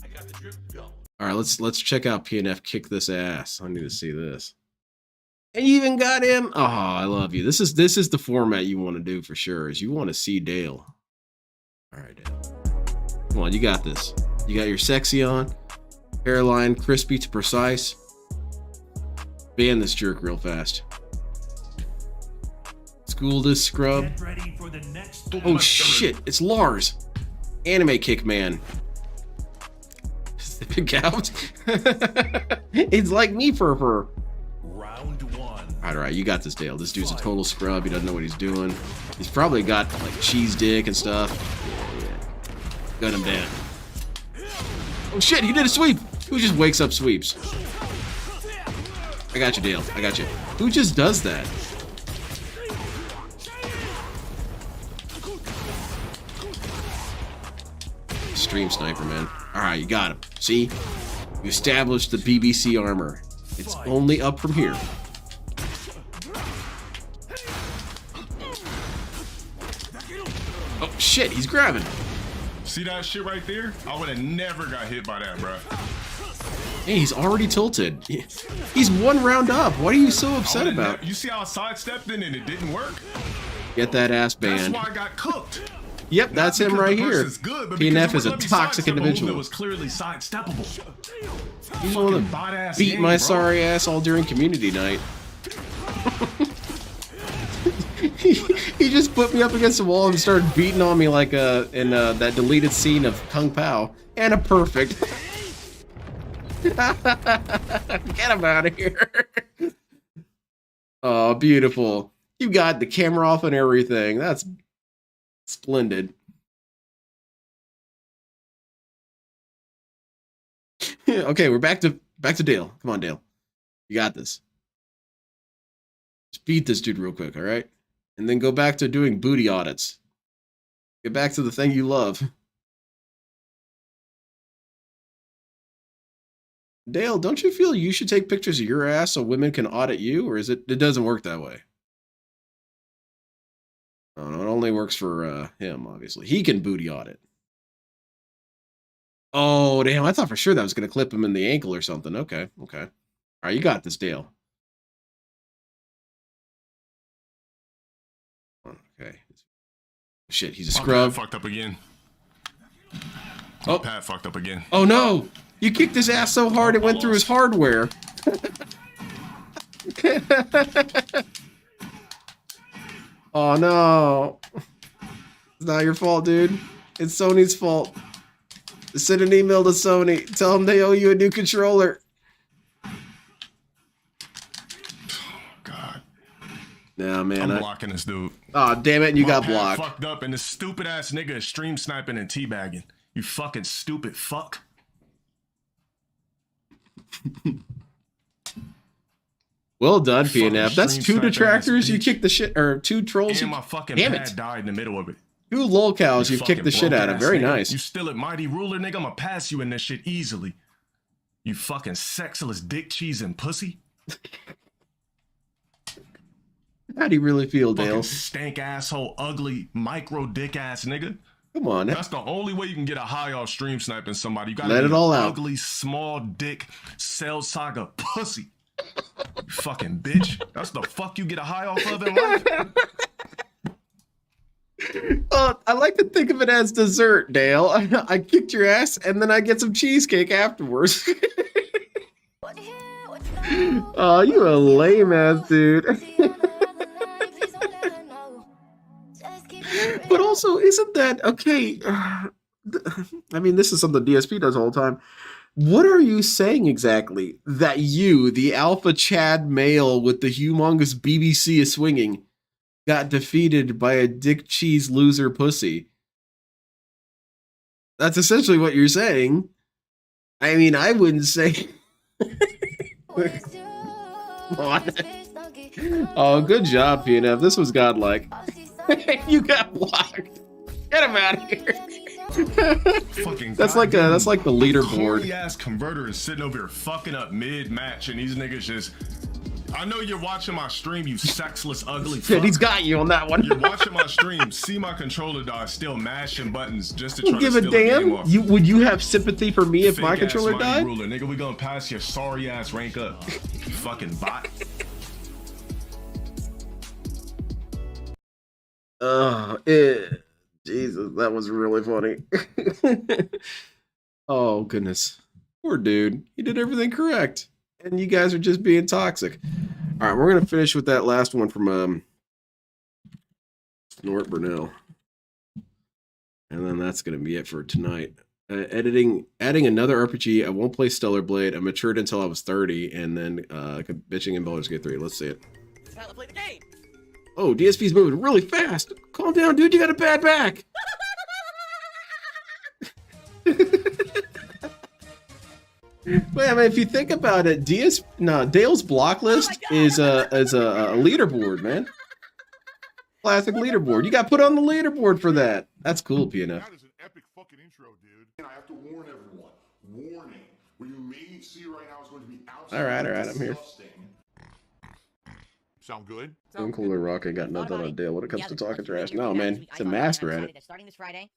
Speaker 9: I got the drip. Go.
Speaker 1: All right, let's check out PNF kick this ass. I need to see this. And you even got him. Oh, I love you. This is the format you want to do for sure. Is you want to see Dale. All right, Dale. Come on, you got this. You got your sexy on, hairline crispy to precise. Ban this jerk real fast. School this scrub.
Speaker 9: Get ready for the next.
Speaker 1: Oh shit! It's Lars, anime kick man. Big out. It's like me, fur.
Speaker 9: Round 1.
Speaker 1: All right, you got this, Dale. This dude's a total scrub. He doesn't know what he's doing. He's probably got like cheese dick and stuff. Yeah. Gun him down. Oh shit, he did a sweep. Who just wakes up sweeps? I got you, Dale. I got you. Who just does that? Stream sniper, man. All right, you got him. See? You established the BBC armor. It's only up from here. Oh shit, he's grabbing.
Speaker 8: See that shit right there? I would have never got hit by that, bro.
Speaker 1: Hey, he's already tilted. He's one round up. What are you so upset about?
Speaker 8: You see how I sidestepped in and it didn't work?
Speaker 1: Get that ass banned.
Speaker 8: That's why I got cooked.
Speaker 1: Yep, that's him right here. PNF is a toxic individual.
Speaker 8: That was clearly sidesteppable.
Speaker 1: He's the one that beat my sorry ass all during community night. He just put me up against the wall and started beating on me like in that deleted scene of Kung Pao. And a perfect. Get him out of here. Oh, beautiful. You got the camera off and everything. That's splendid. Okay, we're back to Dale. Come on, Dale. You got this. Just beat this dude real quick, all right? And then go back to doing booty audits. Get back to the thing you love. Dale, don't you feel you should take pictures of your ass so women can audit you, or is it doesn't work that way? Oh, no, it only works for him, obviously. He can booty audit. Oh, damn, I thought for sure that was going to clip him in the ankle or something. Okay. All right, you got this, Dale. Okay. Shit, he's a scrub.
Speaker 8: Pat fucked up again.
Speaker 1: Oh,
Speaker 8: Pat fucked up again.
Speaker 1: Oh, no. You kicked his ass so hard it went through his hardware. Oh, no. It's not your fault, dude. It's Sony's fault. Send an email to Sony. Tell them they owe you a new controller.
Speaker 8: God.
Speaker 1: Nah, man.
Speaker 8: I'm blocking this dude.
Speaker 1: Oh, damn it. And you got
Speaker 8: Pat
Speaker 1: blocked.
Speaker 8: Fucked up, and this stupid ass nigga is stream sniping and teabagging. You fucking stupid fuck.
Speaker 1: Well done, PNF. That's two detractors. You kicked the shit, or two trolls.
Speaker 8: And my fucking
Speaker 1: damn
Speaker 8: pad
Speaker 1: it.
Speaker 8: died in the middle of it.
Speaker 1: Two lol cows. You've kicked the shit out of. Very
Speaker 8: nigga.
Speaker 1: nice.
Speaker 8: You still at Mighty Ruler, nigga. I'm gonna pass you in this shit easily. You fucking sexless dick cheese and pussy.
Speaker 1: How do you really feel, Dale?
Speaker 8: Fucking stank asshole, ugly, micro dick ass nigga.
Speaker 1: Come on.
Speaker 8: That's the only way you can get a high off stream sniping somebody. You gotta
Speaker 1: let it all out.
Speaker 8: Ugly, small dick, Cell Saga pussy. You fucking bitch. That's the fuck you get a high off of in life.
Speaker 1: I like to think of it as dessert, Dale. I kicked your ass, and then I get some cheesecake afterwards. Oh, you a lame ass dude. But also, isn't that okay? I mean, this is something DSP does all the time. What are you saying exactly? That you, the alpha Chad male with the humongous BBC is swinging, got defeated by a dick cheese loser pussy? That's essentially what you're saying. I mean, I wouldn't say. Oh, good job, PNF. This was godlike. You got blocked. Get him out of here.
Speaker 8: Fucking
Speaker 1: that's like the leaderboard.
Speaker 8: Corny ass converter is sitting over here fucking up mid match, and these niggas just. I know you're watching my stream, you sexless, ugly fuck.
Speaker 1: Yeah, he's got you on that one.
Speaker 8: You're watching my stream, see my controller die, still mashing buttons just to try
Speaker 1: give
Speaker 8: to
Speaker 1: a
Speaker 8: steal
Speaker 1: damn.
Speaker 8: the game off.
Speaker 1: Would you have sympathy for me if
Speaker 8: Fake
Speaker 1: my
Speaker 8: ass
Speaker 1: controller
Speaker 8: Mighty
Speaker 1: died?
Speaker 8: Ruler, nigga, we gonna pass your sorry ass rank up. You fucking bot.
Speaker 1: Jesus, that was really funny. Oh, goodness. Poor dude. He did everything correct. And you guys are just being toxic. All right, we're going to finish with that last one from Snort Burnell. And then that's going to be it for tonight. Adding another RPG. I won't play Stellar Blade. I matured until I was 30. And then bitching in Baldur's Gate 3. Let's see it.
Speaker 7: That's how I play the game.
Speaker 1: Oh, DSP's moving really fast. Calm down, dude. You got a bad back. Well, I mean, if you think about it, Dale's block list is a leaderboard, man. Classic leaderboard. You got put on the leaderboard for that. That's cool, PNF.
Speaker 4: That is an epic fucking intro, dude. And I have to warn everyone. Warning. What you may see right now is going to be absolutely
Speaker 1: All right, I'm here.
Speaker 4: disgusting. Sound good?
Speaker 1: I'm cooler rock. I got nothing on Dale when it comes to talking trash. No, man, it's a master at it.
Speaker 7: Starting this Friday,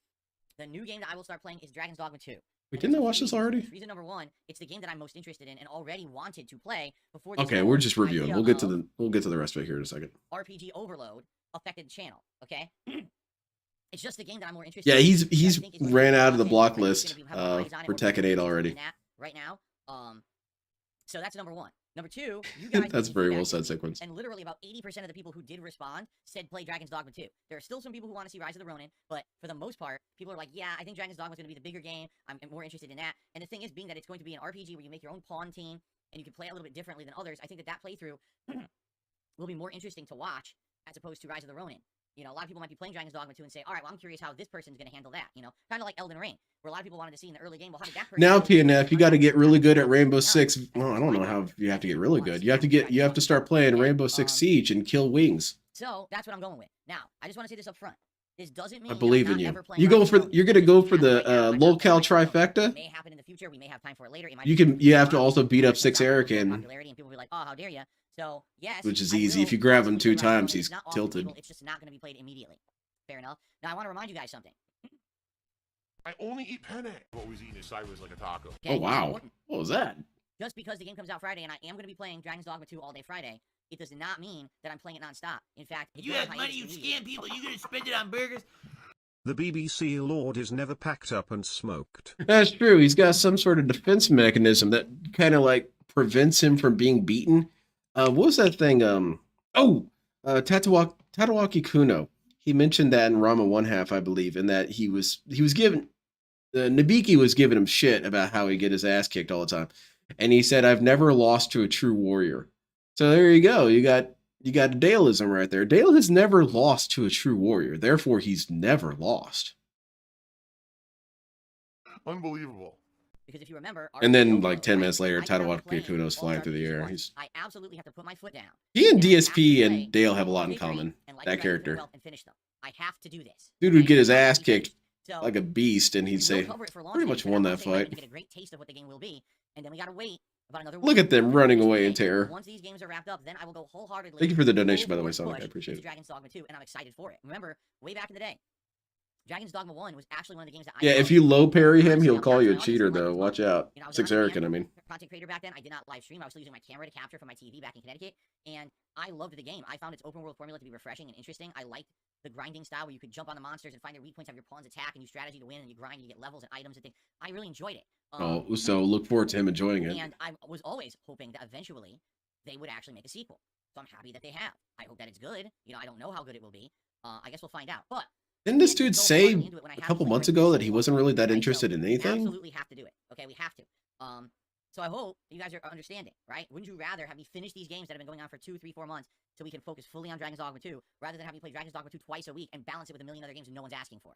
Speaker 7: the new game that I will start playing is Dragon's Dogma 2.
Speaker 1: Wait, didn't I watch this already?
Speaker 7: Reason number one, it's the game that I'm most interested in and already wanted to play before.
Speaker 1: Okay, we're just reviewing. We'll get to the rest of it here in a second.
Speaker 7: RPG overload affected the channel. Okay, it's just the game that I'm more interested.
Speaker 1: Yeah,
Speaker 7: in.
Speaker 1: he's ran out of the block list
Speaker 7: It's gonna have eyes on it.
Speaker 1: for
Speaker 7: We're
Speaker 1: Tekken 8 already.
Speaker 7: right now. So that's number one. Number two, you guys
Speaker 1: That's very well
Speaker 7: feedback.
Speaker 1: said, Sequence.
Speaker 7: And literally about 80% of the people who did respond said play Dragon's Dogma 2. There are still some people who want to see Rise of the Ronin, but for the most part, people are like, yeah, I think Dragon's Dogma is going to be the bigger game. I'm more interested in that. And the thing is, being that it's going to be an RPG where you make your own pawn team and you can play it a little bit differently than others, I think that playthrough will be more interesting to watch as opposed to Rise of the Ronin. You know, a lot of people might be playing Dragon's Dogma 2 and say, all right, well, I'm curious how this person's going to handle that. You know, kind of like Elden Ring, where a lot of people wanted to see in the early game, well, how did that person...
Speaker 1: Now, PNF, you got to get really good at Rainbow Six. Well, I don't know how you have to get really good. You have to start playing Rainbow Six Siege and kill wings.
Speaker 7: So that's what I'm going with. Now, I just want to say this up front. This doesn't mean
Speaker 1: I believe in you.
Speaker 7: ever playing
Speaker 1: You're
Speaker 7: Rise of the
Speaker 1: gonna go for
Speaker 7: Ronin.
Speaker 1: the
Speaker 7: Right now, I'm not
Speaker 1: locale
Speaker 7: playing Rise of the Ronin.
Speaker 1: trifecta.
Speaker 7: It may happen in the future. We may have time for it later. It might
Speaker 1: You
Speaker 7: be
Speaker 1: can. You have to
Speaker 7: fun.
Speaker 1: also beat up
Speaker 7: It's
Speaker 1: Six
Speaker 7: got
Speaker 1: Erican,
Speaker 7: popularity, and people will be like, oh, how dare you? So yes,
Speaker 1: which is
Speaker 7: I
Speaker 1: easy.
Speaker 7: will
Speaker 1: If you grab him
Speaker 7: possibly
Speaker 1: 2
Speaker 7: play Rise of the
Speaker 1: times,
Speaker 7: Ronin.
Speaker 1: he's
Speaker 7: It's not off the
Speaker 1: tilted.
Speaker 7: table, it's just not going to be played immediately. Fair enough. Now I want to remind you guys something.
Speaker 4: I only eat penne. I've always eaten it sideways like a taco.
Speaker 1: Oh
Speaker 7: Okay?
Speaker 1: wow, what was that?
Speaker 7: Just because the game comes out Friday and I am going to be playing Dragon's Dogma 2 all day Friday, it does not mean that I'm playing it nonstop. In fact,
Speaker 2: You have money, you scam people. You gonna spend it on burgers?
Speaker 5: The BBC Lord is never packed up and smoked.
Speaker 1: That's true. He's got some sort of defense mechanism that kind of like prevents him from being beaten. What was that thing? Tatawaki Kuno. He mentioned that in Rama 1/2, I believe, and that he was given Nabiki was giving him shit about how he get his ass kicked all the time, and he said, "I've never lost to a true warrior." So there you go. You got Daleism right there. Dale has never lost to a true warrior, therefore he's never lost.
Speaker 4: Unbelievable.
Speaker 7: Because if you remember,
Speaker 1: And then,
Speaker 7: RPG
Speaker 1: like 10
Speaker 7: right?
Speaker 1: minutes later,
Speaker 7: I get out
Speaker 1: Tatawaki
Speaker 7: of playing
Speaker 1: Kuno's flying
Speaker 7: all
Speaker 1: through the
Speaker 7: RPG
Speaker 1: air.
Speaker 7: once,
Speaker 1: He's
Speaker 7: I absolutely have to put my foot down.
Speaker 1: he and
Speaker 7: And I have to
Speaker 1: DSP
Speaker 7: play
Speaker 1: and Dale have a lot in
Speaker 7: all day
Speaker 1: common.
Speaker 7: and like
Speaker 1: That
Speaker 7: Dragons
Speaker 1: character.
Speaker 7: Well and finish them. I have to do this.
Speaker 1: Dude would
Speaker 7: Okay?
Speaker 1: get his
Speaker 7: It has
Speaker 1: ass
Speaker 7: to be
Speaker 1: kicked
Speaker 7: finished. So,
Speaker 1: like a beast, and he'd
Speaker 7: we
Speaker 1: say,
Speaker 7: will cover it for launch
Speaker 1: pretty
Speaker 7: day,
Speaker 1: much
Speaker 7: but
Speaker 1: won
Speaker 7: I'm
Speaker 1: that
Speaker 7: saying we're
Speaker 1: fight.
Speaker 7: gonna get a great taste of what the game will be, and then we gotta wait about another
Speaker 1: Look
Speaker 7: week
Speaker 1: at them
Speaker 7: for
Speaker 1: running
Speaker 7: this
Speaker 1: away in
Speaker 7: game.
Speaker 1: terror.
Speaker 7: Once these games are wrapped up, then I will go wholeheartedly.
Speaker 1: Thank you for the donation,
Speaker 7: full
Speaker 1: by the way,
Speaker 7: force
Speaker 1: Sonic. I
Speaker 7: push
Speaker 1: appreciate
Speaker 7: into
Speaker 1: it.
Speaker 7: Dragon's Dogma 2, and I'm excited for it. Remember, way back in the day, Dragon's Dogma 1 was actually one of the games that I
Speaker 1: Yeah,
Speaker 7: loved.
Speaker 1: if you low parry him,
Speaker 7: Honestly,
Speaker 1: he'll
Speaker 7: I'll
Speaker 1: call
Speaker 7: be
Speaker 1: you a
Speaker 7: honest,
Speaker 1: cheater,
Speaker 7: it's
Speaker 1: though.
Speaker 7: fun.
Speaker 1: Watch out.
Speaker 7: You know, I was
Speaker 1: 6
Speaker 7: an
Speaker 1: Erican, I
Speaker 7: RPM
Speaker 1: mean.
Speaker 7: content creator back then. I did not live stream. I was still using my camera to capture from my TV back in Connecticut, and I loved the game. I found its open world formula to be refreshing and interesting. I liked the grinding style where you could jump on the monsters and find their weak points, have your pawns attack, and use strategy to win, and you grind and you get levels and items and things. I really enjoyed it.
Speaker 1: Oh, so look forward to him enjoying it.
Speaker 7: And I was always hoping that eventually they would actually make a sequel. So I'm happy that they have. I hope that it's good. You know, I don't know how good it will be. I guess we'll find out. But
Speaker 1: Didn't this
Speaker 7: can't
Speaker 1: dude
Speaker 7: just go
Speaker 1: say
Speaker 7: blindly into it when I
Speaker 1: a
Speaker 7: haven't
Speaker 1: couple
Speaker 7: played
Speaker 1: months
Speaker 7: Resident
Speaker 1: ago
Speaker 7: Evil
Speaker 1: that he
Speaker 7: 4,
Speaker 1: wasn't really that
Speaker 7: right? So
Speaker 1: interested in
Speaker 7: we
Speaker 1: anything?
Speaker 7: absolutely have to do it. Okay, we have to. So I hope you guys are understanding, right? Wouldn't you rather have me finish these games that have been going on for 2, 3, 4 months so we can focus fully on Dragon's Dogma 2 rather than have me play Dragon's Dogma 2 twice a week and balance it with a million other games that no one's asking for?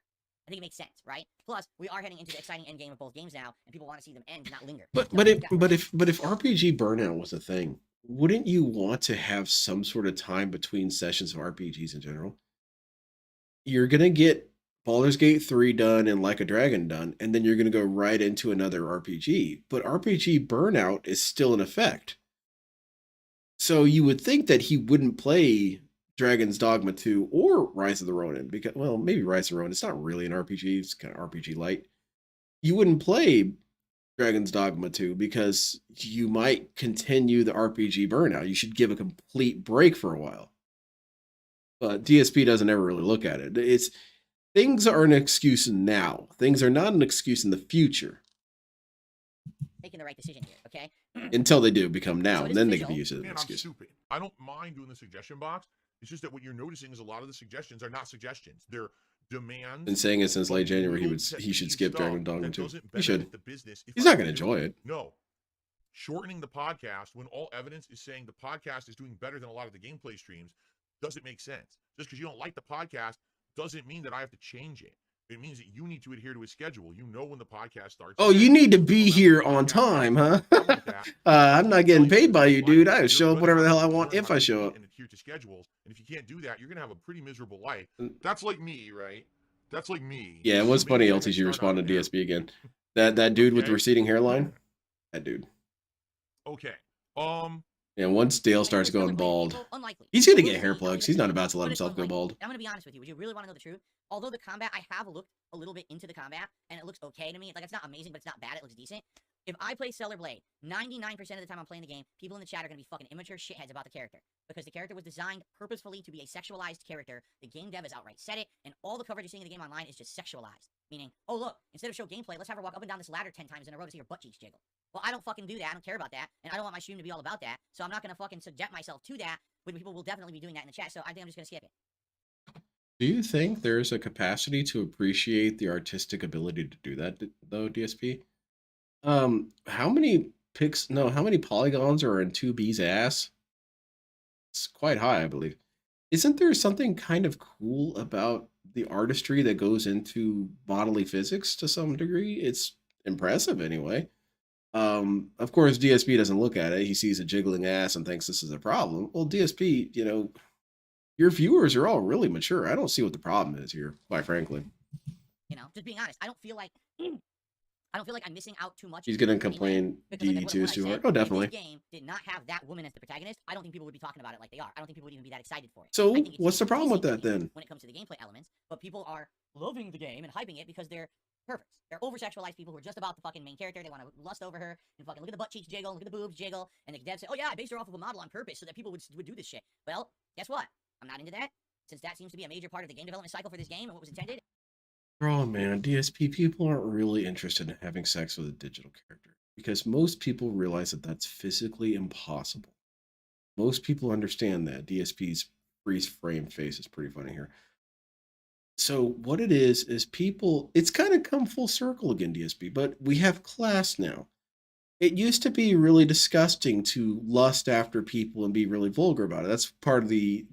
Speaker 7: I think it makes sense, right? Plus, we are heading into the exciting end game of both games now, and people want to see them end, not linger.
Speaker 1: But
Speaker 7: So
Speaker 1: if
Speaker 7: that's-
Speaker 1: RPG burnout was a thing, wouldn't you want to have some sort of time between sessions of RPGs in general? You're gonna get Baldur's Gate 3 done and Like a Dragon done, and then you're gonna go right into another RPG. But RPG burnout is still in effect. So you would think that he wouldn't play Dragon's Dogma 2 or Rise of the Ronin, because, well, maybe Rise of the Ronin, it's not really an RPG, it's kind of RPG light. You wouldn't play Dragon's Dogma 2 because you might continue the RPG burnout. You should give a complete break for a while. But DSP doesn't ever really look at it. It's things are an excuse now. Things are not an excuse in the future
Speaker 7: making the right decision here, okay?
Speaker 1: until they do become now,
Speaker 7: So it
Speaker 1: and
Speaker 7: is
Speaker 1: then they can
Speaker 7: official.
Speaker 1: be used as an
Speaker 4: Man, I'm
Speaker 1: excuse.
Speaker 4: stupid. I don't mind doing the suggestion box. It's just that what you're noticing is a lot of the suggestions are not suggestions. They're demands.
Speaker 1: Been saying it since late January. He should skip Dragon Dogma 2. He should. He's not gonna enjoy it.
Speaker 4: No. shortening the podcast when all evidence is saying the podcast is doing better than a lot of the gameplay streams doesn't make sense. Just because you don't like the podcast doesn't mean that I have to change it. It means that you need to adhere to a schedule. You know when the podcast starts.
Speaker 1: Oh, you need to be here on time, huh? I'm not getting paid by you, dude. I show up whatever the hell I want if I show up.
Speaker 4: And adhere to schedules. And if you can't do that, you're gonna have a pretty miserable life. That's like me, right? That's like me.
Speaker 1: Yeah, it was funny, LTG responded to DSP again. That dude with the receding hairline? That dude.
Speaker 4: Okay.
Speaker 1: And once Dale starts going bald,
Speaker 7: Unlikely.
Speaker 1: he's gonna get hair plugs. He's not about to let himself go bald.
Speaker 7: I'm gonna be honest with you. Would you really want to know the truth? Although the combat, I have looked a little bit into the combat, and it looks okay to me. Like, it's not amazing, but it's not bad. It looks decent. If I play Stellar Blade, 99% of the time I'm playing the game, people in the chat are gonna be fucking immature shitheads about the character. Because the character was designed purposefully to be a sexualized character. The game dev has outright said it, and all the coverage you're seeing in the game online is just sexualized. Meaning, oh look, instead of show gameplay, let's have her walk up and down this ladder 10 times in a row to see her butt cheeks jiggle. Well, I don't fucking do that. I don't care about that. And I don't want my stream to be all about that. So I'm not gonna fucking subject myself to that, when people will definitely be doing that in the chat. So I think I'm just gonna skip it.
Speaker 1: Do you think there's a capacity to appreciate the artistic ability to do that, though, DSP? How many how many polygons are in 2B's ass? It's quite high, I believe. Isn't there something kind of cool about the artistry that goes into bodily physics to some degree? It's impressive anyway. Of course, DSP doesn't look at it. He sees a jiggling ass and thinks this is a problem. Well, DSP, you know, your viewers are all really mature. I don't see what the problem is here, quite frankly.
Speaker 7: You know, just being honest, I don't feel like I'm missing out too much.
Speaker 1: He's gonna complain DD2 is too hard. Oh, definitely.
Speaker 7: If this game did not have that woman as the protagonist, I don't think people would be talking about it like they are. I don't think people would even be that excited for it.
Speaker 1: So
Speaker 7: I think it's
Speaker 1: what's the problem with that
Speaker 7: easy
Speaker 1: then?
Speaker 7: when it comes to the gameplay elements, but people are loving the game and hyping it because they're perverts. They're over-sexualized people who are just about the fucking main character. They want to lust over her and fucking look at the butt cheeks jiggle, look at the boobs jiggle, and the devs say, oh yeah, I based her off of a model on purpose so that people would do this shit. Well, guess what? I'm not into that, since that seems to be a major part of the game development cycle for this game and what was intended.
Speaker 1: Oh man, DSP, people aren't really interested in having sex with a digital character because most people realize that that's physically impossible. Most people understand that. DSP's freeze frame face is pretty funny here. So what it is people, it's kind of come full circle again, DSP, but we have class now. It used to be really disgusting to lust after people and be really vulgar about it. That's part of the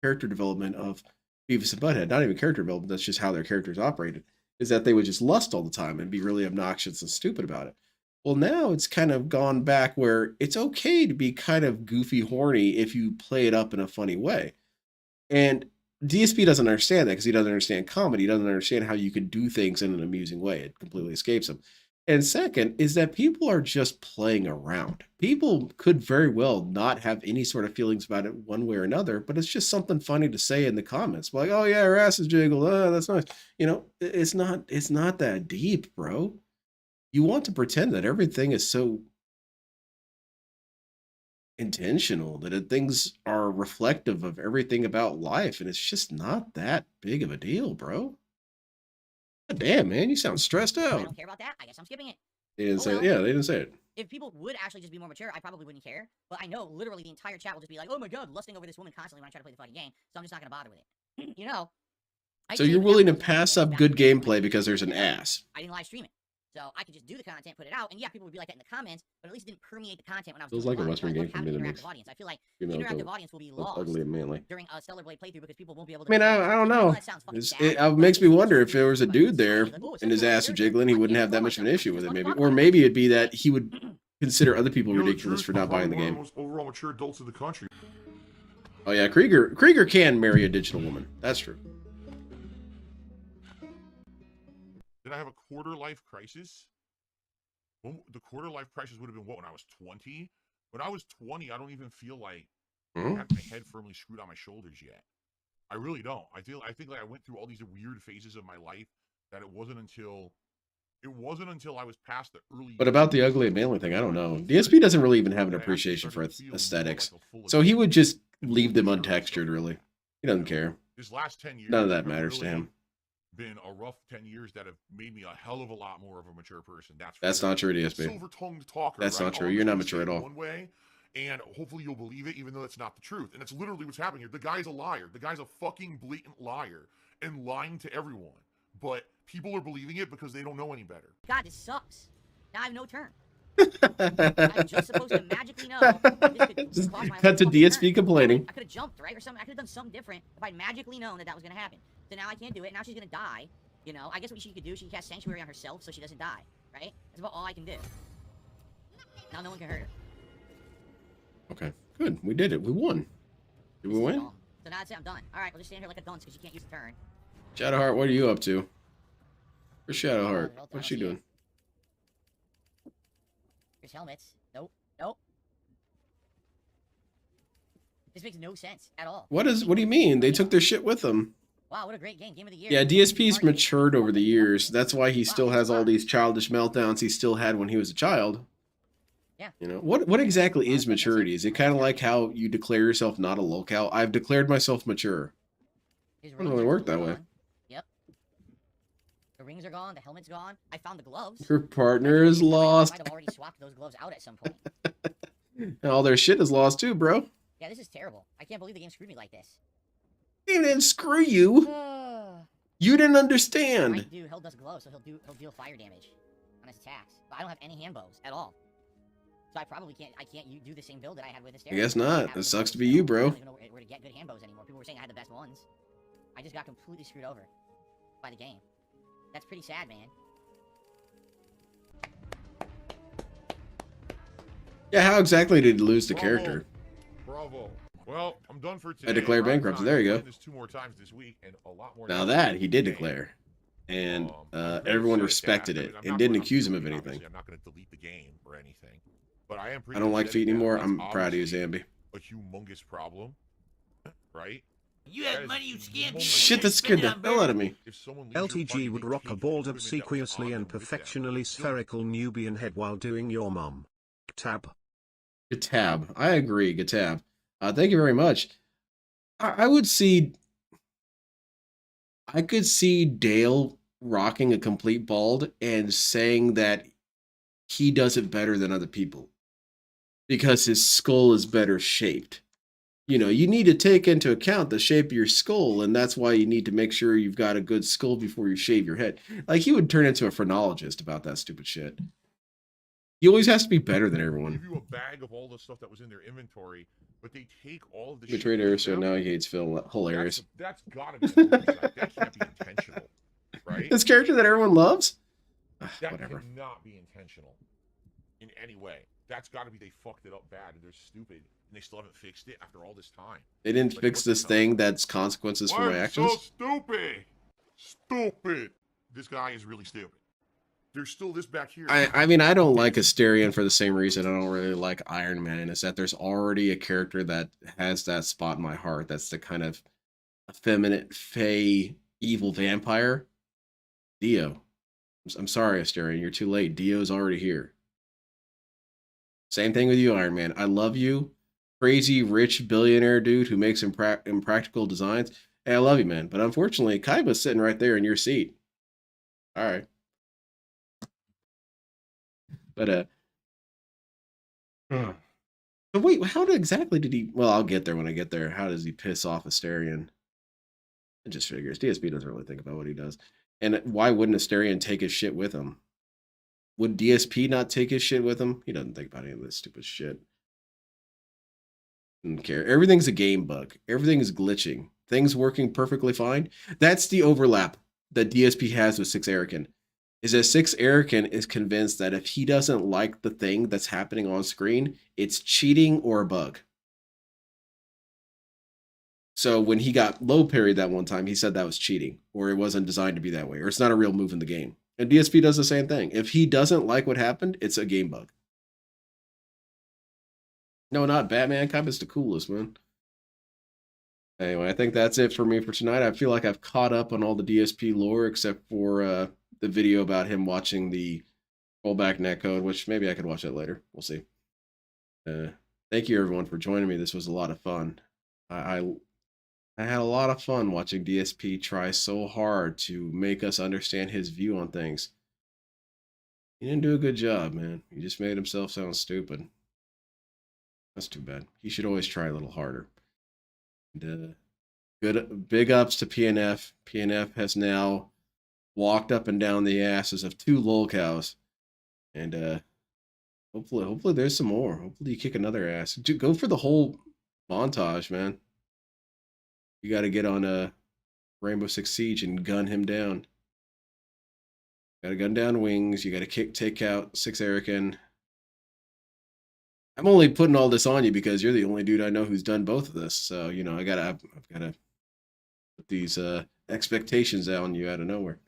Speaker 1: character development of Beavis and Butthead. Not even character development, that's just how their characters operated, is that they would just lust all the time and be really obnoxious and stupid about it. Well, now it's kind of gone back where it's okay to be kind of goofy horny if you play it up in a funny way. And DSP doesn't understand that because he doesn't understand comedy. He doesn't understand how you can do things in an amusing way. It completely escapes him. And second is that people are just playing around. People could very well not have any sort of feelings about it one way or another, but it's just something funny to say in the comments. Like, oh yeah, her ass is jiggled. Oh, that's nice. You know, it's not that deep, bro. You want to pretend that everything is so intentional, that things are reflective of everything about life, and it's just not that big of a deal, bro. God damn, man, you sound stressed
Speaker 7: I
Speaker 1: out.
Speaker 7: don't care about that. I guess I'm skipping it.
Speaker 1: They didn't
Speaker 7: Oh,
Speaker 1: say
Speaker 7: well.
Speaker 1: it. Yeah, they didn't say it.
Speaker 7: If people would actually just be more mature, I probably wouldn't care. But I know literally the entire chat will just be like, oh my god, lusting over this woman constantly when I try to play the fucking game. So I'm just not going to bother with it. You know? I'd
Speaker 1: So
Speaker 7: say
Speaker 1: you're
Speaker 7: that
Speaker 1: willing to
Speaker 7: was one of the
Speaker 1: pass
Speaker 7: games
Speaker 1: up
Speaker 7: back
Speaker 1: good
Speaker 7: in the day when
Speaker 1: gameplay
Speaker 7: I
Speaker 1: because there's an
Speaker 7: didn't live
Speaker 1: ass.
Speaker 7: I didn't live stream it. So I could just do the content, put it out, and yeah, people would be like that in the comments, but at least it didn't permeate the content when I was
Speaker 1: Feels
Speaker 7: doing
Speaker 1: like a
Speaker 7: live.
Speaker 1: Western
Speaker 7: Like,
Speaker 1: game
Speaker 7: look,
Speaker 1: for
Speaker 7: have
Speaker 1: me
Speaker 7: an
Speaker 1: that
Speaker 7: interactive
Speaker 1: makes
Speaker 7: audience. I feel like
Speaker 1: you
Speaker 7: the
Speaker 1: know,
Speaker 7: interactive audience will be
Speaker 1: both
Speaker 7: lost
Speaker 1: ugly and manly.
Speaker 7: during a Stellar Blade playthrough because people won't be able to.
Speaker 1: I mean,
Speaker 7: control
Speaker 1: I don't
Speaker 7: themselves.
Speaker 1: know.
Speaker 7: That sounds fucking sad,
Speaker 1: It
Speaker 7: but
Speaker 1: makes me
Speaker 7: it's
Speaker 1: wonder if
Speaker 7: really
Speaker 1: there was a
Speaker 7: about
Speaker 1: dude there
Speaker 7: society. Like, oh,
Speaker 1: and his
Speaker 7: sexual
Speaker 1: ass was
Speaker 7: character,
Speaker 1: jiggling, he
Speaker 7: I
Speaker 1: wouldn't
Speaker 7: can't
Speaker 1: have that
Speaker 7: control
Speaker 1: much of an
Speaker 7: myself.
Speaker 1: issue with it,
Speaker 7: Just
Speaker 1: maybe.
Speaker 7: wanna
Speaker 1: Or
Speaker 7: talk
Speaker 1: maybe it'd be that he would consider other people
Speaker 4: You know the
Speaker 1: ridiculous
Speaker 4: truth,
Speaker 1: for not
Speaker 4: we're
Speaker 1: buying the
Speaker 4: probably
Speaker 1: game.
Speaker 4: one of the most overall mature adults in the country.
Speaker 1: Oh yeah, Krieger can marry a digital woman. That's true.
Speaker 4: Did I have a quarter life crisis? Well, the quarter life crisis would have been what, when I was 20? When I was 20, I don't even feel like I had my head firmly screwed on my shoulders yet. I really don't. I think like I went through all these weird phases of my life that it wasn't until I was past the early.
Speaker 1: But about the ugly and manly thing, I don't know. DSP doesn't really even have an appreciation for aesthetics, so he would just leave them untextured. Really, he doesn't care.
Speaker 4: This last 10 years,
Speaker 1: None of that
Speaker 4: have
Speaker 1: matters to
Speaker 4: really
Speaker 1: him.
Speaker 4: Been a rough 10 years that have made me a hell of a lot more of a mature person.
Speaker 1: That's not true, DSP.
Speaker 4: Silver-tongued talker.
Speaker 1: That's
Speaker 4: right?
Speaker 1: not true.
Speaker 4: I'm
Speaker 1: You're
Speaker 4: just
Speaker 1: not
Speaker 4: gonna
Speaker 1: mature
Speaker 4: say
Speaker 1: at
Speaker 4: it
Speaker 1: all.
Speaker 4: One way, and hopefully you'll believe it, even though that's not the truth. And it's literally what's happening here. The guy's a liar. The guy's a fucking blatant liar and lying to everyone. But people are believing it because they don't know any better.
Speaker 7: God, this sucks. Now I have no turn. I'm just supposed to magically know that this could
Speaker 1: Just
Speaker 7: cost my
Speaker 1: cut to
Speaker 7: whole fucking
Speaker 1: DSP
Speaker 7: turn.
Speaker 1: complaining.
Speaker 7: I could have jumped, right? Or something. I could have done something different if I'd magically known that that was going to happen. So now I can't do it. Now she's going to die. You know, I guess what she could do, she can cast Sanctuary on herself so she doesn't die, right? That's about all I can do. Now no one can hurt her.
Speaker 1: Okay, good. We did it. We won. Did we win?
Speaker 7: So now that's it. I'm done. All right, we'll just stand here like a dunce because you can't use the turn.
Speaker 1: Shadowheart, what are you up to? Where's Shadowheart?
Speaker 7: Well,
Speaker 1: What's she doing?
Speaker 7: Here's helmets. Nope. Nope. This makes no sense at all.
Speaker 1: What do you mean? They took their shit with them.
Speaker 7: Wow, what a great game. Game of the year.
Speaker 1: Yeah, DSP's matured over the years. That's why he still has all these childish meltdowns he still had when he was a child.
Speaker 7: Yeah.
Speaker 1: You know, what exactly is maturity? Is it kind of like how you declare yourself not a locale? I've declared myself mature.
Speaker 7: His
Speaker 1: Doesn't
Speaker 7: rings
Speaker 1: really
Speaker 7: are
Speaker 1: work that
Speaker 7: completely
Speaker 1: way.
Speaker 7: gone. Yep. The rings are gone. The helmet's gone. I found the gloves.
Speaker 1: Your partner is
Speaker 7: I
Speaker 1: lost.
Speaker 7: might have already swapped those gloves out at some point.
Speaker 1: And all their shit is lost too, bro.
Speaker 7: Yeah, this is terrible. I can't believe the game screwed me like this.
Speaker 1: He didn't screw you. You didn't understand.
Speaker 7: Right, dude, Hell does glow, so he'll deal fire damage on his attacks. But I don't have any hand bows at all. So I probably can't do the same build that I had with Asterion.
Speaker 1: I guess
Speaker 7: I don't
Speaker 1: not.
Speaker 7: have
Speaker 1: It
Speaker 7: the
Speaker 1: sucks
Speaker 7: bows
Speaker 1: to be
Speaker 7: at
Speaker 1: you,
Speaker 7: all.
Speaker 1: bro.
Speaker 7: I don't even know where to get good hand bows anymore. People were saying I had the best ones. I just got completely screwed over by the game. That's pretty sad, man.
Speaker 1: Yeah, how exactly did you lose the
Speaker 4: Bravo.
Speaker 1: character?
Speaker 4: Bravo. Well, I'm done for today.
Speaker 1: I declared bankruptcy. There you go.
Speaker 4: This 2 more times this week and a lot more.
Speaker 1: Now that he did declare, and everyone respected it and didn't accuse him of anything.
Speaker 4: I'm not going to delete the game or anything, but I am.
Speaker 1: I don't like feet anymore. I'm
Speaker 4: That's
Speaker 1: proud of you,
Speaker 4: obviously
Speaker 1: Zambi.
Speaker 4: A humongous problem, right?
Speaker 2: You
Speaker 4: That
Speaker 2: have
Speaker 4: is
Speaker 2: money you scam
Speaker 4: humongous.
Speaker 1: Shit, that scared the hell out of me.
Speaker 4: If someone leaves your party,
Speaker 5: LTG would
Speaker 4: they
Speaker 5: rock
Speaker 4: take
Speaker 5: a
Speaker 4: the
Speaker 5: bald,
Speaker 4: equipment that was
Speaker 5: obsequiously
Speaker 4: on
Speaker 5: and
Speaker 4: them with them.
Speaker 5: perfectionally spherical Nubian head while doing your mom. Tab.
Speaker 1: Gatab. I agree, Gatab. Thank you very much. I could see Dale rocking a complete bald and saying that he does it better than other people because his skull is better shaped. You know, you need to take into account the shape of your skull, and that's why you need to make sure you've got a good skull before you shave your head. Like, he would turn into a phrenologist about that stupid shit. He always has to be better than everyone.
Speaker 4: Give you a bag of all the stuff that was in their inventory, but they take all of the
Speaker 1: Betrayed
Speaker 4: shit.
Speaker 1: Aristo, now he hates Phil. Hilarious.
Speaker 4: That's gotta be an oversight. That can't be intentional, right?
Speaker 1: This character that everyone loves?
Speaker 4: That
Speaker 1: Whatever.
Speaker 4: cannot be intentional in any way. That's got to be they fucked it up bad and they're stupid and they still haven't fixed it after all this time.
Speaker 1: They didn't
Speaker 4: Like,
Speaker 1: fix
Speaker 4: what the
Speaker 1: this
Speaker 4: hell?
Speaker 1: thing that's consequences for my
Speaker 4: I'm
Speaker 1: actions?
Speaker 4: so stupid. Stupid. This guy is really stupid. There's still this back here.
Speaker 1: I mean, I don't like Asterion for the same reason I don't really like Iron Man, is that there's already a character that has that spot in my heart. That's the kind of effeminate, fey, evil vampire. Dio. I'm sorry, Asterion, you're too late. Dio's already here. Same thing with you, Iron Man. I love you. Crazy, rich, billionaire dude who makes impractical designs. Hey, I love you, man. But unfortunately, Kaiba's sitting right there in your seat. All right. But so wait, how exactly did he? Well, I'll get there when I get there. How does he piss off Asterion? It just figures DSP doesn't really think about what he does, and why wouldn't Asterion take his shit with him? Would DSP not take his shit with him? He doesn't think about any of this stupid shit. Doesn't care. Everything's a game bug. Everything is glitching. Things working perfectly fine. That's the overlap that DSP has with Six Erican. Is that Six Erican is convinced that if he doesn't like the thing that's happening on screen, it's cheating or a bug. So when he got low parried that one time, he said that was cheating, or it wasn't designed to be that way, or it's not a real move in the game. And DSP does the same thing. If he doesn't like what happened, it's a game bug. No, not Batman. Kaiba's the coolest, man. Anyway, I think that's it for me for tonight. I feel like I've caught up on all the DSP lore except for the video about him watching the rollback netcode, which maybe I could watch that later. We'll see. Thank you, everyone, for joining me. This was a lot of fun. I had a lot of fun watching DSP try so hard to make us understand his view on things. He didn't do a good job, man. He just made himself sound stupid. That's too bad. He should always try a little harder. And, good big ups to PNF. PNF has now walked up and down the asses of 2 lolcows. And Hopefully there's some more. Hopefully you kick another ass. Dude, go for the whole montage, man. You got to get on Rainbow Six Siege and gun him down. Got to gun down Wings. You got to take out Six Erican. I'm only putting all this on you because you're the only dude I know who's done both of this. So, you know, I've got to put these expectations out on you out of nowhere.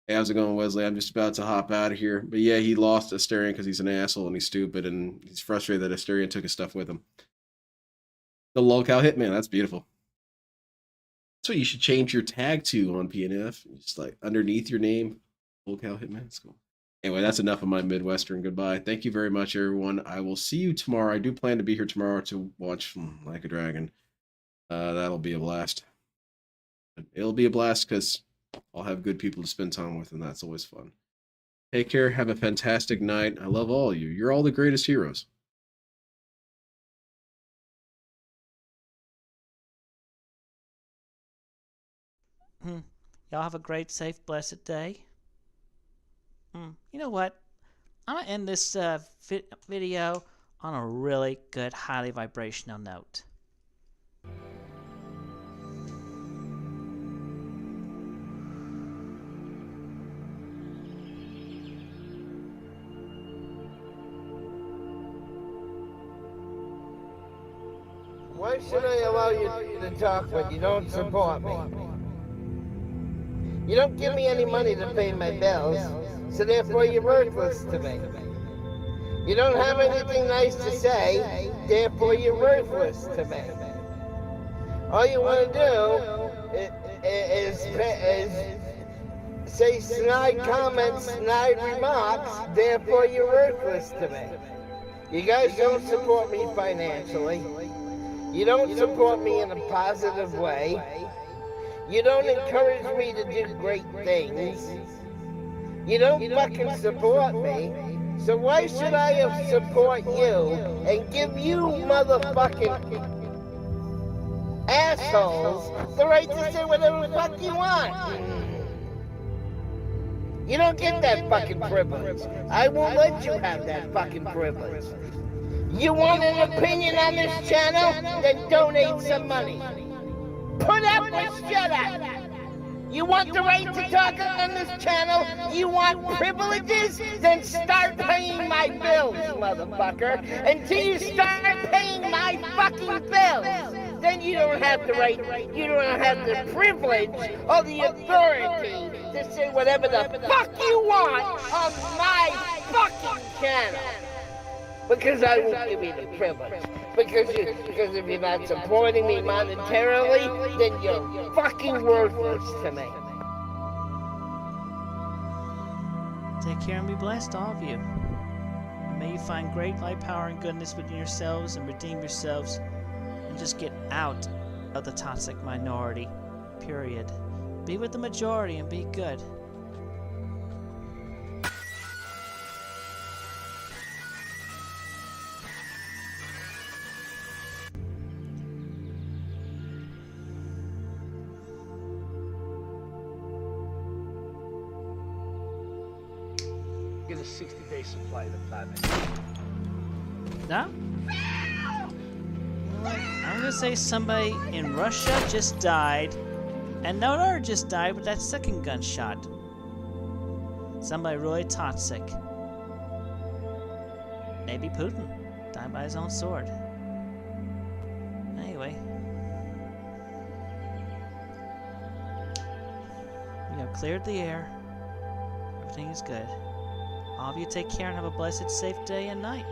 Speaker 1: Hey, how's it going, Wesley? I'm just about to hop out of here. But yeah, he lost Asterion because he's an asshole and he's stupid and he's frustrated that Asterion took his stuff with him. The lolcow hitman, that's beautiful. That's what you should change your tag to on PNF. Just like underneath your name, lolcow hitman. That's cool. Anyway, that's enough of my Midwestern goodbye. Thank you very much, everyone. I will see you tomorrow. I do plan to be here tomorrow to watch Like a Dragon. That'll be a blast. It'll be a blast because I'll have good people to spend time with, and that's always fun. Take care. Have a fantastic night. I love all of you. You're all the greatest heroes.
Speaker 10: Y'all have a great, safe, blessed day. You know what? I'm going to end this video on a really good, highly vibrational note.
Speaker 11: Why should I allow you to talk when you don't support me? You don't give me any money to pay my bills, so therefore you're worthless to me. You don't have anything nice to say, therefore you're worthless to me. All you want to do is say snide comments, snide remarks, therefore you're worthless to me. You guys don't support me financially. You don't support me in a positive way. You don't encourage me to do great things. You don't fucking support me. So why should I support you and give you motherfucking assholes the right to say whatever the fuck you want? You don't get that fucking privilege. I won't let you have that fucking privilege. You want an opinion on this channel? Then donate some money. Put up or shut up. You want the right to talk on this channel? You want privileges? Then start paying my bills, motherfucker. Until you start paying my fucking bills, then you don't have the right, you don't have the privilege or the authority to say whatever the fuck you want on my fucking channel. Because I won't give you the privilege. Because if you're not supporting me monetarily, then you're fucking worthless to me.
Speaker 10: Take care and be blessed, all of you. And may you find great light, power, and goodness within yourselves and redeem yourselves and just get out of the toxic minority, period. Be with the majority and be good.
Speaker 11: Get a 60-day supply of the planet.
Speaker 10: No? I'm gonna say somebody in Russia just died, and no one just died with that second gunshot. Somebody really toxic. Maybe Putin died by his own sword. Anyway, we have cleared the air. Everything is good. All of you take care and have a blessed, safe day and night.